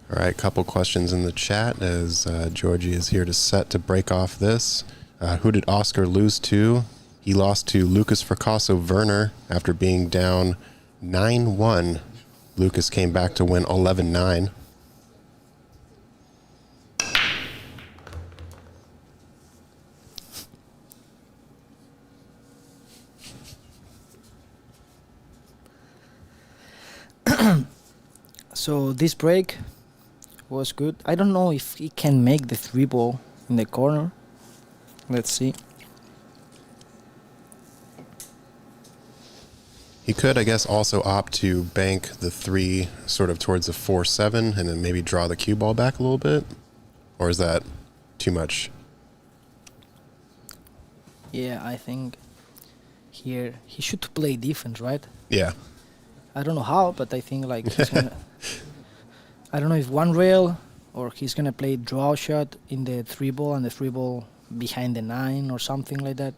All right, couple questions in the chat as Georgie is here to set to break off this. Who did Oscar lose to? He lost to Lukas Fracasso-Verner after being down 9-1. Lukas came back to win 11-9. So this break was good. I don't know if he can make the 3-ball in the corner. Let's see. He could, I guess, also opt to bank the 3 sort of towards the 4-7 and then maybe draw the cue ball back a little bit. Or is that too much? Yeah, I think here he should play defense, right? Yeah. I don't know how, but I think like he's gonna. I don't know if one rail or he's gonna play draw shot in the 3-ball and the 3-ball behind the 9 or something like that.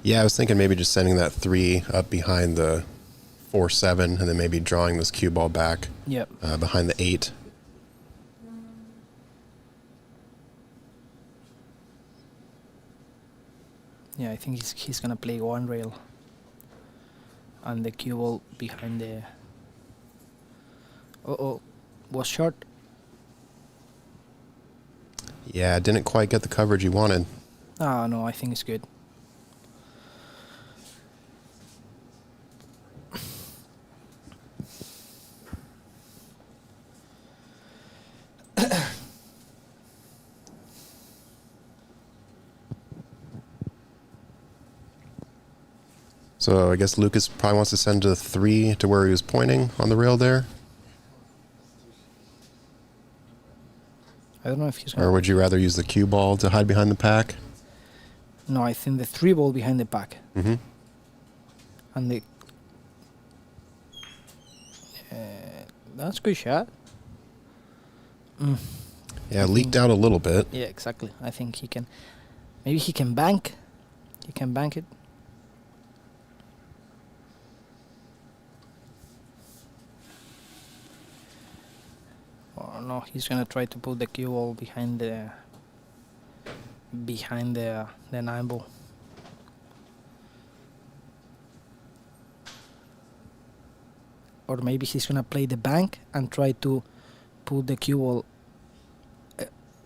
Yeah, I was thinking maybe just sending that 3 up behind the 4-7 and then maybe drawing this cue ball back Yep. behind the 8. Yeah, I think he's gonna play one rail and the cue ball behind the. Was short. Yeah, didn't quite get the coverage he wanted. Ah, no, I think it's good. So I guess Lukas probably wants to send the 3 to where he was pointing on the rail there. I don't know if he's gonna. Or would you rather use the cue ball to hide behind the pack? No, I think the 3-ball behind the pack Mm-hmm. and the. That's a good shot. Yeah, leaked out a little bit. Yeah, exactly. I think he can. Maybe he can bank. He can bank it. Or no, he's gonna try to put the cue ball behind the 9-ball. Or maybe he's gonna play the bank and try to put the cue ball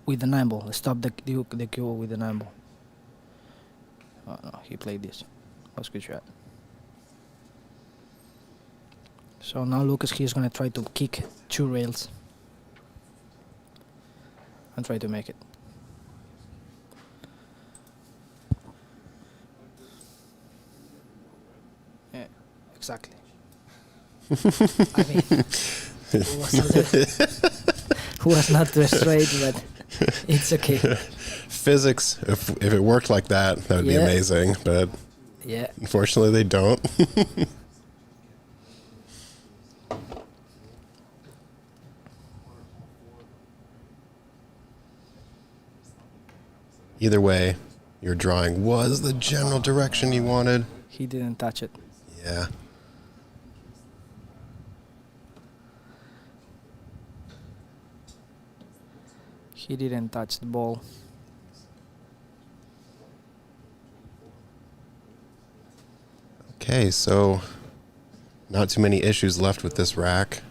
with the 9-ball. Stop the cue ball with the 9-ball. Oh no, he played this. That's a good shot. So now Lukas, he's gonna try to kick 2 rails. and try to make it. Yeah, exactly. I mean, it was not too straight, but it's okay. Physics, if it worked like that, that would be Yeah. amazing. But Yeah. unfortunately, they don't. Either way, your drawing was the general direction you wanted. He didn't touch it. Yeah. He didn't touch the ball. Okay, so not too many issues left with this rack.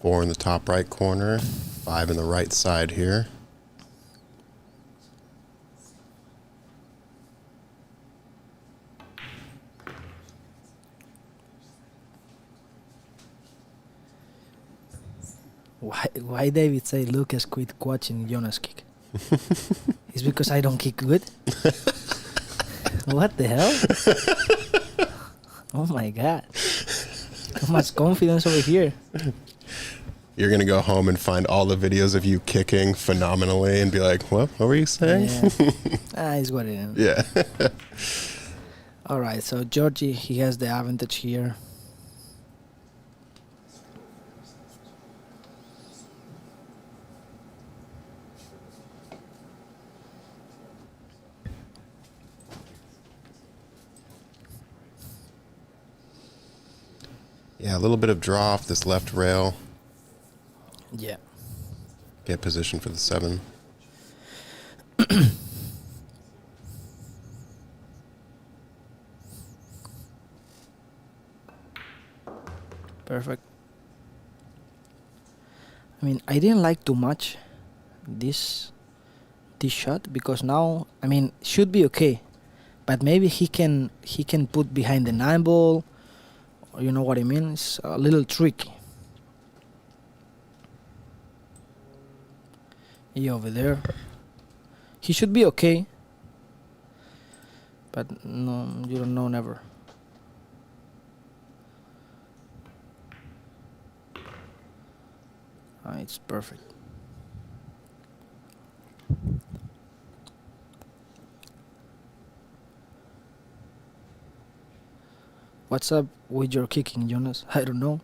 Four in the top right corner, 5 in the right side here. Why David say Lucas quit watching Jonas kick? It's because I don't kick good? What the hell? Oh my god. Too much confidence over here. You're going to go home and find all the videos of you kicking phenomenally and be like, what were you saying? Yeah. It's what it is. Yeah. Alright, so Georgie, he has the advantage here. Yeah, a little bit of draw off this left rail. Yeah. Get position for the 7. Perfect. I mean, I didn't like too much this shot because now, I mean, should be okay, but maybe he can put behind the 9-ball, or you know what I mean. It's a little tricky. Yeah, over there, he should be okay, but no, you don't know never. It's perfect. What's up with your kicking, Jonas? I don't know.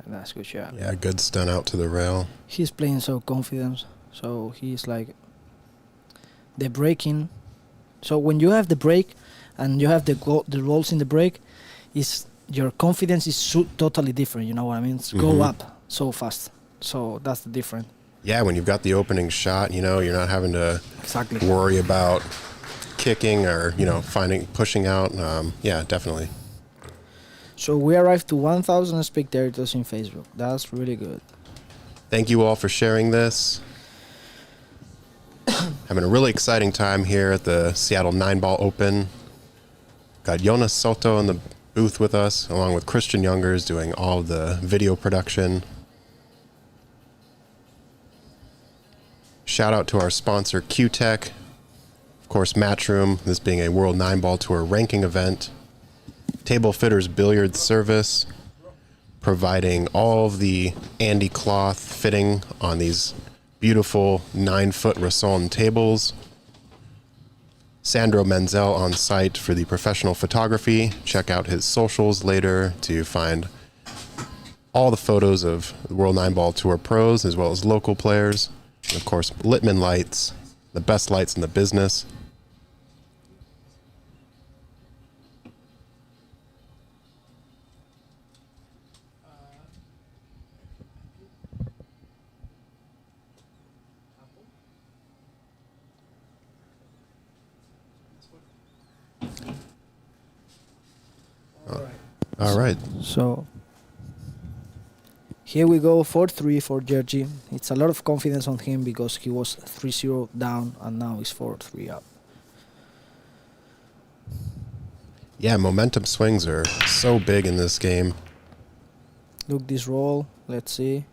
That's a good shot. Yeah, good stun out to the rail. He's playing so confident, so he's like the breaking. So when you have the break and you have the rolls in the break, is your confidence is totally different. You know what I mean? It's go up so fast. So that's the difference. Yeah, when you've got the opening shot, you know, you're not having to Exactly. worry about kicking or, you know, pushing out. Yeah, definitely. So we arrived to 1,000 spectators in Facebook. That's really good. Thank you all for sharing this. Having a really exciting time here at the Seattle Nineball Open. Got Jonas Soto in the booth with us, along with Christian Youngers doing all of the video production. Shout out to our sponsor, Q-Tech. Of course, Matchroom, this being a World Nineball Tour ranking event. Table Fitters Billiards Service, providing all of the Andy cloth fitting on these beautiful 9-foot Rasson tables. Sandro Menzel on site for the professional photography. Check out his socials later to find all the photos of the World Nineball Tour pros as well as local players. And of course, Littman Lights, the best lights in the business. All right. So here we go, 4-3 for Georgi. It's a lot of confidence on him because he was 3-0 down and now he's 4-3 up. Yeah, momentum swings are so big in this game. Look this roll, let's see.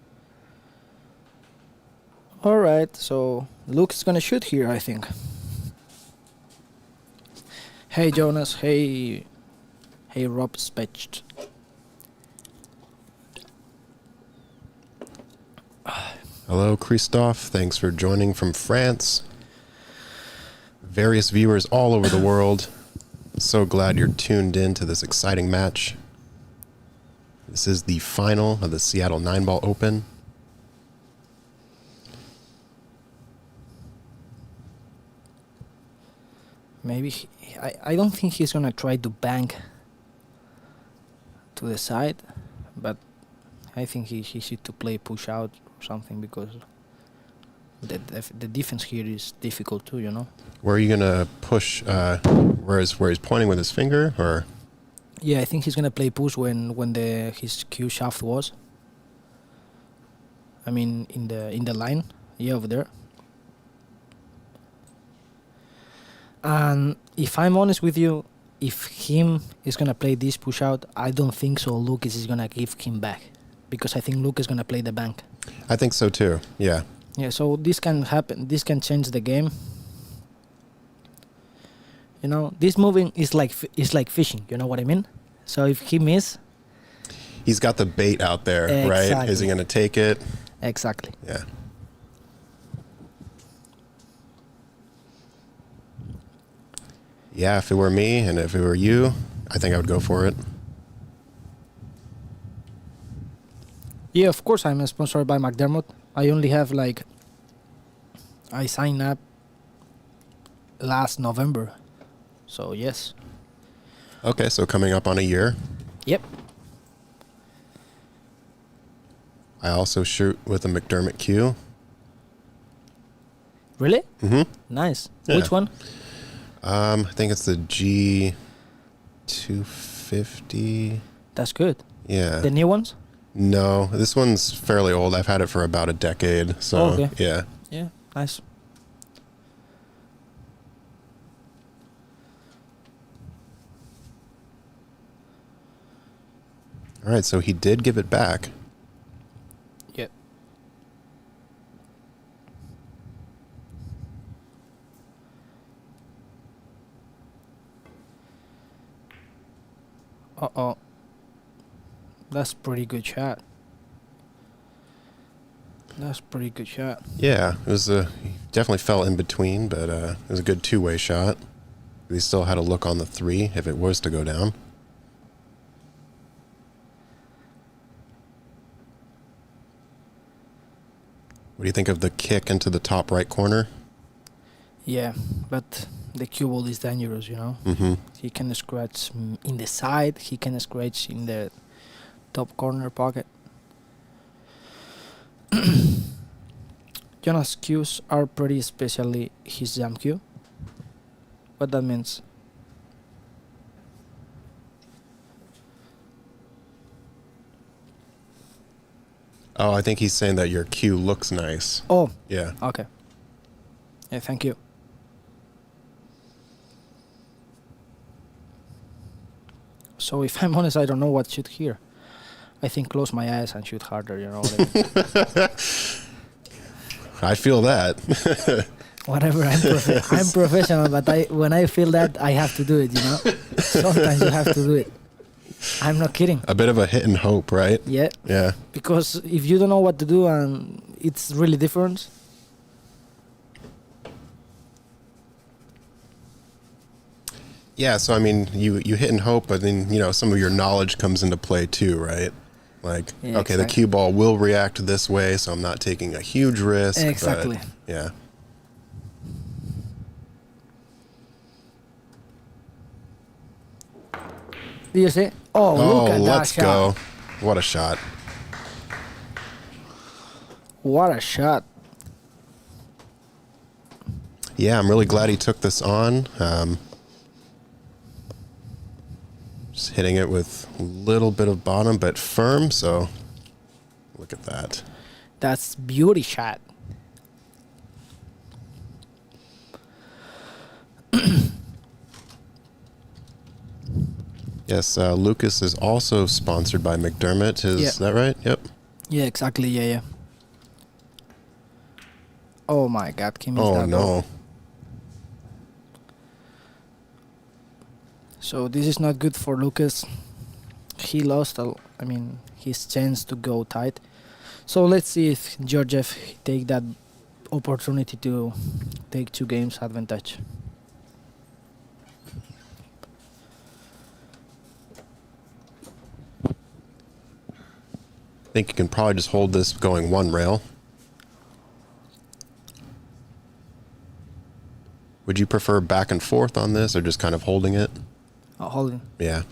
Alright, so Luke is gonna shoot here, I think. Hey Jonas, hey Rob Specht. Hello, Christophe. Thanks for joining from France. Various viewers all over the world. So glad you're tuned in to this exciting match. This is the final of the Seattle Nineball Open. Maybe I don't think he's gonna try to bank to the side, but I think he should to play push out or something because the defense here is difficult too, you know. Where are you gonna push? Where he's pointing with his finger, or? Yeah, I think he's gonna play push when his cue shaft was. I mean in the line, yeah, over there. And if I'm honest with you, if him is gonna play this push out, I don't think so. Lucas is gonna give him back because I think Lucas is gonna play the bank. I think so too. Yeah. Yeah, so this can happen. This can change the game. You know, this moving is like fishing. You know what I mean? So if he miss, He's got the bait out there, right? Exactly. Is he gonna take it? exactly. Yeah. Yeah, if it were me and if it were you, I think I would go for it. Yeah, of course I'm sponsored by McDermott. I only have I signed up last November. So yes. Okay, so coming up on a year. Yep. I also shoot with a McDermott cue. Really? Mm-hmm. Nice. Yeah. Which one? I think it's the G250. That's good. Yeah. The new ones? No, this one's fairly old. I've had it for about a decade. So, Oh, okay. yeah. Yeah, nice. All right, so he did give it back. Yep. Uh-oh. That's pretty good shot. That's pretty good shot. Yeah, it was he definitely fell in between, but it was a good two-way shot. He still had a look on the 3 if it was to go down. What do you think of the kick into the top right corner? Yeah, but the cue ball is dangerous, you know. Mm-hmm. He can scratch in the side. He can scratch in the top corner pocket. Jonas' cues are pretty, especially his jump cue. What that means? Oh, I think he's saying that your cue looks nice. Oh, Yeah. okay. Yeah, thank you. So if I'm honest, I don't know what shoot here. I think close my eyes and shoot harder, you know what I mean? I feel that. Whatever, I'm professional, but when I feel that, I have to do it, you know? Sometimes you have to do it. I'm not kidding. A bit of a hit and hope, right? Yeah, Yeah. because if you don't know what to do and it's really different. Yeah, so I mean, you hit and hope, but then, some of your knowledge comes into play too, right? Like, Yeah, okay, the exactly. cue ball will react this way, so I'm not taking a huge risk. but, Exactly. yeah. Do you see? Oh, look at that let's shot. go. What a shot. What a shot. Yeah, I'm really glad he took this on. Just hitting it with a little bit of bottom, but firm. So look at that. That's beauty shot. Yes, Lukas is also sponsored by McDermott. Is that right? Yep. Yeah, exactly. Yeah. Oh my God, he missed Oh that ball. no. So this is not good for Lukas. He lost, his chance to go tight. So let's see if Georgiev take that opportunity to take 2 games advantage. I think you can probably just hold this going one rail. Would you prefer back and forth on this or just kind of holding it? Holding. Yeah.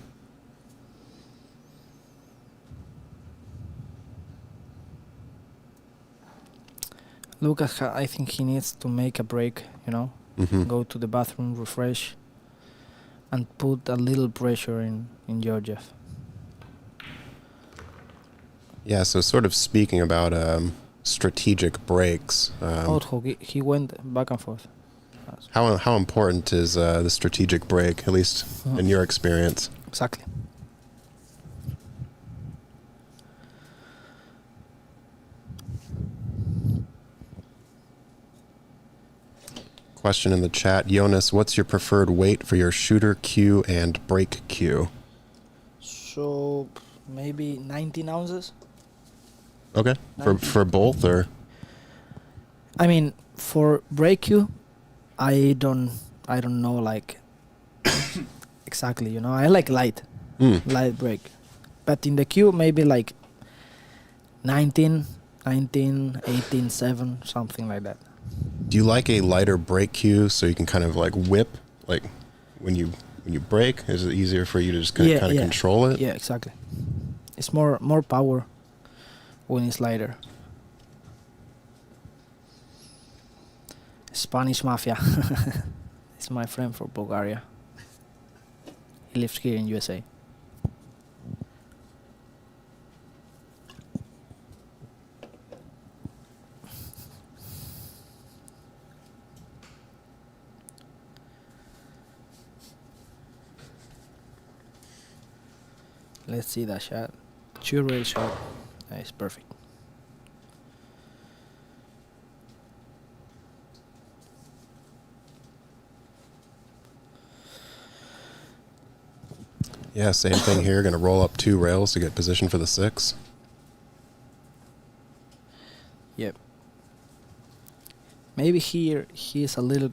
Lukas, I think he needs to make a break, Mm-hmm. go to the bathroom, refresh, and put a little pressure in Georgiev. Yeah, so sort of speaking about strategic breaks, He went back and forth. how important is the strategic break, at least in your experience? Exactly. Question in the chat. Jonas, what's your preferred weight for your shooter cue and break cue? So maybe 19 ounces. Okay. For both or? I mean, for break you, I don't know like exactly. I like light break, but in the queue maybe like 19, 18, 7, something like that. Do you like a lighter break cue so you can kind of like whip, like when you break? Is it easier for you to just kind of control it? Yeah, exactly. It's more power when it's lighter. Spanish Mafia. It's my friend from Bulgaria. He lives here in USA. Let's see that shot. 2-rail shot. That is perfect. Yeah, same thing here. Going to roll up 2 rails to get position for the 6. Yep. Maybe here he is a little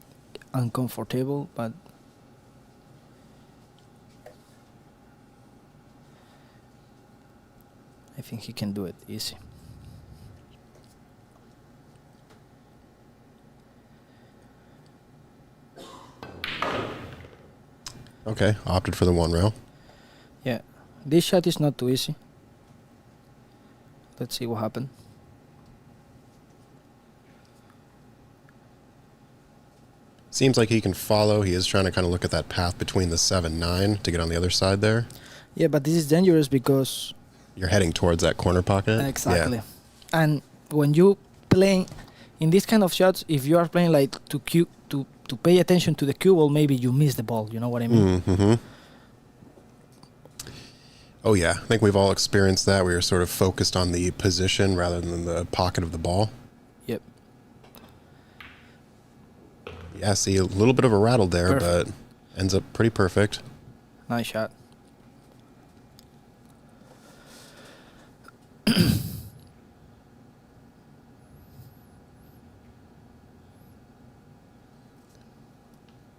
uncomfortable, but I think he can do it easy. Okay, opted for the 1 rail. Yeah, this shot is not too easy. Let's see what happened. Seems like he can follow. He is trying to kind of look at that path between the 7-9 to get on the other side there. Yeah, but this is dangerous because You're heading towards that corner pocket. exactly. Yeah. And when you play in this kind of shots, if you are playing like to pay attention to the cue, well, maybe you miss the ball. You know what I mean? Mm-hmm. Oh, yeah. I think we've all experienced that. We were sort of focused on the position rather than the pocket of the ball. Yep. Yeah, see, a little bit of a rattle there, Perfect. but ends up pretty perfect. Nice shot.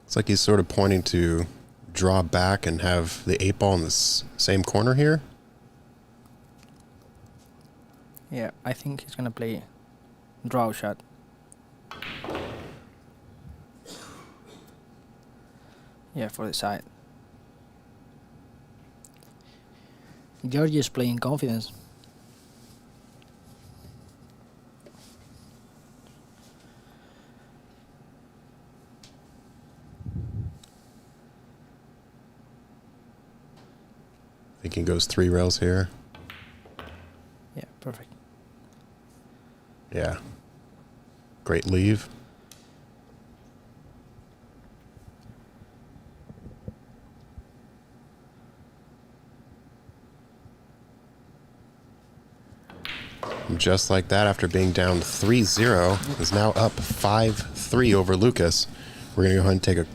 It's like he's sort of pointing to draw back and have the 8 ball in the same corner here. Yeah, I think he's gonna play draw shot. Yeah, for the side. Georgie is playing confidence. Thinking goes 3 rails here. Yeah, perfect. Yeah. Great leave. And just like that, after being down 3-0, is now up 5-3 over Lukas. We're going to go ahead and take a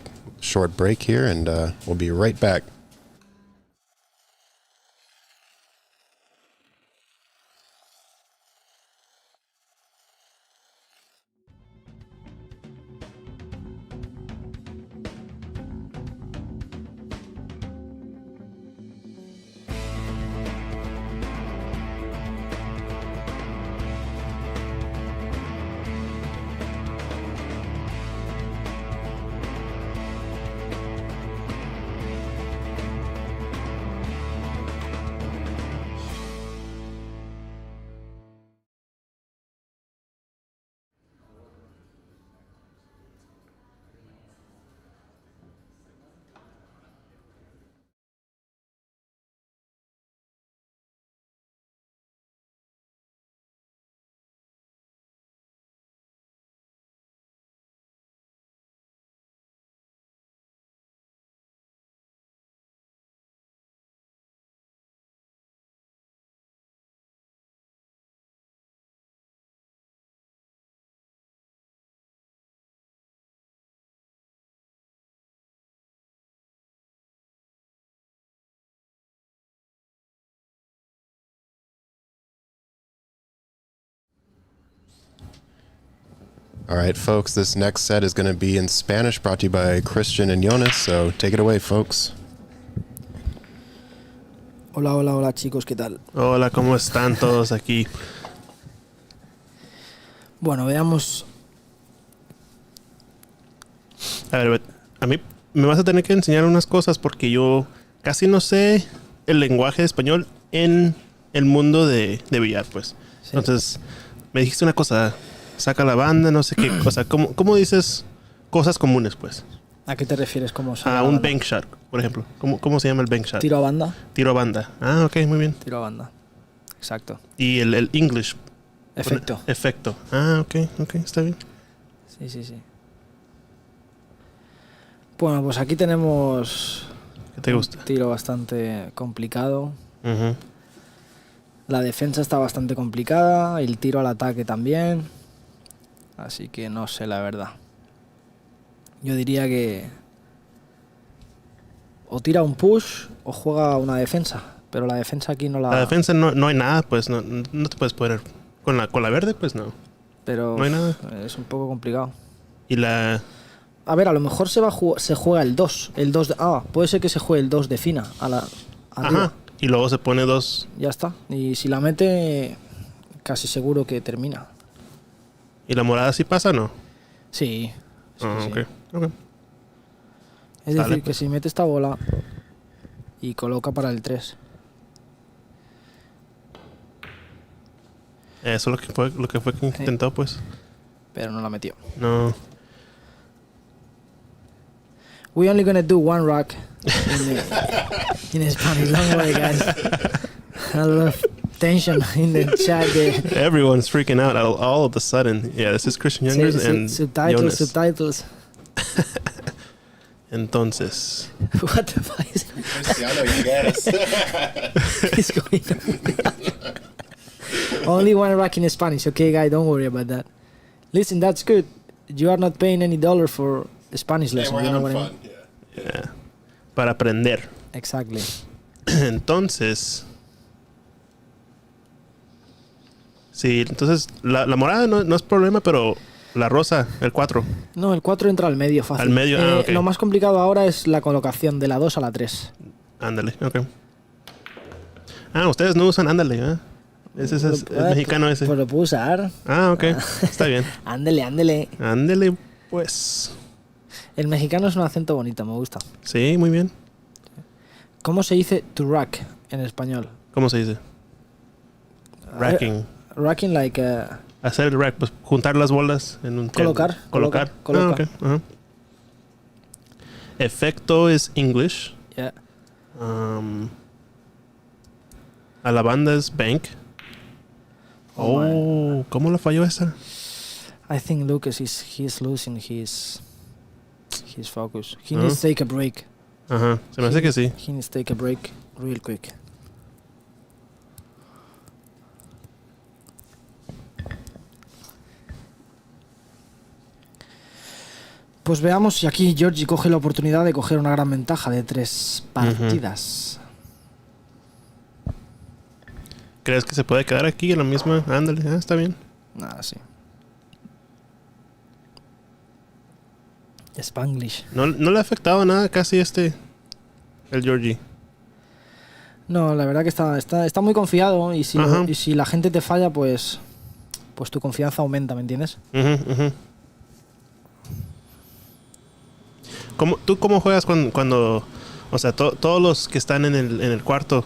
short break here, and we'll be right back. All right, folks, this next set is going to be in Spanish, brought to you by Christian and Jonas, so take it away, folks. Hola, hola, hola chicos, ¿qué tal? Hola, ¿cómo están todos aquí? Bueno, veamos. A ver, a mmí me vas a tener que enseñar unas cosas porque yo casi no sé el lenguaje de español en el mundo de billar, pues. Sí. Entonces, me dijiste una cosa, saca la banda, no sé qué cosa. ¿Cómo dices cosas comunes, pues? ¿A qué te refieres? ¿Cómo A un bank shot, por ejemplo. ¿Cómo se llama el bank shot? Tiro a banda. Tiro a banda. Ah, ok, muy bien. Tiro a banda. Exacto. Y el English. Efecto. Efecto. Ah, ok, está bien. Sí, sí, sí. Bueno, pues aquí tenemos ¿Qué te gusta? un tiro bastante complicado. Ujú. La defensa está bastante complicada, el tiro al ataque también. Así que no sé, la verdad. Yo diría que o tira un push o juega una defensa. Pero la defensa aquí no la... La defensa no hay nada, pues no te puedes poner. Con la verde, pues no. Pero no hay nada. es un poco complicado. Y la... A ver, a lo mejor se juega el 2. El 2 de... puede ser que se juegue el 2 de fina. Arriba. Ajá. Y luego se pone 2. Ya está. Y si la mete, casi seguro que termina. ¿Y la morada sí pasa o no? Sí. Sí, sí. Ok. Es Sale, decir, que pues. si mete esta bola y coloca para el 3. Eso es lo que fue que intentó, pues. Pero no la metió. No. We only gonna do one rock in Spanish. Don't worry, guys. A lot of tension in the chat there. Everyone's freaking out all of a sudden. Yeah, this is Christian Youngers and Jonas. Subtitles. Entonces. What the fuck is Cristiano, you guess. is going on? Only one rack in Spanish, okay, guy? Don't worry about that. Listen, that's good. You are not paying any dollar for Spanish lesson. You know what I mean? Yeah. Para aprender. Exactly. Entonces. Sí, entonces la morada no es problema, pero la rosa, el 4. No, el 4 entra al medio fácil. Al medio, ok. Lo más complicado ahora es la colocación de la 2 a la 3. Ándale, ok. Ustedes no usan ándale, ¿eh? Ese es el mexicano ese. Pues lo puedo usar. Ok. Está bien. Ándele. Ándele, pues. El mexicano es un acento bonito, me gusta. Sí, muy bien. ¿Cómo se dice to rack en español? ¿Cómo se dice? Racking. Racking like... Hacer el rack, pues juntar las bolas en un Colocar. Colocar. Coloca. Ok. Ajá. Efecto es English. Yeah. a la banda es bank. Oh, ¿cómo la falló esa? I think Lucas he's losing his focus. He needs to take a break. Ajá, se me hace que sí. He needs to take a break real quick. Pues veamos si aquí Georgie coge la oportunidad de coger una gran ventaja de 3 partidas. ¿Crees que se puede quedar aquí en la misma? Ándale, está bien. Nada, sí. Spanglish. No le ha afectado nada casi el Georgie. No, la verdad que está muy confiado y Ajá. y si la gente te falla, pues tu confianza aumenta, ¿me entiendes? ¿Tú cómo juegas cuando o sea, todos los que están en el cuarto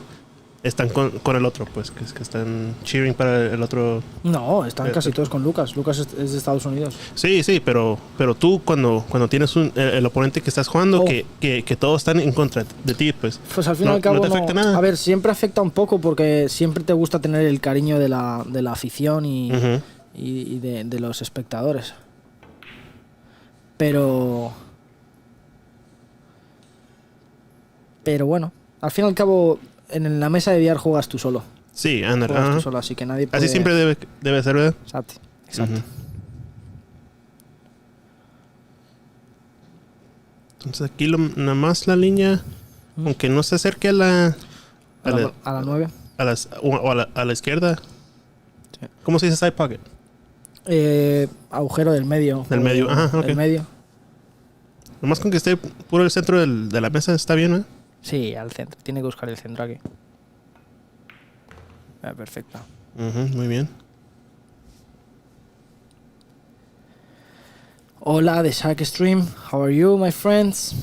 están con el otro, pues, que están cheering para el otro? No, están casi todos con Lucas. Lucas es de Estados Unidos. Sí, pero tú cuando tienes el oponente que estás jugando, que todos están en contra de ti, pues. Pues al fin y al cabo no te afecta nada. A ver, siempre afecta un poco porque siempre te gusta tener el cariño de la afición y de los espectadores. Pero bueno, al fin y al cabo, en la mesa de billar juegas tú solo. Sí, anda. Juegas tú solo, así que nadie puede... Así siempre debe ser, ¿verdad? Exacto. Entonces aquí nada más la línea, aunque no se acerque a la 9. a la izquierda. Sí. ¿Cómo se dice side pocket? Agujero del medio. Del medio, ajá, ok. El medio. Nomás con que esté puro el centro de la mesa está bien, ¿eh? Sí, al centro. Tiene que buscar el centro aquí. Perfecto. Muy bien. Hola, de Shark Stream. How are you, my friends?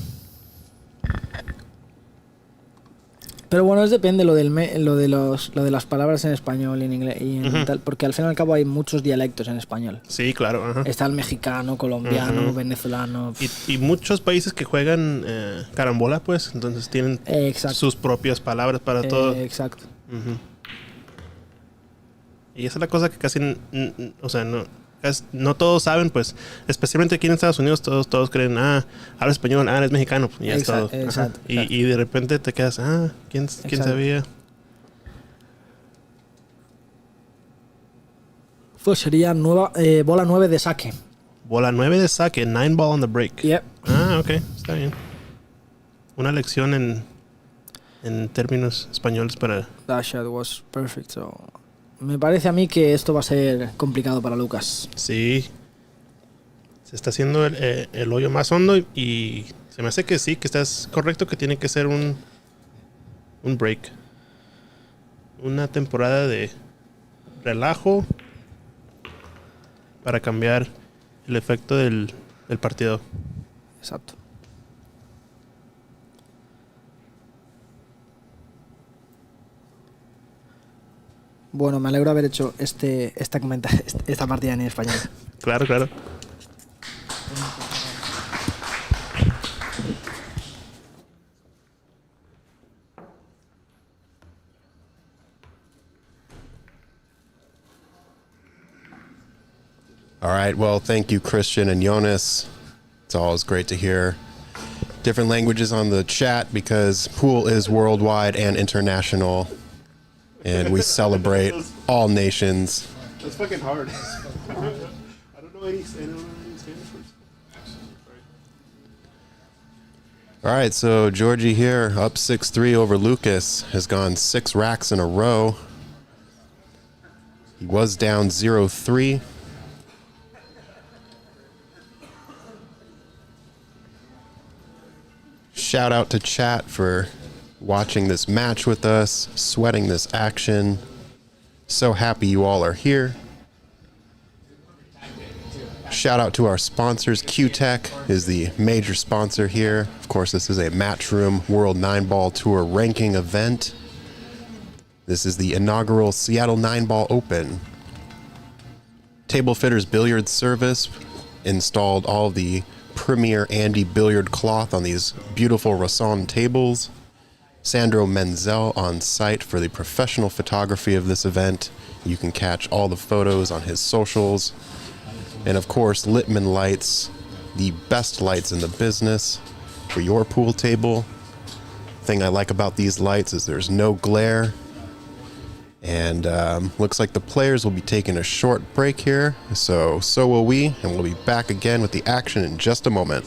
Pero bueno, depende lo de las palabras en español y en inglés y en tal, porque al fin y al cabo hay muchos dialectos en español. Sí, claro. Ajá. Está el mexicano, colombiano, venezolano. Y muchos países que juegan carambola, pues, entonces tienen sus propias palabras para todo. Exacto. Y esa es la cosa que casi, o sea, no todos saben, pues, especialmente aquí en Estados Unidos, todos creen, habla español, eres mexicano, y ya es todo. Exacto. Y de repente te quedas, ¿quién sabía? Pues sería bola 9 de saque. Bola 9 de saque, Nineball on the break. Yep. Ok, está bien. Una lección en términos españoles para... That shot was perfect, so... Me parece a mí que esto va a ser complicado para Lucas. Sí. Se está haciendo el hoyo más hondo y se me hace que sí, que estás correcto, que tiene que ser un break. Una temporada de relajo para cambiar el efecto del partido. Exacto. Bueno, me alegro de haber hecho esta partida en español. Claro. All right. Well, thank you, Christian and Jonas. It's always great to hear different languages on the chat because pool is worldwide and international, and we celebrate all nations. That's fucking hard. I don't know any Spanish words. All right, so Georgie here, up 6-3 over Lukas, has gone 6 racks in a row. He was down 0-3. Shout out to chat for watching this match with us, sweating this action. So happy you all are here. Shout out to our sponsors. Q-Tech is the major sponsor here. Of course, this is a Matchroom World 9-Ball Tour ranking event. This is the inaugural Seattle 9-Ball Open. Table Fitters Billiards Service installed all the premier Andy billiard cloth on these beautiful Rasson tables. Sandro Menzel on site for the professional photography of this event. You can catch all the photos on his socials. And of course, Littman Lights, the best lights in the business for your pool table. Thing I like about these lights is there's no glare. And looks like the players will be taking a short break here. So will we, and we'll be back again with the action in just a moment.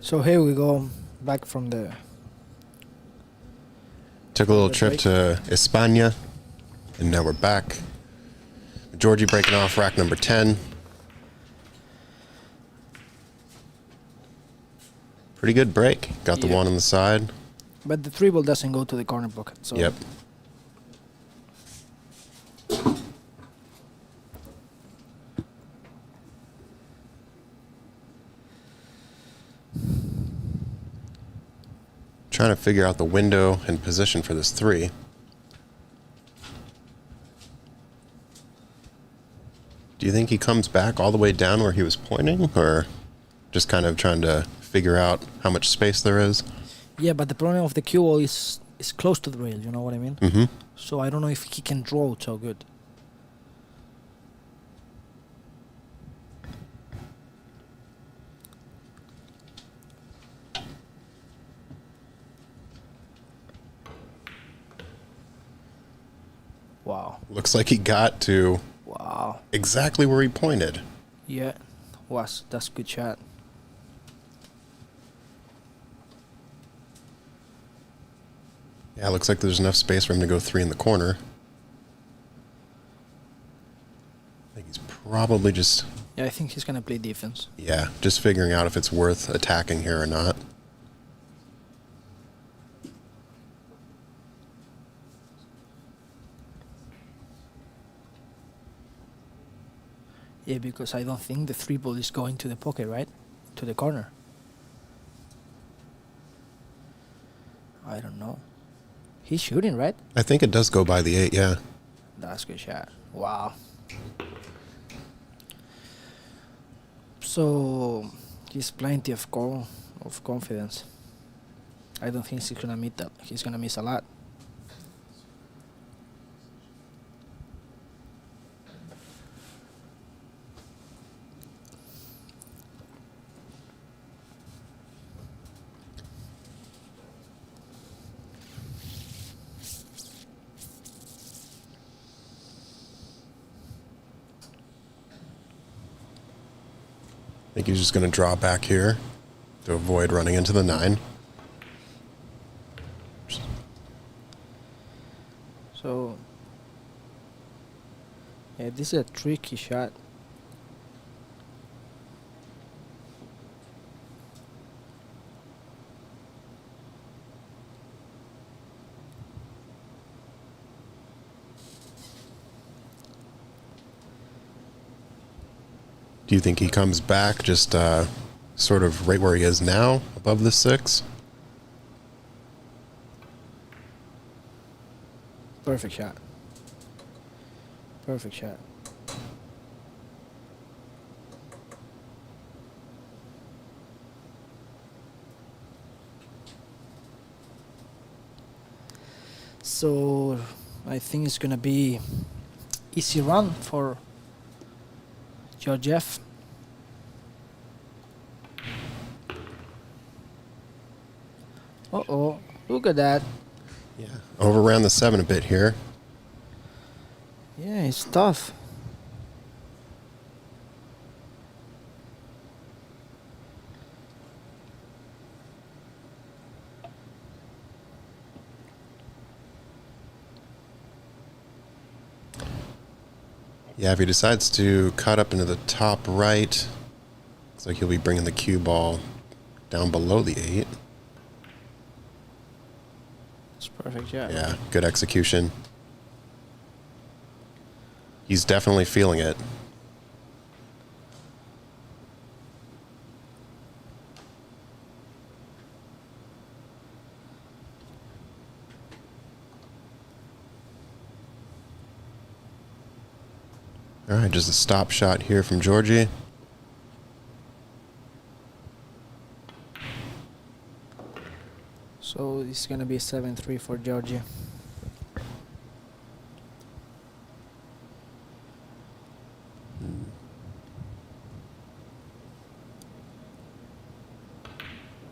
So here we go, back from the. Took a little the trip break. to España, and now we're back. Georgie breaking off rack number 10. Pretty good break. Got the Yeah. one on the side. But the 3-ball doesn't go to the corner pocket. So Yep. Trying to figure out the window and position for this 3. Do you think he comes back all the way down where he was pointing, or just kind of trying to figure out how much space there is? Yeah, but the problem of the cue ball is is close to the rail. You know what I mean? Mm-hmm. So I don't know if he can draw so good. Wow. Looks like he got to Wow. exactly where he pointed. Yeah. That's good shot. Yeah, looks like there's enough space for him to go 3 in the corner. I think he's probably just, Yeah, I think he's gonna play defense. yeah, just figuring out if it's worth attacking here or not. Yeah, because I don't think the 3-ball is going to the pocket, right? To the corner. I don't know. He's shooting, right? I think it does go by the 8, yeah. That's a good shot. Wow. So he's plenty of confidence. I don't think he's gonna meet that. He's gonna miss a lot. I think he's just going to draw back here to avoid running into the 9. So yeah, this is a tricky shot. Do you think he comes back just sort of right where he is now, above the 6? Perfect shot. Perfect shot. So I think it's gonna be easy run for Georgiev. Uh-oh, look at that. Yeah. Overran the 7 a bit here. Yeah, it's tough. Yeah, if he decides to cut up into the top right, looks like he'll be bringing the cue ball down below the 8. It's perfect shot. Yeah, good execution. He's definitely feeling it. All right, just a stop shot here from Georgie. So it's gonna be 7-3 for Georgia.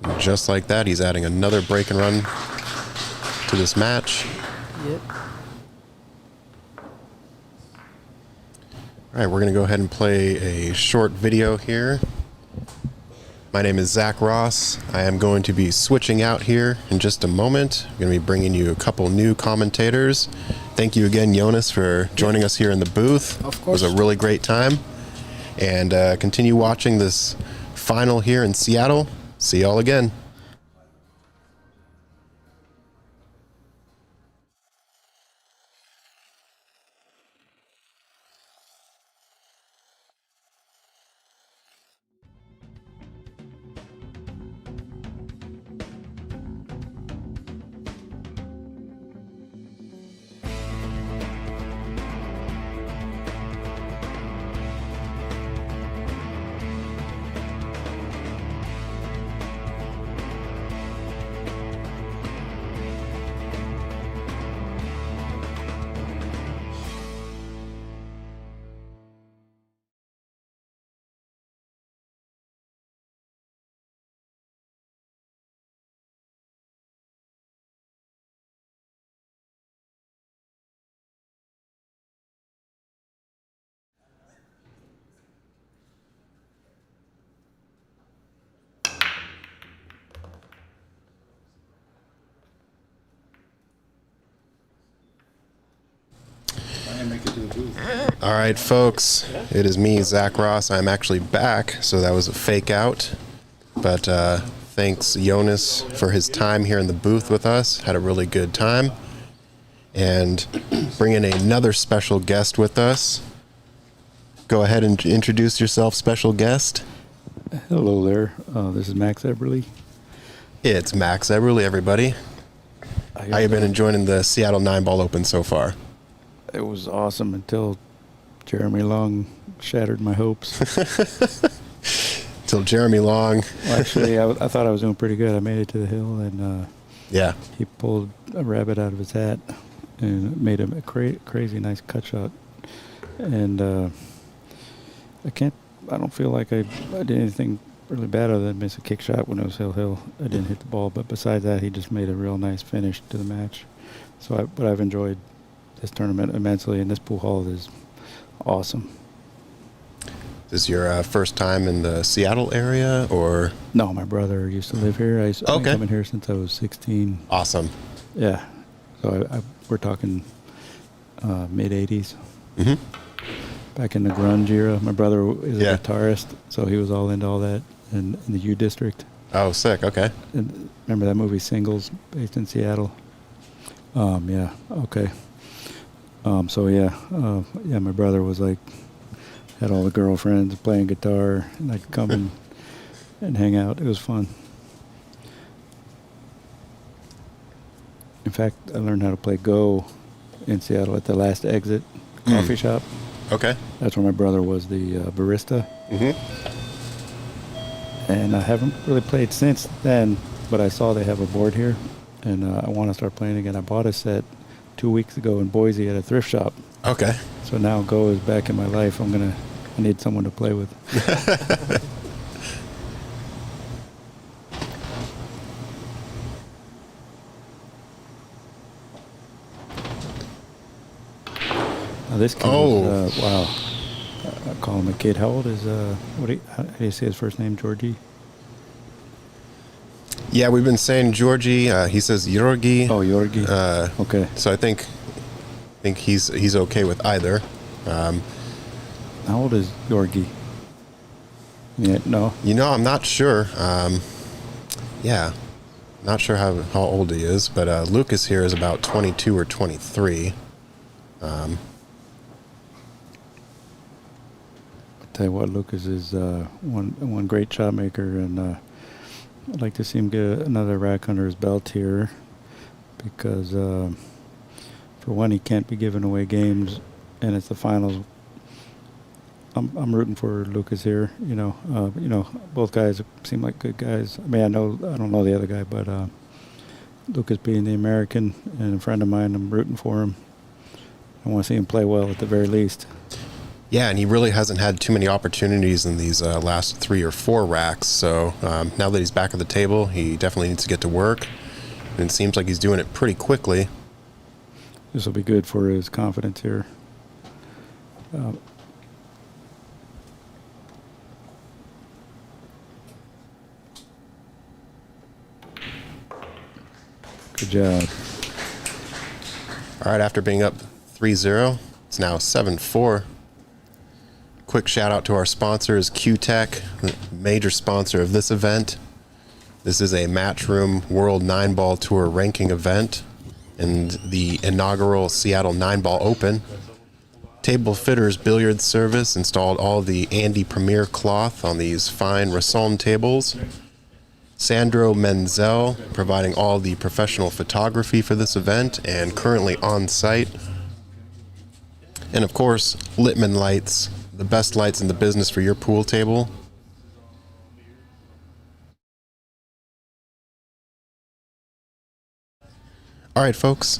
And just like that, he's adding another break and run to this match. Yep. All right, we're going to go ahead and play a short video here. My name is Zach Ross. I am going to be switching out here in just a moment. I'm going to be bringing you a couple new commentators. Thank you again, Jonas, for joining us here in the booth. Of course. It was a really great time. And continue watching this final here in Seattle. See y'all again. All right, folks, it is me, Zach Ross. I'm actually back, so that was a fake out. But thanks, Jonas, for his time here in the booth with us. Had a really good time. And bringing another special guest with us. Go ahead and introduce yourself, special guest. Hello there. This is Max Eberly. It's Max Eberly, everybody. How you been enjoying the Seattle Nineball Open so far? It was awesome until Jeremy Long shattered my hopes. Till Jeremy Long. Well, actually, I thought I was doing pretty good. I made it to the hill, and Yeah. he pulled a rabbit out of his hat and made him a crazy nice cut shot. And I don't feel like I did anything really bad other than miss a kick shot when it was hill. I didn't hit the ball, but besides that, he just made a real nice finish to the match. But I've enjoyed this tournament immensely, and this pool hall is awesome. Is this your first time in the Seattle area, or? No, my brother used to live here. I've been coming here since I was 16. Awesome. Yeah. So we're talking mid-'80s. Mm-hmm. Back in the grunge era. My brother is a guitarist, so he was all into all that in the U District. Oh, sick. Okay. And remember that movie Singles, based in Seattle? Yeah. Okay. My brother was like, had all the girlfriends playing guitar, and I'd come and hang out. It was fun. In fact, I learned how to play Go in Seattle at the Last Exit coffee shop. Okay. That's where my brother was the barista. Mm-hmm. And I haven't really played since then, but I saw they have a board here, and I want to start playing again. I bought a set 2 weeks ago in Boise at a thrift shop. Okay. So now Go is back in my life. I need someone to play with. Now this kid is, wow. I call him a kid. How old is, how do you say his first name, Georgie? Yeah, we've been saying Georgie. He says Georgi. Oh, Georgi. Okay. So I think he's okay with either. How old is Georgi? Yeah, no. I'm not sure. Not sure how old he is, but Lukas here is about 22 or 23. I'll tell you what, Lukas is one great shot maker, and I'd like to see him get another rack under his belt here, because for one, he can't be giving away games, and it's the finals. I'm rooting for Lukas here. Both guys seem like good guys. I mean, I don't know the other guy, but Lukas being the American and a friend of mine, I'm rooting for him. I want to see him play well at the very least. Yeah, and he really hasn't had too many opportunities in these last 3 or 4 racks. So now that he's back at the table, he definitely needs to get to work. And it seems like he's doing it pretty quickly. This will be good for his confidence here. Good job. All right, after being up 3-0, it's now 7-4. Quick shout out to our sponsors, Q-Tech, the major sponsor of this event. This is a Matchroom World Nineball Tour ranking event and the inaugural Seattle Nineball Open. Table Fitters Billiards Service installed all the Andy Premier cloth on these fine Rasson tables. Sandro Menzel providing all the professional photography for this event and currently on site. And of course, Littman Lights, the best lights in the business for your pool table. All right, folks.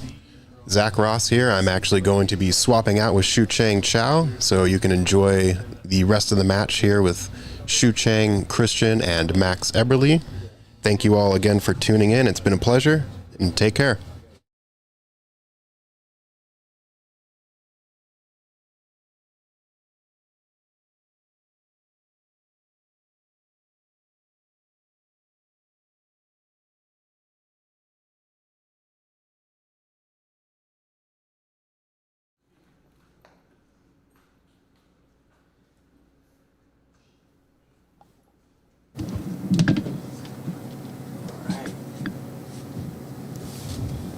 Zach Ross here. I'm actually going to be swapping out with Shu Chang Chow, so you can enjoy the rest of the match here with Shu Chang, Christian, and Max Eberly. Thank you all again for tuning in. It's been a pleasure, and take care.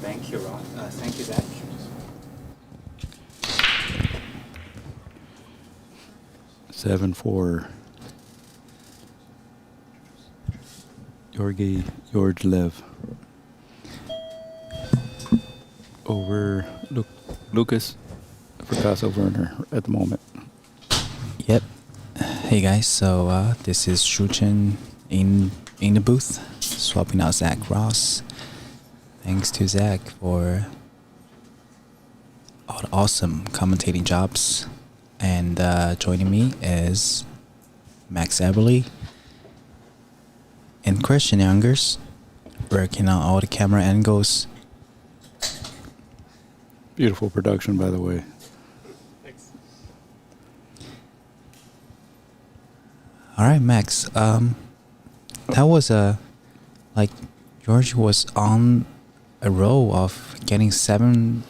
Thank you, Ron. Thank you, Zach. Seven for Georgiev over Lukas Fracasso-Verner at the moment. Yep. Hey guys, so this is Shuchen in the booth, swapping out Zach Ross. Thanks to Zach for all the awesome commentating jobs. And joining me is Max Eberly and Christian Youngers, working on all the camera angles. Beautiful production, by the way. All right, Max. That was like George was on a row of getting 7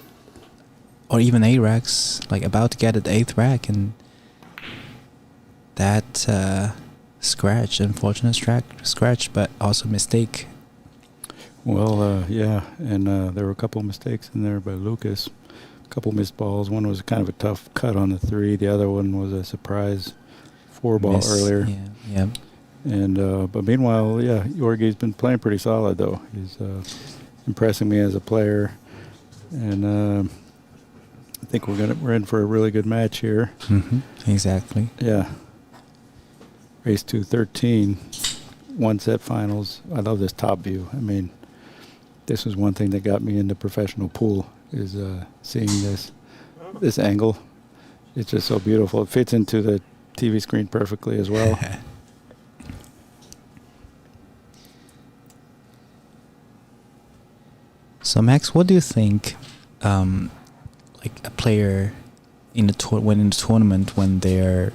or even 8 racks, like about to get at the 8th rack, and that scratch, unfortunate scratch, but also mistake. Well, yeah, and there were a couple of mistakes in there by Lukas. A couple missed balls. One was kind of a tough cut on the 3. The other one was a surprise 4-ball earlier. Yeah. And but meanwhile, yeah, Georgi's been playing pretty solid though. He's impressing me as a player, and I think we're in for a really good match here. Mm-hmm. Exactly. Yeah. Race 2-13, 1-set finals. I love this top view. I mean, this was one thing that got me into professional pool, is seeing this angle. It's just so beautiful. It fits into the TV screen perfectly as well. So Max, what do you think? Like a player in the tournament, when they're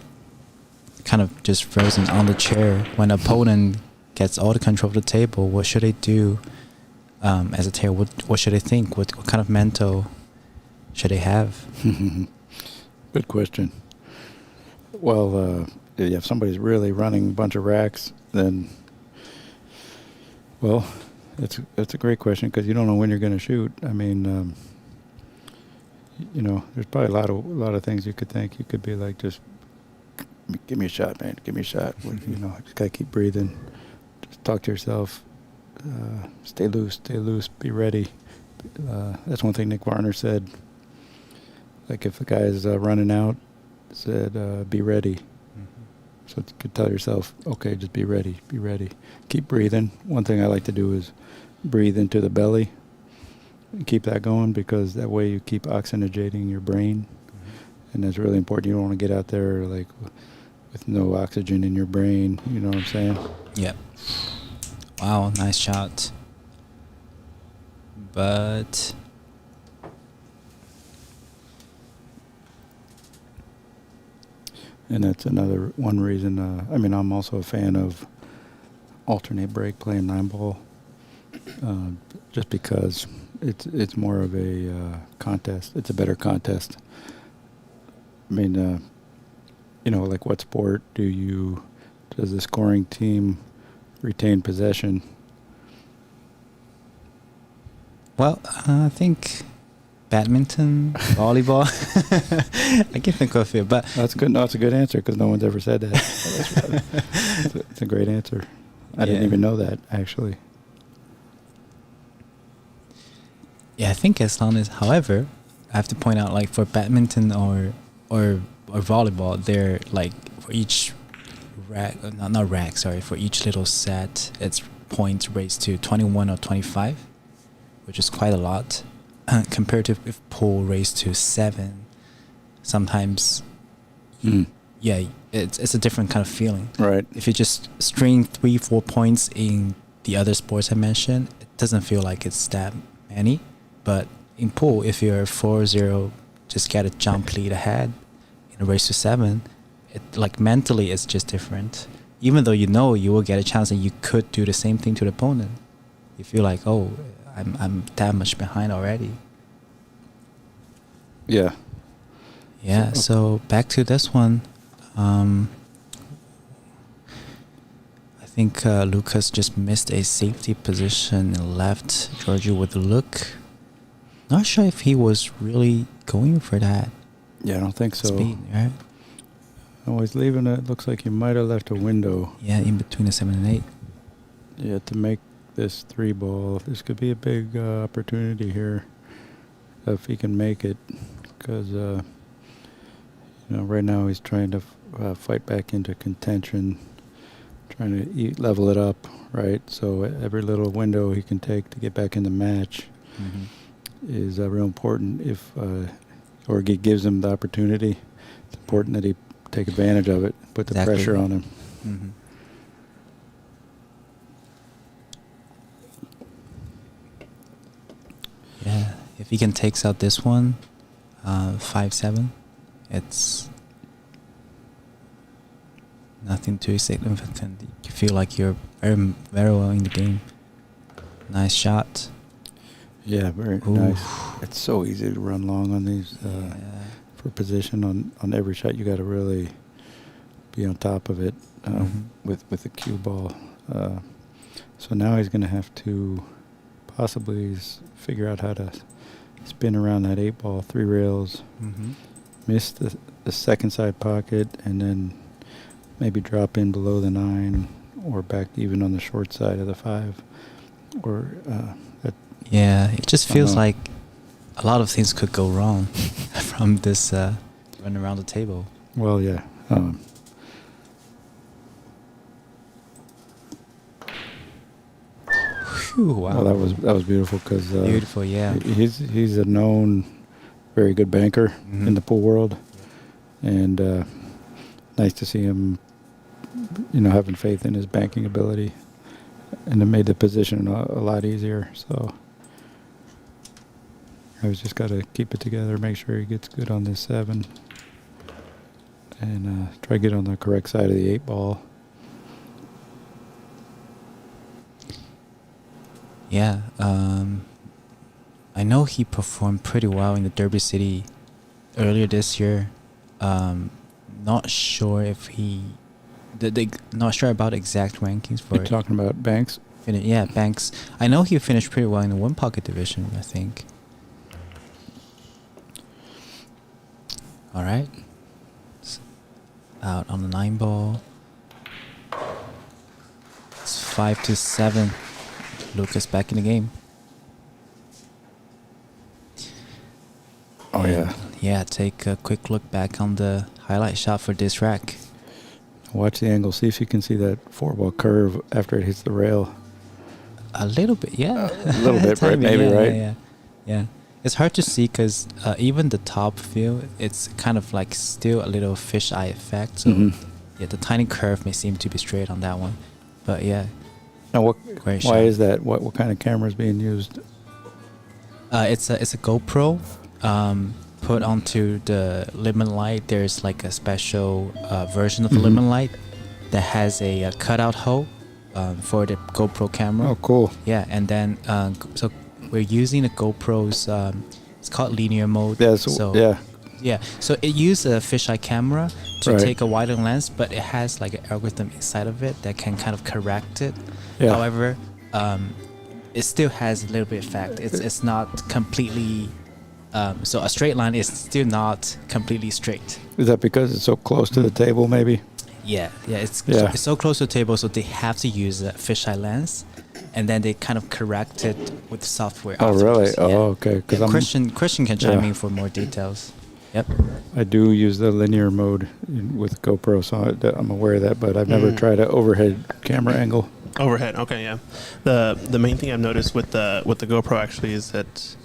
kind of just frozen on the chair, when an opponent gets all the control of the table, what should they do as a player? What should they think? What kind of mental should they have? Good question. Well, if somebody's really running a bunch of racks, then, well, that's a great question, because you don't know when you're going to shoot. I mean, you know, there's probably a lot of things you could think. You could be like, just give me a shot, man. Give me a shot. You know, just gotta keep breathing. Just talk to yourself. Stay loose. Be ready. That's one thing Nick Varner said. Like, if the guy is running out, said, be ready. So you could tell yourself, okay, just be ready. Keep breathing. One thing I like to do is breathe into the belly and keep that going, because that way you keep oxygenating your brain. And that's really important. You don't want to get out there like with no oxygen in your brain. You know what I'm saying? Yep. Wow, nice shot. But and that's another one reason. I mean, I'm also a fan of alternate break, playing Nineball, just because it's more of a contest. It's a better contest. I mean, you know, like, what sport does the scoring team retain possession? well, I think badminton, volleyball. I can think of it, but That's good. No, it's a good answer, because no one's ever said that. It's a great answer. I didn't Yeah. even know that, actually. yeah, I think as long as, however, I have to point out, like, for badminton or volleyball, they're like, for each rack, not rack, sorry, for each little set, it's points raised to 21 or 25, which is quite a lot. Compared to if pool raised to 7, sometimes, yeah, it's a different kind of feeling. Right. If you just string 3-4 points in the other sports I mentioned, it doesn't feel like it's that many. But in pool, if you're 4-0, just get a jump lead ahead in a race to 7, it, like, mentally it's just different. Even though you know you will get a chance and you could do the same thing to the opponent, you feel like, oh, I'm that much behind already. Yeah. Yeah, so back to this one. I think Lukas just missed a safety position and left Georgie with a look. Not sure if he was really going for that Yeah, I don't think so. speed, right? Oh, he's leaving it. Looks like he might have left a window. Yeah, in between the 7 and 8. Yeah, to make this 3-ball. This could be a big opportunity here if he can make it. Because, right now he's trying to fight back into contention, trying to level it up, right? So every little window he can take to get back in the match is real important. If Georgi gives him the opportunity, it's important that he take advantage of it, put the pressure on him. Mm-hmm. Yeah, if he can takes out this one, 5-7, it's nothing too significant. You feel like you're very, very well in the game. Nice shot. Yeah, very nice. It's so easy to run long on these. For position on every shot, you got to really be on top of it with the cue ball. So now he's going to have to possibly figure out how to spin around that 8-ball, 3 rails, miss the second side pocket, and then maybe drop in below the 9 or back even on the short side of the 5. Or yeah, it just feels like a lot of things could go wrong from this run around the table. Well, yeah. Whew, wow. Well, that was beautiful because Beautiful, yeah. He's a known very good banker in the pool world, and nice to see him, having faith in his banking ability, and it made the position a lot easier. So I've just got to keep it together, make sure he gets good on this 7, and try to get on the correct side of the 8-ball. Yeah, I know he performed pretty well in the Derby City earlier this year. Not sure if not sure about exact rankings for. You're talking about Banks? Yeah, Banks. I know he finished pretty well in the 1 pocket division, I think. All right. Out on the 9-ball. It's 5-7. Lukas back in the game. Oh, and yeah, take a quick look back on the highlight shot for this rack. Watch the angle. See if you can see that 4-ball curve after it hits the rail. A little bit, yeah. A little bit, right? Maybe, yeah, right? Yeah. It's hard to see because even the top view, it's kind of like still a little fisheye effect. So yeah, the tiny curve may seem to be straight on that one, but yeah. Now, Great why shot. is that? What kind of camera is being used? It's a GoPro put onto the limit light. There's like a special version of the limit light that has a cutout hole for the GoPro camera. Oh, cool. Yeah, and then so we're using the GoPro's it's called linear mode. Yeah. So it uses a fisheye camera to Right. take a wider lens, but it has like an algorithm inside of it that can kind of correct it. Yeah. However, it still has a little bit of effect. It's not completely. So a straight line is still not completely straight. Is that because it's so close to the table, maybe? Yeah. It's so close to the table, so they have to use a fisheye lens, and then they kind of correct it with software. Oh, really? afterwards. Oh, okay. Because Christian can chime in for more details. Yep. I do use the linear mode with GoPro, so I'm aware of that, but I've never tried an overhead camera angle. Overhead, okay, yeah. The main thing I've noticed with the GoPro actually is that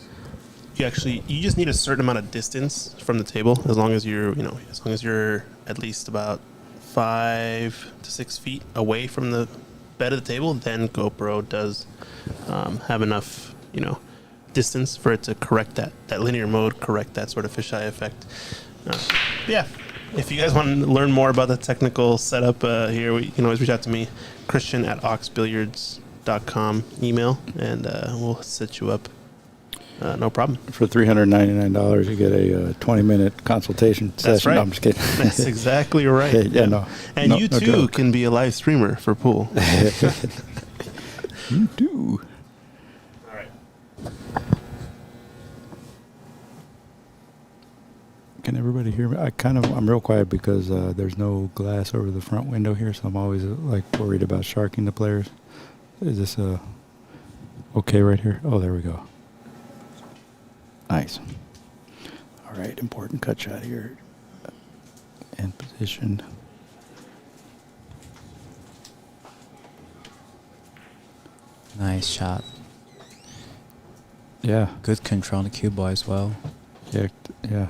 you just need a certain amount of distance from the table, as long as you're at least about 5 to 6 feet away from the bed of the table, then GoPro does have enough distance for it to correct that linear mode, correct that sort of fisheye effect. Yeah, if you guys want to learn more about the technical setup here, you can always reach out to me, Christian at oxbilliards.com email, and we'll set you up. No problem. For $399, you get a 20-minute consultation session. Right. No, I'm just kidding. That's exactly right. Hey, yeah, no. And no, you no too joke. can be a live streamer for pool. You do. All right. Can everybody hear me? I'm real quiet because there's no glass over the front window here, so I'm always like worried about sharking the players. Is this okay right here? Oh, there we go. Nice. All right, important cut shot here. And position. Nice shot. Yeah. Good control on the cue ball as well. Yeah. Yeah.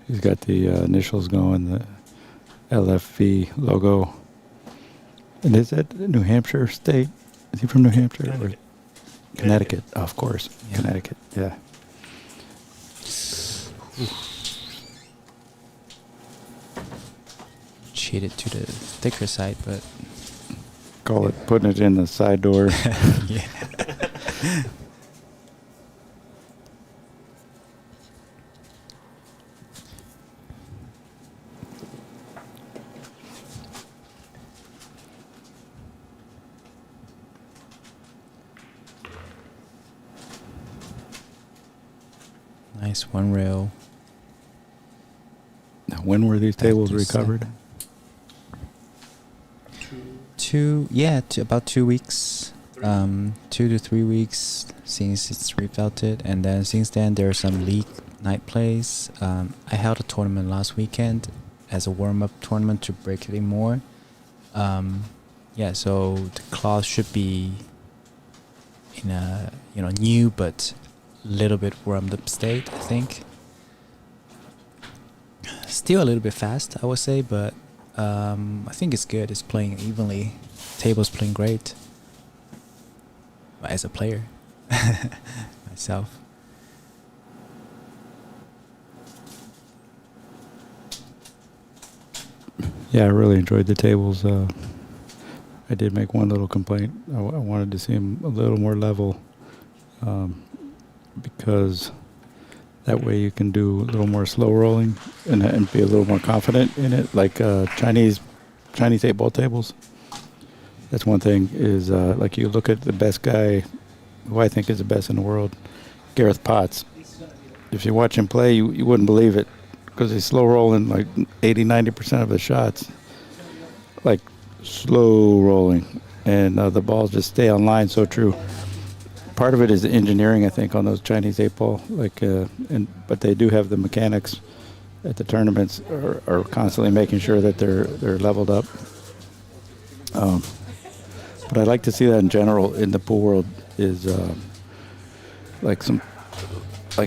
He's got the initials going, the LFV logo. And is that New Hampshire State? Is he from New Hampshire? Connecticut. Connecticut, of course. Yeah. Connecticut, yeah. Cheated to the thicker side, but Call it putting it in the side door. yeah. Nice one rail. Now, when were these tables After recovered? About 2 weeks. 2 to 3 weeks since it's refelted, and then since then there are some league night plays. I held a tournament last weekend as a warm-up tournament to break it in more. So the cloth should be in a new but little bit warmed up state, I think. Still a little bit fast, I would say, but I think it's good. It's playing evenly. Table's playing great. As a player, myself. Yeah, I really enjoyed the tables. I did make one little complaint. I wanted to see them a little more level, because that way you can do a little more slow rolling and be a little more confident in it, like Chinese 8-ball tables. That's one thing is like you look at the best guy, who I think is the best in the world, Gareth Potts. If you watch him play, you wouldn't believe it, because he's slow rolling like 80-90% of his shots, like slow rolling, and the balls just stay on line so true. Part of it is engineering, I think, on those Chinese 8-ball, but they do have the mechanics at the tournaments are constantly making sure that they're leveled up. But I like to see that in general in the pool world is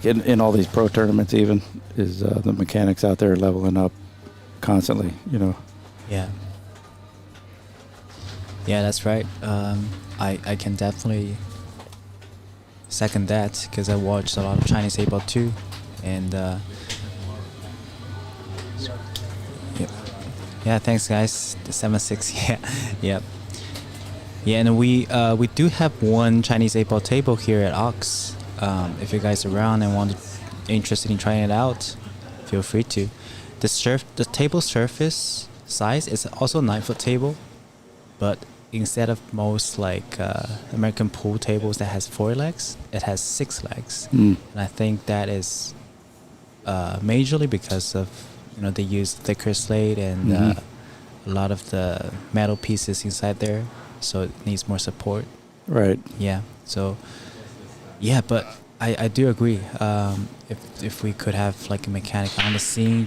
in all these pro tournaments even is the mechanics out there leveling up constantly, Yeah. Yeah, that's right. I can definitely second that, because I watched a lot of Chinese 8-ball too, and yeah, thanks guys. The 7-6, yeah, yep. Yeah, and we do have one Chinese 8-ball table here at Ox. If you guys are around and interested in trying it out, feel free to. The table surface size is also a 9-foot table, but instead of most American pool tables that has 4 legs, it has 6 legs. And I think that is majorly because of they use thicker slate and a lot of the metal pieces inside there, so it needs more support. Right. Yeah. So yeah, but I do agree. If we could have like a mechanic on the scene,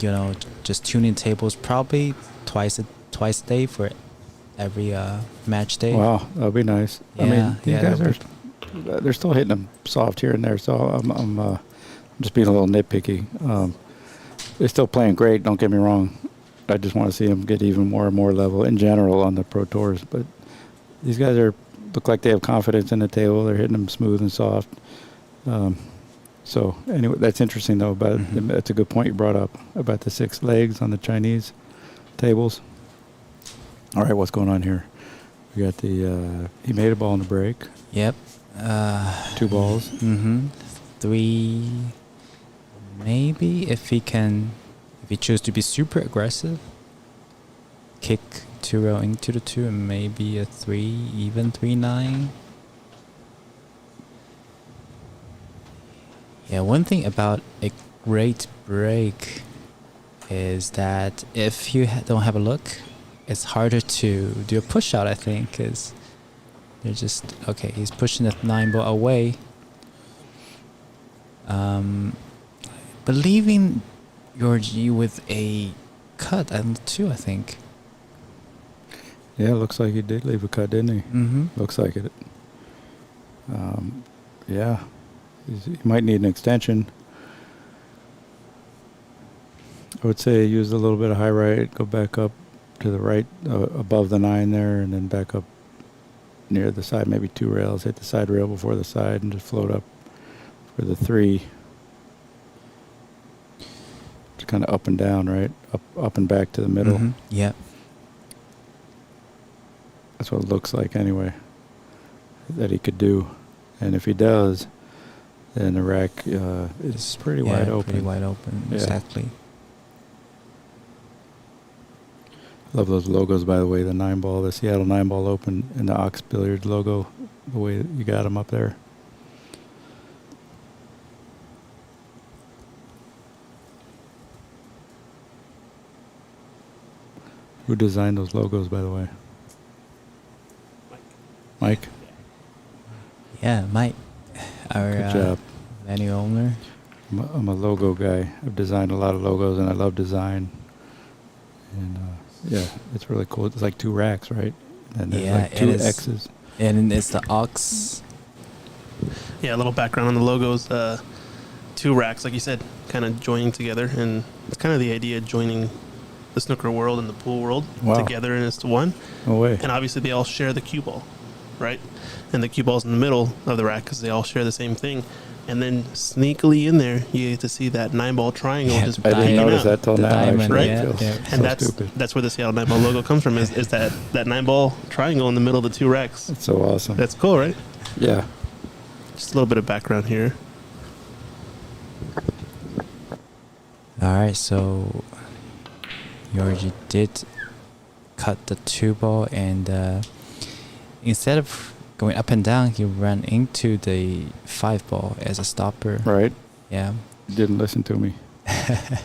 just tuning tables probably twice a day for every match day. Wow, that'd be nice. Yeah, I mean, these guys they're still hitting them soft here and there, so I'm just being a little nitpicky. They're still playing great, don't get me wrong. I just want to see them get even more and more level in general on the pro tours. But these guys look like they have confidence in the table. They're hitting them smooth and soft. So anyway, that's interesting though. That's a good point you brought up about the 6 legs on the Chinese tables. All right, what's going on here? We got he made a ball in the break. Yep. 2 balls. 3, maybe if he chooses to be super aggressive, kick 2 rail into the 2 and maybe a 3, even 3-9. Yeah, one thing about a great break is that if you don't have a look, it's harder to do a push out, I think, because they're just, okay, he's pushing the 9 ball away. Believing Georgie with a cut on the 2, I think. Yeah, looks like he did leave a cut, didn't he? Mm-hmm. Looks like it. Yeah, he might need an extension. I would say use a little bit of high right, go back up to the right above the 9 there, and then back up near the side, maybe 2 rails, hit the side rail before the side, and just float up for the 3. Just kind of up and down, right? Up and back to the middle. Mm-hmm. Yeah. That's what it looks like anyway, that he could do. And if he does, then the rack is pretty wide open. Pretty wide open, Yeah. exactly. Love those logos, by the way, the Nineball, the Seattle Nineball Open, and the Ox Billiards logo, the way that you got them up there. Who designed those logos, by the way? Mike? Yeah, Mike, our Good job. venue owner. I'm a logo guy. I've designed a lot of logos, and I love design. And yeah, it's really cool. It's like 2 racks, right? And there's Yeah, like 2 it is. X's. And it's the Ox. Yeah, a little background on the logos. 2 racks, like you said, kind of joining together, and it's kind of the idea of joining the snooker world and the pool world Wow. together and it's one. No way. And obviously they all share the cue ball, right? And the cue ball's in the middle of the rack because they all share the same thing. And then sneakily in there, you get to see that 9-ball triangle Yeah, just I didn't hanging notice out. that till The now. diamond, Actually, right? It feels Yeah. And so stupid. that's where the Seattle 9-ball logo comes from. Is that 9-ball triangle in the middle of the 2 racks? It's so awesome. That's cool, right? Yeah. Just a little bit of background here. All right, so Georgie did cut the 2 ball, and instead of going up and down, he ran into the 5 ball as a stopper. Right. Yeah. You didn't listen to me.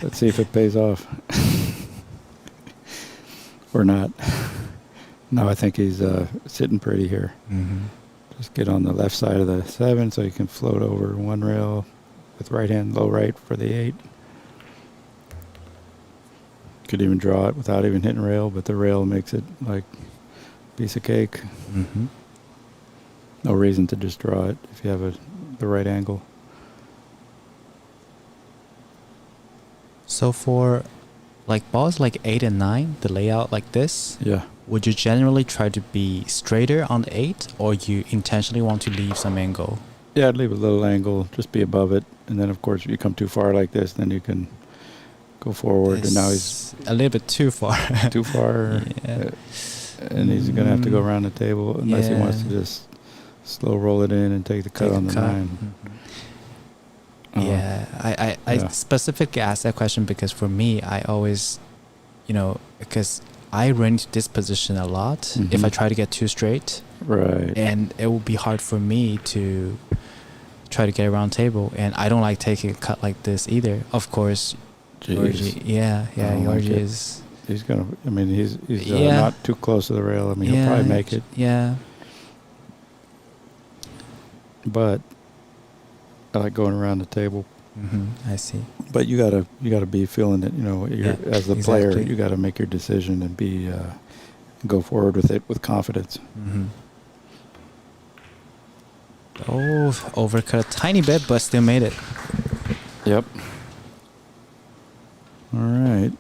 Let's see if it pays off. Or not. No, I think he's sitting pretty here. Mm-hmm. Just get on the left side of the 7 so you can float over 1 rail with right hand low right for the 8. Could even draw it without even hitting rail, but the rail makes it like piece of cake. Mm-hmm. No reason to just draw it if you have the right angle. So for like balls like 8 and 9, the layout like this, Yeah. would you generally try to be straighter on the 8, or you intentionally want to leave some angle? Yeah, I'd leave a little angle, just be above it. And then, of course, if you come too far like this, then you can go forward. And now he's It's a little bit too far. too far. Yeah. And he's going to have to go around the table unless he wants to Yeah. just slow roll it in and take the cut Take on a the cut. 9. Mhm. Yeah, I yeah. specifically asked that question because for me, I always, because I run into this position a lot if I Mhm. try to get too straight, Right. and it will be hard for me to try to get around table, and I don't like taking a cut like this either. Of course, Georgie, Jeez. yeah, I don't like Georgie it. is, He's going to, I mean, he's Yeah. not too close to the rail. I mean, yeah, he'll probably make it. Yeah, But I like going around the table. I see. But you gotta be feeling it. You're, Yeah, as the player, exactly. you got to make your decision and be go forward with it with confidence. Oh, overcut a tiny bit, but still made it. Yep. All right.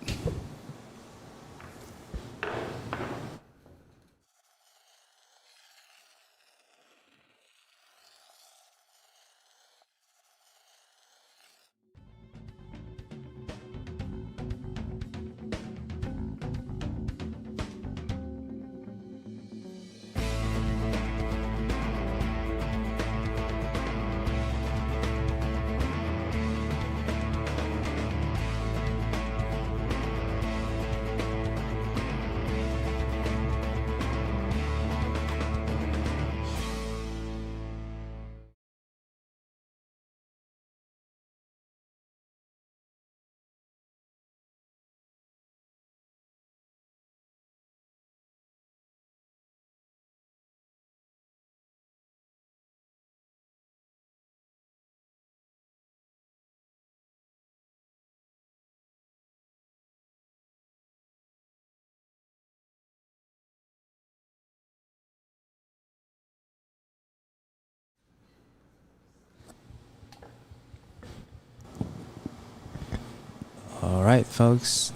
All right, folks.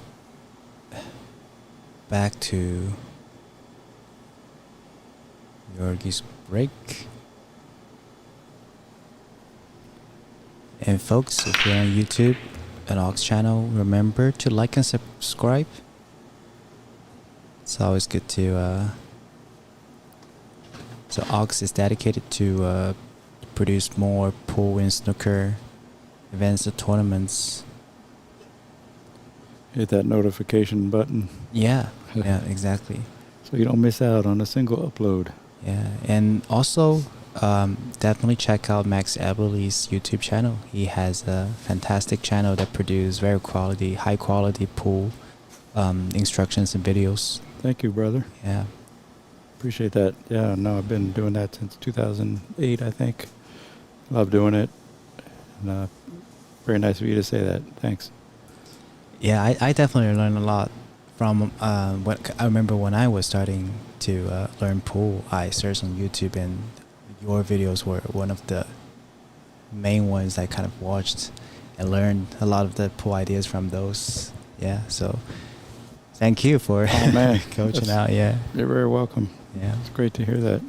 Back to Georgi's break. And folks, if you're on YouTube and Aux channel, remember to like and subscribe. It's always good to so Aux is dedicated to produce more pool and snooker events and tournaments. Hit that notification button Yeah, yeah, exactly. so you don't miss out on a single upload. Yeah, and also definitely check out Max Eberly's YouTube channel. He has a fantastic channel that produces very quality, high quality pool instructions and videos. Thank you, brother. Yeah. Appreciate that. Yeah, no, I've been doing that since 2008, I think. Love doing it. And, very nice of you to say that. Thanks. Yeah, I definitely learned a lot from what I remember when I was starting to learn pool. I searched on YouTube, and your videos were one of the main ones I kind of watched and learned a lot of the pool ideas from those. Yeah, so thank you for coaching out. Yeah, You're very welcome. yeah. It's great to hear that.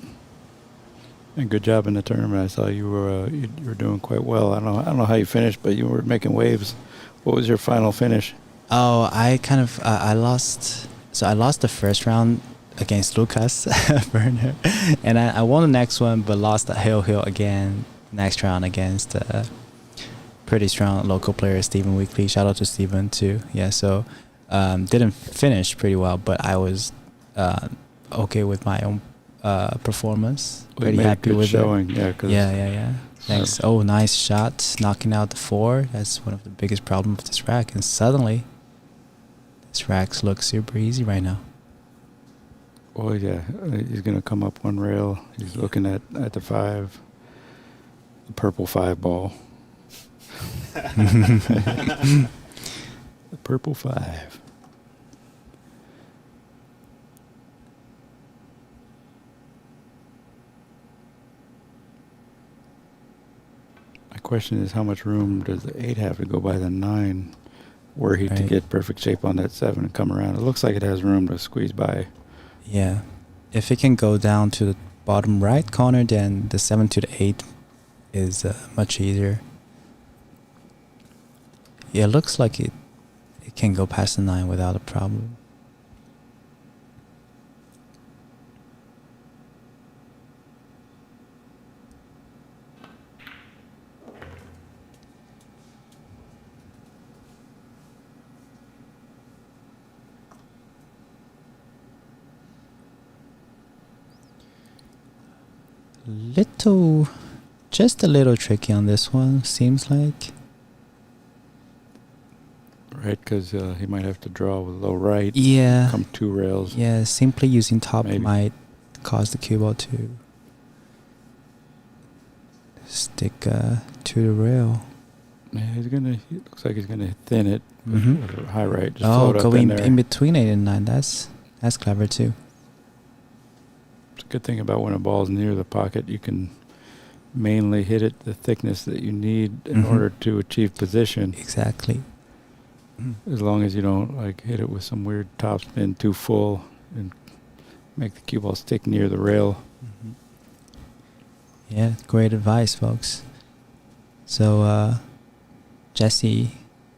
And good job in the tournament. I saw you were doing quite well. I don't know how you finished, but you were making waves. What was your final finish? Oh, I kind of I lost. So I lost the first round against Lukas-Verner, and I won the next one, but lost the hill again next round against pretty strong local player Stephen Weekly. Shout out to Stephen too. Yeah, so didn't finish pretty well, but I was okay with my own performance. We Pretty made a happy good with showing. it. Yeah, 'cause Yeah. Thanks. Oh, nice shot, knocking out the 4. That's one of the biggest problems of this rack. And suddenly, this rack looks super easy right now. Oh yeah, he's gonna come up one rail. He's looking at the 5, the purple 5 ball. The purple 5. My question is, how much room does the 8 have to go by the 9, were he to Right. get perfect shape on that 7 and come around? It looks like it has room to squeeze by. Yeah. If it can go down to the bottom right corner, then the 7 to the 8 is much easier. Yeah, it looks like it can go past the 9 without a problem. Just a little tricky on this one, seems like. Right, because he might have to draw with low right. Yeah. Come 2 rails. Yeah, simply using top Maybe. might cause the cue ball to stick to the rail. Yeah, he looks like he's gonna thin it. Mhm. With a high right. Just Oh, float up in going there. in between 8 and 9. That's clever too. It's a good thing about when a ball's near the pocket, you can mainly hit it the thickness that you need in Mhm. order to achieve position. Exactly. As long as you don't like hit it with some weird topspin too full and make the cue ball stick near the rail. Mhm. Yeah, great advice, folks. So, Jesse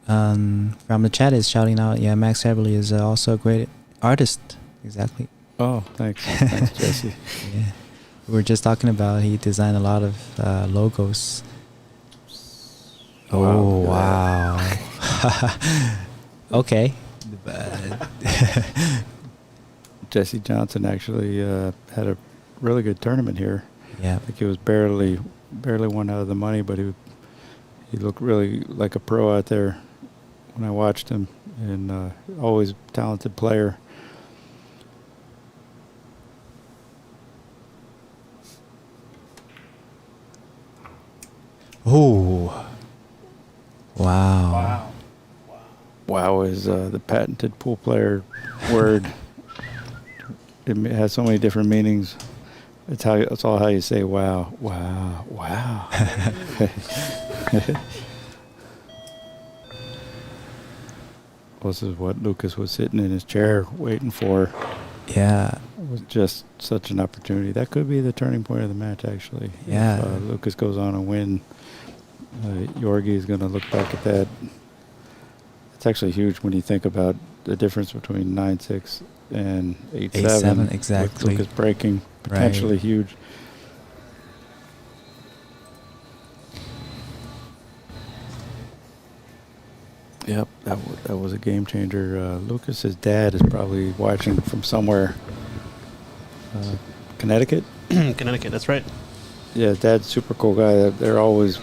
from the chat is shouting out, yeah, Max Eberly is also a great artist. Exactly. Oh, thanks. Thanks, Jesse. Yeah. We were just talking about he designed a lot of logos. Wow, Oh, look wow. Okay. Jesse Johnson actually had a really good tournament here. Yeah. I think he was barely one out of the money, but he looked really like a pro out there when I watched him, and always talented player. Oh. Wow. Wow is the patented pool player word. It has so many different meanings. It's all how you say wow, wow, wow. this is what Lukas was sitting in his chair waiting for. Yeah. It was just such an opportunity. That could be the turning point of the match, actually. Yeah. If Lukas goes on and win, Georgi is going to look back at that. It's actually huge when you think about the difference between 9-6 and 8-7. 8-7, exactly. With Lukas breaking, potentially Right. huge. Yep, that was a game changer. Lukas's dad is probably watching from somewhere. Connecticut? Connecticut, that's right. Yeah, dad's super cool guy. They're always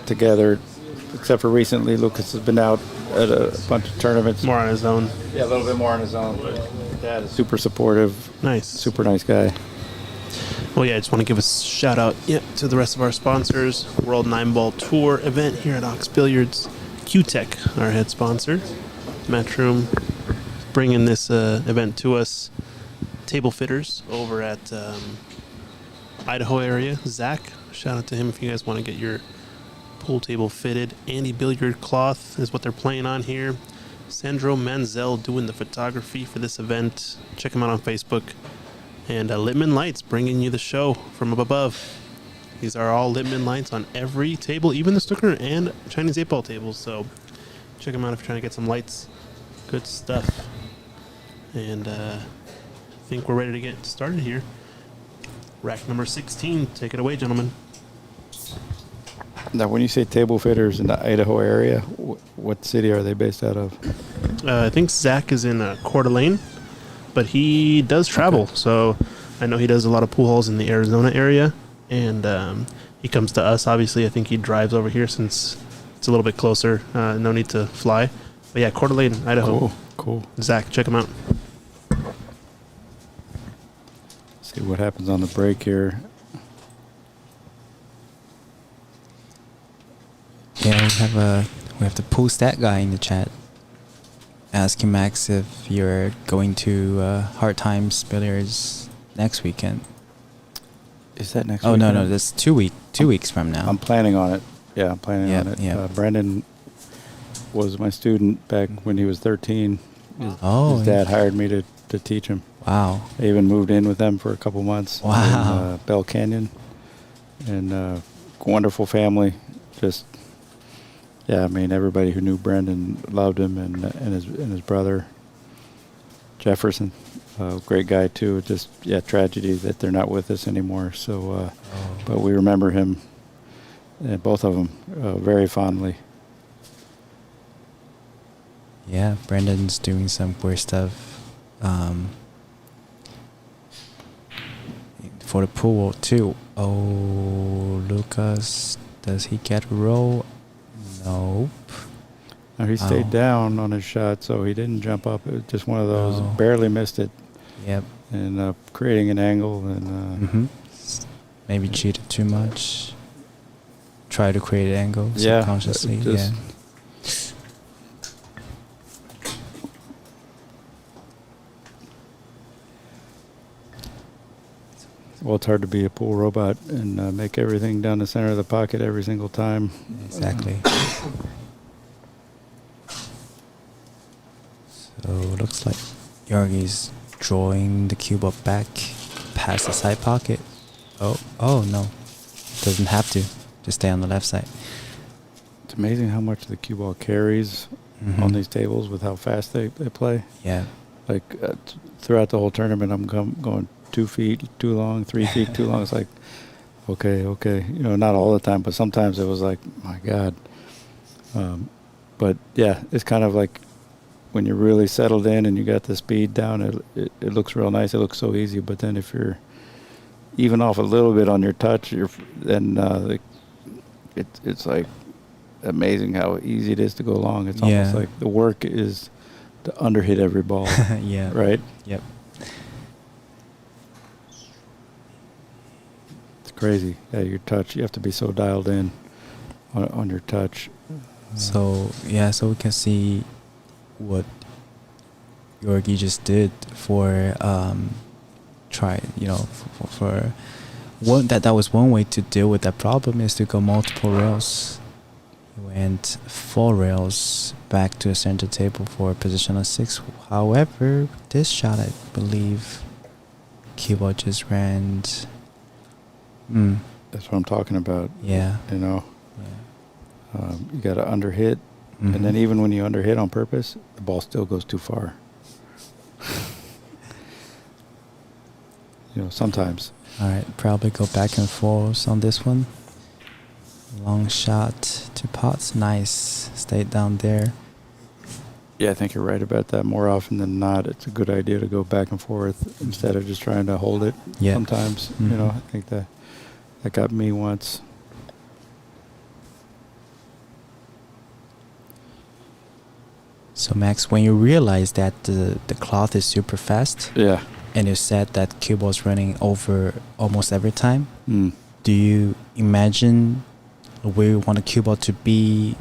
together, except for recently. Lukas has been out at a bunch of tournaments. More on his own. Yeah, a little bit more on his own. But dad is super supportive. Nice. Super nice guy. Well, yeah, I just want to give a shout out to the rest of our sponsors. World Nineball Tour event here at Ox Billiards. Q-Tech, our head sponsor. Matchroom bringing this event to us. Table fitters over at Idaho area. Zach, shout out to him if you guys want to get your pool table fitted. Andy Billiard Cloth is what they're playing on here. Sandro Manzel doing the photography for this event. Check him out on Facebook. And Littman Lights bringing you the show from up above. These are all Littman lights on every table, even the snooker and Chinese 8-ball tables. So check them out if you're trying to get some lights. Good stuff. And I think we're ready to get started here. Rack number 16. Take it away, gentlemen. Now, when you say table fitters in the Idaho area, what city are they based out of? I think Zach is in Coeur d'Alene, but he does travel. Okay. So I know he does a lot of pool halls in the Arizona area. And he comes to us. Obviously, I think he drives over here since it's a little bit closer. No need to fly. But yeah, Coeur d'Alene, Idaho. Cool. Zach, check him out. See what happens on the break here. Yeah, we have the pool stat guy in the chat. Asking Max if you're going to Hard Times Billiards next weekend. Is that next Oh, weekend? no, that's 2 weeks from now. I'm planning on it. Yeah, I'm planning Yep, on it. yep. Brandon was my student back when he was 13. Oh, His dad hired me to teach him. wow. I even moved in with them for a couple months. Wow. In Bell Canyon. And wonderful family. Just, yeah, I mean, everybody who knew Brandon loved him, and his brother, Jefferson. Great guy, too. Just, yeah, tragedy that they're not with us anymore. So, but we remember him, both of them, very fondly. Yeah, Brendan's doing some weird stuff for the pool, too. Oh, Lukas, does he get a roll? Nope. Now, he stayed Oh. down on his shot, so he didn't jump up. It was just one of those, Oh. barely missed it. Yep. And creating an angle. And Maybe cheated too much. Try to create an angle Yeah, subconsciously. just- Yeah. well, it's hard to be a pool robot and make everything down the center of the pocket every single time. Exactly. So looks like Georgi's drawing the cube up back past the side pocket. Oh no. Doesn't have to. Just stay on the left side. It's amazing how much the cue ball carries on these tables with how fast they play. Yeah. Like throughout the whole tournament, I'm going 2 feet too long, 3 feet too long. It's like, okay. You know, not all the time, but sometimes it was like, my God. But yeah, it's kind of like when you're really settled in and you got the speed down, it looks real nice. It looks so easy. But then if you're even off a little bit on your touch, it's like amazing how easy it is to go long. It's almost Yeah. like the work is to underhit every ball, Yeah. right? Yep. It's crazy. Yeah, your touch, you have to be so dialed in on your touch. So we can see what Georgi just did for for one that was one way to deal with that problem is to go multiple rails. He went 4 rails back to a center table for position of 6. However, this shot, I believe, Cuba just ran. That's what I'm talking about. Yeah. You know, Yeah. you got to underhit, and then Mhm. even when you underhit on purpose, the ball still goes too far. You know, sometimes. All right, probably go back and forth on this one. Long shot to pots. Nice. Stayed down there. Yeah, I think you're right about that. More often than not, it's a good idea to go back and forth instead of just trying to hold it. Yeah. Sometimes, you know, I think that got me once. So Max, when you realize that the cloth is super fast, Yeah. and you said that cue ball's running over almost every time, Mm. do you imagine where you want the cue ball to be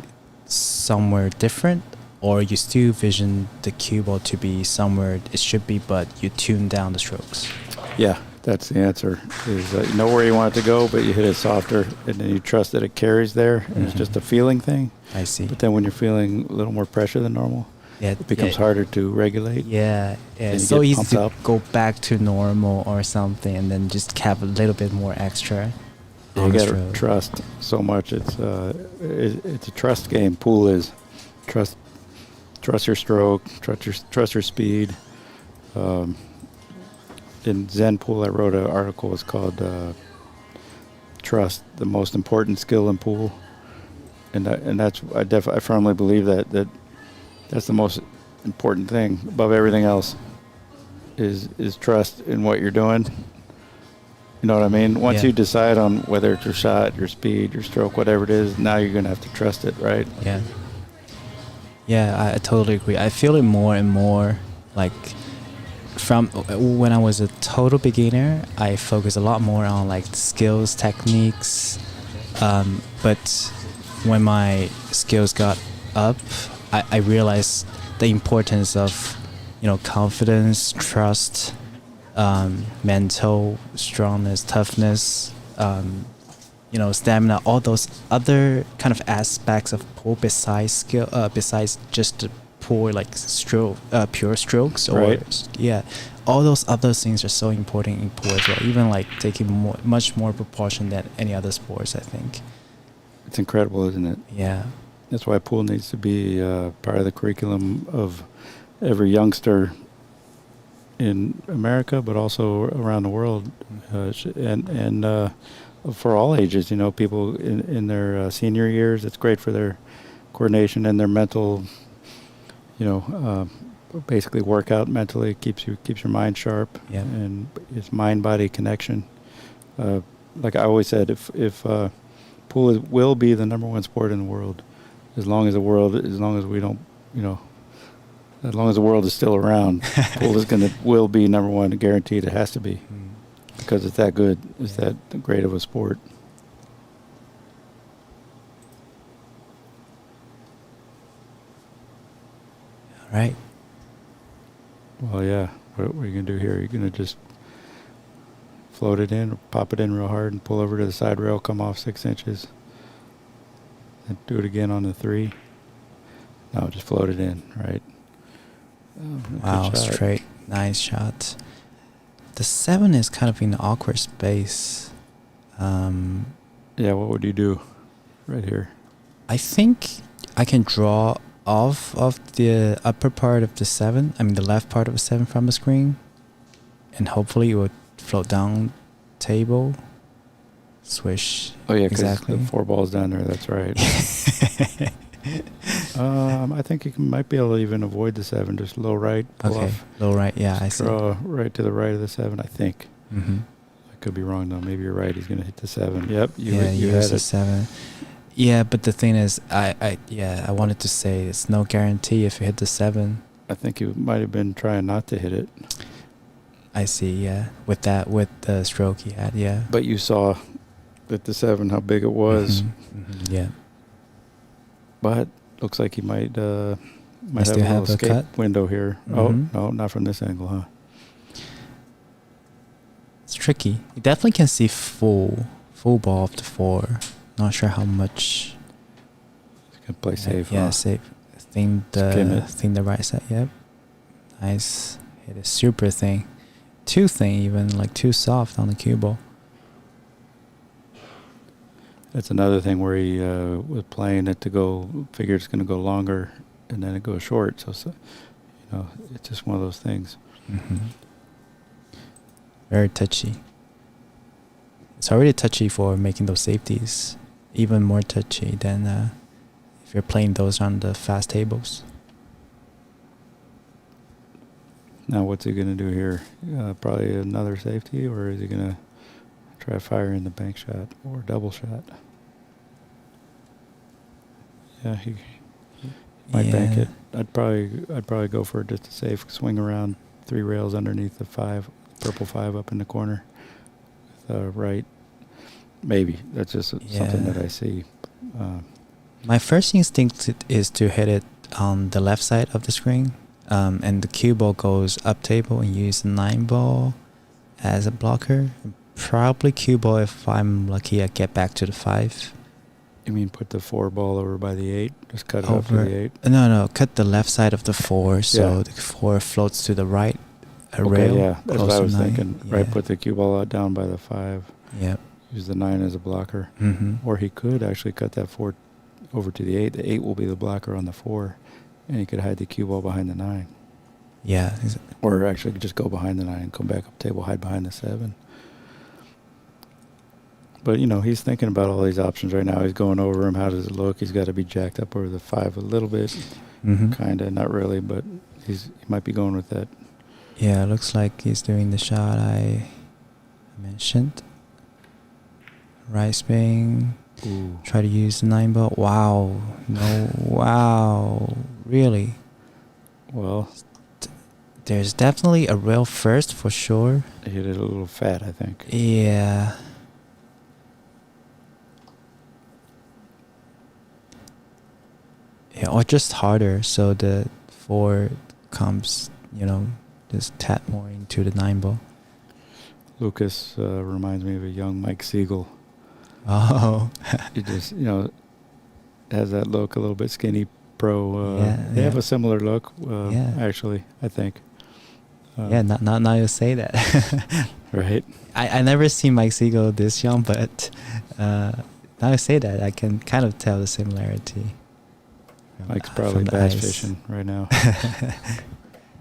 somewhere different, or you still vision the cue ball to be somewhere it should be, but you tune down the strokes? Yeah, that's the answer. Is you know where you want it to go, but you hit it softer, and then you trust that it carries there, and it's just a feeling thing. I see. But then when you're feeling a little more pressure than normal, Yeah, it becomes harder to regulate. Yeah, And it's you so get easy pumped to up. go back to normal or something, and then just have a little bit more extra. You on the got to stroke. trust so much. It's a trust game. Pool is trust your stroke, trust your speed. In Zen Pool, I wrote an article. It's called "Trust: The Most Important Skill in Pool," and that's I firmly believe that's the most important thing above everything else. Is trust in what you're doing. You know what I mean? Once Yeah. you decide on whether it's your shot, your speed, your stroke, whatever it is, now you're gonna have to trust it, right? Yeah. Yeah, I totally agree. I feel it more and more. Like from when I was a total beginner, I focused a lot more on like skills, techniques. But when my skills got up, I realized the importance of, you know, confidence, trust, mental strongness, toughness, you know, stamina, all those other kind of aspects of pool besides skill, besides just the poor like stroke, pure strokes, or Right. yeah, all those other things are so important in pool as well. Even like taking much more proportion than any other sports, I think. It's incredible, isn't it? Yeah. That's why pool needs to be part of the curriculum of every youngster in America, but also around the world, and for all ages. You know, people in their senior years, it's great for their coordination and their mental. You know, basically workout mentally keeps your mind sharp, Yeah. and it's mind-body connection. Like I always said, if pool will be the number one sport in the world, as long as we don't, you know, as long as the world is still around, pool will be number one, guaranteed. It has to be, because it's that good. It's that great of a sport. All right. Well, yeah. What are you gonna do here? You're gonna just float it in, or pop it in real hard, and pull over to the side rail, come off 6 inches, and do it again on the 3. No, just float it in, right? Good Wow, shot. straight. Nice shot. The 7 is kind of in an awkward space. Yeah, what would you do right here? I think I can draw off of the upper part of the 7, I mean the left part of the 7 from the screen, and hopefully it would float down table. Swish. Oh, yeah, because Exactly. the 4 balls down there, that's right. I think you might be able to even avoid the 7, just low right, pull Okay, off. low right, yeah, I see. Draw right to the right of the 7, I think. Mm-hmm. I could be wrong, though. Maybe you're right. He's going to hit the 7. Yep, you Yeah, you use had the it. 7. Yeah, but the thing is, I wanted to say it's no guarantee if you hit the 7. I think you might have been trying not to hit it. I see, yeah. With the stroke he had, yeah. But you saw that the 7, how big it was. Yeah. But looks like he might have a still little have a escape cut? window here. Mhm. Oh, no, not from this angle, huh? It's tricky. You definitely can see full ball of the 4. Not sure how much. He's going to play safe, Yeah, huh? safe. Skim it. Think the right side. Yep. Nice. Hit it super thin. Too thin even, like too soft on the cue ball. That's another thing where he was playing it to go, figured it's going to go longer, and then it goes short. So, it's just one of those things. Mm-hmm. Very touchy. It's already touchy for making those safeties. Even more touchy than if you're playing those on the fast tables. Now, what's he going to do here? Probably another safety, or is he going to try firing the bank shot or double shot? Yeah, he might bank it. I'd probably go for just a safe swing around 3 rails underneath the 5, purple 5 up in the corner. With right, maybe that's just something that I see. My first instinct is to hit it on the left side of the screen. And the cue ball goes up table and use the 9-ball as a blocker. Probably cue ball if I'm lucky I get back to the 5. You mean put the 4 ball over by the 8? Just cut it up to the 8? No, cut the left side of the 4 so the 4 floats to the right rail. Yeah, that's what I was 9. thinking. Yeah. Right, put the cue ball out down by the 5. Yep. Use the 9 as a blocker. Mm-hmm. Or he could actually cut that 4 over to the 8. The 8 will be the blocker on the 4. And he could hide the cue ball behind the 9. Yeah. Or actually just go behind the 9 and come back up table, hide behind the 7. But, he's thinking about all these options right now. He's going over them. How does it look? He's got to be jacked up over the 5 a little bit. Mm-hmm. Kind of, not really, but he might be going with that. Yeah, it looks like he's doing the shot I mentioned. Right spin. Ooh. Try to use the 9-ball. Wow. No. Wow. Really? Well, there's definitely a rail first for sure. He hit it a little fat, I think. Yeah. Yeah, or just harder so the 4 comes, just tap more into the 9-ball. Lukas reminds me of a young Mike Siegel. Oh. He just, has that look, a little bit skinny pro. They have a similar look, actually, I think. Now you say that. Right. I never seen Mike Siegel this young, but now you say that, I can kind of tell the similarity. Mike's probably bass fishing right now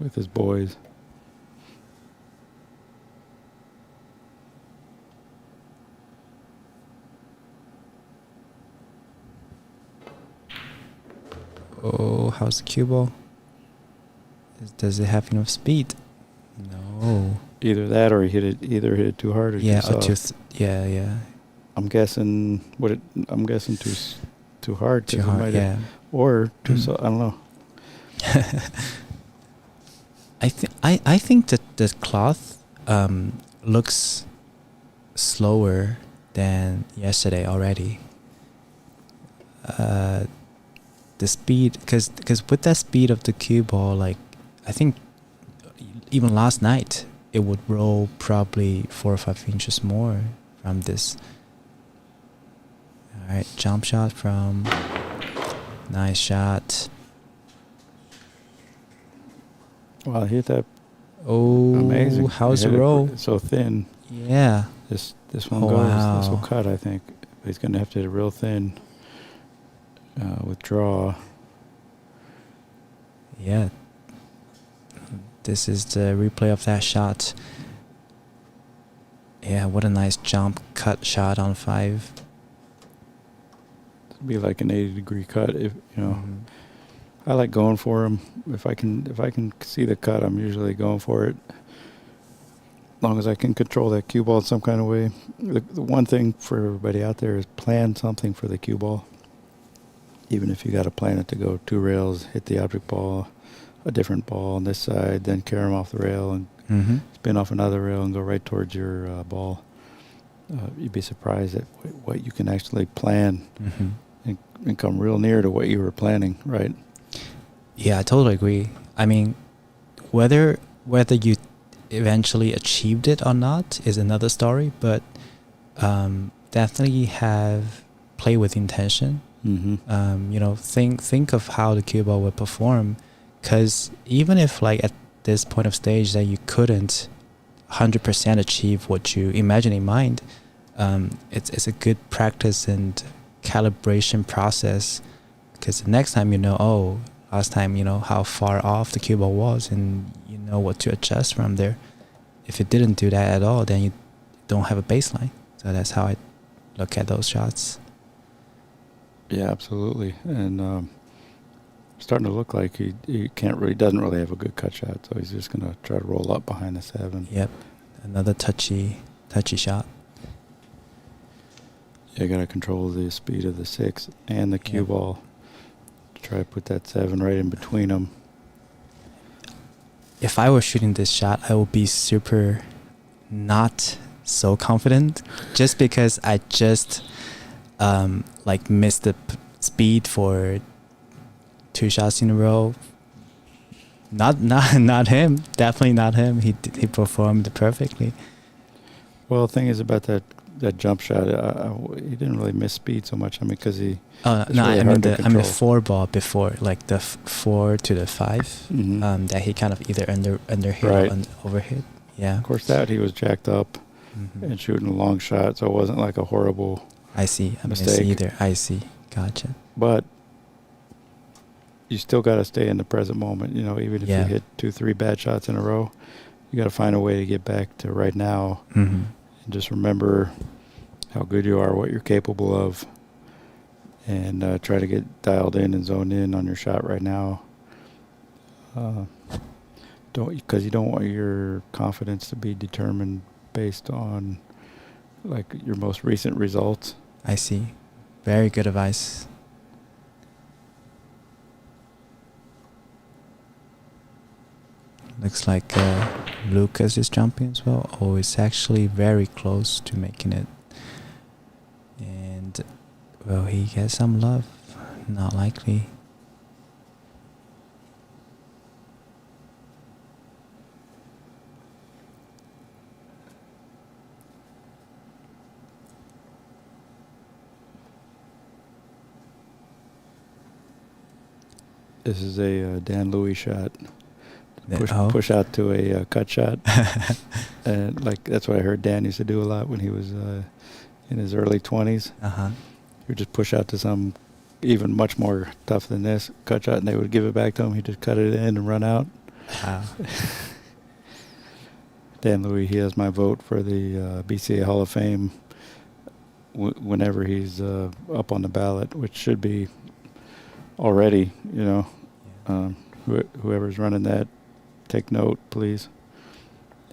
with his boys. Oh, how's the cue ball? Does it have enough speed? No. Either that, or he hit it too hard or too soft. Yeah. I'm guessing too hard. Too hard, yeah. Or too soft. I don't know. I think that the cloth looks slower than yesterday already. The speed, because with that speed of the cue ball, like I think even last night it would roll probably 4 or 5 inches more from this. All right, jump shot from. Nice shot. Wow, he hit that. Oh, amazing! How's the roll? It's so thin. Yeah. This one goes. Wow. This will cut, I think. But he's going to have to hit it real thin. With draw. Yeah. This is the replay of that shot. Yeah, what a nice jump cut shot on 5. It'd be like an 80-degree cut, if I like going for him. If I can see the cut, I'm usually going for it. As long as I can control that cue ball in some kind of way. The one thing for everybody out there is plan something for the cue ball. Even if you got to plan it to go 2 rails, hit the object ball, a different ball on this side, then carry them off the rail and spin off another rail and go right towards your ball. You'd be surprised at what you can actually plan and come real near to what you were planning, right? Yeah, I totally agree. I mean, whether you eventually achieved it or not is another story, but definitely have play with intention You know, think of how the cue ball would perform, because even if like at this point of stage that you couldn't 100% achieve what you imagine in mind, it's a good practice and calibration process, because the next time you know, oh, last time you know how far off the cue ball was, and you know what to adjust from there. If you didn't do that at all, then you don't have a baseline. So that's how I look at those shots. Yeah, absolutely. And starting to look like he doesn't really have a good cut shot, so he's just going to try to roll up behind the 7. Yep, another touchy shot. Yeah, you got to control the speed of the 6 and the cue ball. Try to put that 7 right in between them. If I were shooting this shot, I would be super not so confident, just because I just like missed the speed for 2 shots in a row. Not him. Definitely not him. He performed perfectly. Well, the thing is about that jump shot, he didn't really miss speed so much. I mean, because he. No, really I mean the control. 4 ball before, like the 4 to the 5. That he kind of either underhit Right. or overhit. Yeah. Of course, that he was jacked up and shooting a long shot, so it wasn't like a horrible. I see. I mistake. miss either. I see. Gotcha. But you still got to stay in the present moment. You know, even if you hit 2-3 bad shots in a row, you got to find a way to get back to right now. And just remember how good you are, what you're capable of, and try to get dialed in and zoned in on your shot right now. Because you don't want your confidence to be determined based on like your most recent results. I see. Very good advice. Looks like Lukas is jumping as well. Oh, it's actually very close to making it. And, well, he gets some love. Not likely. This is a Dan Louis shot. Oh. Push out to a cut shot. And like that's what I heard Dan used to do a lot when he was in his early 20s. Uh-huh. He would just push out to some even much more tough than this cut shot, and they would give it back to him. He'd just cut it in and run out. Wow. Dan Louis, he has my vote for the BCA Hall of Fame whenever he's up on the ballot, which should be already, you know. Yeah. Whoever's running that, take note, please,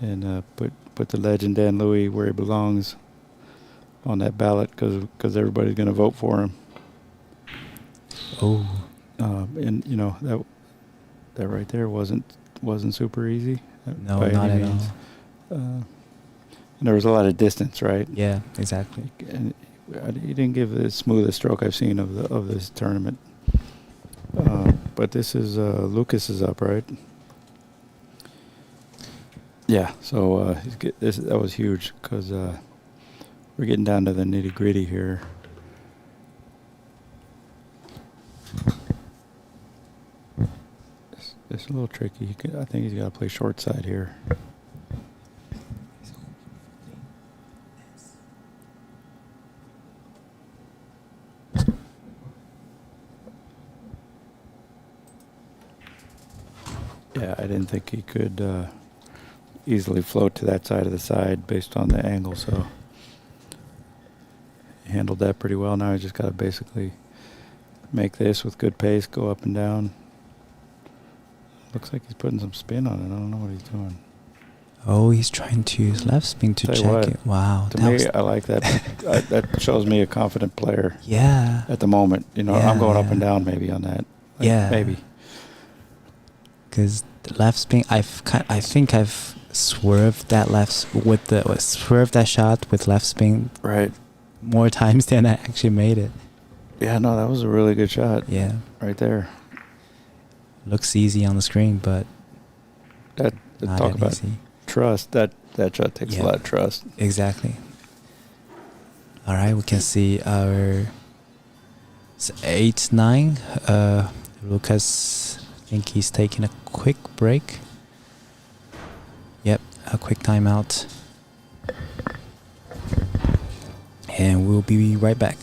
and put the legend Dan Louis where he belongs on that ballot, because everybody's going to vote for him. Oh. And you know that right there wasn't super easy. No, by not any at means. all. And there was a lot of distance, right? Yeah, exactly. And he didn't give the smoothest stroke I've seen of this tournament. But this is Lukas is up, right? Yeah. So that was huge, because we're getting down to the nitty gritty here. It's a little tricky. I think he's got to play short side here. Yeah, I didn't think he could easily float to that side of the side based on the angle, so he handled that pretty well. Now he's just got to basically make this with good pace, go up and down. Looks like he's putting some spin on it. I don't know what he's doing. Oh, he's trying to use left spin to Tell you check what, it. Wow. To me, I like that. That shows me a confident player Yeah. at the moment. You know, Yeah, I'm going up yeah. and down maybe on that. Like, Yeah. maybe. Because the left spin, I think I've swerved that swerved that shot with left spin Right. more times than I actually made it. Yeah, no, that was a really good shot. Yeah. Right there. Looks easy on the screen, but That not talk that about easy. trust. That shot takes a Yeah. lot of trust. Exactly. All right, we can see our It's 8-9. Lukas, I think he's taking a quick break. Yep, a quick timeout. And we'll be right back.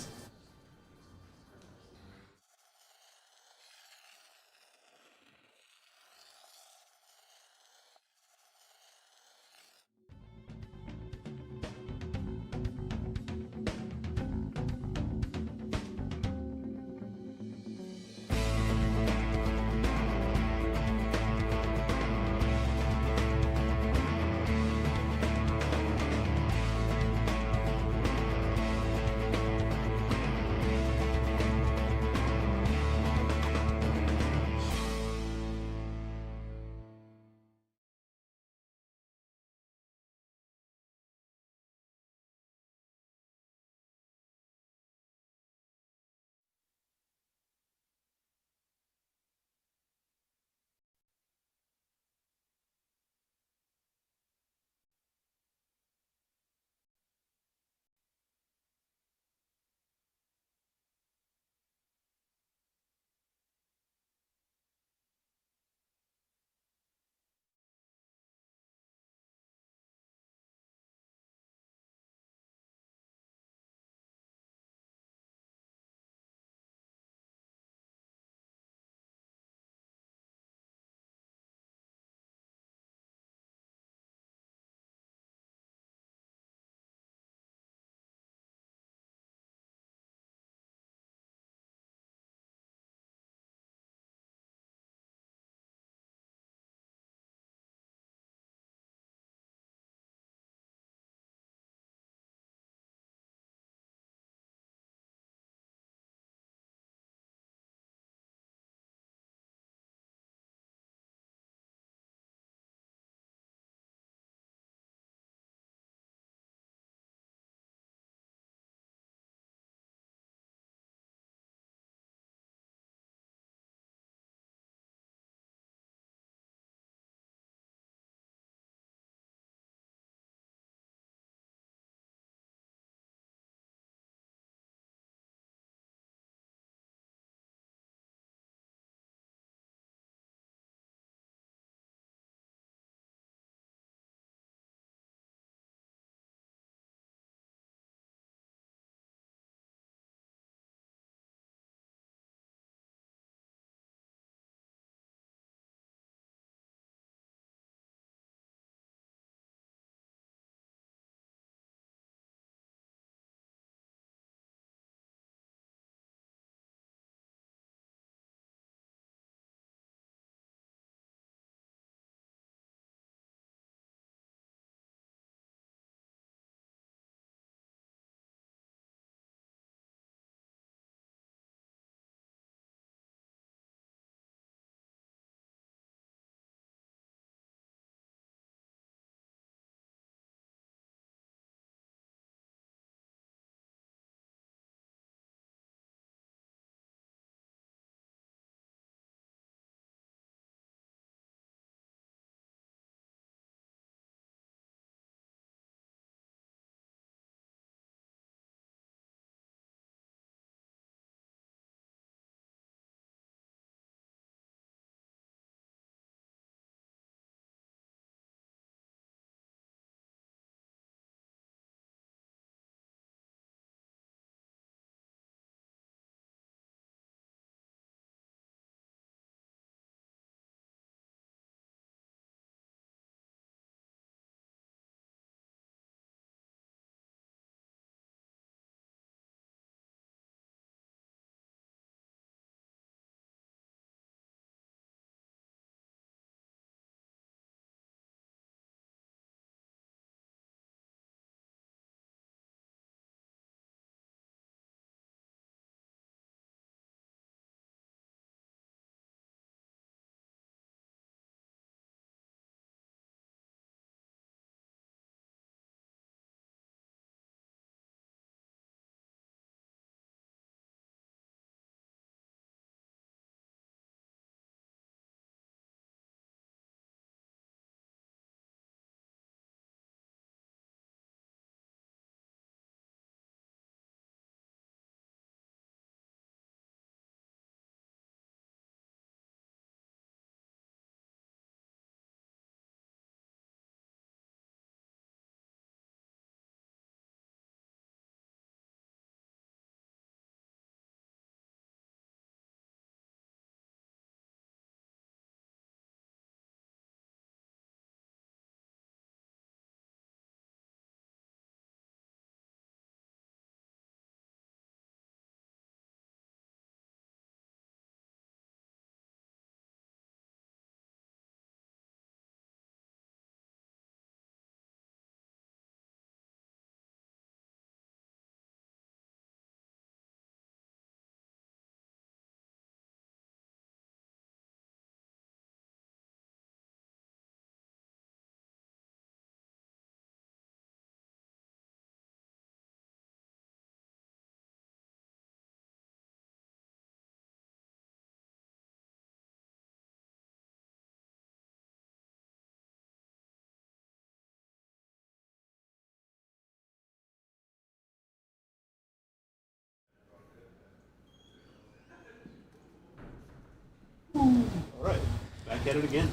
Back at it again.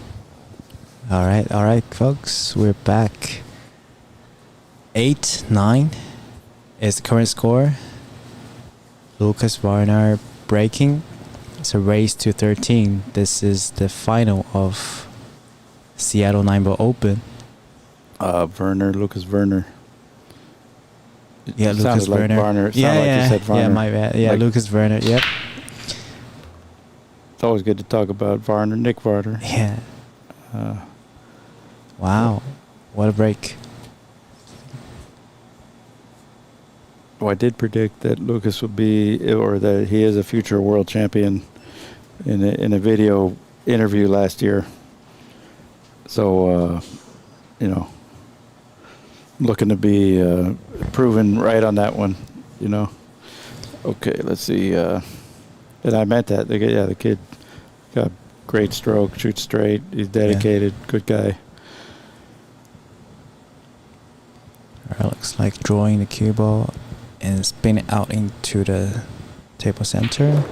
All right, folks. We're back. 8-9 is the current score. Lukas-Verner breaking. It's a race to 13. This is the final of Seattle Nineball Open. Lukas-Verner. Yeah, It sounded like Lukas-Verner. Varner. It sounded like you said Varner. Yeah, my bad. Yeah, Like- Lukas-Verner. Yep. It's always good to talk about Varner, Nick Varner. Yeah. Wow. What a break. Well, I did predict that Lukas would be, or that he is a future world champion in a video interview last year. So, looking to be proven right on that one, Okay, let's see. And I meant that. The kid got great stroke, shoots straight. He's dedicated, good guy. All right, looks like drawing the cue ball and spin it out into the table center.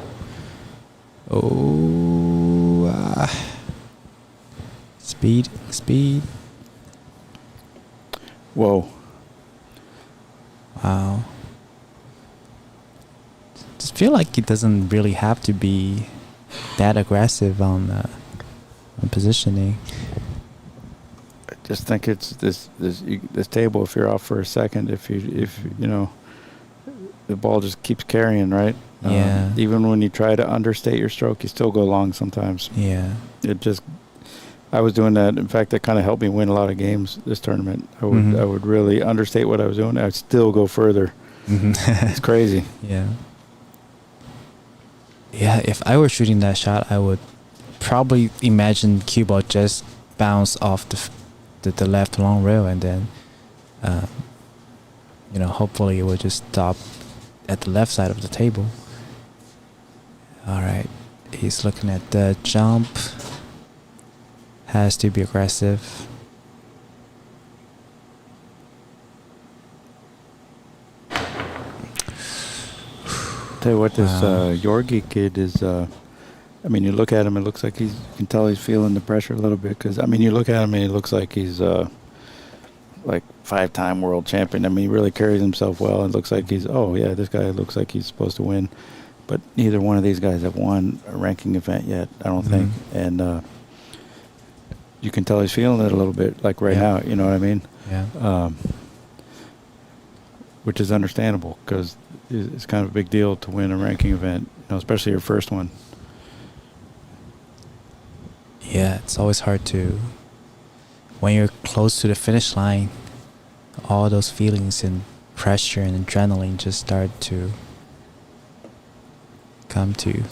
Oh, speed. Whoa. Wow. Just feel like it doesn't really have to be that aggressive on positioning. I just think it's this table. If you're off for a second, if the ball just keeps carrying, right? Yeah. Even when you try to understate your stroke, you still go long sometimes. Yeah. I was doing that. In fact, that kind of helped me win a lot of games this tournament. I would really understate what I was doing. I'd still go further. It's crazy. Yeah. Yeah, if I were shooting that shot, I would probably imagine cue ball just bounce off the left long rail, and then, hopefully it would just stop at the left side of the table. All right, he's looking at the jump. Has to be aggressive. Tell you what, this Georgi kid is. You look at him, it looks like you can tell he's feeling the pressure a little bit. Because you look at him, and it looks like he's like 5-time world champion. He really carries himself well. It looks like this guy looks like he's supposed to win. But neither one of these guys have won a ranking event yet, I don't think. And you can tell he's feeling it a little bit, like right now. You know what I mean? Yeah. Which is understandable, because it's kind of a big deal to win a ranking event, especially your first one. Yeah, it's always hard to, when you're close to the finish line, all those feelings and pressure and adrenaline just start to come to.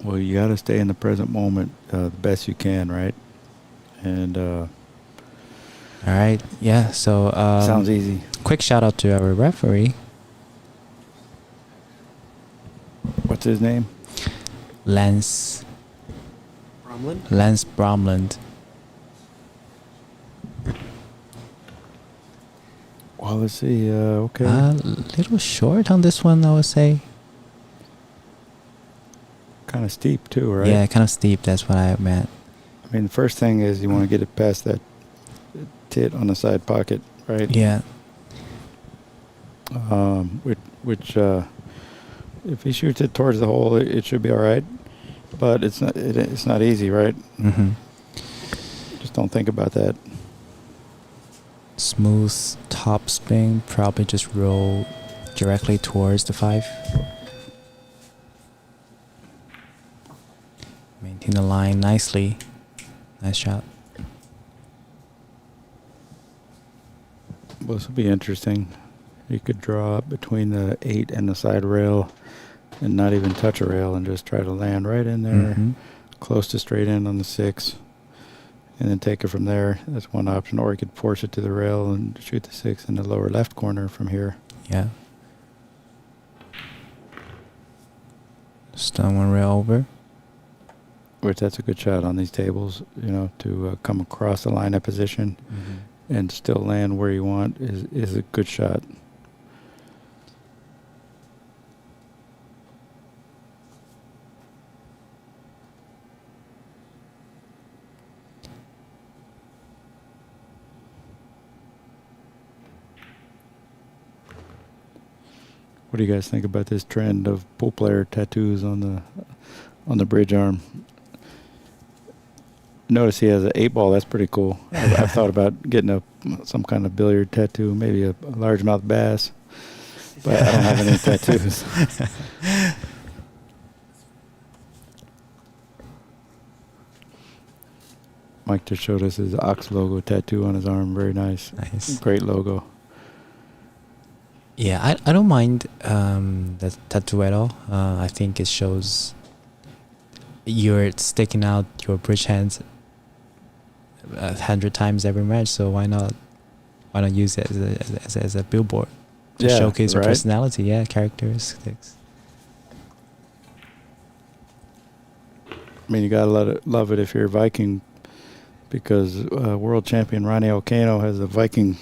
Well, you got to stay in the present moment the best you can, right? And all right, yeah. So sounds easy. Quick shout out to our referee. What's his name? Lance Bromland. Well, let's see. Okay. A little short on this one, I would say. Kind of steep too, right? Yeah, kind of steep. That's what I meant. The first thing is you want to get it past that tit on the side pocket, right? Yeah. Which if he shoots it towards the hole, it should be all right. But it's not easy, right? Mm-hmm. Just don't think about that. Smooth top spin, probably just roll directly towards the 5. Maintain the line nicely. Nice shot. Well, this will be interesting. You could draw up between the 8 and the side rail and not even touch a rail and just try to land right in there, close to straight in on the 6, and then take it from there. That's one option. Or you could force it to the rail and shoot the 6 in the lower left corner from here. Yeah. Stone one rail over. Which that's a good shot on these tables, to come across the line of position and still land where you want is a good shot. What do you guys think about this trend of pool player tattoos on the bridge arm? Notice he has an 8-ball. That's pretty cool. I've thought about getting some kind of billiard tattoo, maybe a largemouth bass, but I don't have any tattoos. Mike just showed us his Ox logo tattoo on his arm. Very nice. Nice. Great logo. Yeah, I don't mind the tattoo at all. I think it shows you're sticking out your bridge hands 100 times every match. So why not use it as a billboard to showcase your personality? Yeah, characteristics. I mean, you gotta love it if you're a Viking, because world champion Ronnie Ocano has a Viking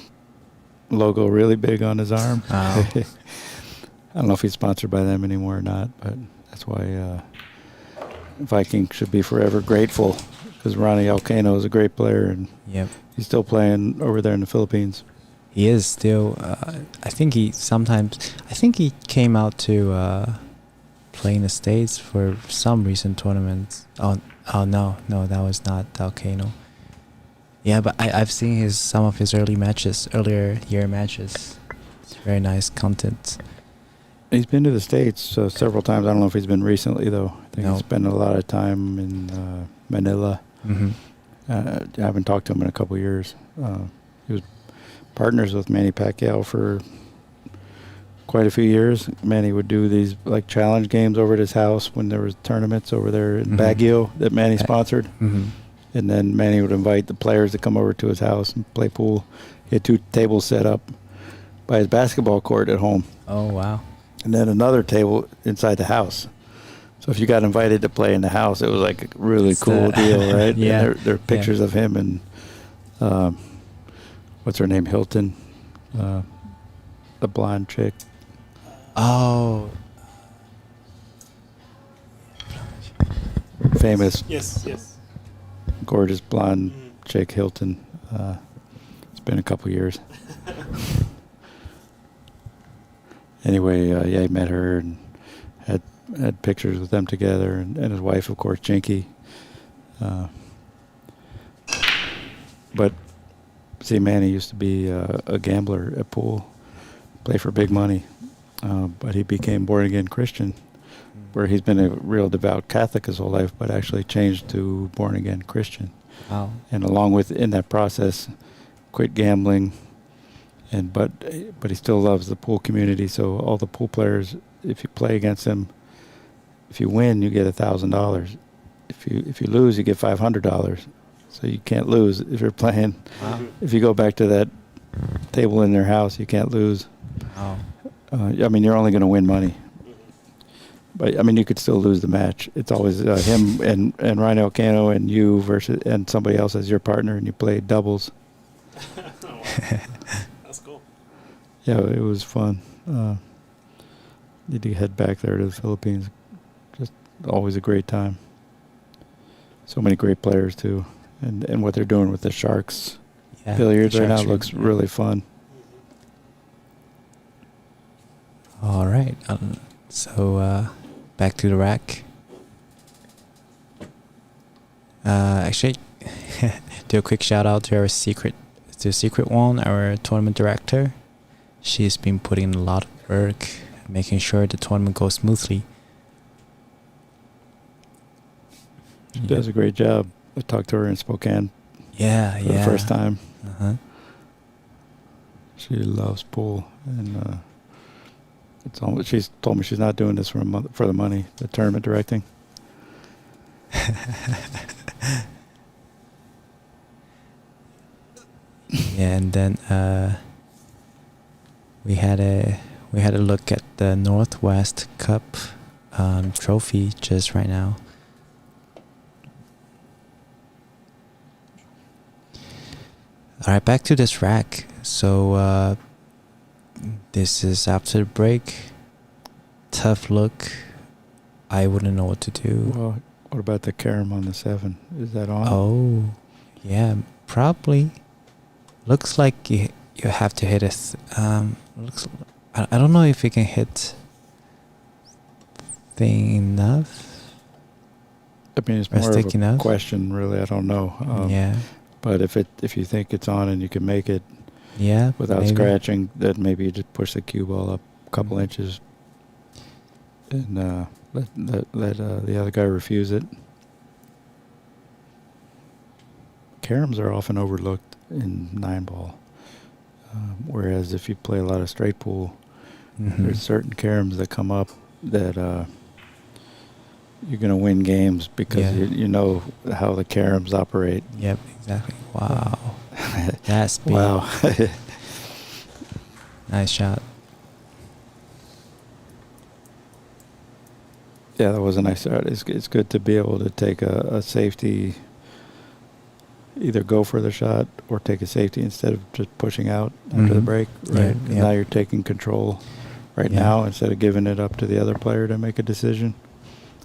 logo really big on his arm. Oh. I don't know if he's sponsored by them anymore or not, but that's why Viking should be forever grateful, because Ronnie Ocano is a great player, and Yep. he's still playing over there in the Philippines. He is still. I think he came out to play in the States for some recent tournaments. Oh no, that was not Volcano. Yeah, but I've seen some of his earlier year matches. It's very nice content. He's been to the States several times. I don't know if he's been recently, though. I think No. he's spent a lot of time in Manila. Mm-hmm. I haven't talked to him in a couple of years. He was partners with Manny Pacquiao for quite a few years. Manny would do these like challenge games over at his house when there was tournaments over there in Baguio that Manny sponsored. Mm-hmm. And then Manny would invite the players to come over to his house and play pool. He had 2 tables set up by his basketball court at home, Oh wow. and then another table inside the house. So if you got invited to play in the house, it was like a really It's cool deal, right? Yeah. And there are pictures of him and what's her name, Hilton, the blonde chick. Oh. Famous, Yes. gorgeous blonde chick, Hilton. It's been a couple years. Anyway, yeah, he met her and had pictures with them together, and his wife, of course, Jinky. But see, Manny used to be a gambler at pool, play for big money, but he became born-again Christian, where he's been a real devout Catholic his whole life, but actually changed to born-again Christian. Wow. And along with, in that process, quit gambling, but he still loves the pool community. So all the pool players, if you play against them, if you win, you get $1,000. If you lose, you get $500. So you can't lose if you're playing. Wow. If you go back to that table in their house, you can't lose. Wow. I mean, you're only going to win money. But I mean, you could still lose the match. It's always him and Ryan Ocano and you versus and somebody else as your partner, and you play doubles. That's cool. Yeah, it was fun. Need to head back there to the Philippines. Just always a great time. So many great players too, and what they're doing with the Sharks billiards right now looks really fun. All right. So back to the rack. Actually, do a quick shout out to our Secret One, our tournament director. She's been putting a lot of work, making sure the tournament goes smoothly. She does a great job. I talked to her in Spokane for the first time. Uh-huh. She loves pool, and she's told me she's not doing this for the money, the tournament directing. Yeah, and then we had a look at the Northwest Cup trophy just right now. All right, back to this rack. So this is after the break. Tough look. I wouldn't know what to do. Well, what about the carom on the 7? Is that on? Oh, yeah, probably. Looks like you have to hit a. I don't know if he can hit thing enough. I mean, it's Or more of sticky a enough? question, really. I don't know. Yeah. But if you think it's on and you can make it Yeah. without maybe. scratching, then maybe you just push the cue ball up a couple Mhm. inches and let the other guy refuse it. Caroms are often overlooked in 9-ball, whereas if you play a lot of straight pool, Mhm. there's certain caroms that come up that you're going to win games because Yeah. you know how the caroms operate. Yep, exactly. Wow. That speed. Wow. Nice shot. Yeah, that was a nice start. It's good to be able to take a safety, either go for the shot or take a safety instead of just pushing out after the Mhm. break. Yeah, Right. And yeah. now you're taking control right Yeah. now instead of giving it up to the other player to make a decision.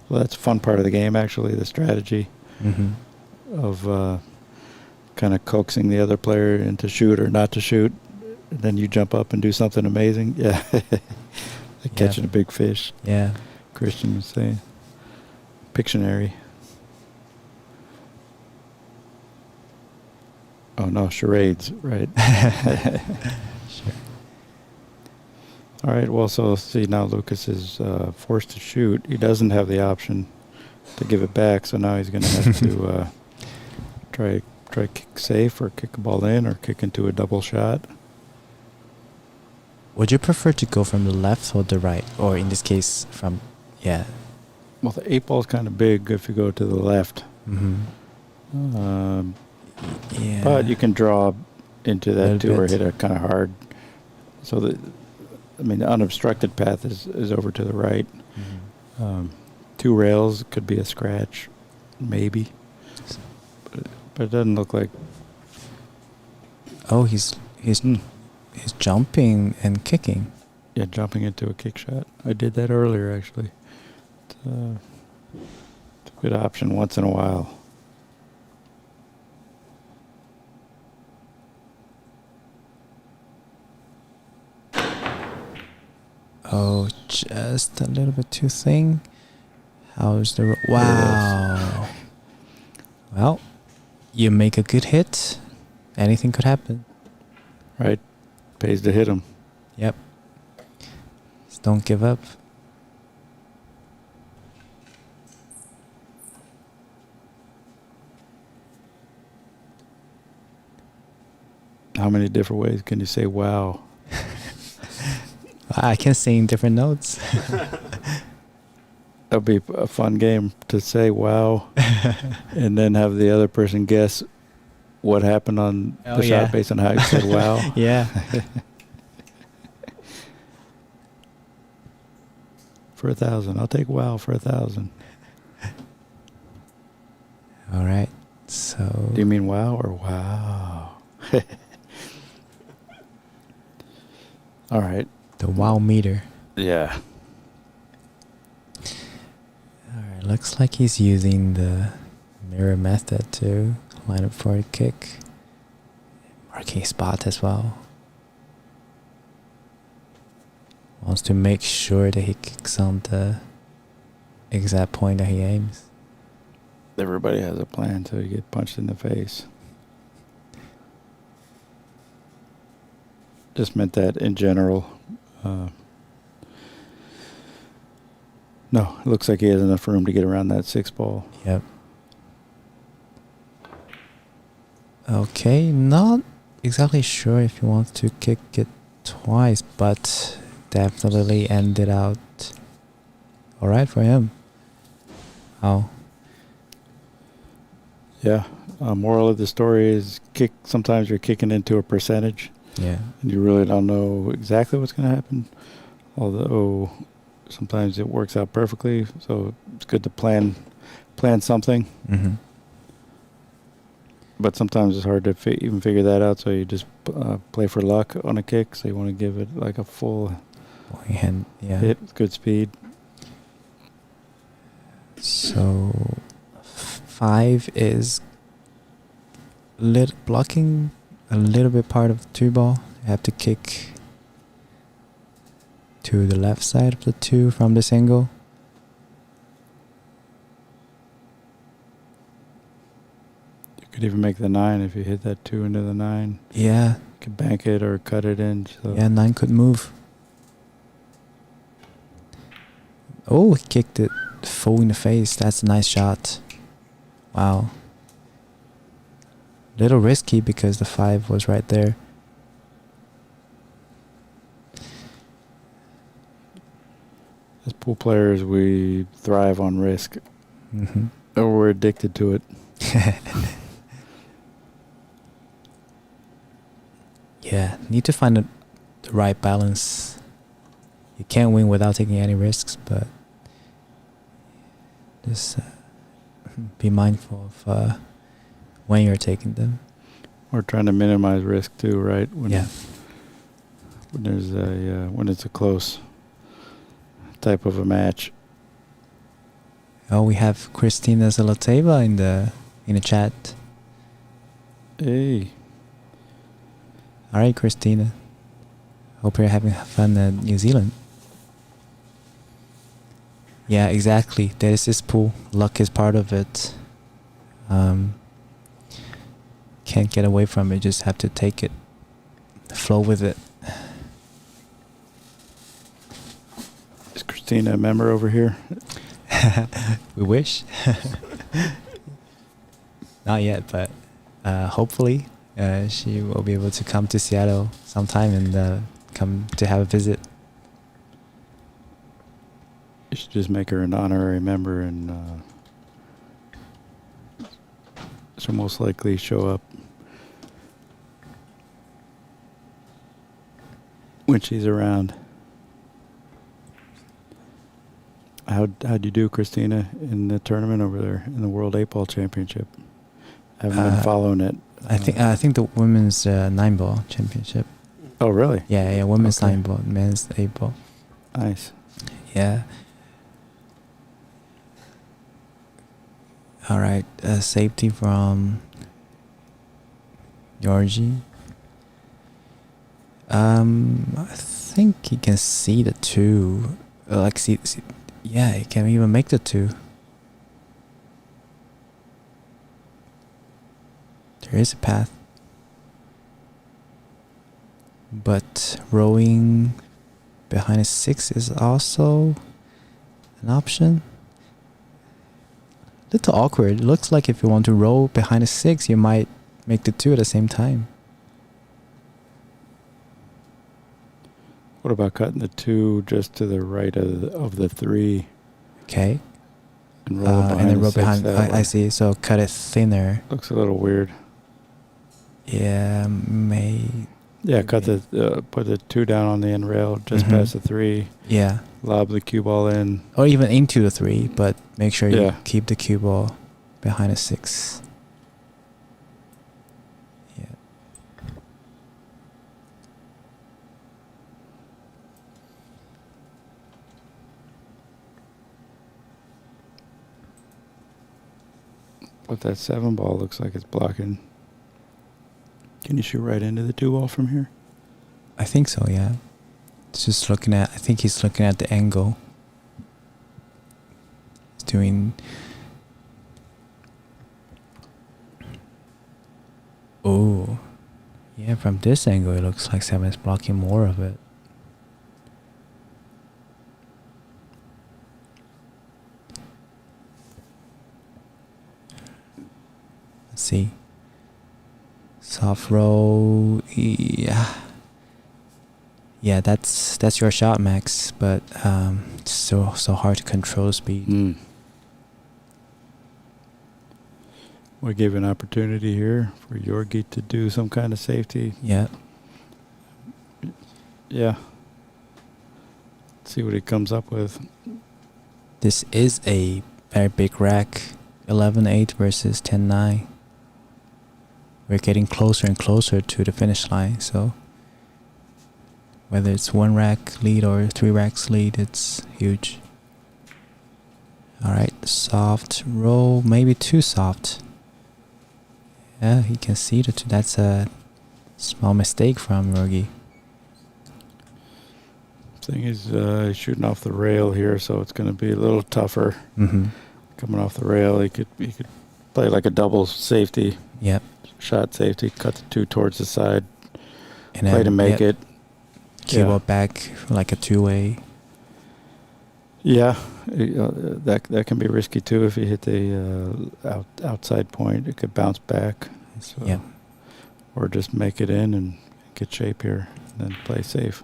Well, that's a fun part of the game, actually, the strategy Mm-hmm. of kind of coaxing the other player into shoot or not to shoot. And then you jump up and do something amazing. Yeah. Like catching a big fish, Yeah. Christian was saying. Pictionary. Oh, no, charades, right. Sure. All right, well, so see, now Lukas is forced to shoot. He doesn't have the option to give it back, so now he's going to have to try kick safe or kick a ball in or kick into a double shot. Would you prefer to go from the left or the right? Or in this case, from, yeah. Well, the 8-ball is kind of big if you go to the left. Mm-hmm. Yeah. But you can draw into Little that too or bit. hit it kind of hard. So, the unobstructed path is over to the right. Mhm. 2 rails could be a scratch, maybe. But it doesn't look like... Oh, he's jumping and kicking. Yeah, jumping into a kick shot. I did that earlier, actually. It's a good option once in a while. Oh, just a little bit too thin. How's the... Wow. Well, you make a good hit. Anything could happen. Right? Pays to hit him. Yep. Just don't give up. How many different ways can you say wow? I can sing different notes. That'd be a fun game to say wow and then have the other person guess what happened on Oh, the yeah. shot based on how you said wow. Yeah. For 1,000. I'll take wow for 1,000. All right. So... Do you mean wow or wow? All right. the wow meter. Yeah. Alright, looks like he's using the mirror method to line up for a kick. Marking spot as well. Wants to make sure that he kicks on the exact point that he aims. Everybody has a plan until you get punched in the face. Just meant that in general. No, it looks like he has enough room to get around that 6-ball. Yep. Okay, not exactly sure if he wants to kick it twice, but definitely ended out alright for him. Oh. Yeah. Moral of the story is sometimes you're kicking into a percentage Yeah. and you really don't know exactly what's going to happen. Although sometimes it works out perfectly, so it's good to plan something. Mm-hmm. But sometimes it's hard to even figure that out, so you just play for luck on a kick. So you want to give it like a full Hand, yeah. hit with good speed. So 5 is blocking a little bit part of the 2-ball. You have to kick to the left side of the 2 from this angle. You could even make the 9 if you hit that 2 into the 9. Yeah, You could bank it or cut it in. So. yeah, 9 could move. Oh, he kicked it full in the face. That's a nice shot. Wow. Little risky because the 5 was right there. As pool players, we thrive on risk, Mm-hmm. or we're addicted to it. Yeah, need to find the right balance. You can't win without taking any risks, but just be mindful of when you're taking them. We're trying to minimize risk too, right? When Yeah. When there's when it's a close type of a match. Oh, we have Christina Zaloteva in the chat. Hey, All right, Christina. Hope you're having fun in New Zealand. Yeah, exactly. There is this pool. Luck is part of it. Can't get away from it. Just have to take it. Flow with it. is Christina a member over here? We wish. Not yet, but hopefully she will be able to come to Seattle sometime and come to have a visit. You should just make her an honorary member, and she'll most likely show up when she's around. How'd you do, Christina, in the tournament over there in the World 8-Ball Championship? I haven't been following it. I think the women's 9-ball championship. Oh, really? Yeah, women's Okay. 9-ball, men's 8-ball. Nice. Yeah. All right, safety from Georgi. I think he can see the 2. See. Yeah, he can even make the 2. There is a path. But rowing behind a 6 is also an option. Little awkward. It looks like if you want to row behind a 6, you might make the 2 at the same time. What about cutting the 2 just to the right of the 3 Okay. and roll it behind and then the row 6 behind. that way? I see. So cut it thinner. Looks a little weird. Yeah, Yeah, cut the put the 2 down on the end rail just Mhm. past the 3. Yeah. Lob the cue ball in. Or even into the 3, but make sure you Yeah. keep the cue ball behind a 6. Yeah. But that 7 ball looks like it's blocking. Can you shoot right into the 2 ball from here? I think so, yeah. It's just I think he's looking at the angle. He's doing... Oh. Yeah, from this angle it looks like 7 is blocking more of it. Let's see. Soft roll, yeah. Yeah, that's your shot, Max. But it's so hard to control speed. We gave an opportunity here for Georgi to do some kind of safety. Yeah. Yeah. See what he comes up with. This is a very big rack. 11-8 versus 10-9. We're getting closer and closer to the finish line, so whether it's 1 rack lead or 3 racks lead, it's huge. Alright, soft roll, maybe too soft. Yeah, he can see the 2. That's a small mistake from Georgi. Thing is, he's shooting off the rail here, so it's going to be a little tougher. Mm-hmm. Coming off the rail, he could play like a double safety, Yep. shot safety, cut the two towards the side, And play to make yep, it. cue Yeah. ball back like a two-way. Yeah, that can be risky too if you hit the outside point. It could bounce back. So, Yep. or just make it in and get shape here, and then play safe.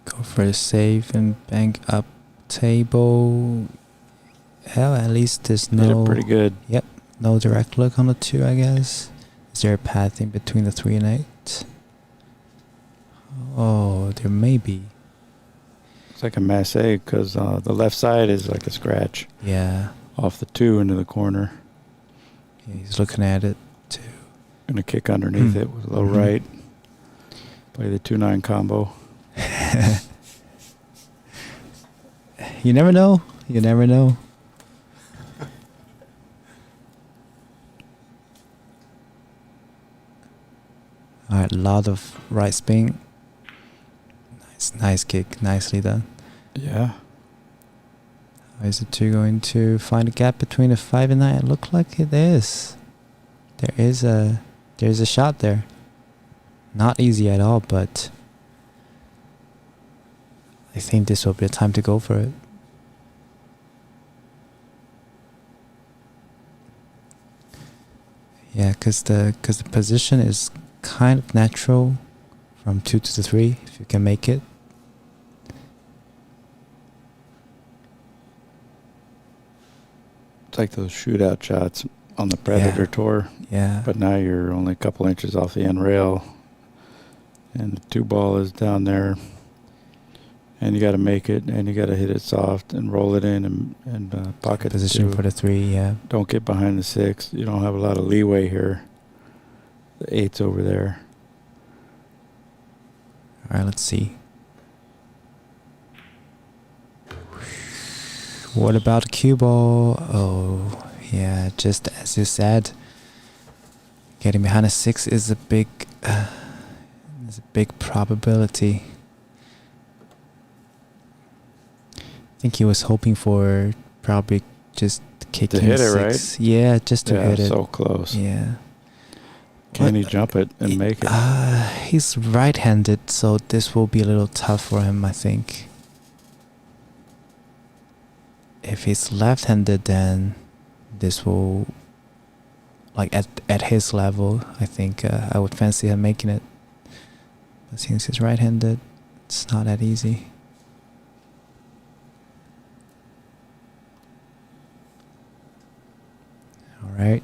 Go for a save and bank up table. Hell, at least there's Hit it no pretty good. no direct look on the 2, I guess. Is there a path in between the 3 and 8? Oh, there may be. It's like a masse because the left side is like a scratch Yeah. off the 2 into the corner. Yeah, he's looking at it too. Gonna kick underneath Hmm. it with a low Mhm. right. Play the 2-9 combo. You never know. You never know. Alright, a lot of right spin. Nice kick. Nicely done. Yeah. How is the 2 going to find a gap between the 5 and 9? It looks like it is. There's a shot there. Not easy at all, but I think this will be the time to go for it. Yeah, because the position is kind of natural from 2 to the 3 if you can make it. It's like those shootout shots on the Predator Yeah. Tour. Yeah. But now you're only a couple inches off the end rail. And the 2 ball is down there. And you got to make it. And you got to hit it soft and roll it in and pocket the Position 2. for the 3, yeah. Don't get behind the 6. You don't have a lot of leeway here. The 8's over there. Alright, let's see. What about a cue ball? Oh, yeah, just as you said, getting behind a 6 is a big probability. I think he was hoping for probably just kicking hit it, 6. Yeah, just to Yeah, hit it. so close. Yeah. Can he jump it and make it? He's right-handed, so this will be a little tough for him, I think. If he's left-handed, then this will, like at his level, I think I would fancy him making it. But since he's right-handed, it's not that easy. All right.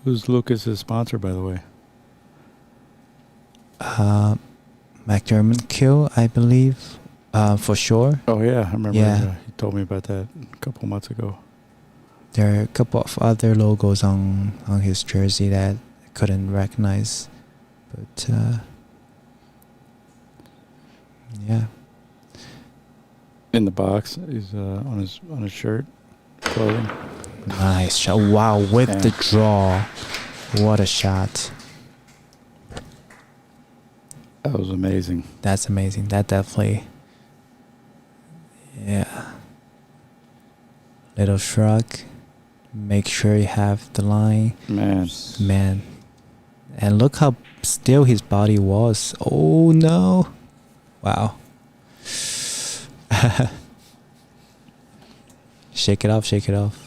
Who's Lucas's sponsor, by the way? McDermott Kill, I believe, for sure. Oh, yeah. I remember Yeah. he told me about that a couple months ago. There are a couple of other logos on his jersey that I couldn't recognize, but yeah. In the box, he's on his shirt, clothing. Nice shot. Wow, with Yeah. the draw. What a shot. That was amazing. That's amazing. That definitely. Yeah. Little shrug. Make sure you have the line. Man. And look how still his body was. Oh no. Wow. Shake it off, shake it off.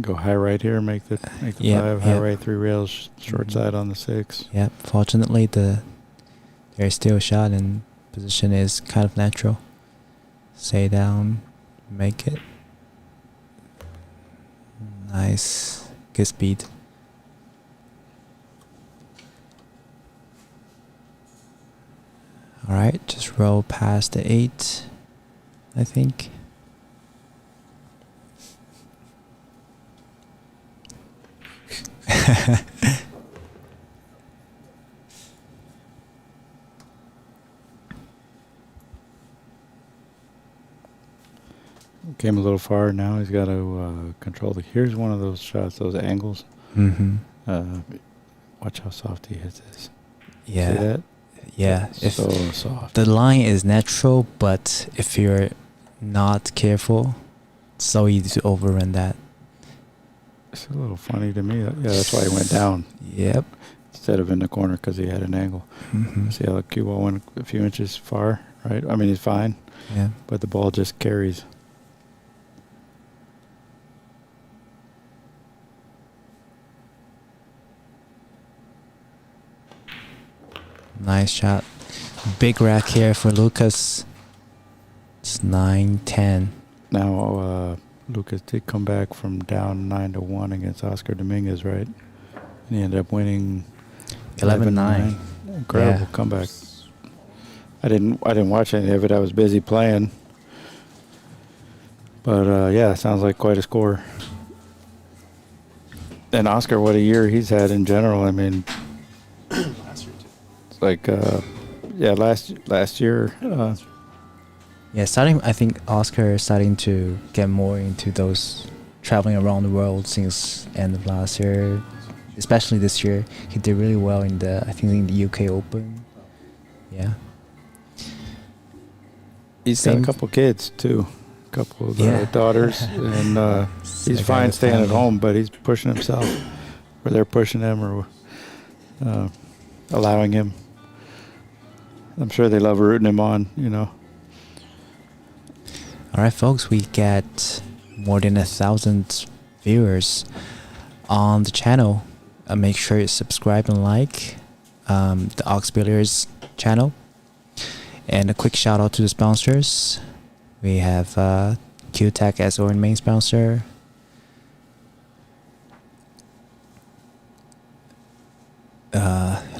Go high right here, make the Yep, 5, high yep. right 3 rails, short side on the 6. Yep. Fortunately, there's still a shot and position is kind of natural. Stay down, make it. Nice, good speed. All right, just roll past the 8, I think. came a little far. Now he's got to control the. Here's one of those shots, those angles. Mm-hmm. Watch how soft he hits this. Yeah. See that? Yeah. If So soft. the line is natural, but if you're not careful, it's so easy to overrun that. It's a little funny to me. Yeah, that's why he went down Yep. instead of in the corner because he had an angle. Mm-hmm. See how the cue ball went a few inches far, right? I mean, he's fine, Yeah. but the ball just carries. Nice shot. Big rack here for Lukas. It's 9-10. Now, Lukas did come back from down 9-1 against Oscar Dominguez, right? And he ended up winning 11-9. Incredible Yeah. comeback. I didn't watch any of it. I was busy playing. But yeah, sounds like quite a score. And Oscar, what a year he's had in general. I mean, it's like yeah, last year. Yeah, I think Oscar is starting to get more into those traveling around the world since end of last year, especially this year. He did really well in the UK Open. Yeah. He's got a couple kids too, a couple of daughters, and he's fine staying at home, but he's pushing himself, or they're pushing him, or allowing him. I'm sure they love rooting him on, you know. All right, folks, we get more than 1,000 viewers on the channel. Make sure you subscribe and like the Ox Billiards channel. And a quick shout out to the sponsors. We have QTech as our main sponsor.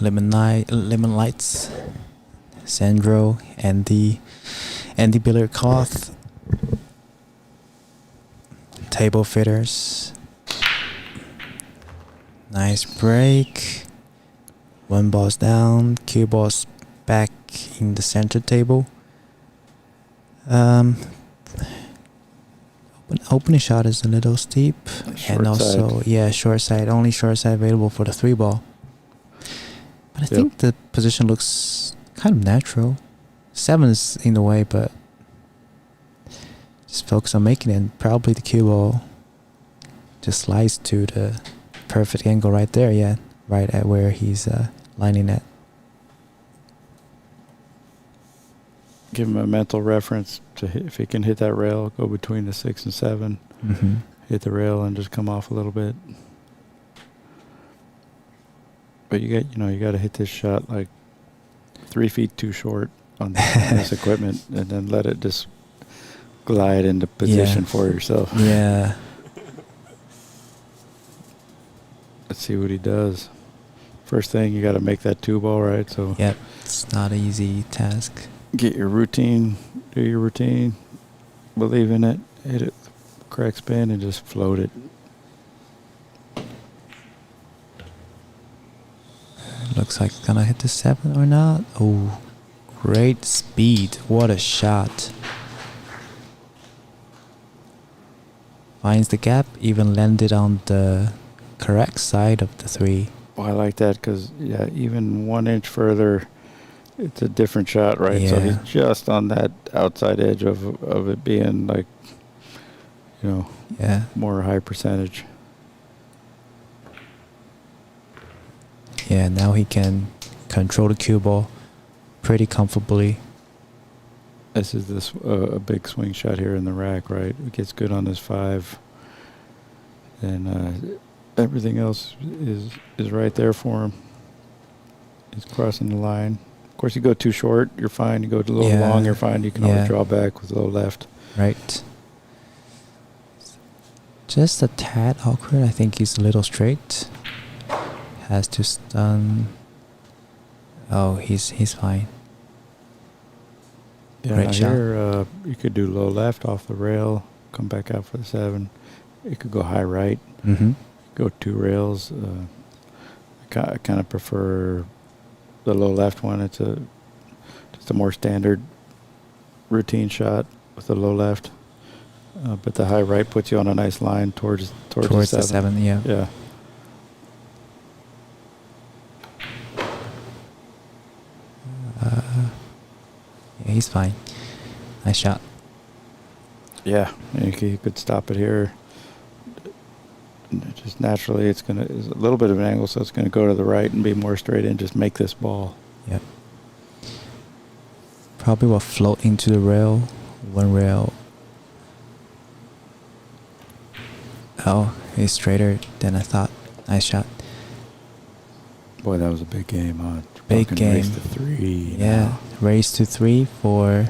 Lemon Lights, Sandro, Andy Billiard Cloth, Table Fitters. Nice break. One ball's down. Cue ball's back in the center table. Opening shot is a little steep, Short and also side. short side. Only short side available for the 3-ball. But I think the position looks kind of natural. 7 is in the way, but just focus on making it. And probably the cue ball just slides to the perfect angle right there. Yeah, right at where he's lining at. Give him a mental reference to if he can hit that rail, go between the 6 and 7, Mm-hmm. hit the rail and just come off a little bit. But you got to hit this shot like 3 feet too short on this equipment, and then let it just glide into position for yourself. Yeah. Let's see what he does. First thing, you got to make that 2-ball, right? So Yep. It's not an easy task. get your routine, do your routine, believe in it, hit it, correct spin, and just float it. Looks like it's gonna hit the 7 or not. Oh, great speed. What a shot. Finds the gap, even landed on the correct side of the 3. Well, I like that because, yeah, even 1 inch further, it's a different shot, right? So Yeah. he's just on that outside edge of it being like, Yeah. more high percentage. Yeah, now he can control the cue ball pretty comfortably. This is a big swing shot here in the rack, right? It gets good on this 5, and everything else is right there for him. He's crossing the line. Of course, you go too short, you're fine. You go a little Yeah. long, you're fine. You can always draw back with low left. Right. Just a tad awkward. I think he's a little straight. Has to stun. Oh, he's fine. Yeah, Great now shot. here you could do low left off the rail, come back out for the 7. You could go high right, Mm-hmm. go 2 rails. I kind of prefer the low left one. It's just a more standard routine shot with the low left. but the high right puts you on a nice line towards Towards the 7, yeah. Yeah. Yeah, he's fine. Nice shot. Yeah, you could stop it here. Just naturally, it's a little bit of an angle, so it's gonna go to the right and be more straight in. Just make this ball. Yep. Probably will float into the rail. One rail. Oh, he's straighter than I thought. Nice shot. Boy, that was a big game, huh? Big Fucking game. Race to 3. Yeah, race to 3 for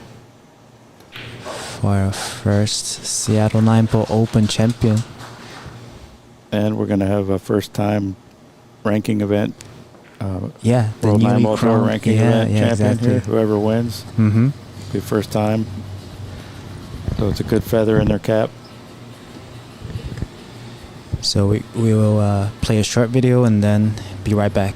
our first Seattle Nineball Open champion. And we're gonna have a first-time ranking event. Yeah, the World newly Nineball Tour crowned- ranking yeah, event yeah, champion exactly. here. Whoever wins, Mm-hmm. be first time. So it's a good feather in their cap. So we will play a short video and then be right back.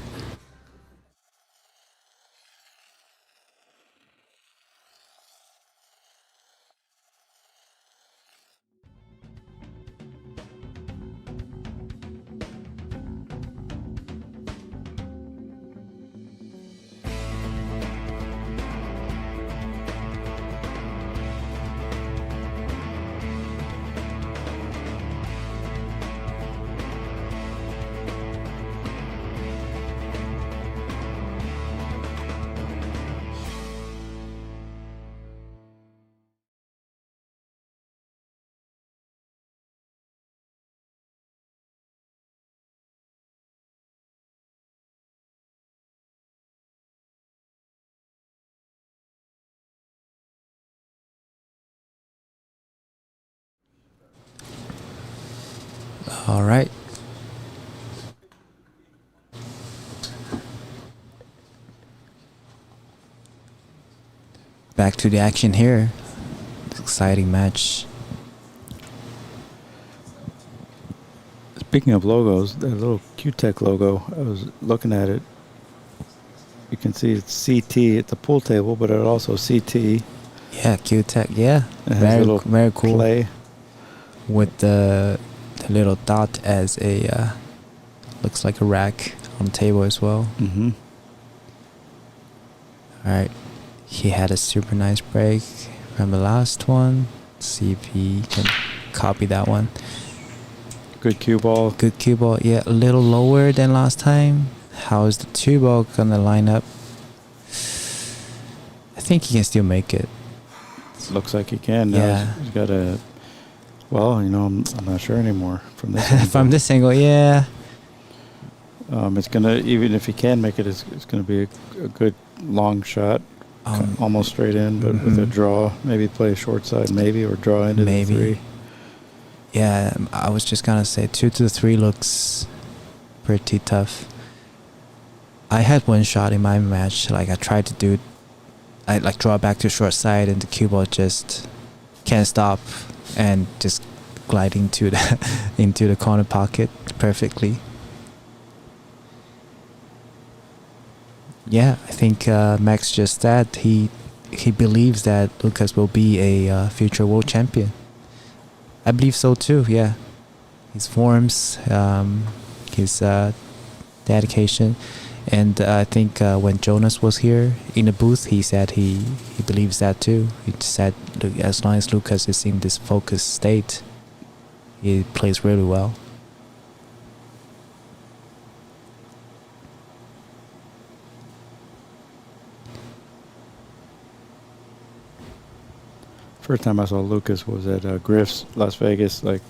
All right. Back to the action here. Exciting match. Speaking of logos, that little Q-Tech logo, I was looking at it. You can see it's CT. It's a pool table, but it also CT. Yeah, Q-Tech. Yeah, It has very, little very cool. clay. With the little dot as a looks like a rack on the table as well. Mm-hmm. All right, he had a super nice break from the last one. Let's see if he can copy that one. Good cue ball. Good cue ball. Yeah, a little lower than last time. How is the 2 ball gonna line up? I think he can still make it. Looks like he can. Now Yeah. he's got a. Well, I'm not sure anymore from this. angle. From this angle, yeah. It's gonna, even if he can make it, it's gonna be a good long shot, almost straight in, but with a mhm. draw. Maybe play a short side, maybe, or draw into Maybe. the 3. Yeah, I was just gonna say 2 to 3 looks pretty tough. I had one shot in my match, like I tried to do, I like draw back to short side and the cue ball just can't stop and just glide into the corner pocket perfectly. Yeah, I think Max just said he believes that Lukas will be a future world champion. I believe so too. Yeah, his forms, his dedication, and I think when Jonas was here in the booth, he said he believes that too. He said as long as Lukas is in this focused state, he plays really well. First time I saw Lukas was at Griff's, Las Vegas, like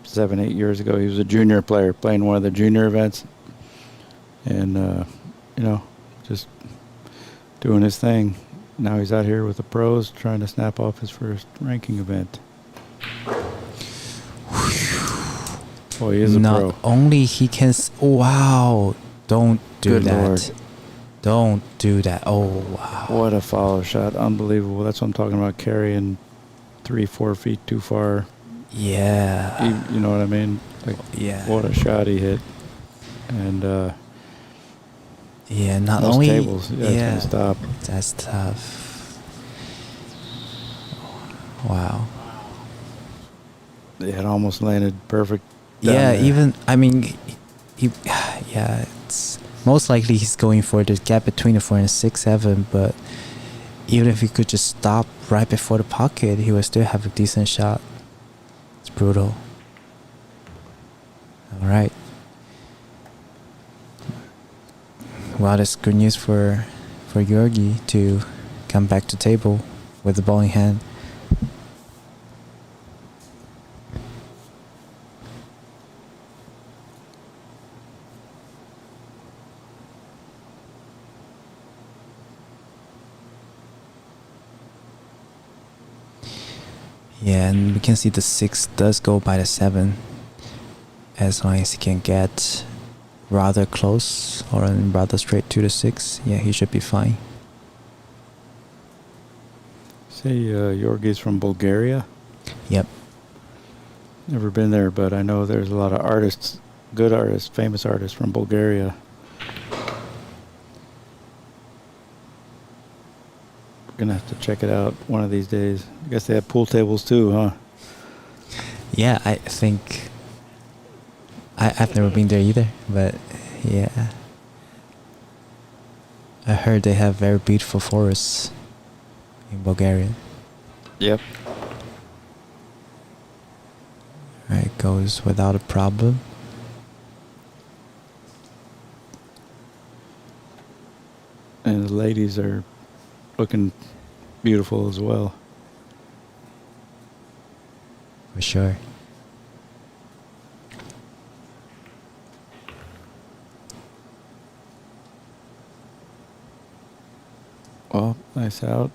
7-8 years ago. He was a junior player playing one of the junior events, and just doing his thing. Now he's out here with the pros trying to snap off his first ranking event. Boy, he is a Not pro. only he can. Wow! Don't do Good that. Lord. Don't do that. Oh wow! What a follow shot. Unbelievable. That's what I'm talking about, carrying 3-4 feet too far. Yeah. You know what I mean? Like, Yeah. what a shot he hit. And Yeah. Not those only. tables, it's gonna stop. That's tough. Wow. It almost landed perfect. Yeah, there. even I mean, yeah, it's most likely he's going for the gap between the 4 and 6-7. But even if he could just stop right before the pocket, he would still have a decent shot. It's brutal. All right. Well, that's good news for Georgi to come back to table with the ball in hand. Yeah, and we can see the 6 does go by the 7. As long as he can get rather close or rather straight to the 6, yeah, he should be fine. Say Georgi's from Bulgaria. Yep. Never been there, but I know there's a lot of artists, good artists, famous artists from Bulgaria. Gonna have to check it out one of these days. I guess they have pool tables too, huh? Yeah, I think I've never been there either, but yeah, I heard they have very beautiful forests in Bulgaria. Yep. Right, goes without a problem. And the ladies are looking beautiful as well. For sure. Well, nice out.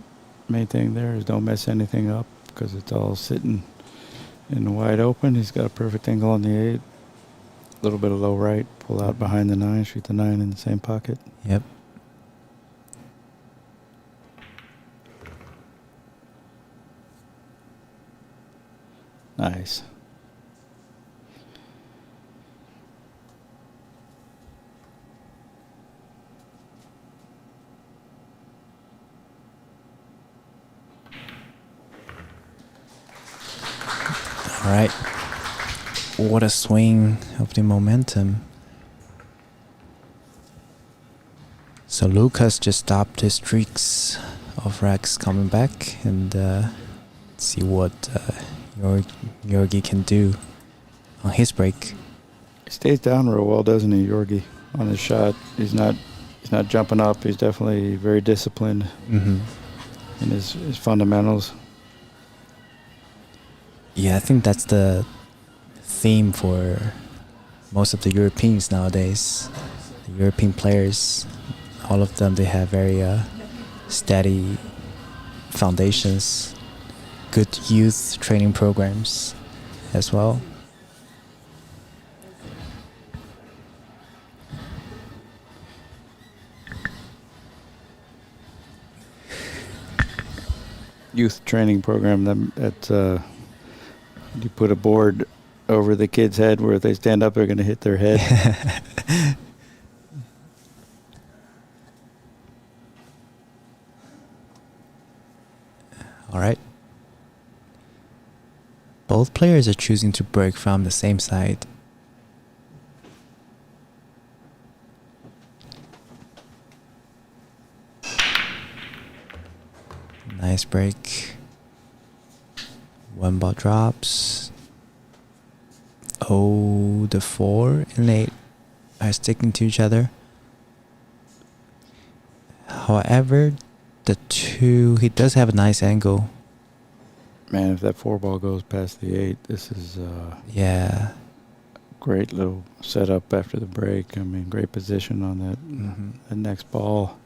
Main thing there is don't mess anything up because it's all sitting in the wide open. He's got a perfect angle on the 8. A little bit of low right. Pull out behind the 9. Shoot the 9 in the same pocket. Yep. Nice. All right. What a swing of the momentum. So Lukas just stopped his streaks of racks coming back, and see what Georgi can do on his break. He stays down real well, doesn't he, Georgi? On his shot, he's not jumping up. He's definitely very disciplined Mm-hmm. in his fundamentals. Yeah, I think that's the theme for most of the Europeans nowadays. The European players, all of them, they have very steady foundations, good youth training programs as well. Youth training program that you put a board over the kid's head where if they stand up, they're going to hit their head. All right. Both players are choosing to break from the same side. Nice break. One ball drops. Oh, the 4 and 8 are sticking to each other. However, the 2, he does have a nice angle. Man, if that 4 ball goes past the 8, this is Yeah. great little setup after the break. I mean, great position on that, that next ball.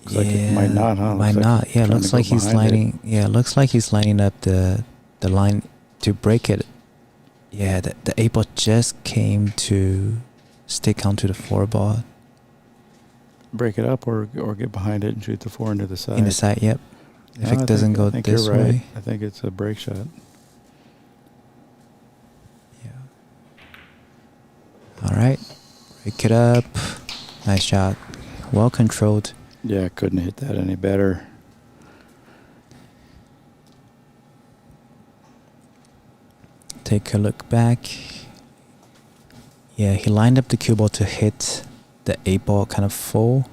Looks like it might not, huh? Might Looks like not. he's Yeah, trying looks to go like he's behind it. lining. Yeah, looks like he's lining up the line to break it. Yeah, the 8 ball just came to stick onto the 4 ball Break it up or get behind it and shoot the 4 into the side. in the side. Yep. If No, it doesn't go I think this you're right. way. I think it's a break shot. Yeah. All right, break it up. Nice shot. Well controlled. Yeah, couldn't hit that any better. take a look back. Yeah, he lined up the cue ball to hit the 8 ball kind of full,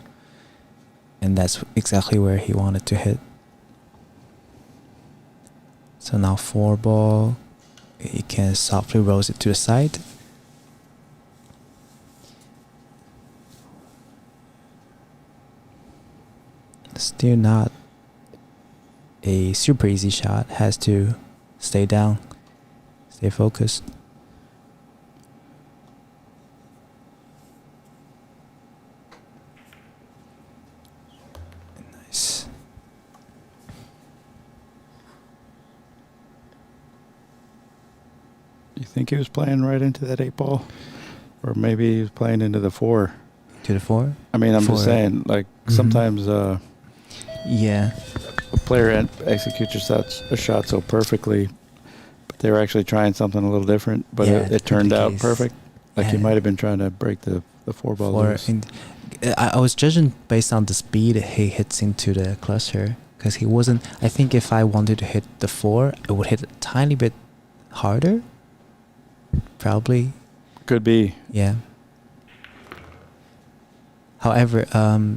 and that's exactly where he wanted to hit. So now 4 ball, he can softly rose it to the side. Still not a super easy shot. Has to stay down, stay focused. Nice. You think he was playing right into that 8 ball? Or maybe he was playing into the 4? To the 4? I mean, I'm Four. just saying, like, sometimes Yeah. a player executes a shot so perfectly, but they were actually trying something a little different, but Yeah, it turned out case. perfect. Like, he Yeah. might have been trying to break the 4 ball loose. I was judging based on the speed he hits into the cluster, because he wasn't. I think if I wanted to hit the 4, it would hit a tiny bit harder. Probably. Could be. Yeah. However,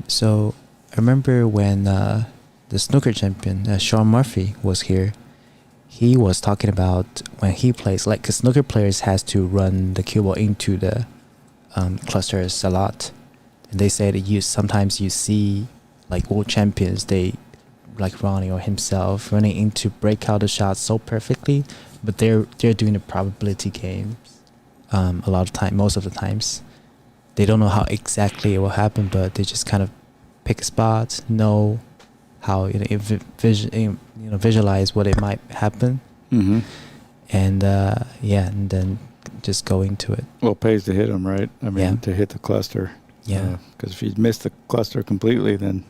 so I remember when the snooker champion Sean Murphy was here. He was talking about when he plays, like, cause snooker players has to run the cue ball into the clusters a lot. And they said sometimes you see like world champions, they like Ronnie or himself running into break out the shots so perfectly, but they're doing the probability games a lot of time, most of the times. They don't know how exactly it will happen, but they just kind of pick a spot, know how visualize what it might happen, Mm-hmm. and and then just go into it. Well, it pays to hit them, right? I mean, Yeah. to hit the cluster. Yeah. Because if you miss the cluster completely, then,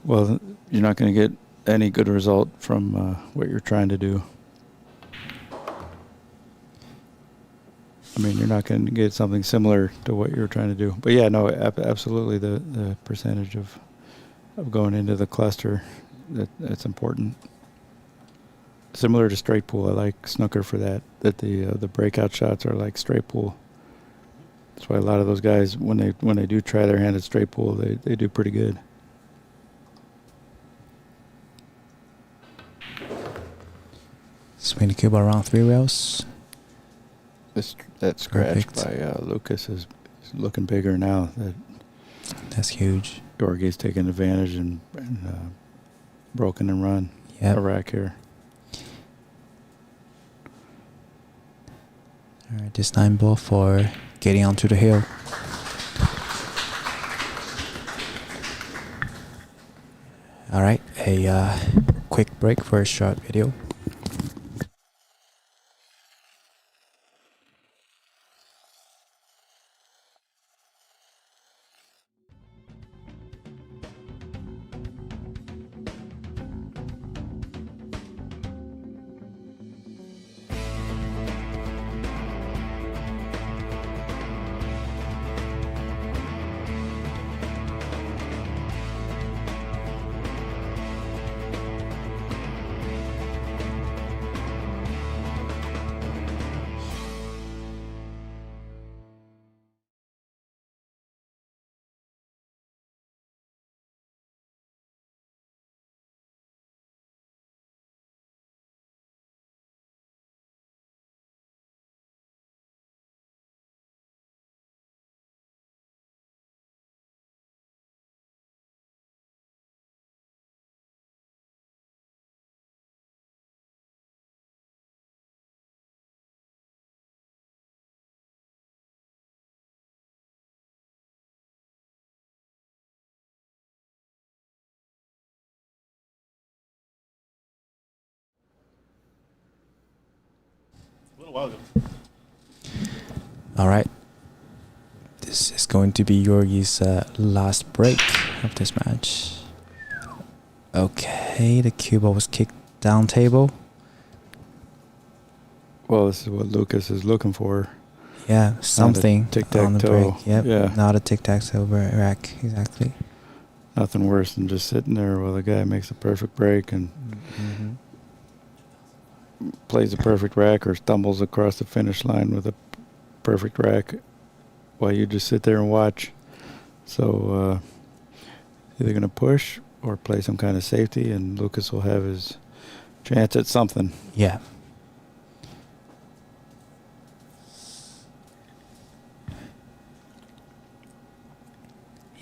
well, you're not going to get any good result from what you're trying to do. I mean, you're not going to get something similar to what you're trying to do. But yeah, no, absolutely, the percentage of going into the cluster, that's important. Similar to straight pool, I like snooker for that. That the breakout shots are like straight pool. That's why a lot of those guys, when they do try their hand at straight pool, they do pretty good. Swing the cue ball around 3 rails. That scratch Perfect. by Lukas is looking bigger now. That That's huge. Georgie's taking advantage and broken and run Yep. a rack here. All right, this Nineball for getting onto the hill. All right, a quick break for a short video. A little while ago. All right. This is going to be Georgi's last break of this match. Okay, the cue ball was kicked down table. Well, this is what Lukas is looking for. Yeah, something on the tic-tac-toe. break. Yep, Yeah. not a tic-tac-toe rack, exactly. Nothing worse than just sitting there while the guy makes a perfect break and Mm-hmm. plays a perfect rack or stumbles across the finish line with a perfect rack while you just sit there and watch. So either going to push or play some kind of safety, and Lukas will have his chance at something. Yeah.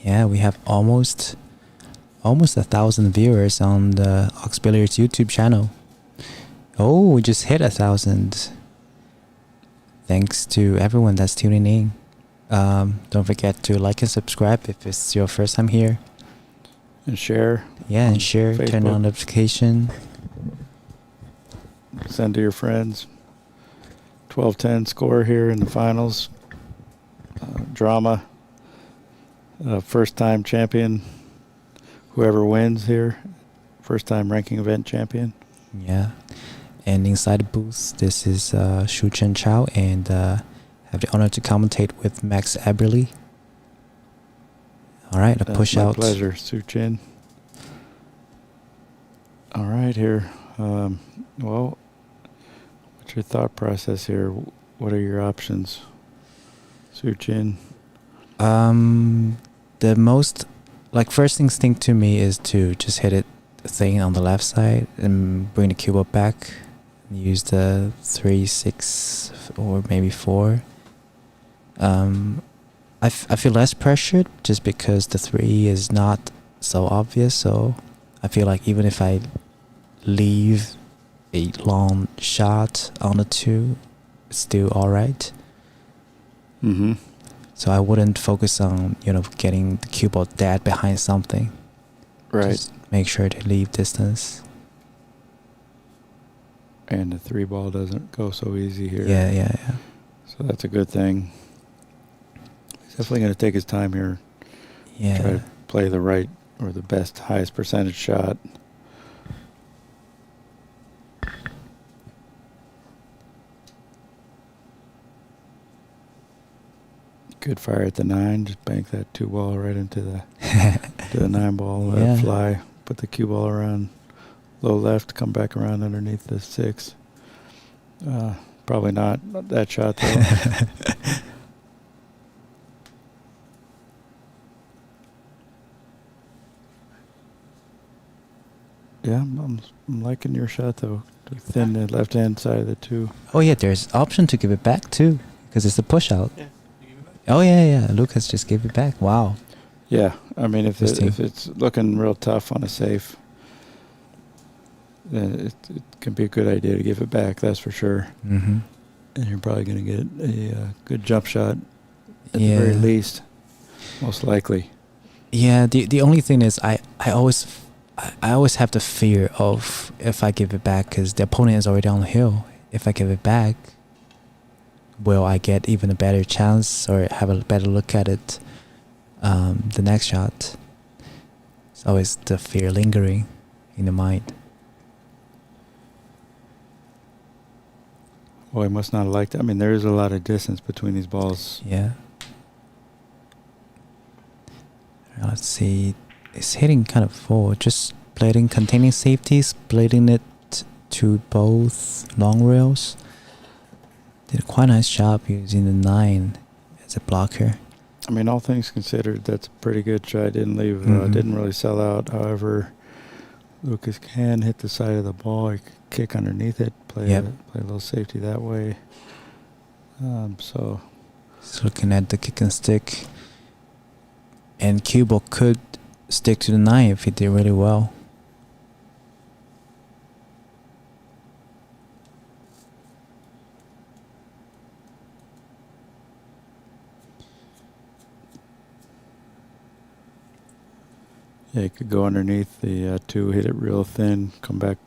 Yeah, we have almost 1,000 viewers on the Ox Billiards YouTube channel. Oh, we just hit 1,000. Thanks to everyone that's tuning in. Don't forget to like and subscribe if it's your first time here. And share. Yeah, and share. Turn Facebook. on notification. Send to your friends. 12-10 score here in the finals. Drama. First time champion. Whoever wins here. First time ranking event champion. Yeah. And inside the booth, this is Shu Chen Chow, and have the honor to commentate with Max Aberley. All right, a push my out. Pleasure, Su Chin. All right, here. Well, what's your thought process here? What are your options, Su Chin? The most, like, first instinct to me is to just hit it thing on the left side and bring the cube up back. Use the 3, 6, or maybe 4. I feel less pressured just because the 3 is not so obvious. So I feel like even if I leave a long shot on the 2, it's still all right. Mm-hmm. So I wouldn't focus on, getting the cue ball dead behind something. Right. Just make sure to leave distance. And the 3 ball doesn't go so easy here. Yeah. So that's a good thing. He's definitely going to take his time here. Yeah. Try to play the right or the best, highest percentage shot. Good fire at the 9. Just bank that 2 ball right into the to the 9-ball. Let it fly. Put the cue ball around low left. Come back around underneath the 6. Probably not that shot though. Yeah, I'm liking your shot though. To thin the left hand side of the 2. Oh yeah, there's option to give it back too, because it's a push out. Yeah. You give it back? Oh yeah. Lukas just gave it back. Wow. Yeah, I mean if Interesting. it's looking real tough on a safe, then it can be a good idea to give it back. That's for sure. Mm-hmm. And you're probably going to get a good jump shot at Yeah. the very least, most likely. Yeah. The only thing is I always have the fear of if I give it back, because the opponent is already on the hill. If I give it back, will I get even a better chance or have a better look at it the next shot? It's always the fear lingering in the mind. Well, he must not have liked it. I mean, there is a lot of distance between these balls. Yeah. Let's see. It's hitting kind of full. Just plating, containing safeties, plating it to both long rails. Did a quite nice job using the 9 as a blocker. I mean, all things considered, that's a pretty good shot. Didn't leave, Mhm. didn't really sell out. However, Lukas can hit the side of the ball. He could kick underneath it, play a little safety that way. So, Just looking at the kick and stick. And Cubo could stick to the 9 if he did really well. yeah, he could go underneath the 2, hit it real thin, come back,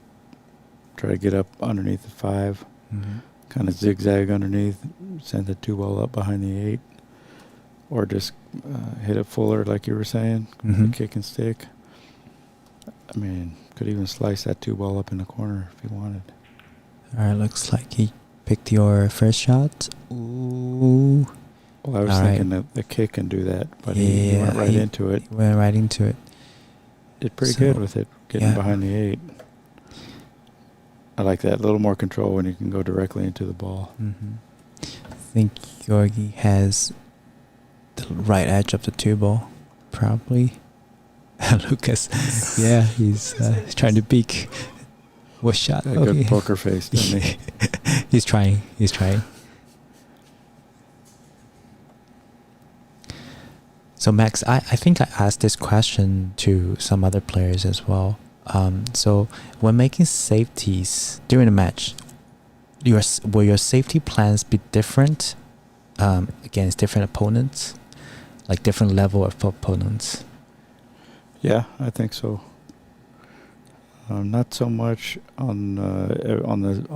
try to get up underneath the 5, kind of zigzag underneath, send the 2 ball up behind the 8, or just hit it fuller like you were saying, Mhm. kick and stick. I mean, could even slice that 2 ball up in the corner if he wanted. Alright, looks like he picked your first shot. Ooh. Well, I was All thinking that the kick can do that, but he went right into it. He went right into it. Did pretty So, good with it, getting yeah. behind the 8. I like that. A little more control when you can go directly into the ball. I think Georgi has the right edge of the two ball, probably. Lukas, yeah, he's trying to peek. What shot? Got a good poker face, doesn't he? He's trying. So Max, I think I asked this question to some other players as well. So when making safeties during a match, will your safety plans be different against different opponents, like different level of opponents? Yeah, I think so. Not so much on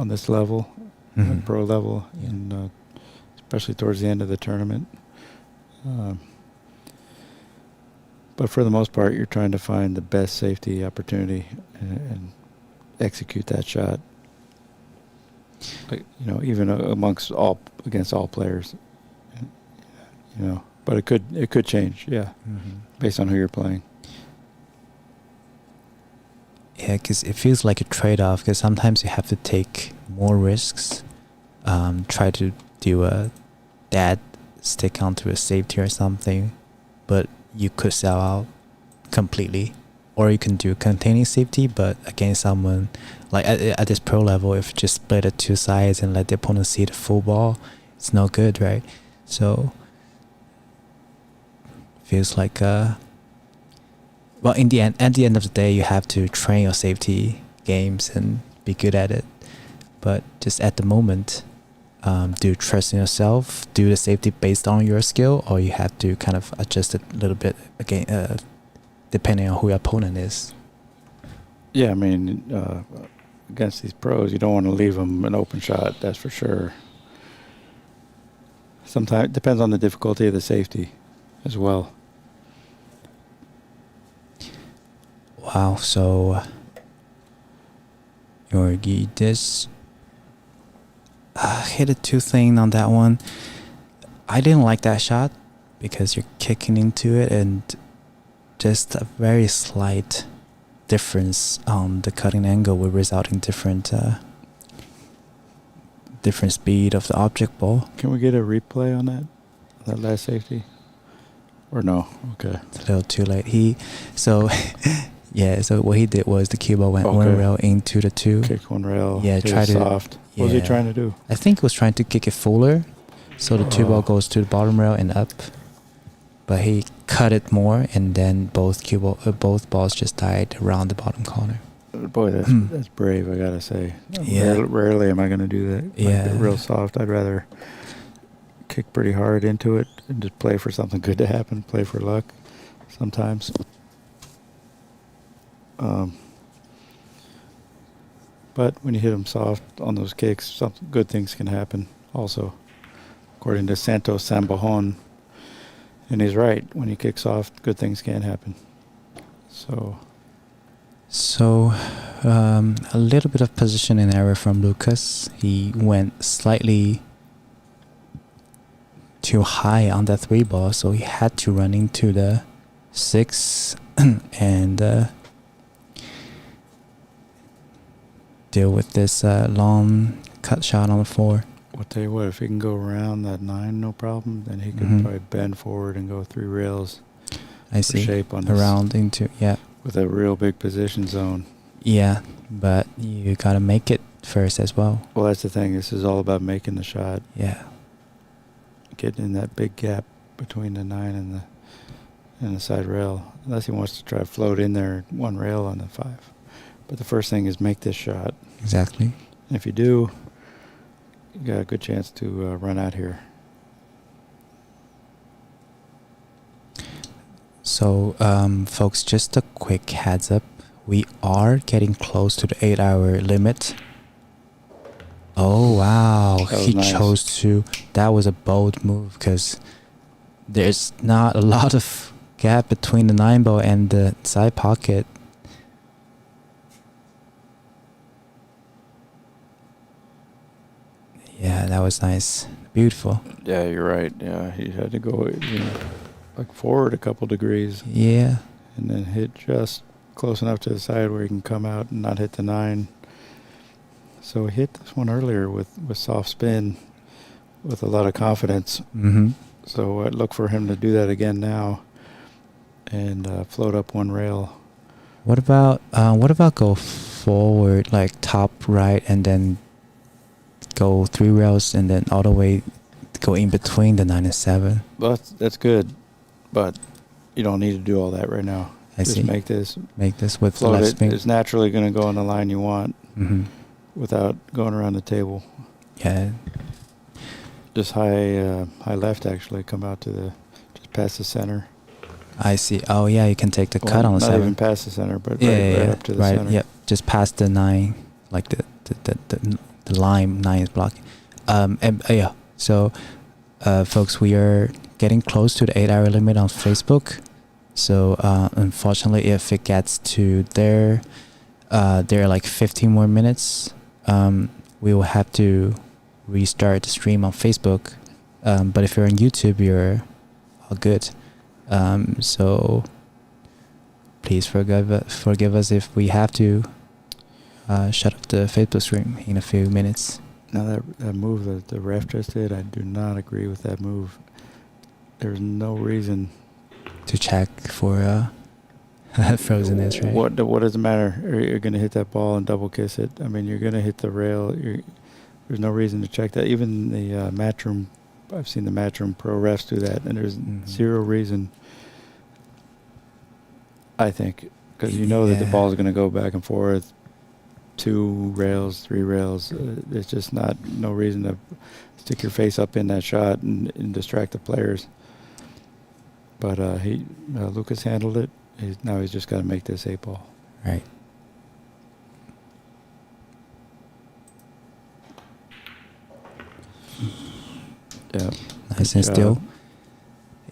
this level, pro level, Yeah. and especially towards the end of the tournament. But for the most part, you're trying to find the best safety opportunity and execute that shot. Like, even against all players. But it could change, yeah, based on who you're playing. Yeah, because it feels like a trade-off. Because sometimes you have to take more risks, try to do a dad stick onto a safety or something, but you could sell out completely. Or you can do containing safety, but against someone like at this pro level, if you just split it two sides and let the opponent see the full ball, it's no good, right? So feels like well, at the end of the day, you have to train your safety games and be good at it. But just at the moment, do you trust in yourself? Do the safety based on your skill, or you have to kind of adjust it a little bit again, depending on who your opponent is? Yeah, I mean, against these pros, you don't want to leave them an open shot. That's for sure. Sometimes it depends on the difficulty of the safety as well. Wow, so Georgi, this hit a two thing on that one. I didn't like that shot because you're kicking into it, and just a very slight difference on the cutting angle will result in different speed of the object ball. Can we get a replay on that last safety? Or no? Okay. It's a little too late. Yeah, so what he did was the cue ball went one rail into the two. Kick one rail. Yeah, hit try it to soft. What was he trying to do? I think he was trying to kick it fuller, so the two ball goes to the bottom rail and up. But he cut it more, and then both balls just died around the bottom corner. Boy, that's brave, I gotta say. Yeah. Rarely am I gonna do that. Yeah. Like real soft. I'd rather kick pretty hard into it and just play for something good to happen. Play for luck sometimes. But when you hit them soft on those kicks, some good things can happen also, according to Santos Sambajon. And he's right. When you kick soft, good things can happen. So a little bit of positioning error from Lukas. He went slightly too high on that three ball, so he had to run into the 6 and deal with this long cut shot on the 4. I'll tell you what, if he can go around that 9, no problem, then he can probably bend forward and go 3 rails. I see. Shape on this, around into, yeah. with a real big position zone. Yeah, but you gotta make it first as well. Well, that's the thing. This is all about making the shot. Yeah. Getting in that big gap between the 9 and the side rail. Unless he wants to try to float in there 1 rail on the 5. But the first thing is make this shot. Exactly. And if you do, you got a good chance to run out here. So, folks, just a quick heads up. We are getting close to the 8-hour limit. Oh, wow. He nice. chose to. That was a bold move because there's not a lot of gap between the 9-ball and the side pocket. Yeah, that was nice. Beautiful. Yeah, you're right. Yeah, he had to go, like forward a couple degrees. Yeah. And then hit just close enough to the side where he can come out and not hit the 9. So he hit this one earlier with soft spin with a lot of confidence. Mm-hmm. So I'd look for him to do that again now and float up one rail. What about go forward, like top right, and then go 3 rails, and then all the way go in between the 9 and 7? Well, that's good, but you don't need to do all that right now. I Just see. make this with float left it. spin. It's naturally going to go on the line you want Mm-hmm. without going around the table. Yeah. Just high left actually come out to just past the center. I see. Oh yeah, you can take the cut on the not 7. even past the center, but Yeah, right up to the right. center. Yep, just past the 9, like the line 9 is blocking. Yeah. So, folks, we are getting close to the 8-hour limit on Facebook. So, unfortunately, if it gets to there are like 15 more minutes. We will have to restart the stream on Facebook. But if you're on YouTube, you're all good. So please forgive us if we have to shut off the Facebook stream in a few minutes. Now that move that the ref just did, I do not agree with that move. There's no reason To check for frozenness, right? What does it matter? You're going to hit that ball and double kiss it. I mean, you're going to hit the rail. There's no reason to check that. Even the Matchroom, I've seen the Matchroom pro refs do that, and there's zero reason, I think, because you know that the ball is going to go back and forth, 2 rails, 3 rails. There's just no reason to stick your face up in that shot and distract the players. But Lukas handled it. Now he's just got to make this 8 ball. Right. Yeah. Nice and still.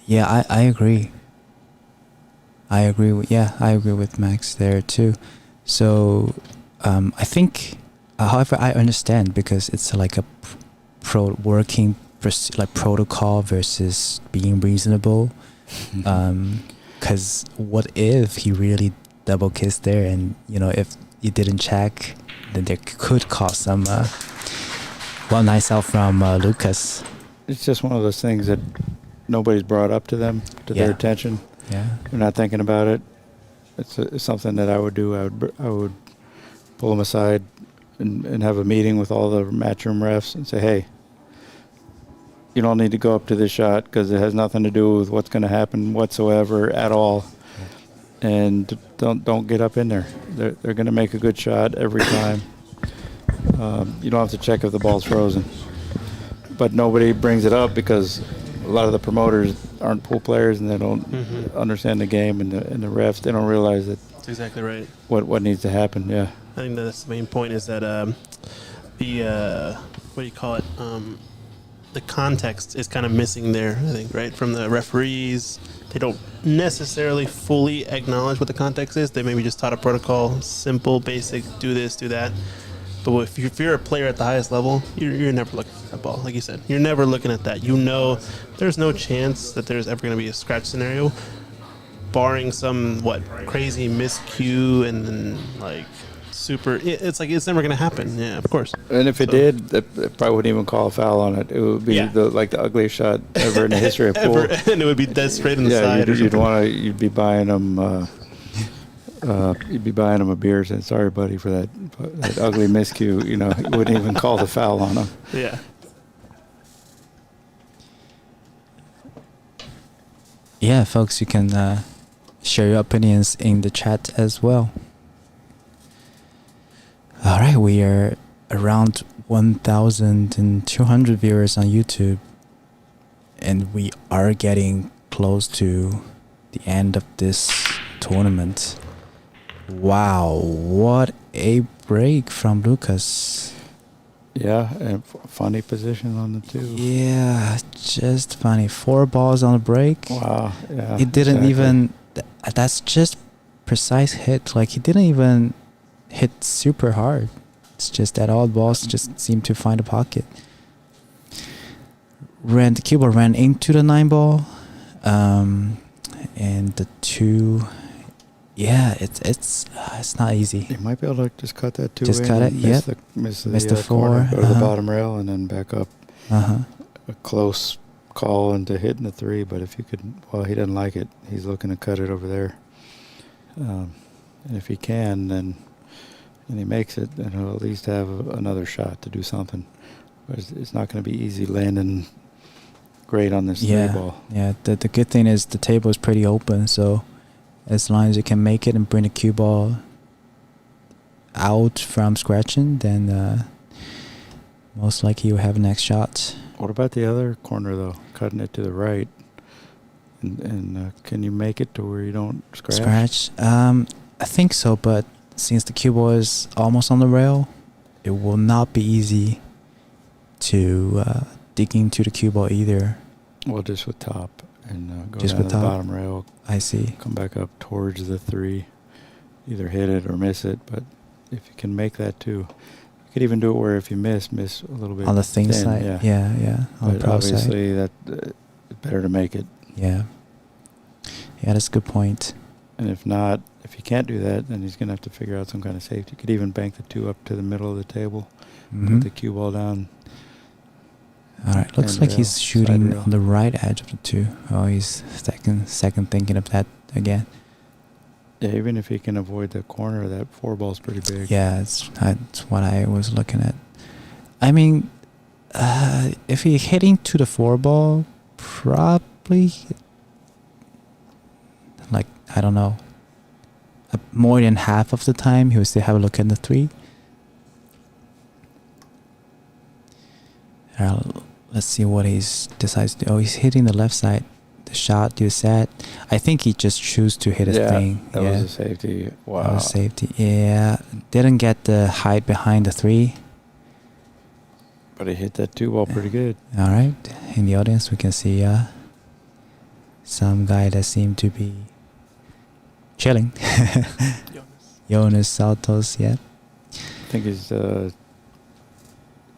Yeah, I agree. I agree with Max there too. So, I think, however, I understand because it's like a protocol versus being reasonable. Because what if he really double kissed there, and if you didn't check, then there could cause some nice out from Lukas. It's just one of those things that nobody's brought up to them, to their attention. Yeah. They're not thinking about it. It's something that I would do. I would pull them aside and have a meeting with all the matchroom refs and say, hey, you don't need to go up to this shot because it has nothing to do with what's going to happen whatsoever at all. And don't get up in there. They're going to make a good shot every time. You don't have to check if the ball's frozen. But nobody brings it up because a lot of the promoters aren't pool players and they don't understand the game, and the refs, they don't realize that. That's exactly right. What needs to happen, yeah. I think that's the main point is that the what do you call it? The context is kind of missing there, I think, right? From the referees, they don't necessarily fully acknowledge what the context is. They maybe just taught a protocol, simple, basic, do this, do that. But if you're a player at the highest level, you're never looking at that ball, like you said. You're never looking at that. You know there's no chance that there's ever going to be a scratch scenario, barring some, crazy miscue and then, super. It's never going to happen. Yeah, of course. And if it did, they probably wouldn't even call a foul on it. It would be the ugliest shot ever in the history of pool. And it would be dead straight in the side. You'd be buying them. You'd be buying them a beer saying, sorry, buddy, for that ugly miscue. You wouldn't even call the foul on them. Yeah. Yeah, folks, you can share your opinions in the chat as well. All right, we are around 1,200 viewers on YouTube, and we are getting close to the end of this tournament. Wow, what a break from Lukas. Yeah, and funny position on the 2. Yeah, just funny. 4 balls on the break. Wow, yeah. He didn't even... That's just precise hit. He didn't even hit super hard. It's just that all balls just seem to find a pocket. The keyboard ran into the 9 ball. And the 2 Yeah, it's not easy. You might be able to just cut that two Just in cut and it, yep. miss Miss the the corner, four, go to the uh-huh. bottom rail, and then back up. Uh-huh. A close call into hitting the three, but if you could, well, he doesn't like it. He's looking to cut it over there. And if he can, then and he makes it, then he'll at least have another shot to do something. But it's not going to be easy landing great on this three ball. Yeah, the good thing is the table is pretty open, so as long as you can make it and bring the cue ball out from scratching, then most likely you'll have a next shot. What about the other corner, though? Cutting it to the right. And can you make it to where you don't scratch? I think so, but since the cue ball is almost on the rail, it will not be easy to dig into the cue ball either. Well, just with top and go Just down with to the top? bottom rail, I see. come back up towards the three. Either hit it or miss it, but if you can make that too. You could even do it where if you miss a little bit On the thin side? Yeah. On the But pro side. obviously, that it's better to make it. Yeah. Yeah, that's a good point. And if not, if you can't do that, then he's going to have to figure out some kind of safety. You could even bank the two up to the middle of the table, Mm-hmm. put the cue ball down. All right. Looks And like rail, he's side shooting rail. on the right edge of the two. Oh, he's second thinking of that again. Yeah, even if he can avoid the corner, that four ball's pretty big. Yeah, that's what I was looking at. I mean, if he's hitting to the four ball, probably, like, I don't know, more than half of the time he will still have a look at the three. Let's see what he decides to do. Oh, he's hitting the left side. The shot you said. I think he just chose to hit his thing. That was a safety. Wow. That was safety. Yeah. Didn't get the height behind the three. But he hit that two ball pretty good. All right. In the audience, we can see some guy that seemed to be chilling. Jonas Santos, yeah. I think he's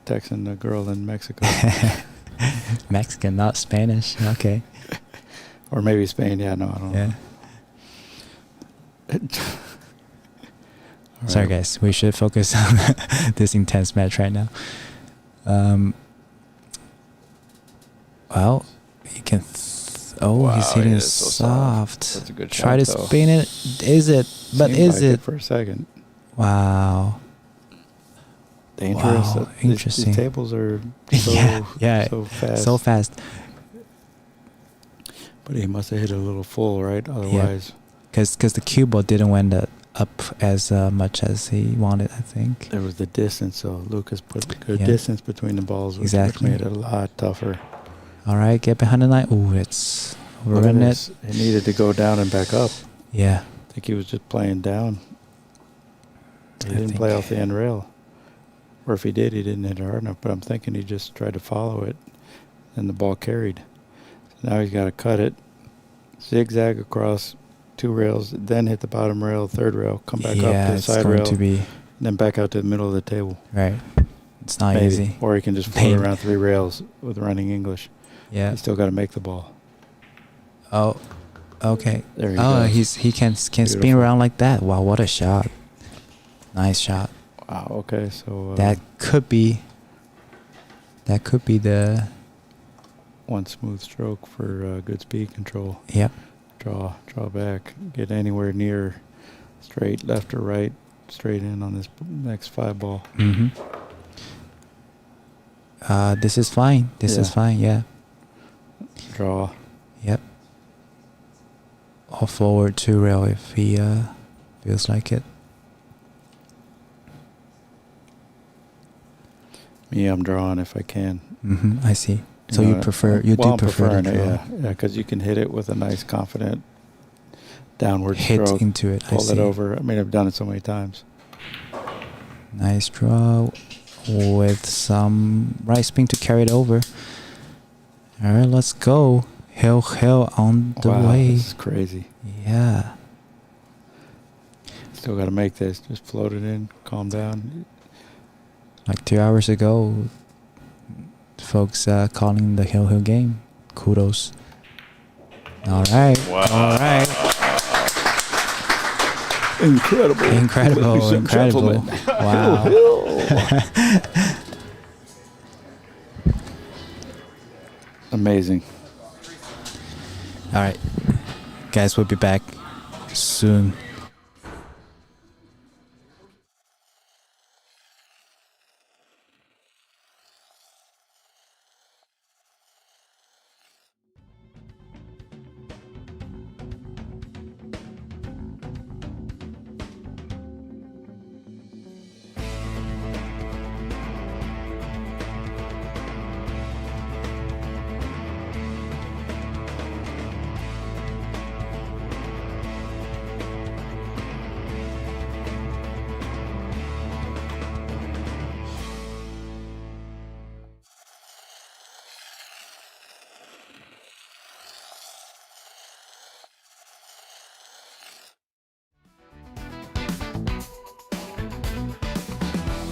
texting a girl in Mexico. Mexican, not Spanish. Okay. Or maybe Spain. Yeah, no, I don't know. Yeah. All Sorry, right. guys. We should focus on this intense match right now. Well, he can. Wow, he's hitting it it is so soft. That's a good Try shot, to though. spin it. Is it? But Seemed is like it? for a second? Wow. Dangerous. Wow, These interesting. tables are so, yeah, so fast. So fast. But he must have hit it a little full, right? Otherwise, Because the cue ball didn't went up as much as he wanted, I think. there was the distance. So Lukas put a good Yeah. distance between the balls, which Exactly. made it a lot tougher. All right, get behind the line. Ooh, it's Look at run it. this. He needed to go down and back up. Yeah. I think he was just playing down. He I didn't think- play off the end rail. Or if he did, he didn't hit it hard enough. But I'm thinking he just tried to follow it, and the ball carried. So now he's got to cut it, zigzag across two rails, then hit the bottom rail, third rail, come back up Yeah, to the it's side going rail, to be then back out to the middle of the table. right. It's not Maybe. easy. Or he can just float Maybe. around three rails with running English. Yeah. He's still got to make the ball. Oh, okay. There he Oh, goes. he can spin Beautiful. around like that. Wow, what a shot! Nice shot. Wow. Okay. So That could be the one smooth stroke for good speed control. yep. Draw back. Get anywhere near straight, left or right, straight in on this next five ball. Mm-hmm. This is fine. This is Yeah. fine. Yeah. Draw. Yep. Or forward two rail if he feels like it. Me, I'm drawing if I can. Mm-hmm. I see. So know, you prefer you well, do I'm prefer preferring to it, draw. yeah, because you can hit it with a nice, confident downward Hit stroke. into it. I Pull see. it over. I mean, I've done it so many times. Nice draw with some right spin to carry it over. All right, let's go. Hill on the Wow, way. this is crazy. Yeah. Still got to make this. Just float it in. Calm down. Like 2 hours ago, folks calling the Hill game. Kudos. All right. Wow. All right. Incredible. Ladies Incredible, and incredible. gentlemen. Wow. Amazing. All right. Guys, we'll be back soon.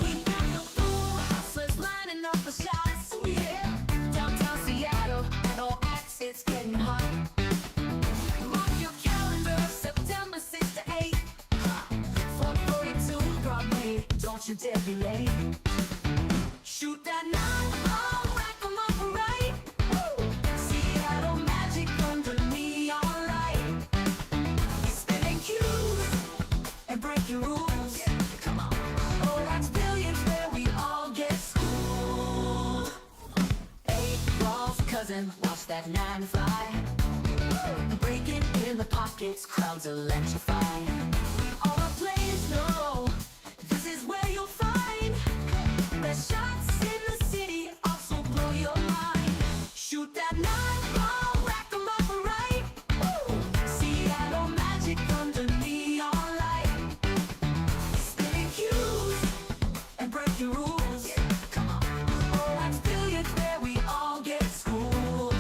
We got the fool hustlers lining up for shots. Yeah, downtown Seattle, and all acts, it's getting hot. Mark your calendar, September 6th to 8. 442 Broadway, don't you dare be late. Shoot that 9-ball, rack 'em up right. Woo! Seattle magic under neon light. Spinning cues and breaking rules. Come on. Oh, that's billiards where we all get schooled. 8 balls, cousin, watch that 9 fly. Breaking in the pockets, crowds electrify. All the players know this is where you'll find the shots in the city also blow your mind. Shoot that 9-ball, rack 'em up right. Woo! Seattle magic under neon light. Spinning cues and breaking rules. Come on. Oh, that's billiards where we all get schooled.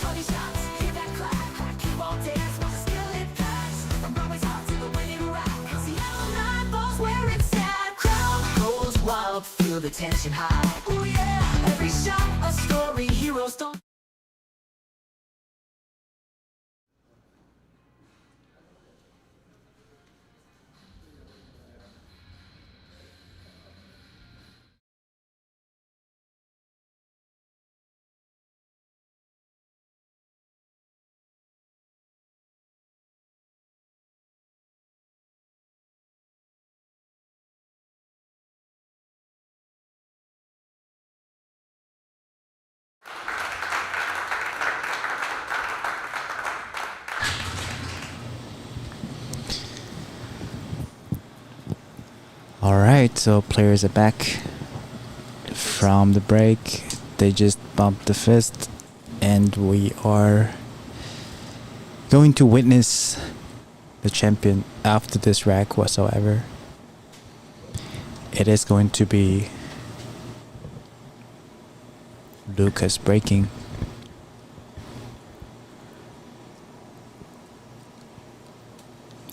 20 shots, hear that clap. Keep all dance, watch the skill it pass. From Broadway's hot to the winning rack. Seattle 9-ball's where it's at. Crowd goes wild, feel the tension high. Oh yeah, every shot a story, heroes don't. All right, so players are back from the break. They just bumped the fist, and we are going to witness the champion after this rack whatsoever. It is going to be Lukas breaking.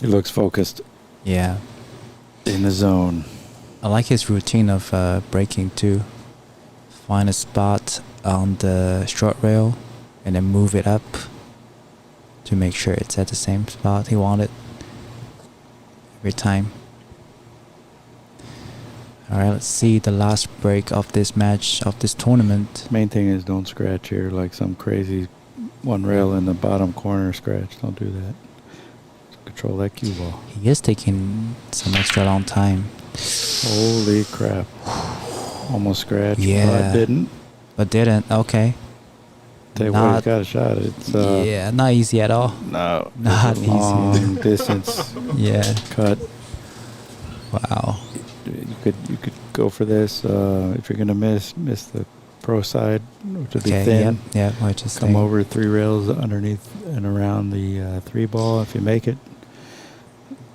He looks focused, Yeah, in the zone. I like his routine of breaking too. Find a spot on the short rail and then move it up to make sure it's at the same spot he wanted every time. Alright, let's see the last break of this match, of this tournament. Main thing is don't scratch here like some crazy one rail in the bottom corner scratch. Don't do that. Control that cue ball. He is taking some extra long time. Holy crap. Almost scratched. Yeah. But didn't. But didn't, okay. Tell you what, he's got a shot. It's yeah, not easy at all. no, Not it's a easy. long distance Yeah. cut. Wow. You could go for this if you're gonna miss the pro side, which would be Okay, thin. yep, which is Come thin. over 3 rails underneath and around the 3 ball if you make it.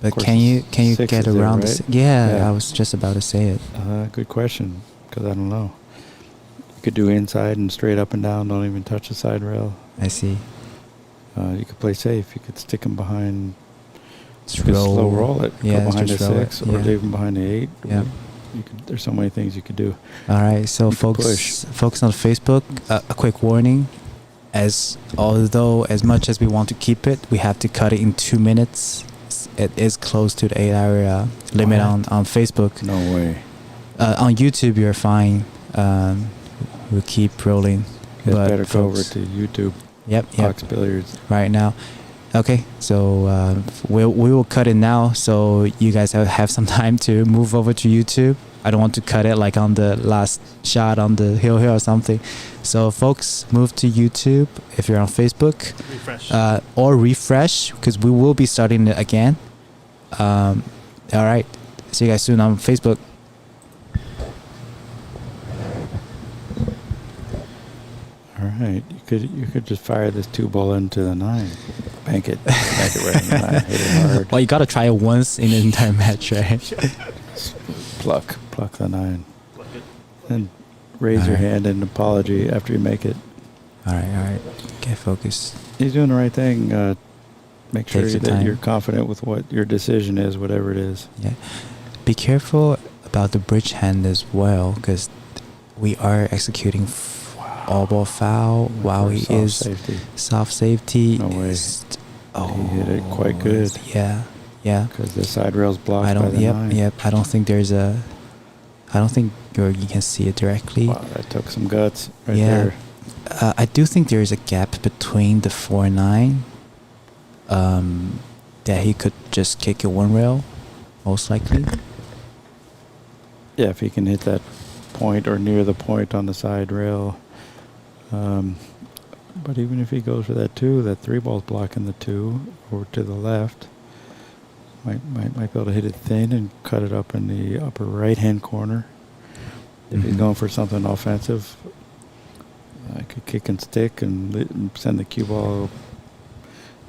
But course, can you 6 get is there, around right? this? Yeah, Yeah. I was just about to say it. Good question, because I don't know. You could do inside and straight up and down. Don't even touch the side rail. I see. You could play safe. You could stick them behind. Just You could slow roll it. Yeah, go behind the just roll it, 6 or yeah. leave them behind the 8. Yeah. There's so many things you could do. All right, so You could folks, push. folks on Facebook, a quick warning: although as much as we want to keep it, we have to cut it in 2 minutes it is close to the 8-hour limit What? on Facebook. No way. On YouTube, you're fine. We'll keep rolling. You guys But better go over folks- to YouTube. Yep. Fox Billiards. Right now. Okay, so we will cut it now, so you guys have some time to move over to YouTube. I don't want to cut it like on the last shot on the hill here or something. So folks, move to YouTube if you're on Facebook, Refresh. or refresh, because we will be starting it again. All right, see you guys soon on Facebook. All right, you could just fire this 2-ball into the 9, bank it right in the 9, hit it hard, Well, you gotta try it once in the entire match, right? pluck the 9, and raise your Alright. hand in apology after you make it. All right, get focused. He's doing the right thing. Make sure Takes your that time. you're confident with what your decision is, whatever it is. Yeah, be careful about the bridge hand as well, because we are executing all ball foul while For he soft is safety. soft safety. No way. Oh, He hit it quite good. Yeah. Because the side rail's blocked I by don't. the Yep. 9. Yep. I don't think there's a. I don't think Georgi can see it directly. Wow, that took some guts right Yeah. there. I do think there is a gap between the 4 and 9. That he could just kick it one rail, most likely. Yeah, if he can hit that point or near the point on the side rail. But even if he goes for that 2, that 3-ball's blocking the 2 over to the left. Might be able to hit it thin and cut it up in the upper right-hand corner. If he's Mhm. going for something offensive, I could kick and stick and send the cue ball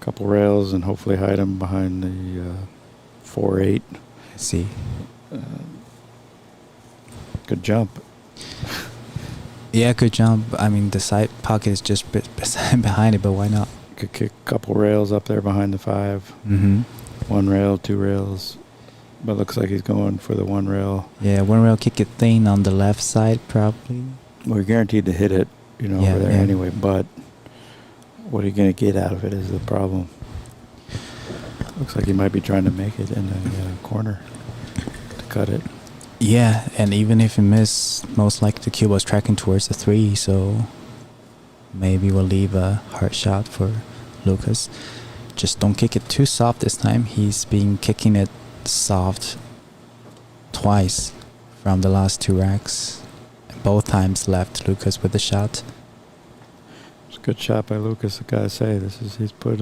a couple rails and hopefully hide him behind the 4-8. Let's see. Good jump. Yeah, good jump. I mean, the side pocket is just behind it, but why not? Could kick a couple rails up there behind the 5. Mm-hmm. 1 rail, 2 rails. But looks like he's going for the 1 rail. Yeah, one rail kick it thin on the left side, probably. We're guaranteed to hit it, Yeah, over there yeah. anyway. But what are you going to get out of it is the problem. Looks like he might be trying to make it in the corner to cut it. Yeah, and even if he missed, most likely the cue was tracking towards the 3, so maybe we'll leave a hard shot for Lukas. Just don't kick it too soft this time. He's been kicking it soft twice from the last 2 racks. Both times left Lukas with the shot. It's a good shot by Lukas, I gotta say. He's put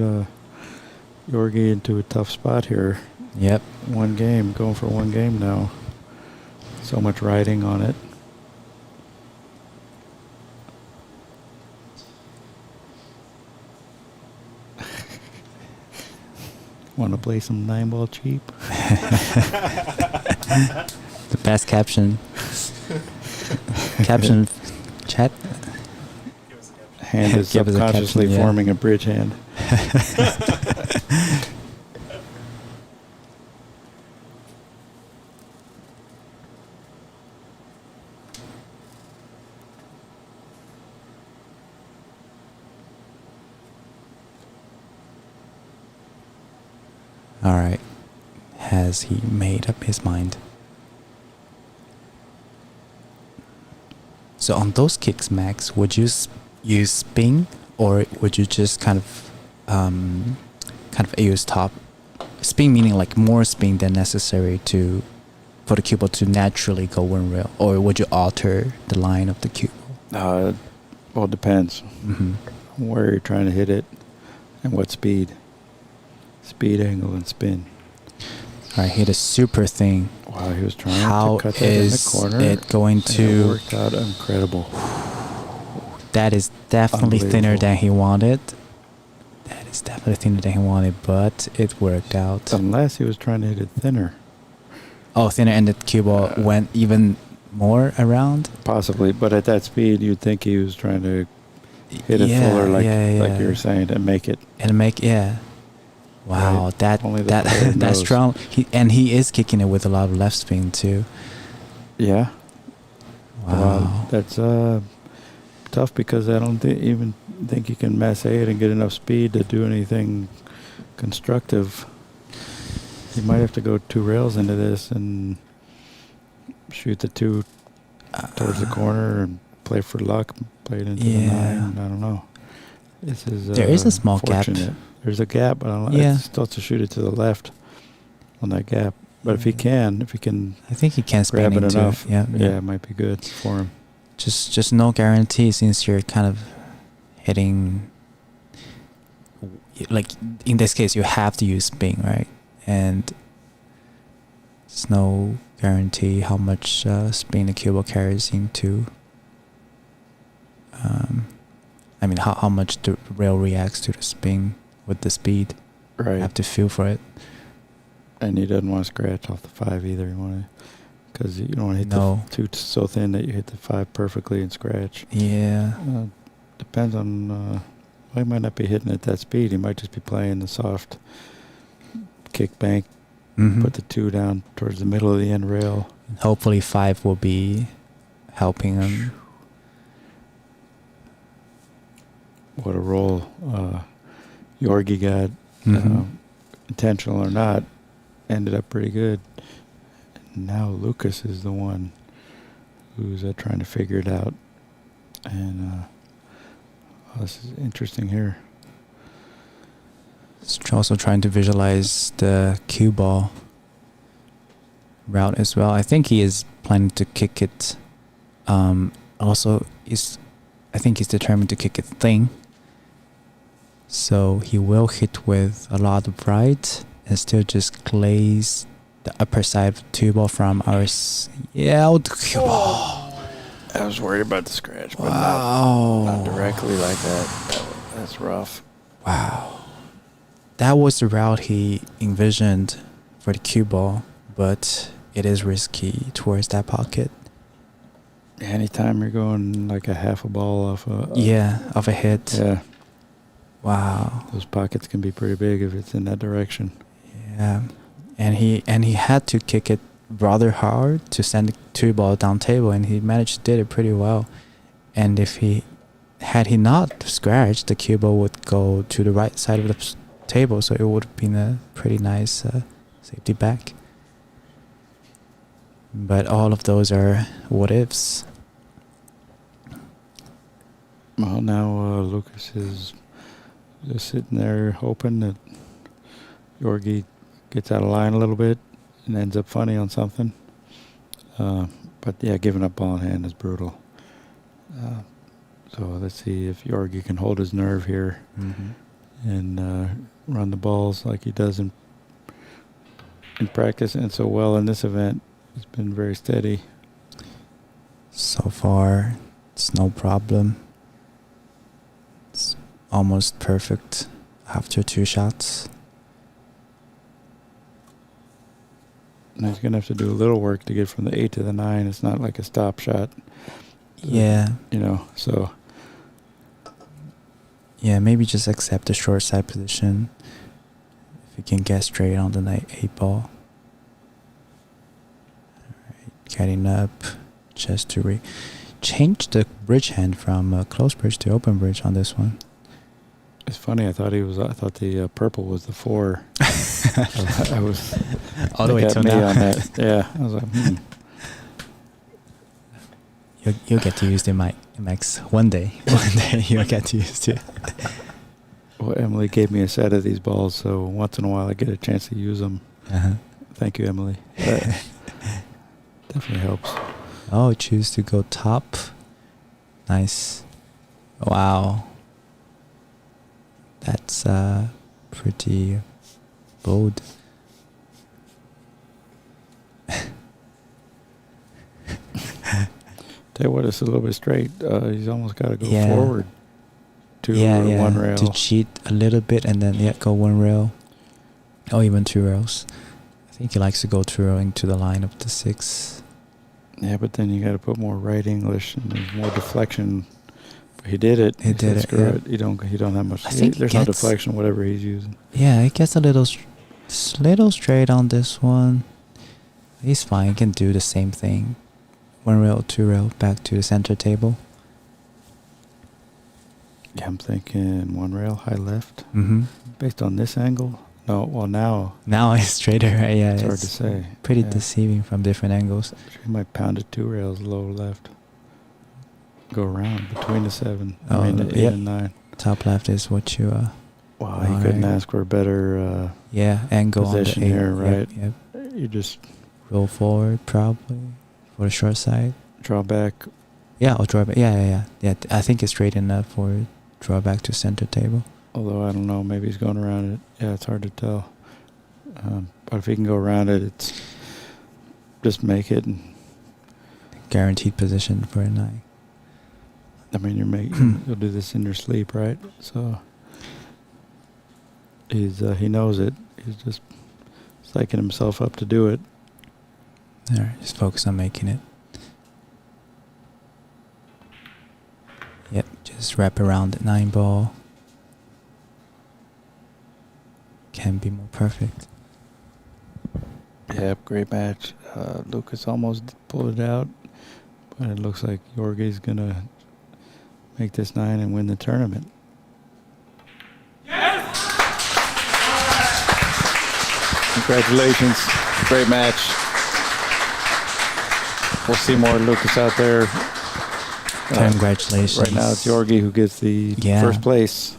Georgi into a tough spot here. Yep. Going for 1 game now. So much riding on it. Want to play some 9-ball cheap? The best caption. Caption chat. Hand is Give us a subconsciously caption, yeah. forming a bridge hand. Alright. Has he made up his mind? So on those kicks, Max, would you use spin, or would you just kind of use top spin, meaning like more spin than necessary to for the cue ball to naturally go 1 rail, or would you alter the line of the cue ball? Well, it depends Mm-hmm. where you're trying to hit it and what speed. Speed, angle, and spin. Alright, hit a super thing. Wow, he was trying How to cut that in the is corner. it going and it to? worked out incredible. That is definitely thinner Unbelievable. than he wanted. That is definitely thinner than he wanted, but it worked out. Unless he was trying to hit it thinner. Oh, thinner, and the cue ball went even more around. Possibly, but at that speed, you'd think he was trying to hit it fuller, like you were saying, and make it. And make Wow, Right. Only the player that's knows. strong. He is kicking it with a lot of left spin too. Yeah. Wow. That's tough because I don't even think you can massé it and get enough speed to do anything constructive. You might have to go 2 rails into this and shoot the 2 towards the corner and play for luck, play it into the 9. I don't know. This is There is a small gap. fortunate. There's a gap, but I don't know. Yeah. It's still to shoot it to the left on that gap. But if he can I think he can spin grab it into enough, it. Yeah. it might be good for him. Just no guarantee since you're kind of hitting. Like in this case, you have to use spin, right? And there's no guarantee how much spin the cue ball carries into. I mean, how much the rail reacts to the spin with the speed. Right. You have to feel for it. And he doesn't want to scratch off the 5 either. You want to, because you don't want to hit No. the 2 so thin that you hit the 5 perfectly and scratch. Yeah. Depends on. Well, he might not be hitting at that speed. He might just be playing the soft kick bank. Mhm. Put the 2 down towards the middle of the end rail. Hopefully 5 will be helping him. What a roll Georgi got, Mhm. intentional or not, ended up pretty good. And now Lukas is the one who's trying to figure it out. And this is interesting here. Also trying to visualize the cue ball route as well. I think he is planning to kick it. Also, I think he's determined to kick it thin. So he will hit with a lot of right and still just glaze the upper side of the cue ball from our the cue ball. I was worried about the scratch, but Wow. not directly like that. That's rough. Wow. That was the route he envisioned for the cue ball, but it is risky towards that pocket. Anytime you're going like a half a ball off a Of a hit. yeah, Wow. those pockets can be pretty big if it's in that direction. Yeah. And he had to kick it rather hard to send the cue ball down table, and he managed to did it pretty well. And if he not scratched, the cue ball would go to the right side of the table, so it would have been a pretty nice safety back. But all of those are what ifs. Well, now Lukas is just sitting there hoping that Georgi gets out of line a little bit and ends up funny on something. But yeah, giving up ball in hand is brutal. So let's see if Georgi can hold his nerve here and run the balls like he does in practice and so well in this event. He's been very steady. So far, it's no problem. It's almost perfect after 2 shots. And he's going to have to do a little work to get from the 8 to the 9. It's not like a stop shot. Yeah. So. Yeah, maybe just accept the short side position. If you can get straight on the 8 ball. Alright, getting up just to change the bridge hand from close bridge to open bridge on this one. It's funny. I thought the purple was the 4. I was all the way till me now. on that. Yeah, I was like, You'll get to use the Max one day. One day you'll get to use it. Well, Emily gave me a set of these balls, so once in a while I get a chance to use them. Thank you, Emily. That definitely helps. Oh, choose to go top. Nice. Wow. That's pretty bold. Tell you what, it's a little bit straight. He's almost got to go Yeah. forward to Yeah. one rail. To cheat a little bit and then go 1 rail. Or even 2 rails. I think he likes to go 2 rail into the line of the 6. Yeah, but then you got to put more right English and there's more deflection. But he did it. He did said, it, Screw yeah. it. You don't have much. I think There's he no gets- deflection, whatever he's using. Yeah, it gets a little straight on this one. He's fine. He can do the same thing. 1 rail, 2 rail, back to the center table. Yeah, I'm thinking 1 rail, high left. Mm-hmm. Based on this angle, No, well now Now it's straighter. Right? Yeah, it's hard to say. Pretty Yeah. deceiving from different angles. She might pound it 2 rails low left. Go around between the 7. Oh, I mean the 8 yep. and 9. Top left is what you Wow, you couldn't Alright. ask for a better angle position on the 8. here, right? Yep. You just Roll forward probably for the short side. draw back. Yeah, or draw back. Yeah. I think it's straight enough for draw back to center table. Although I don't know, maybe he's going around it. Yeah, it's hard to tell. But if he can go around it, it's just make it. And, Guaranteed position for a 9. I mean, you'll do this in your sleep, right? So he knows it. He's just psyching himself up to do it. Alright, just focus on making it. Yep, just wrap around the 9 ball. Can be more perfect. Yep, great match. Lukas almost pulled it out, but it looks like Georgi's going to make this 9 and win the tournament. Yes! Congratulations. Great match. We'll see more Lukas out there. Congratulations. Right now it's Georgi who gets the first place.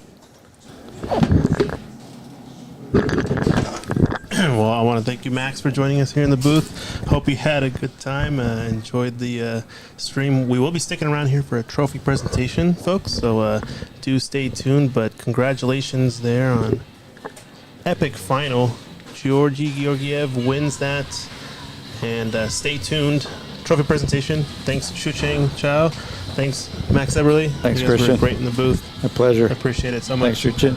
Well, I want to thank you, Max, for joining us here in the booth. Hope you had a good time. Enjoyed the stream. We will be sticking around here for a trophy presentation, folks, so do stay tuned. But congratulations there on epic final. Georgiev wins that. And stay tuned. Trophy presentation. Thanks, Shu Cheng Chow. Thanks, Max Eberly. Thanks, you guys Christian. were great in the booth. My pleasure. Appreciate it so much. Thanks, Richard.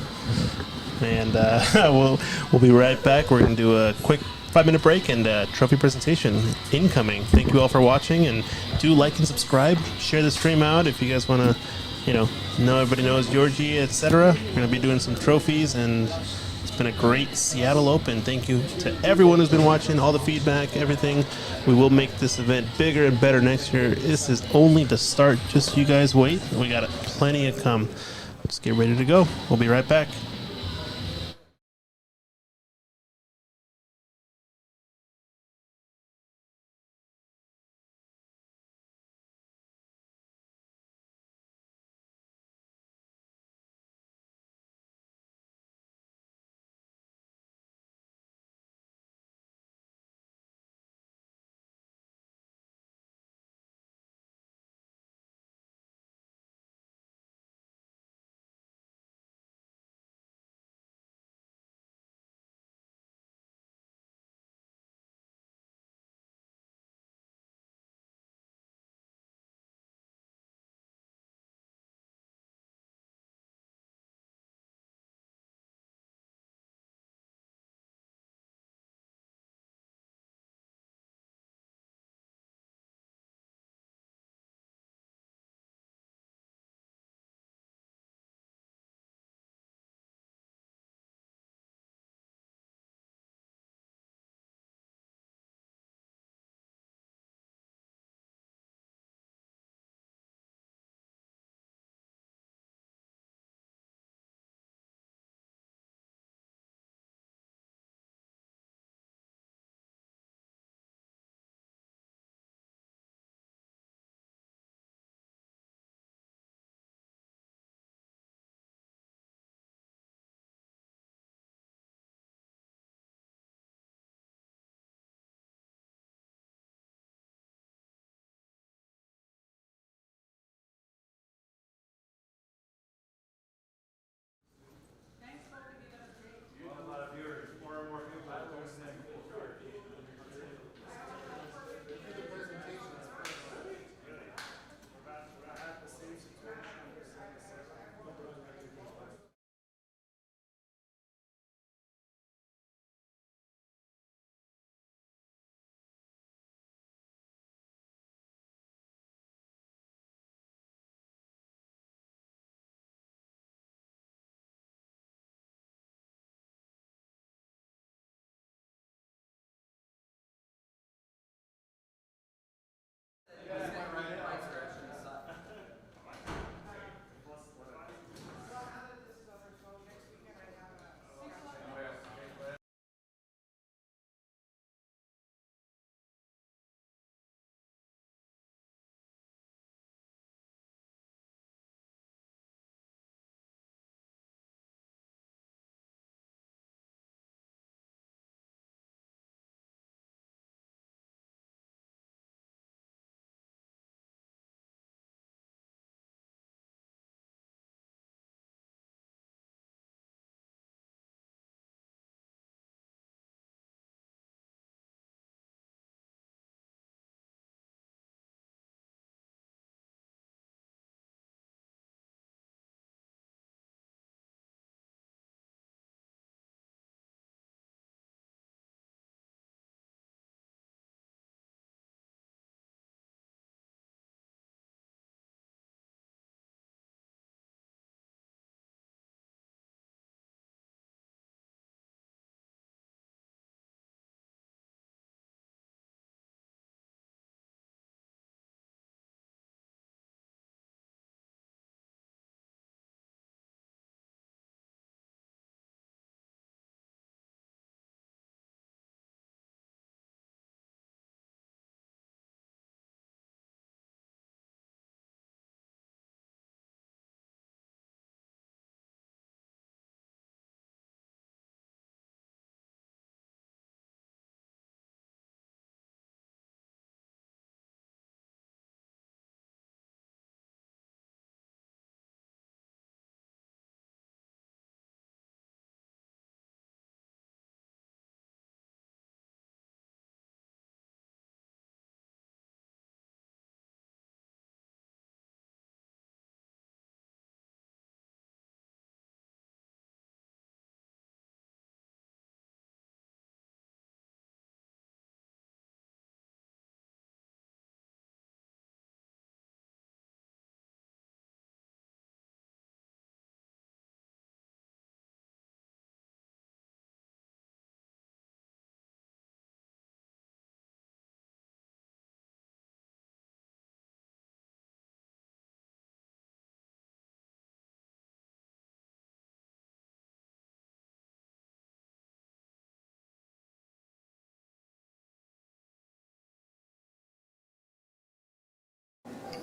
And we'll be right back. We're going to do a quick 5-minute break and trophy presentation incoming. Thank you all for watching, and do like and subscribe. Share the stream out if you guys want to, know everybody knows Georgie, etc. We're going to be doing some trophies, and it's been a great Seattle Open. Thank you to everyone who's been watching, all the feedback, everything. We will make this event bigger and better next year. This is only the start. Just you guys wait. We got plenty to come. Let's get ready to go. We'll be right back.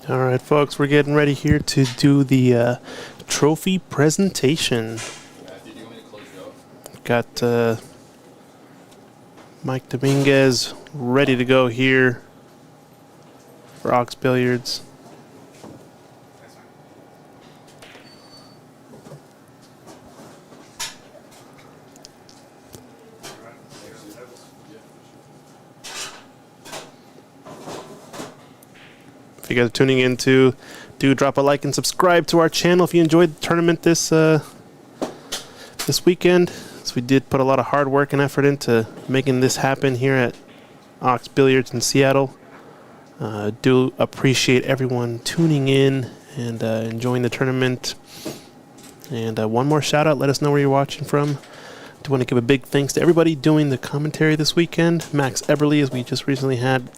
All right, folks, we're getting ready here to do the trophy presentation. Got Mike Dominguez ready to go here for Ox Billiards. If you guys are tuning in, do drop a like and subscribe to our channel if you enjoyed the tournament this weekend. So we did put a lot of hard work and effort into making this happen here at Ox Billiards in Seattle. Do appreciate everyone tuning in and enjoying the tournament. And one more shout out, let us know where you're watching from. Do want to give a big thanks to everybody doing the commentary this weekend. Max Eberly, as we just recently had.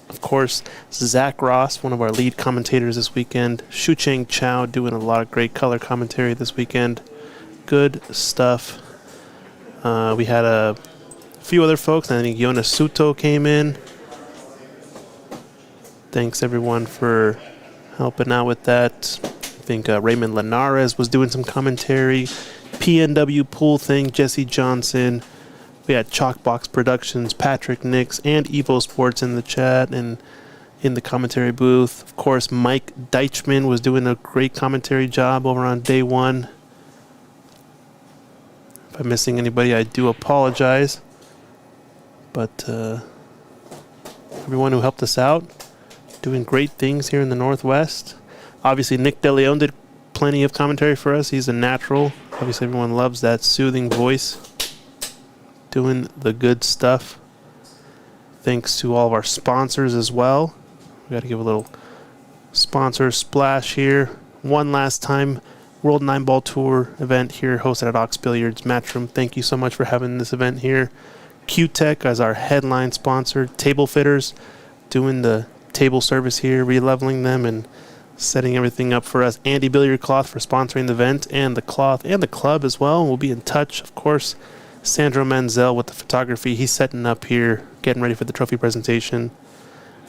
Of course, Zach Ross, one of our lead commentators this weekend. Shu-Cheng Chow doing a lot of great color commentary this weekend. Good stuff. We had a few other folks. I think Jonas Suto came in. Thanks, everyone, for helping out with that. I think Raymond Linares was doing some commentary. PNW Pool Thing, Jesse Johnson. We had Chalkbox Productions, Patrick Nix, and Evo Sports in the chat and in the commentary booth. Of course, Mike Deichman was doing a great commentary job over on day one. If I'm missing anybody, I do apologize. But everyone who helped us out, doing great things here in the Northwest. Obviously, Nick DeLeon did plenty of commentary for us. He's a natural. Obviously, everyone loves that soothing voice. Doing the good stuff. Thanks to all of our sponsors as well. We got to give a little sponsor splash here. One last time, World Nineball Tour event here hosted at Ox Billiards Matchroom. Thank you so much for having this event here. Q-Tech as our headline sponsor. Table Fitters doing the table service here, re-leveling them and setting everything up for us. Andy Billiard Cloth for sponsoring the event and the cloth and the club as well. We'll be in touch, of course. Sandro Manzel with the photography. He's setting up here, getting ready for the trophy presentation.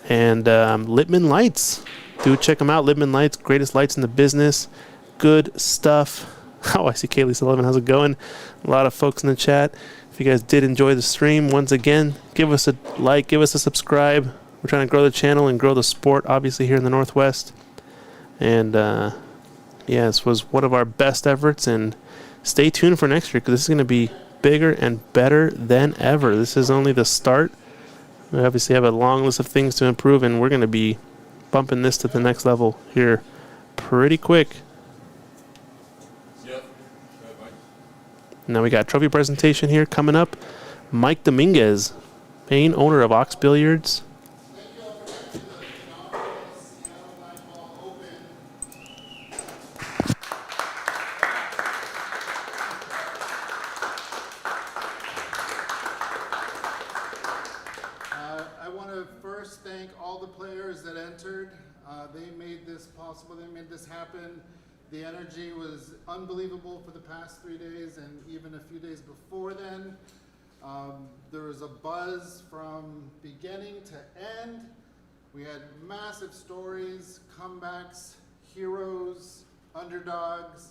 And Littman Lights. Do check them out. Littman Lights, greatest lights in the business. Good stuff. Oh, I see Kaylee Sullivan. How's it going? A lot of folks in the chat. If you guys did enjoy the stream, once again, give us a like, give us a subscribe. We're trying to grow the channel and grow the sport, obviously, here in the Northwest. And, yeah, this was one of our best efforts. And stay tuned for next year because this is going to be bigger and better than ever. This is only the start. We obviously have a long list of things to improve, and we're going to be bumping this to the next level here pretty quick. Yep. Now we got trophy presentation here coming up. Mike Dominguez, main owner of Ox Billiards. Thank all the players that entered. They made this possible. They made this happen. The energy was unbelievable for the past 3 days and even a few days before then. There was a buzz from beginning to end. We had massive stories, comebacks, heroes, underdogs,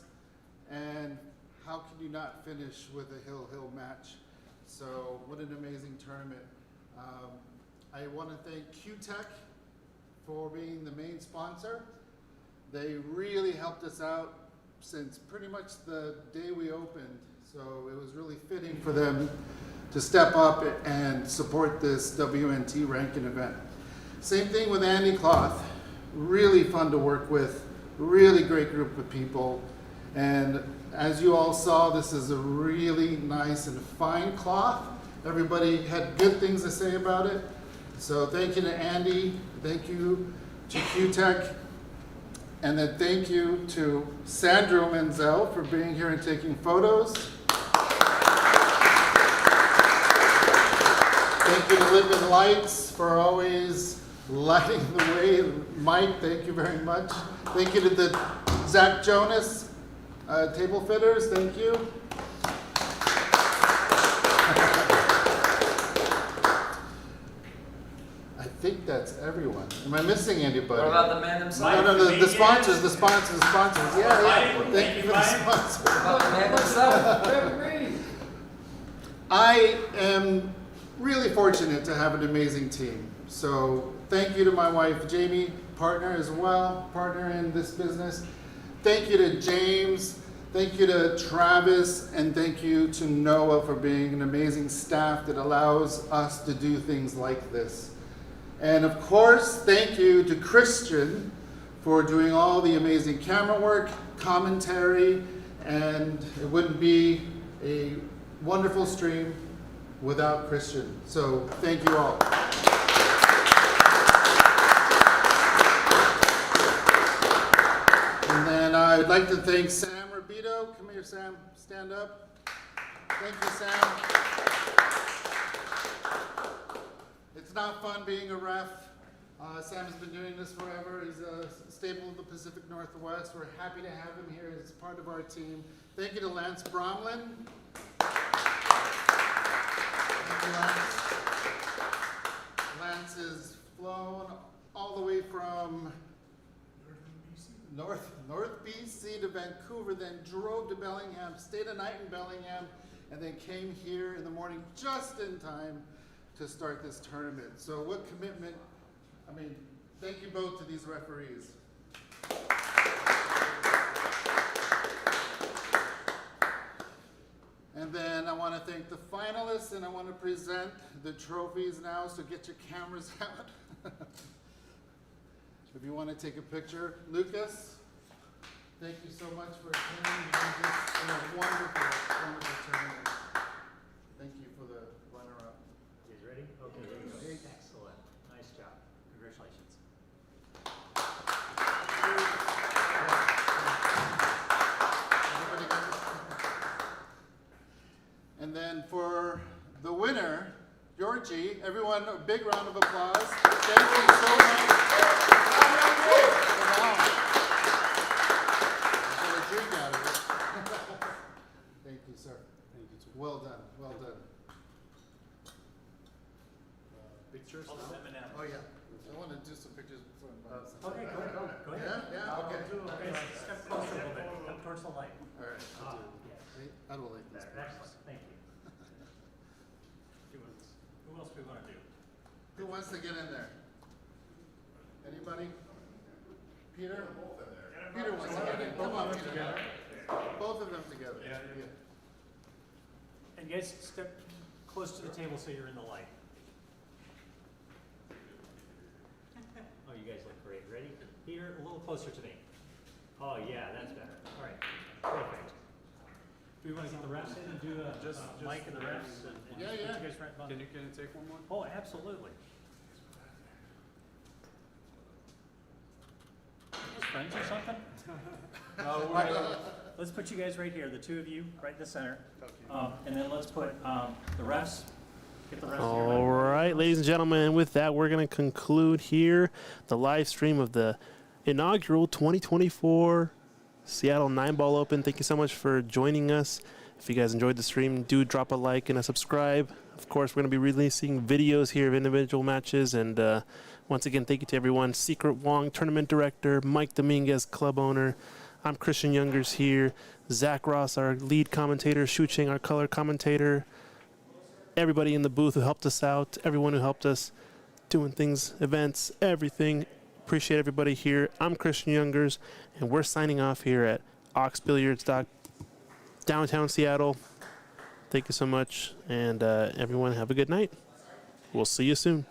and how can you not finish with a hill-hill match? So what an amazing tournament. I want to thank Q-Tech for being the main sponsor. They really helped us out since pretty much the day we opened. So it was really fitting for them to step up and support this WNT ranking event. Same thing with Andy Cloth. Really fun to work with. Really great group of people. And as you all saw, this is a really nice and fine cloth. Everybody had good things to say about it. So thank you to Andy, thank you to Q-Tech, and then thank you to Sandro Menzel for being here and taking photos. Thank you to Littman Lights for always lighting the way. Mike, thank you very much. Thank you to the Zach Jonas Table Fitters, thank you. I think that's everyone. Am I missing anybody? What about the man himself? No, the sponsors. Yeah. Thank you for the sponsors. About the man himself? I am really fortunate to have an amazing team. So thank you to my wife, Jamie, partner as well, partner in this business. Thank you to James. Thank you to Travis, and thank you to Noah for being an amazing staff that allows us to do things like this. And of course, thank you to Christian for doing all the amazing camera work, commentary, and it wouldn't be a wonderful stream without Christian. So thank you all. And then I'd like to thank Sam Rabito. Come here, Sam. Stand up. Thank you, Sam. It's not fun being a ref. Sam has been doing this forever. He's a staple of the Pacific Northwest. We're happy to have him here as part of our team. Thank you to Lance Bromlin. Thank you, Lance. Lance has flown all the way from North BC to Vancouver, then drove to Bellingham, stayed a night in Bellingham, and then came here in the morning just in time to start this tournament. So what commitment. I mean, thank you both to these referees. And then I want to thank the finalists, and I want to present the trophies now, so get your cameras out. If you want to take a picture. Lukas, thank you so much for attending. It's been a wonderful, wonderful tournament. Thank you for the runner-up. You guys ready? Okay, there you go. Excellent. Nice job. Congratulations. And then for the winner, Georgie, everyone, a big round of applause. Thank you so much. Drink out of it. Thank you, sir. Thank you. Well done. Well done. Pictures? I'll send them now. Oh yeah. I want to do some pictures before. Okay, go ahead. Yeah. Okay. Okay, step closer a little bit. Come towards the light. All right. I don't like this. Excellent. Thank you. Who else do we want to do? Who wants to get in there? Anybody? Peter? Peter wants to get in. Come on, Peter. Both of them together. Yeah. And guys, step close to the table so you're in the light. Oh, you guys look great. Ready? Peter, a little closer to me. Oh, yeah, that's better. All right. Perfect. Do we want to get the refs in and do a mic and the refs? And Yeah. You guys right behind- Can you take one more? Oh, absolutely. Just friends or something? Let's put you guys right here, the two of you, right in the center. And then let's put the refs. Get the refs All right, ladies and gentlemen, with that, we're going to conclude here the live stream of the inaugural 2024 Seattle Nineball Open. Thank you so much for joining us. If you guys enjoyed the stream, do drop a like and a subscribe. Of course, we're going to be releasing videos here of individual matches. And once again, thank you to everyone. Secret Wong, tournament director. Mike Dominguez, club owner. I'm Christian Youngers here. Zach Ross, our lead commentator. Shu Ching, our color commentator. Everybody in the booth who helped us out. Everyone who helped us doing things, events, everything. Appreciate everybody here. I'm Christian Youngers, and we're signing off here at Ox Billiards, downtown Seattle. Thank you so much, and everyone have a good night. We'll see you soon.